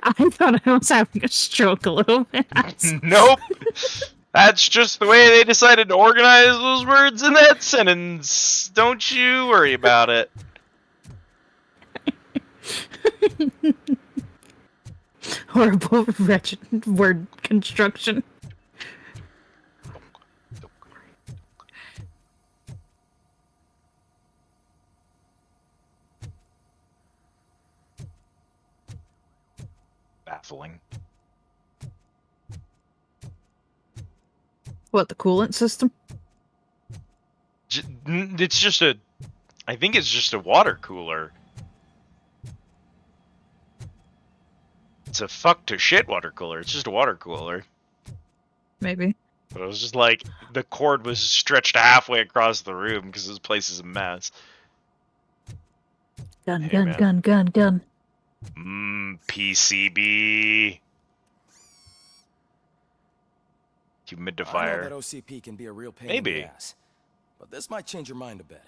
I thought I was having a stroke a little bit. Nope. That's just the way they decided to organize those words in that sentence. Don't you worry about it. Horrible, wretched word construction. Baffling. What, the coolant system? It's just a... I think it's just a water cooler. It's a fuck to shit water cooler. It's just a water cooler. Maybe. But it was just like, the cord was stretched halfway across the room because this place is a mess. Gun, Hey, gun, man. gun, gun, gun. PCB. I know Humidifier. that OCP can be a real pain Maybe. in the ass, but this might change your mind a bit.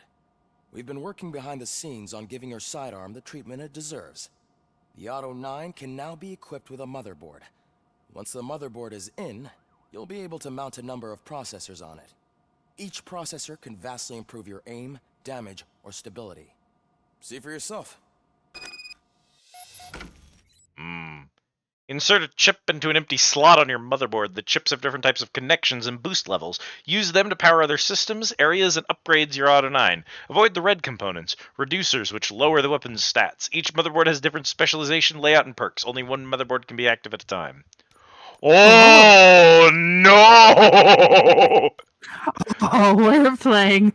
We've been working behind the scenes on giving your sidearm the treatment it deserves. The Auto 9 can now be equipped with a motherboard. Once the motherboard is in, you'll be able to mount a number of processors on it. Each processor can vastly improve your aim, damage, or stability. See for yourself. Insert a chip into an empty slot on your motherboard. The chips have different types of connections and boost levels. Use them to power other systems, areas, and upgrades your Auto 9. Avoid the red components, reducers, which lower the weapon's stats. Each motherboard has different specialization, layout, and perks. Only one motherboard can be active at a time. Oh, no! Oh, we're playing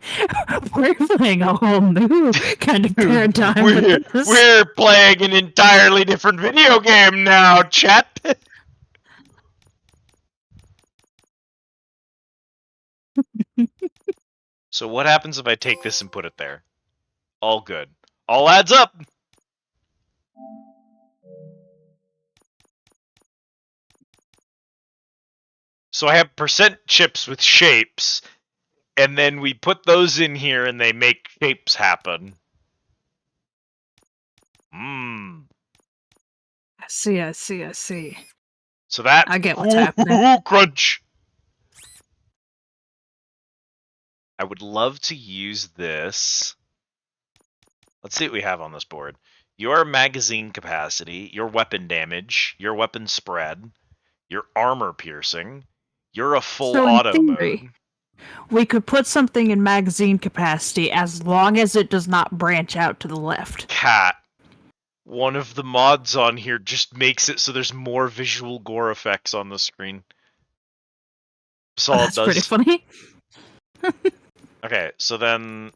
a whole new kind of paradigm. with this. We're playing an entirely different video game now, chat. So what happens if I take this and put it there? All good. All adds up! So I have percent chips with shapes, and then we put those in here and they make shapes happen. Mmm. I see, I see, I see. So that... I get what's happening. Crunch! I would love to use this. Let's see what we have on this board. Your magazine capacity, your weapon damage, your weapon spread, your armor piercing, you're a full So in auto theory, mode. we could put something in magazine capacity as long as it does not branch out to the left. Cat. One of the mods on here just makes it so there's more visual gore effects on the screen. That's all That's it pretty does. funny. Okay, so then...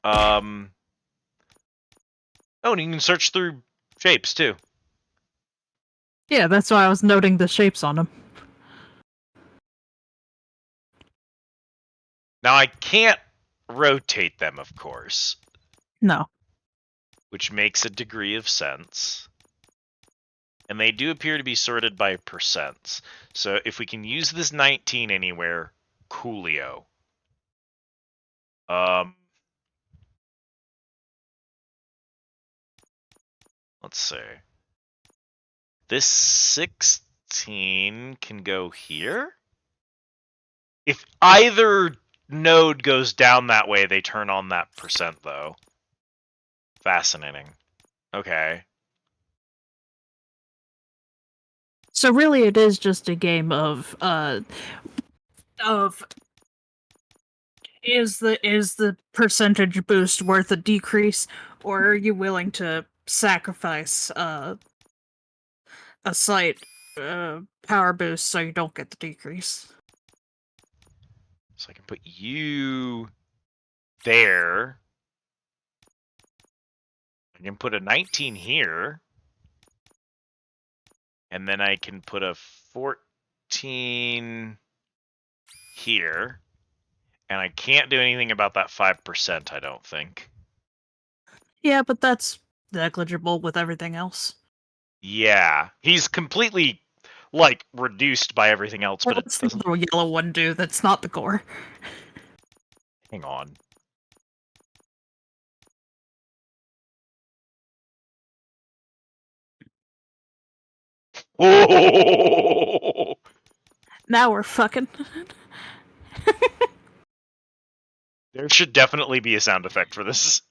Oh, and you can search through shapes, too. Yeah, that's why I was noting the shapes on them. Now, I can't rotate them, of course. No. Which makes a degree of sense. And they do appear to be sorted by percents. So if we can use this 19 anywhere, coolio. Let's see. This 16 can go here? If either node goes down that way, they turn on that percent, though. Fascinating. Okay. So really it is just a game of is the percentage boost worth a decrease, or are you willing to sacrifice a slight power boost so you don't get the decrease? So I can put you there. I can put a 19 here. And then I can put a 14 here. And I can't do anything about that 5%, I don't think. Yeah, but that's negligible with everything else. Yeah. He's completely, like, reduced by everything else, but it What's the doesn't... little yellow one do that's not the gore? Hang on. Oh! Now we're fucking. There should definitely be a sound effect for this.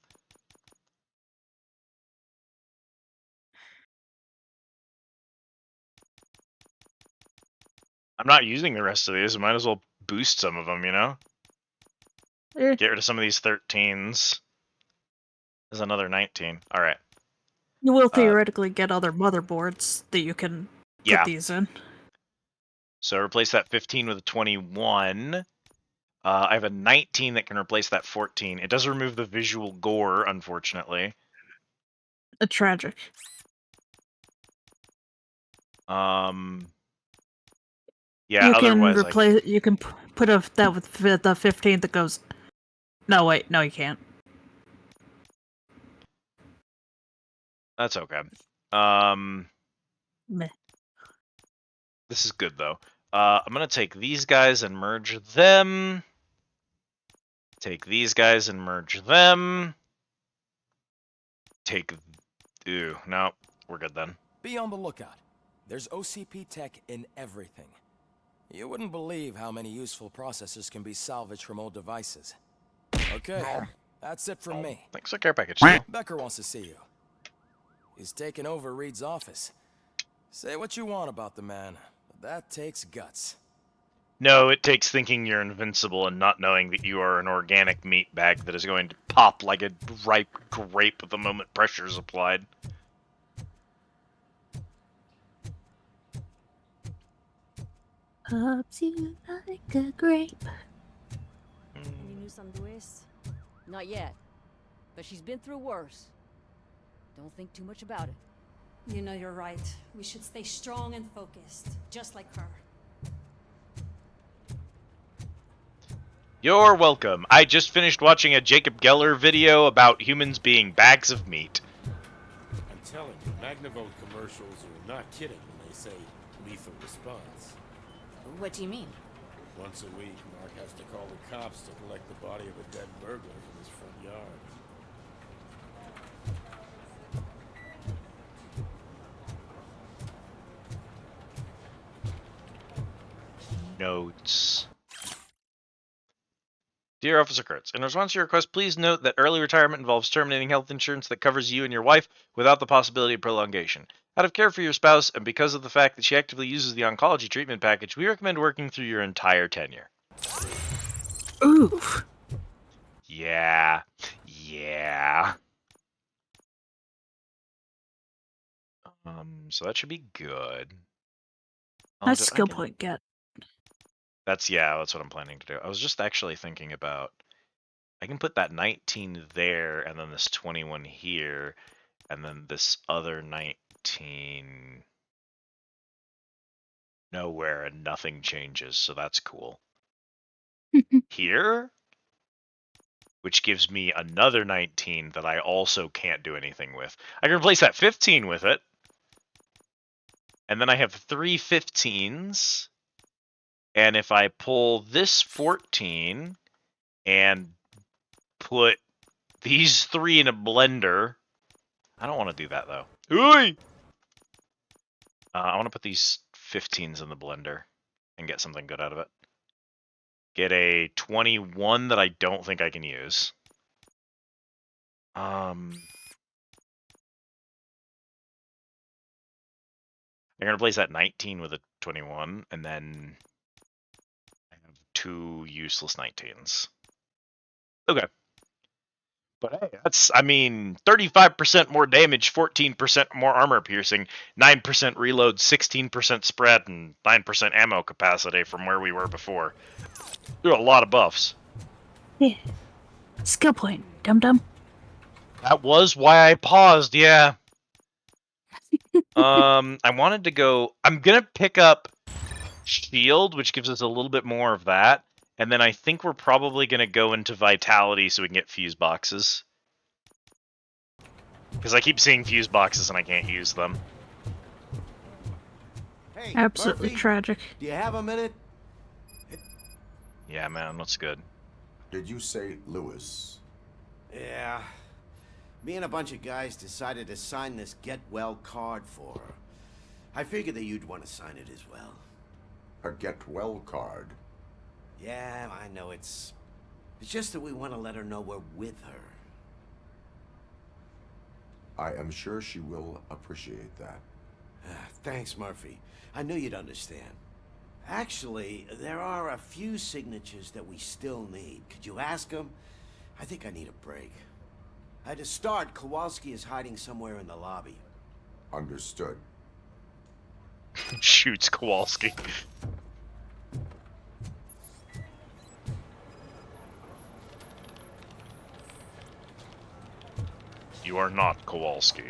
I'm not using the rest of these. I might as well boost some of them, you know? Get rid of some of these 13s. There's another 19. Alright. You will theoretically get other motherboards that you can put these in. So replace that 15 with a 21. I have a 19 that can replace that 14. It does remove the visual gore, unfortunately. Tragic. Yeah, you can otherwise replace. You can put that with the 15 that goes. No, wait, no, you can't. That's okay. Meh. This is good though. I'm gonna take these guys and merge them. Take these guys and merge them. Take. Ooh, no, we're good then. Be on the lookout. There's OCP tech in everything. You wouldn't believe how many useful processors can be salvaged from old devices. Okay, that's it from me. Thanks for care package. Too. Becker wants to see you. He's taken over Reed's office. Say what you want about the man, but that takes guts. No, it takes thinking you're invincible and not knowing that you are an organic meat bag that is going to pop like a ripe grape the moment pressure is applied. Pops you like a grape. Any news on Luis? Not yet. But she's been through worse. Don't think too much about it. You know you're right. We should stay strong and focused, just like her. You're welcome. I just finished watching a Jacob Geller video about humans being bags of meat. I'm telling you, Magnavolt commercials are not kidding when they say lethal response. What do you mean? Once a week, Mark has to call the cops to collect the body of a dead burglar from his front yard. Notes. Dear Officer Kurtz, in response to your request, please note that early retirement involves terminating health insurance that covers you and your wife without the possibility of prolongation. Out of care for your spouse, and because of the fact that she actively uses the oncology treatment package, we recommend working through your entire tenure. Oof. Yeah. Yeah. So that should be good. That's skill point get. That's what I'm planning to do. I was just actually thinking about, I can put that 19 there, and then this 21 here, and then this other 19 nowhere, and nothing changes, so that's cool. Here, which gives me another 19 that I also can't do anything with. I can replace that 15 with it, and then I have 3 15s, and if I pull this 14 and put these 3 in a blender, I don't want to do that though. Ooh! I want to put these 15s in the blender and get something good out of it. Get a 21 that I don't think I can use. I'm gonna replace that 19 with a 21, and then I have 2 useless 19s. Okay. But hey, that's, 35% more damage, 14% more armor piercing, 9% reload, 16% spread, and 9% ammo capacity from where we were before. There are a lot of buffs. Yeah. Skill point, dum-dum. That was why I paused, yeah. I wanted to go, I'm gonna pick up Shield, which gives us a little bit more of that, and then I think we're probably gonna go into Vitality so we can get fuse boxes. Because I keep seeing fuse boxes and I can't use them. Hey, Absolutely Murphy, tragic. do you have a minute? Yeah, man, that's good. Did you say Lewis? Yeah. Me and a bunch of guys decided to sign this get well card for her. I figured that you'd want to sign it as well. A get well card? Yeah, I know it's just that we want to let her know we're with her. I am sure she will appreciate that. Thanks, Murphy. I knew you'd understand. Actually, there are a few signatures that we still need. Could you ask them? I think I need a break. To start, Kowalski is hiding somewhere in the lobby. Understood. Shoots Kowalski. You are not Kowalski.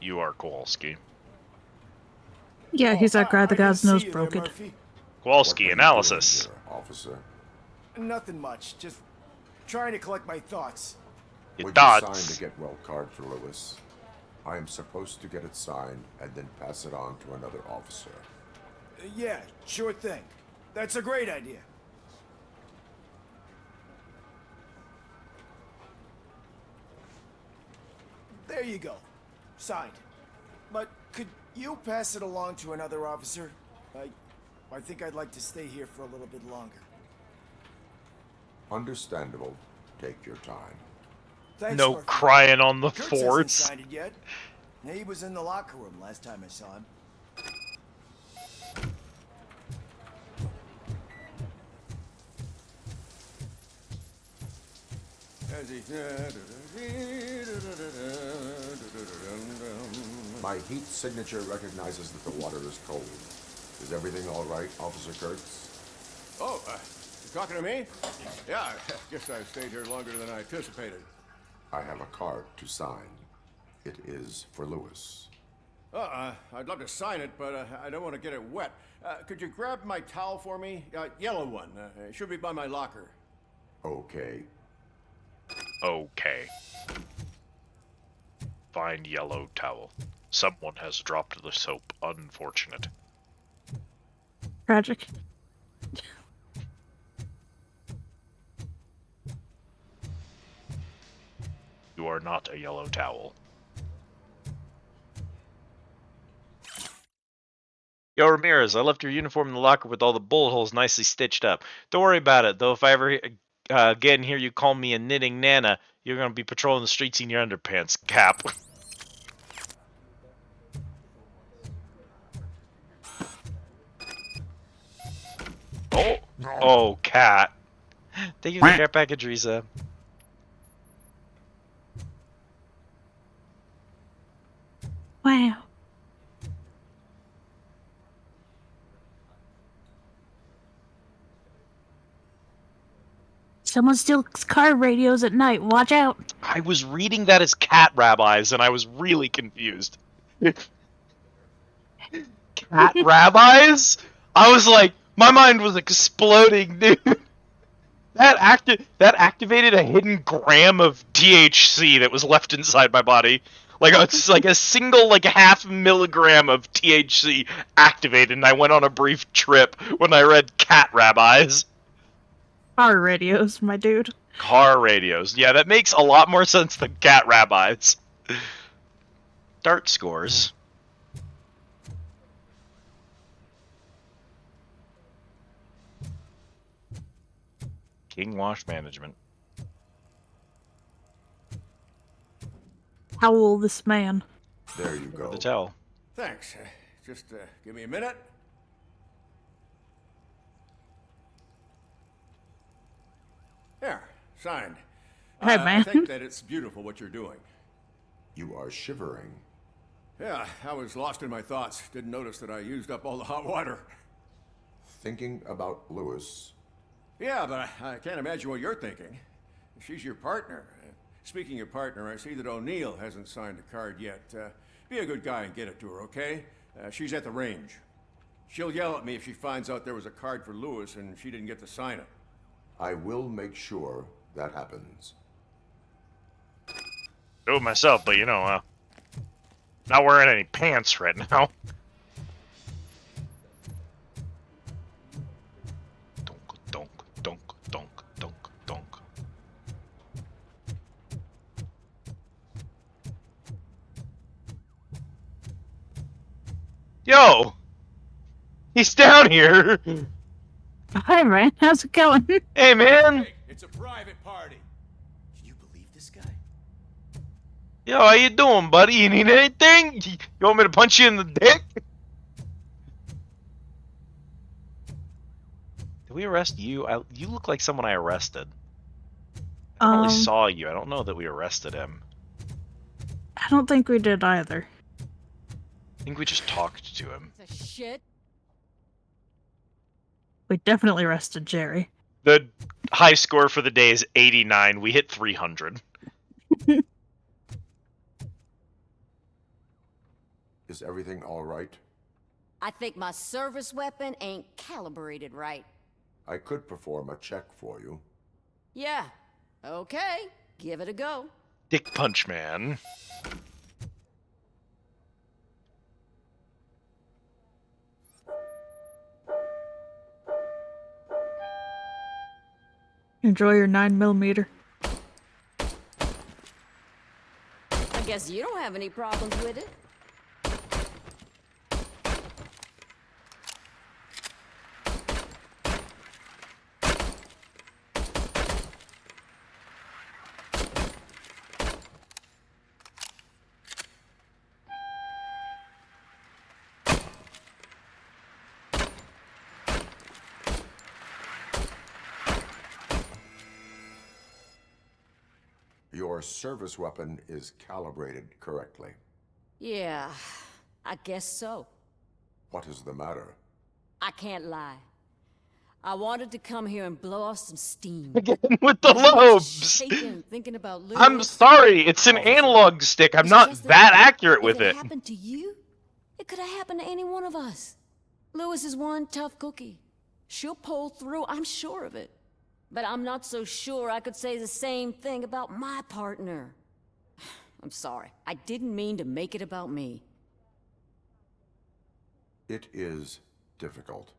You are Kowalski. Yeah, he's that guy that got his nose broken. Kowalski analysis. Officer. Nothing much. Just trying to collect my thoughts. Would you sign the get well card for Lewis? I am supposed to get it signed and then pass it on to another officer. Yeah, sure thing. That's a great idea. There you go. Signed. But could you pass it along to another officer? I think I'd like to stay here for a little bit longer. Understandable. Take your time. Thanks, No Murphy. crying on the Kurtz forts. hasn't signed it yet. He was in the locker room last time I saw him. My heat signature recognizes that the water is cold. Is everything all right, Officer Kurtz? Oh, talking to me? Yeah, I guess I stayed here longer than I anticipated. I have a card to sign. It is for Lewis. I'd love to sign it, but I don't want to get it wet. Could you grab my towel for me? Yellow one. It should be by my locker. Okay. Okay. Find yellow towel. Someone has dropped the soap. Unfortunate. Tragic. You are not a yellow towel. Yo, Ramirez, I left your uniform in the locker with all the bullet holes nicely stitched up. Don't worry about it, though. If I ever again hear you call me a knitting nana, you're gonna be patrolling the streets in your underpants, Cap. Oh, oh, Cat. Thank you for the care package, Risa. Wow. Someone steals car radios at night. Watch out. I was reading that as cat rabbis, and I was really confused. Cat rabbis? I was like, my mind was exploding, dude. That activated a hidden gram of THC that was left inside my body. Like it's like a single like half milligram of THC activated, and I went on a brief trip when I read cat rabbis. Car radios, my dude. Car radios. Yeah, that makes a lot more sense than cat rabbis. Dart scores. King Wash Management. How will this man? There you go. The towel. Thanks. Just give me a minute. There, signed. Hey, man. I think that it's beautiful what you're doing. You are shivering. Yeah, I was lost in my thoughts. Didn't notice that I used up all the hot water. Thinking about Lewis. Yeah, but I can't imagine what you're thinking. She's your partner. Speaking of partner, I see that O'Neill hasn't signed a card yet. Be a good guy and get it to her, okay? She's at the range. She'll yell at me if she finds out there was a card for Lewis and she didn't get to sign it. I will make sure that happens. Do it myself, but you know, not wearing any pants right now. Donk, donk, donk, donk, donk. Yo! He's down here! Hi, man. How's it going? Hey, man! Hey, it's a private party. Can you believe this guy? Yo, how you doing, buddy? You need anything? You want me to punch you in the dick? Did we arrest you? You look like someone I arrested. I only saw you. I don't know that we arrested him. I don't think we did either. I think we just talked to him. Shit. We definitely arrested Jerry. The high score for the day is 89. We hit 300. Is everything all right? I think my service weapon ain't calibrated right. I could perform a check for you. Yeah. Okay. Give it a go. Dick Punch Man. Enjoy your 9mm. I guess you don't have any problems with it. Your service weapon is calibrated correctly. Yeah, I guess so. What is the matter? I can't lie. I wanted to come here and blow off some steam. Again with the I'm just lobes. shaking, thinking about Lewis. I'm sorry, it's an analog stick. I'm It's not just that accurate if with it it. happened to you, it could have happened to any one of us. Lewis is one tough cookie. She'll pull through, I'm sure of it. But I'm not so sure I could say the same thing about my partner. I'm sorry. I didn't mean to make it about me. It is difficult.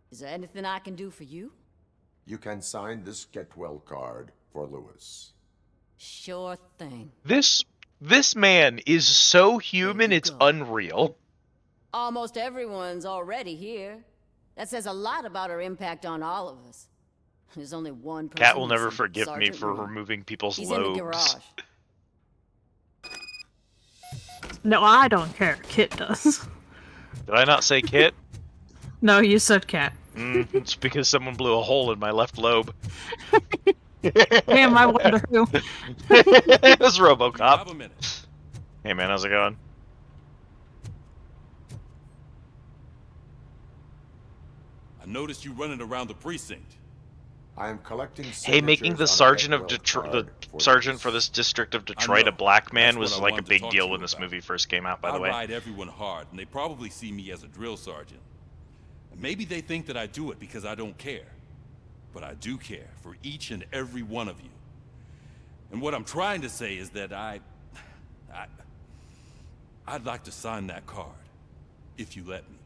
Is there anything I can do for you? You can sign this get well card for Lewis. Sure thing. This man is so human, it's unreal. Almost everyone's already here. That says a lot about her impact on all of us. There's only one person. Cat will never missing, forgive me Sergeant for Moore. removing people's He's lobes. in the garage. No, I don't care. Kit does. Did I not say Kit? No, you said cat. It's because someone blew a hole in my left lobe. Damn, I wonder who. It was Robocop. Hey man, how's it going? I noticed you running around the precinct. I am collecting. Hey, making the sergeant of Detroit, the sergeant for this district of Detroit, a black man was like a big deal when this movie first came out. By the way, I ride everyone hard, and they probably see me as a drill sergeant. And maybe they think that I do it because I don't care, but I do care for each and every one of you. And what I'm trying to say is that I'd like to sign that card, if you let me.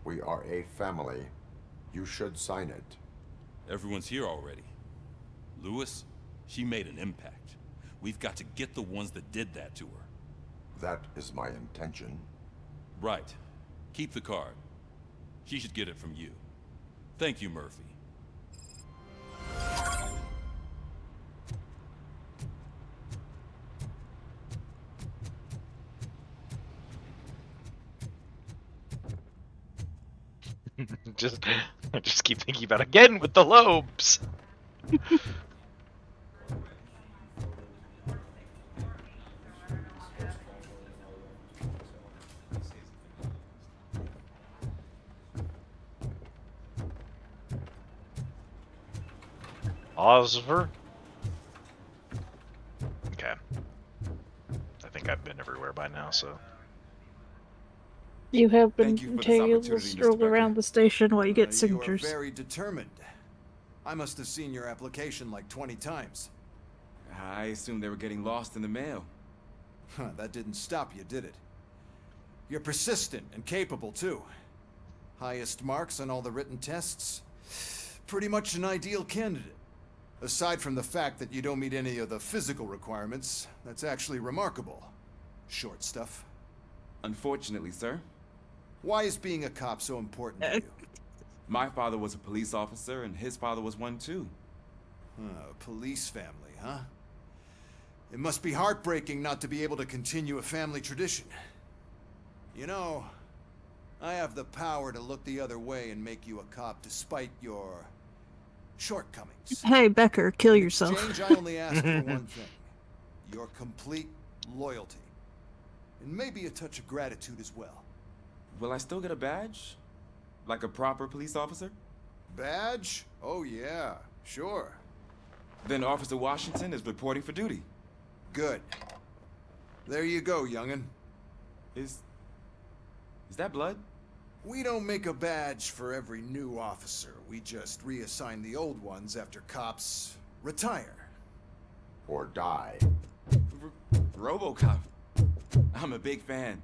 We are a family. You should sign it. Everyone's here already. Lewis, she made an impact. We've got to get the ones that did that to her. That is my intention. Right. Keep the card. She should get it from you. Thank you, Murphy. I just keep thinking about again with the lobes. Osver? Okay. I think I've been everywhere by now, so. You have been Thank you for this taking a opportunity, stroll Mr. Becker. around the station while you get You are signatures. very determined. I must have seen your application like 20 times. I assumed they were getting lost in the mail. Huh, that didn't stop you, did it? You're persistent and capable, too. Highest marks on all the written tests. Pretty much an ideal candidate. Aside from the fact that you don't meet any of the physical requirements, that's actually remarkable. Short stuff. Unfortunately, sir. Why is being a cop so important to you? My father was a police officer, and his father was one too. Police family, huh? It must be heartbreaking not to be able to continue a family tradition. You know, I have the power to look the other way and make you a cop despite your shortcomings. Hey, Becker, kill yourself. In exchange, I only ask for one thing. Your complete loyalty. And maybe a touch of gratitude as well. Will I still get a badge? Like a proper police officer? Badge? Oh yeah, sure. Then Officer Washington is reporting for duty. Good. There you go, young'un. Is that blood? We don't make a badge for every new officer. We just reassign the old ones after cops retire. Or die. Robocop. I'm a big fan.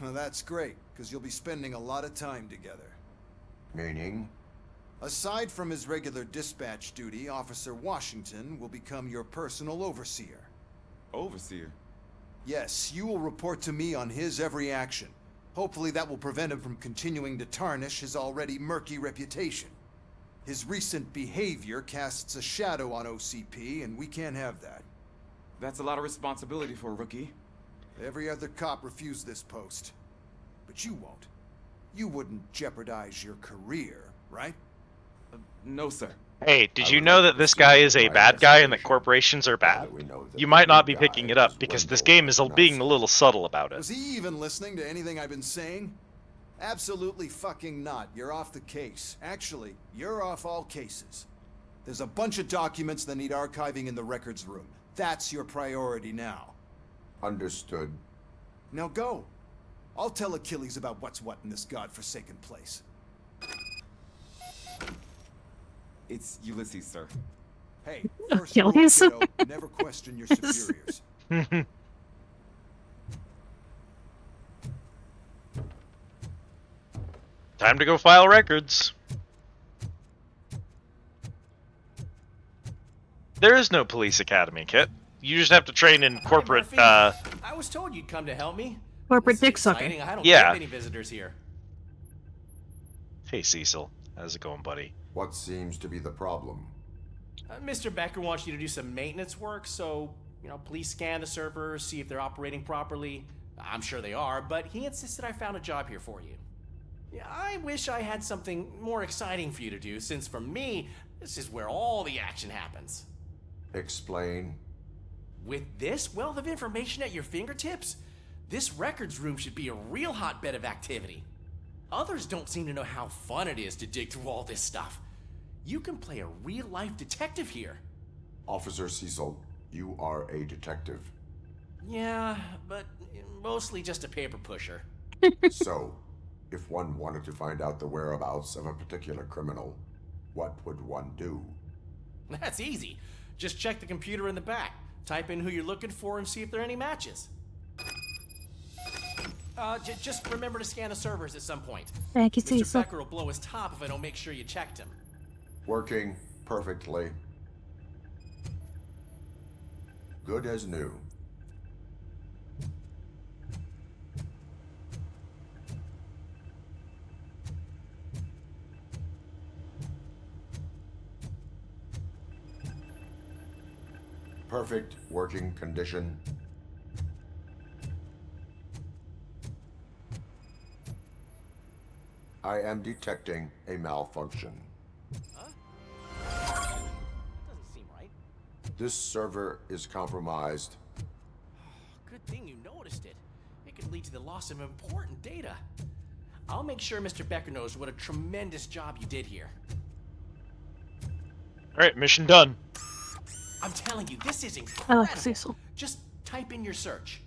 Well, that's great, because you'll be spending a lot of time together. Meaning? Aside from his regular dispatch duty, Officer Washington will become your personal overseer. Overseer? Yes, you will report to me on his every action. Hopefully that will prevent him from continuing to tarnish his already murky reputation. His recent behavior casts a shadow on OCP, and we can't have that. That's a lot of responsibility for a rookie. Every other cop refused this post. But you won't. You wouldn't jeopardize your career, right? No, sir. Hey, did you know that this guy is a bad guy and that corporations are bad? You might not be picking it up because this game is being a little subtle about it. Was he even listening to anything I've been saying? Absolutely fucking not. You're off the case. Actually, you're off all cases. There's a bunch of documents that need archiving in the records room. That's your priority now. Understood. Now go. I'll tell Achilles about what's what in this godforsaken place. It's Ulysses, sir. Hey, first rule, Achilles. kiddo, never question your superiors. Time to go file records. There is no police academy, Kit. You just have to train in corporate, I was told you'd come to help me. Corporate This is dick sucking. exciting. I don't Yeah. get many visitors here. Hey, Cecil. How's it going, buddy? What seems to be the problem? Mr. Becker wants you to do some maintenance work, so, please scan the servers, see if they're operating properly. I'm sure they are, but he insisted I found a job here for you. Yeah, I wish I had something more exciting for you to do, since for me, this is where all the action happens. Explain. With this wealth of information at your fingertips, this records room should be a real hotbed of activity. Others don't seem to know how fun it is to dig through all this stuff. You can play a real-life detective here. Officer Cecil, you are a detective. Yeah, but mostly just a paper pusher. So, if one wanted to find out the whereabouts of a particular criminal, what would one do? That's easy. Just check the computer in the back, type in who you're looking for, and see if there are any matches. Just remember to scan the servers at some point. Thank you, Mr. Cecil. Becker will blow his top if I don't make sure you checked him. Working perfectly. Good as new. Perfect working condition. I am detecting a malfunction. Huh? That doesn't seem right. This server is compromised. Good thing you noticed it. It could lead to the loss of important data. I'll make sure Mr. Becker knows what a tremendous job you did here. Alright, mission done. I'm telling you, this is I incredible. like Cecil. Just type in your search.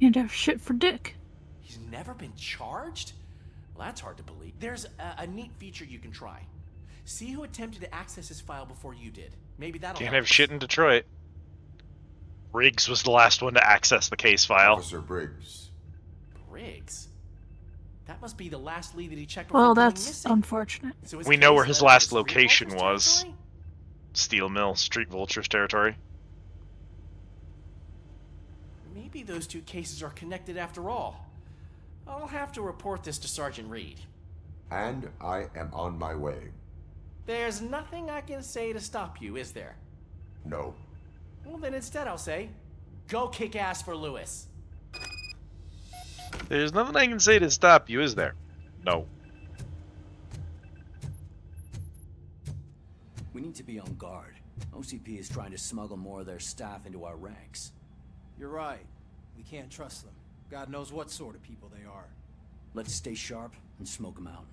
Can't have shit for dick. He's never been charged? Well, that's hard to believe. There's a neat feature you can try. See who attempted to access his file before you did. Maybe that'll Can't help have us. shit in Detroit. Briggs was the last one to access the case file. Officer Briggs. Briggs? That must be the last lead that he checked before Well, going that's missing. unfortunate. So We know where case his led last to Street location Vultures was. territory? Steel Mill, Street Vultures territory. Maybe those two cases are connected after all. I'll have to report this to Sergeant Reed. And I am on my way. There's nothing I can say to stop you, is there? No. Well, then instead I'll say, go kick ass for Lewis. There's nothing I can say to stop you, is there? No. We need to be on guard. OCP is trying to smuggle more of their staff into our ranks. You're right. We can't trust them. God knows what sort of people they are. Let's stay sharp and smoke them out.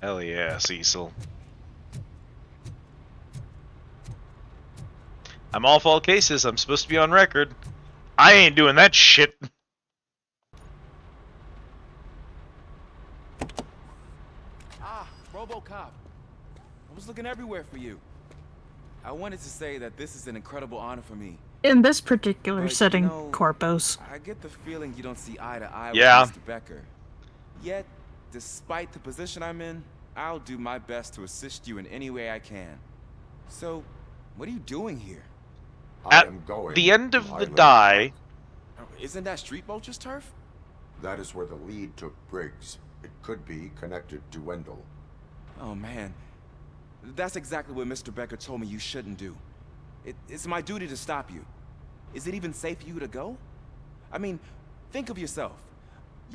Hell yeah, Cecil. I'm off all cases. I'm supposed to be on record. I ain't doing that shit. Ah, Robocop. I was looking everywhere for you. I wanted to say that this is an incredible honor for me. In this particular But, setting, you know, Corpos. I get the feeling you don't see eye to eye Yeah. with Mr. Becker. Yet, despite the position I'm in, I'll do my best to assist you in any way I can. So, what are you doing here? At the end of the die... Isn't that Street Vulture's turf? That is where the lead took Briggs. It could be connected to Wendell. Oh man, that's exactly what Mr. Becker told me you shouldn't do. It's my duty to stop you. Is it even safe for you to go? I mean, think of yourself.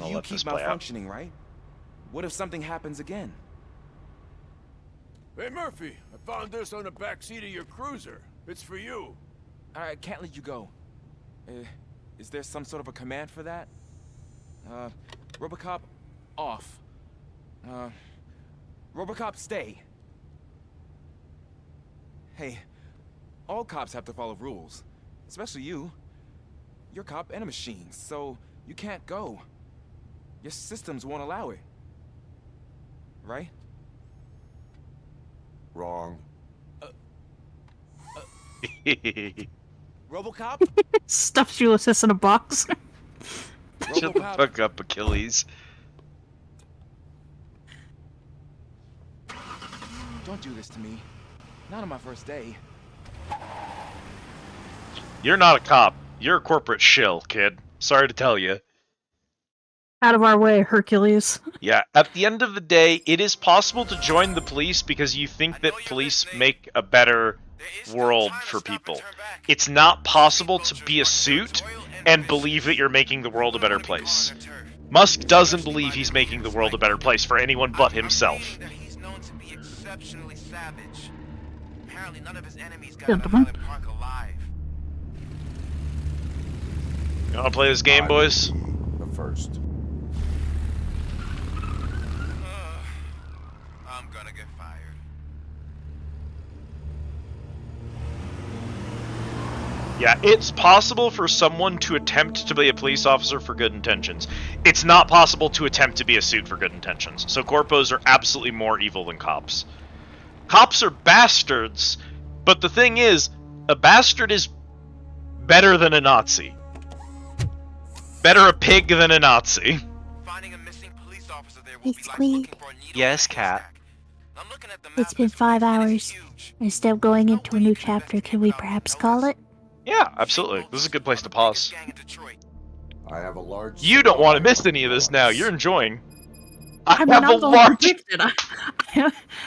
I'll You let this keep play out. malfunctioning, right? What if something happens again? Hey, Murphy, I found this on the back seat of your cruiser. It's for you. I can't let you go. Is there some sort of a command for that? Robocop, off. Robocop, stay. Hey, all cops have to follow rules. Especially you. You're a cop and a machine, so you can't go. Your systems won't allow it. Right? Wrong. Robocop? Stuffs Ulysses in a box. Shut the fuck up, Achilles. Don't do this to me. Not on my first day. You're not a cop. You're a corporate shill, kid. Sorry to tell you. Out of our way, Hercules. Yeah, at the end of the day, it is possible to join the police because you think that police make a better world for people. It's not possible to be a suit and believe that you're making the world a better place. Musk doesn't believe he's making the world a better place for anyone but himself. Gentlemen. You wanna play this game, boys? The first. I'm gonna get fired. Yeah, it's possible for someone to attempt to be a police officer for good intentions. It's not possible to attempt to be a suit for good intentions. So corpos are absolutely more evil than cops. Cops are bastards, but the thing is, a bastard is better than a Nazi. Better a pig than a Nazi. Hey, Squeak. Yes, cat. It's been 5 hours. Instead of going into a new chapter, can we perhaps call it? Yeah, absolutely. This is a good place to pause. I have a large. You don't want to miss any of this now. You're enjoying. I mean, have a I'm the one large. who picked it.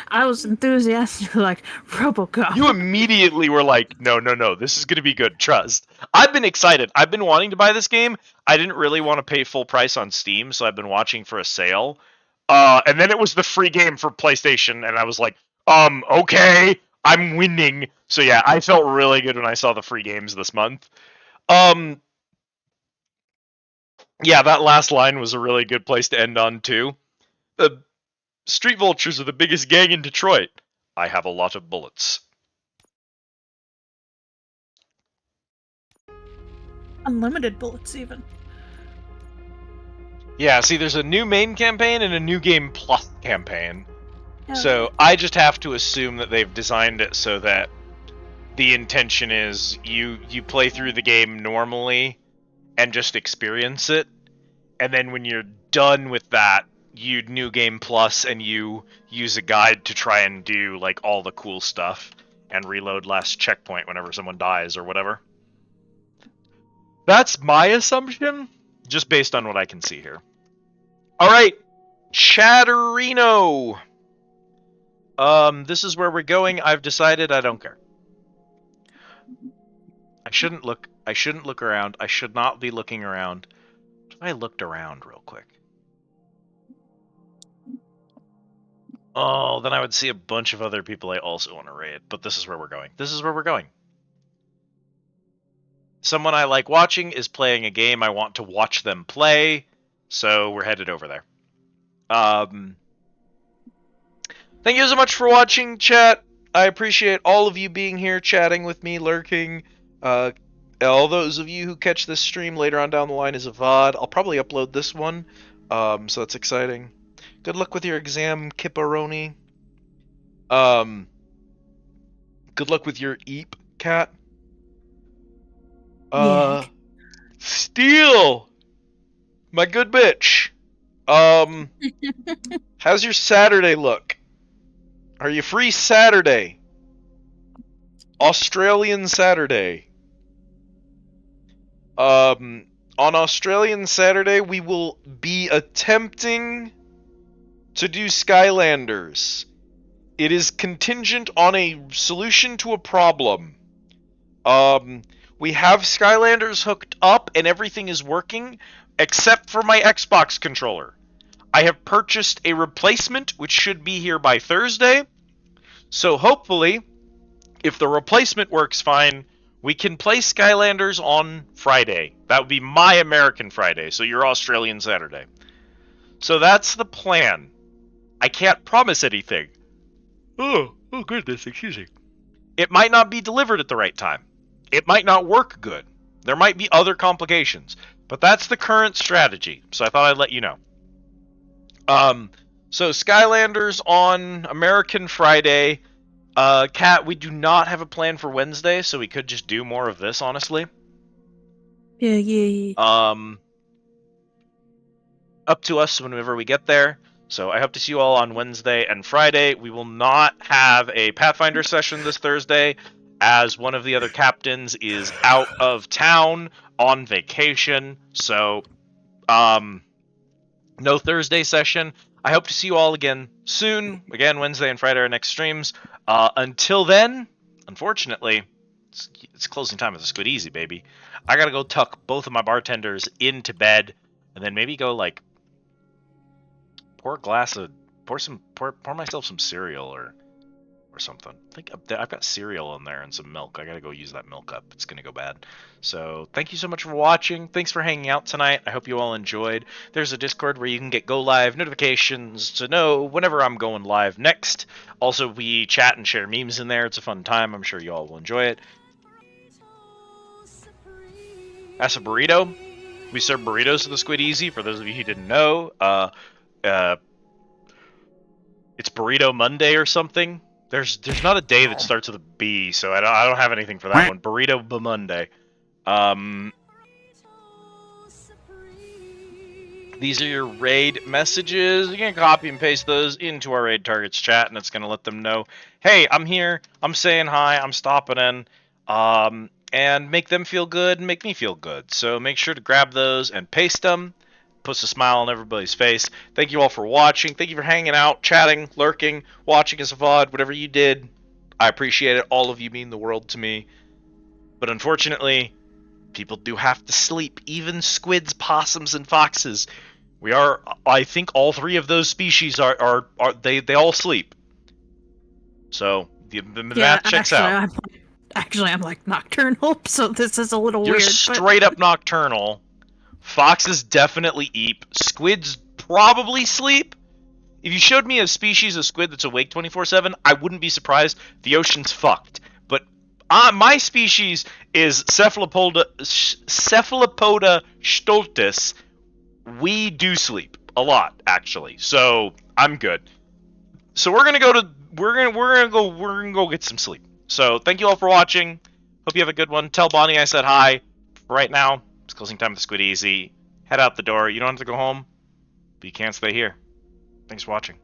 I was enthusiastic, like Robocop. You immediately were like, no, this is going to be good, trust. I've been excited. I've been wanting to buy this game. I didn't really want to pay full price on Steam, so I've been watching for a sale. And then it was the free game for PlayStation, and I was like, okay, I'm winning. So yeah, I felt really good when I saw the free games this month. Yeah, that last line was a really good place to end on, too. The Street Vultures are the biggest gang in Detroit. I have a lot of bullets. Unlimited bullets, even. Yeah, see, there's a new main campaign and a new game plus campaign. Oh. So I just have to assume that they've designed it so that the intention is you play through the game normally and just experience it. And then when you're done with that, you new game plus and you use a guide to try and do like all the cool stuff and reload last checkpoint whenever someone dies or whatever. That's my assumption, just based on what I can see here. Alright, Chatterino. This is where we're going. I've decided I don't care. I shouldn't look around. I should not be looking around. If I looked around real quick. Oh, then I would see a bunch of other people I also want to raid, but this is where we're going. This is where we're going. Someone I like watching is playing a game I want to watch them play, so we're headed over there. Thank you so much for watching, chat. I appreciate all of you being here, chatting with me, lurking. All those of you who catch this stream later on down the line is a VOD. I'll probably upload this one, so that's exciting. Good luck with your exam, Kipperoni. Good luck with your EAP, cat. Steel! My good bitch. How's your Saturday look? Are you free Saturday? Australian Saturday. On Australian Saturday, we will be attempting to do Skylanders. It is contingent on a solution to a problem. We have Skylanders hooked up and everything is working, except for my Xbox controller. I have purchased a replacement, which should be here by Thursday. So hopefully, if the replacement works fine, we can play Skylanders on Friday. That would be my American Friday, so your Australian Saturday. So that's the plan. I can't promise anything. Oh goodness, excuse me. It might not be delivered at the right time. It might not work good. There might be other complications. But that's the current strategy, so I thought I'd let you know. So Skylanders on American Friday. Kat, we do not have a plan for Wednesday, so we could just do more of this, honestly. Yeah. Up to us whenever we get there. So I hope to see you all on Wednesday and Friday. We will not have a Pathfinder session this Thursday, as one of the other captains is out of town on vacation. So, no Thursday session. I hope to see you all again soon. Again, Wednesday and Friday are our next streams. Until then, unfortunately, it's closing time of the Squid Easy, baby. I gotta go tuck both of my bartenders into bed, and then maybe go like pour myself some cereal or something. I think I've got cereal in there and some milk. I gotta go use that milk up. It's gonna go bad. So thank you so much for watching. Thanks for hanging out tonight. I hope you all enjoyed. There's a Discord where you can get go live notifications to know whenever I'm going live next. Also, we chat and share memes in there. It's a fun time. I'm sure you all will enjoy it. That's a burrito. We serve burritos to the Squid Easy, for those of you who didn't know. It's Burrito Monday or something. There's not a day that starts with a B, so I don't have anything for that one. Burrito Monday. These are your raid messages. You can copy and paste those into our raid targets chat, and it's gonna let them know, hey, I'm here. I'm saying hi. I'm stopping in. And make them feel good and make me feel good. So make sure to grab those and paste them. Puts a smile on everybody's face. Thank you all for watching. Thank you for hanging out, chatting, lurking, watching us a VOD, whatever you did. I appreciate it. All of you mean the world to me. But unfortunately, people do have to sleep. Even squids, possums, and foxes. I think all three of those species they all sleep. So the math checks out. I'm like nocturnal, so this is a little You're weird. Straight up nocturnal. Foxes definitely eat. Squids probably sleep. If you showed me a species of squid that's awake 24/7, I wouldn't be surprised. The ocean's fucked. But my species is Cephalopoda stultus. We do sleep a lot, actually. So I'm good. So we're gonna go get some sleep. So thank you all for watching. Hope you have a good one. Tell Bonnie I said hi. Right now, it's closing time of the Squid Easy. Head out the door. You don't have to go home, but you can't stay here. Thanks for watching.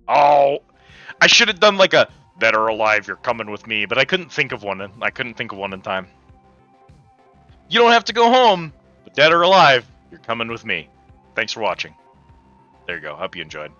Oh, I should have done like a dead or alive, you're coming with me, but I couldn't think of one. I couldn't think of one in time. You don't have to go home, but dead or alive, you're coming with me. Thanks for watching. There you go. Hope you enjoyed.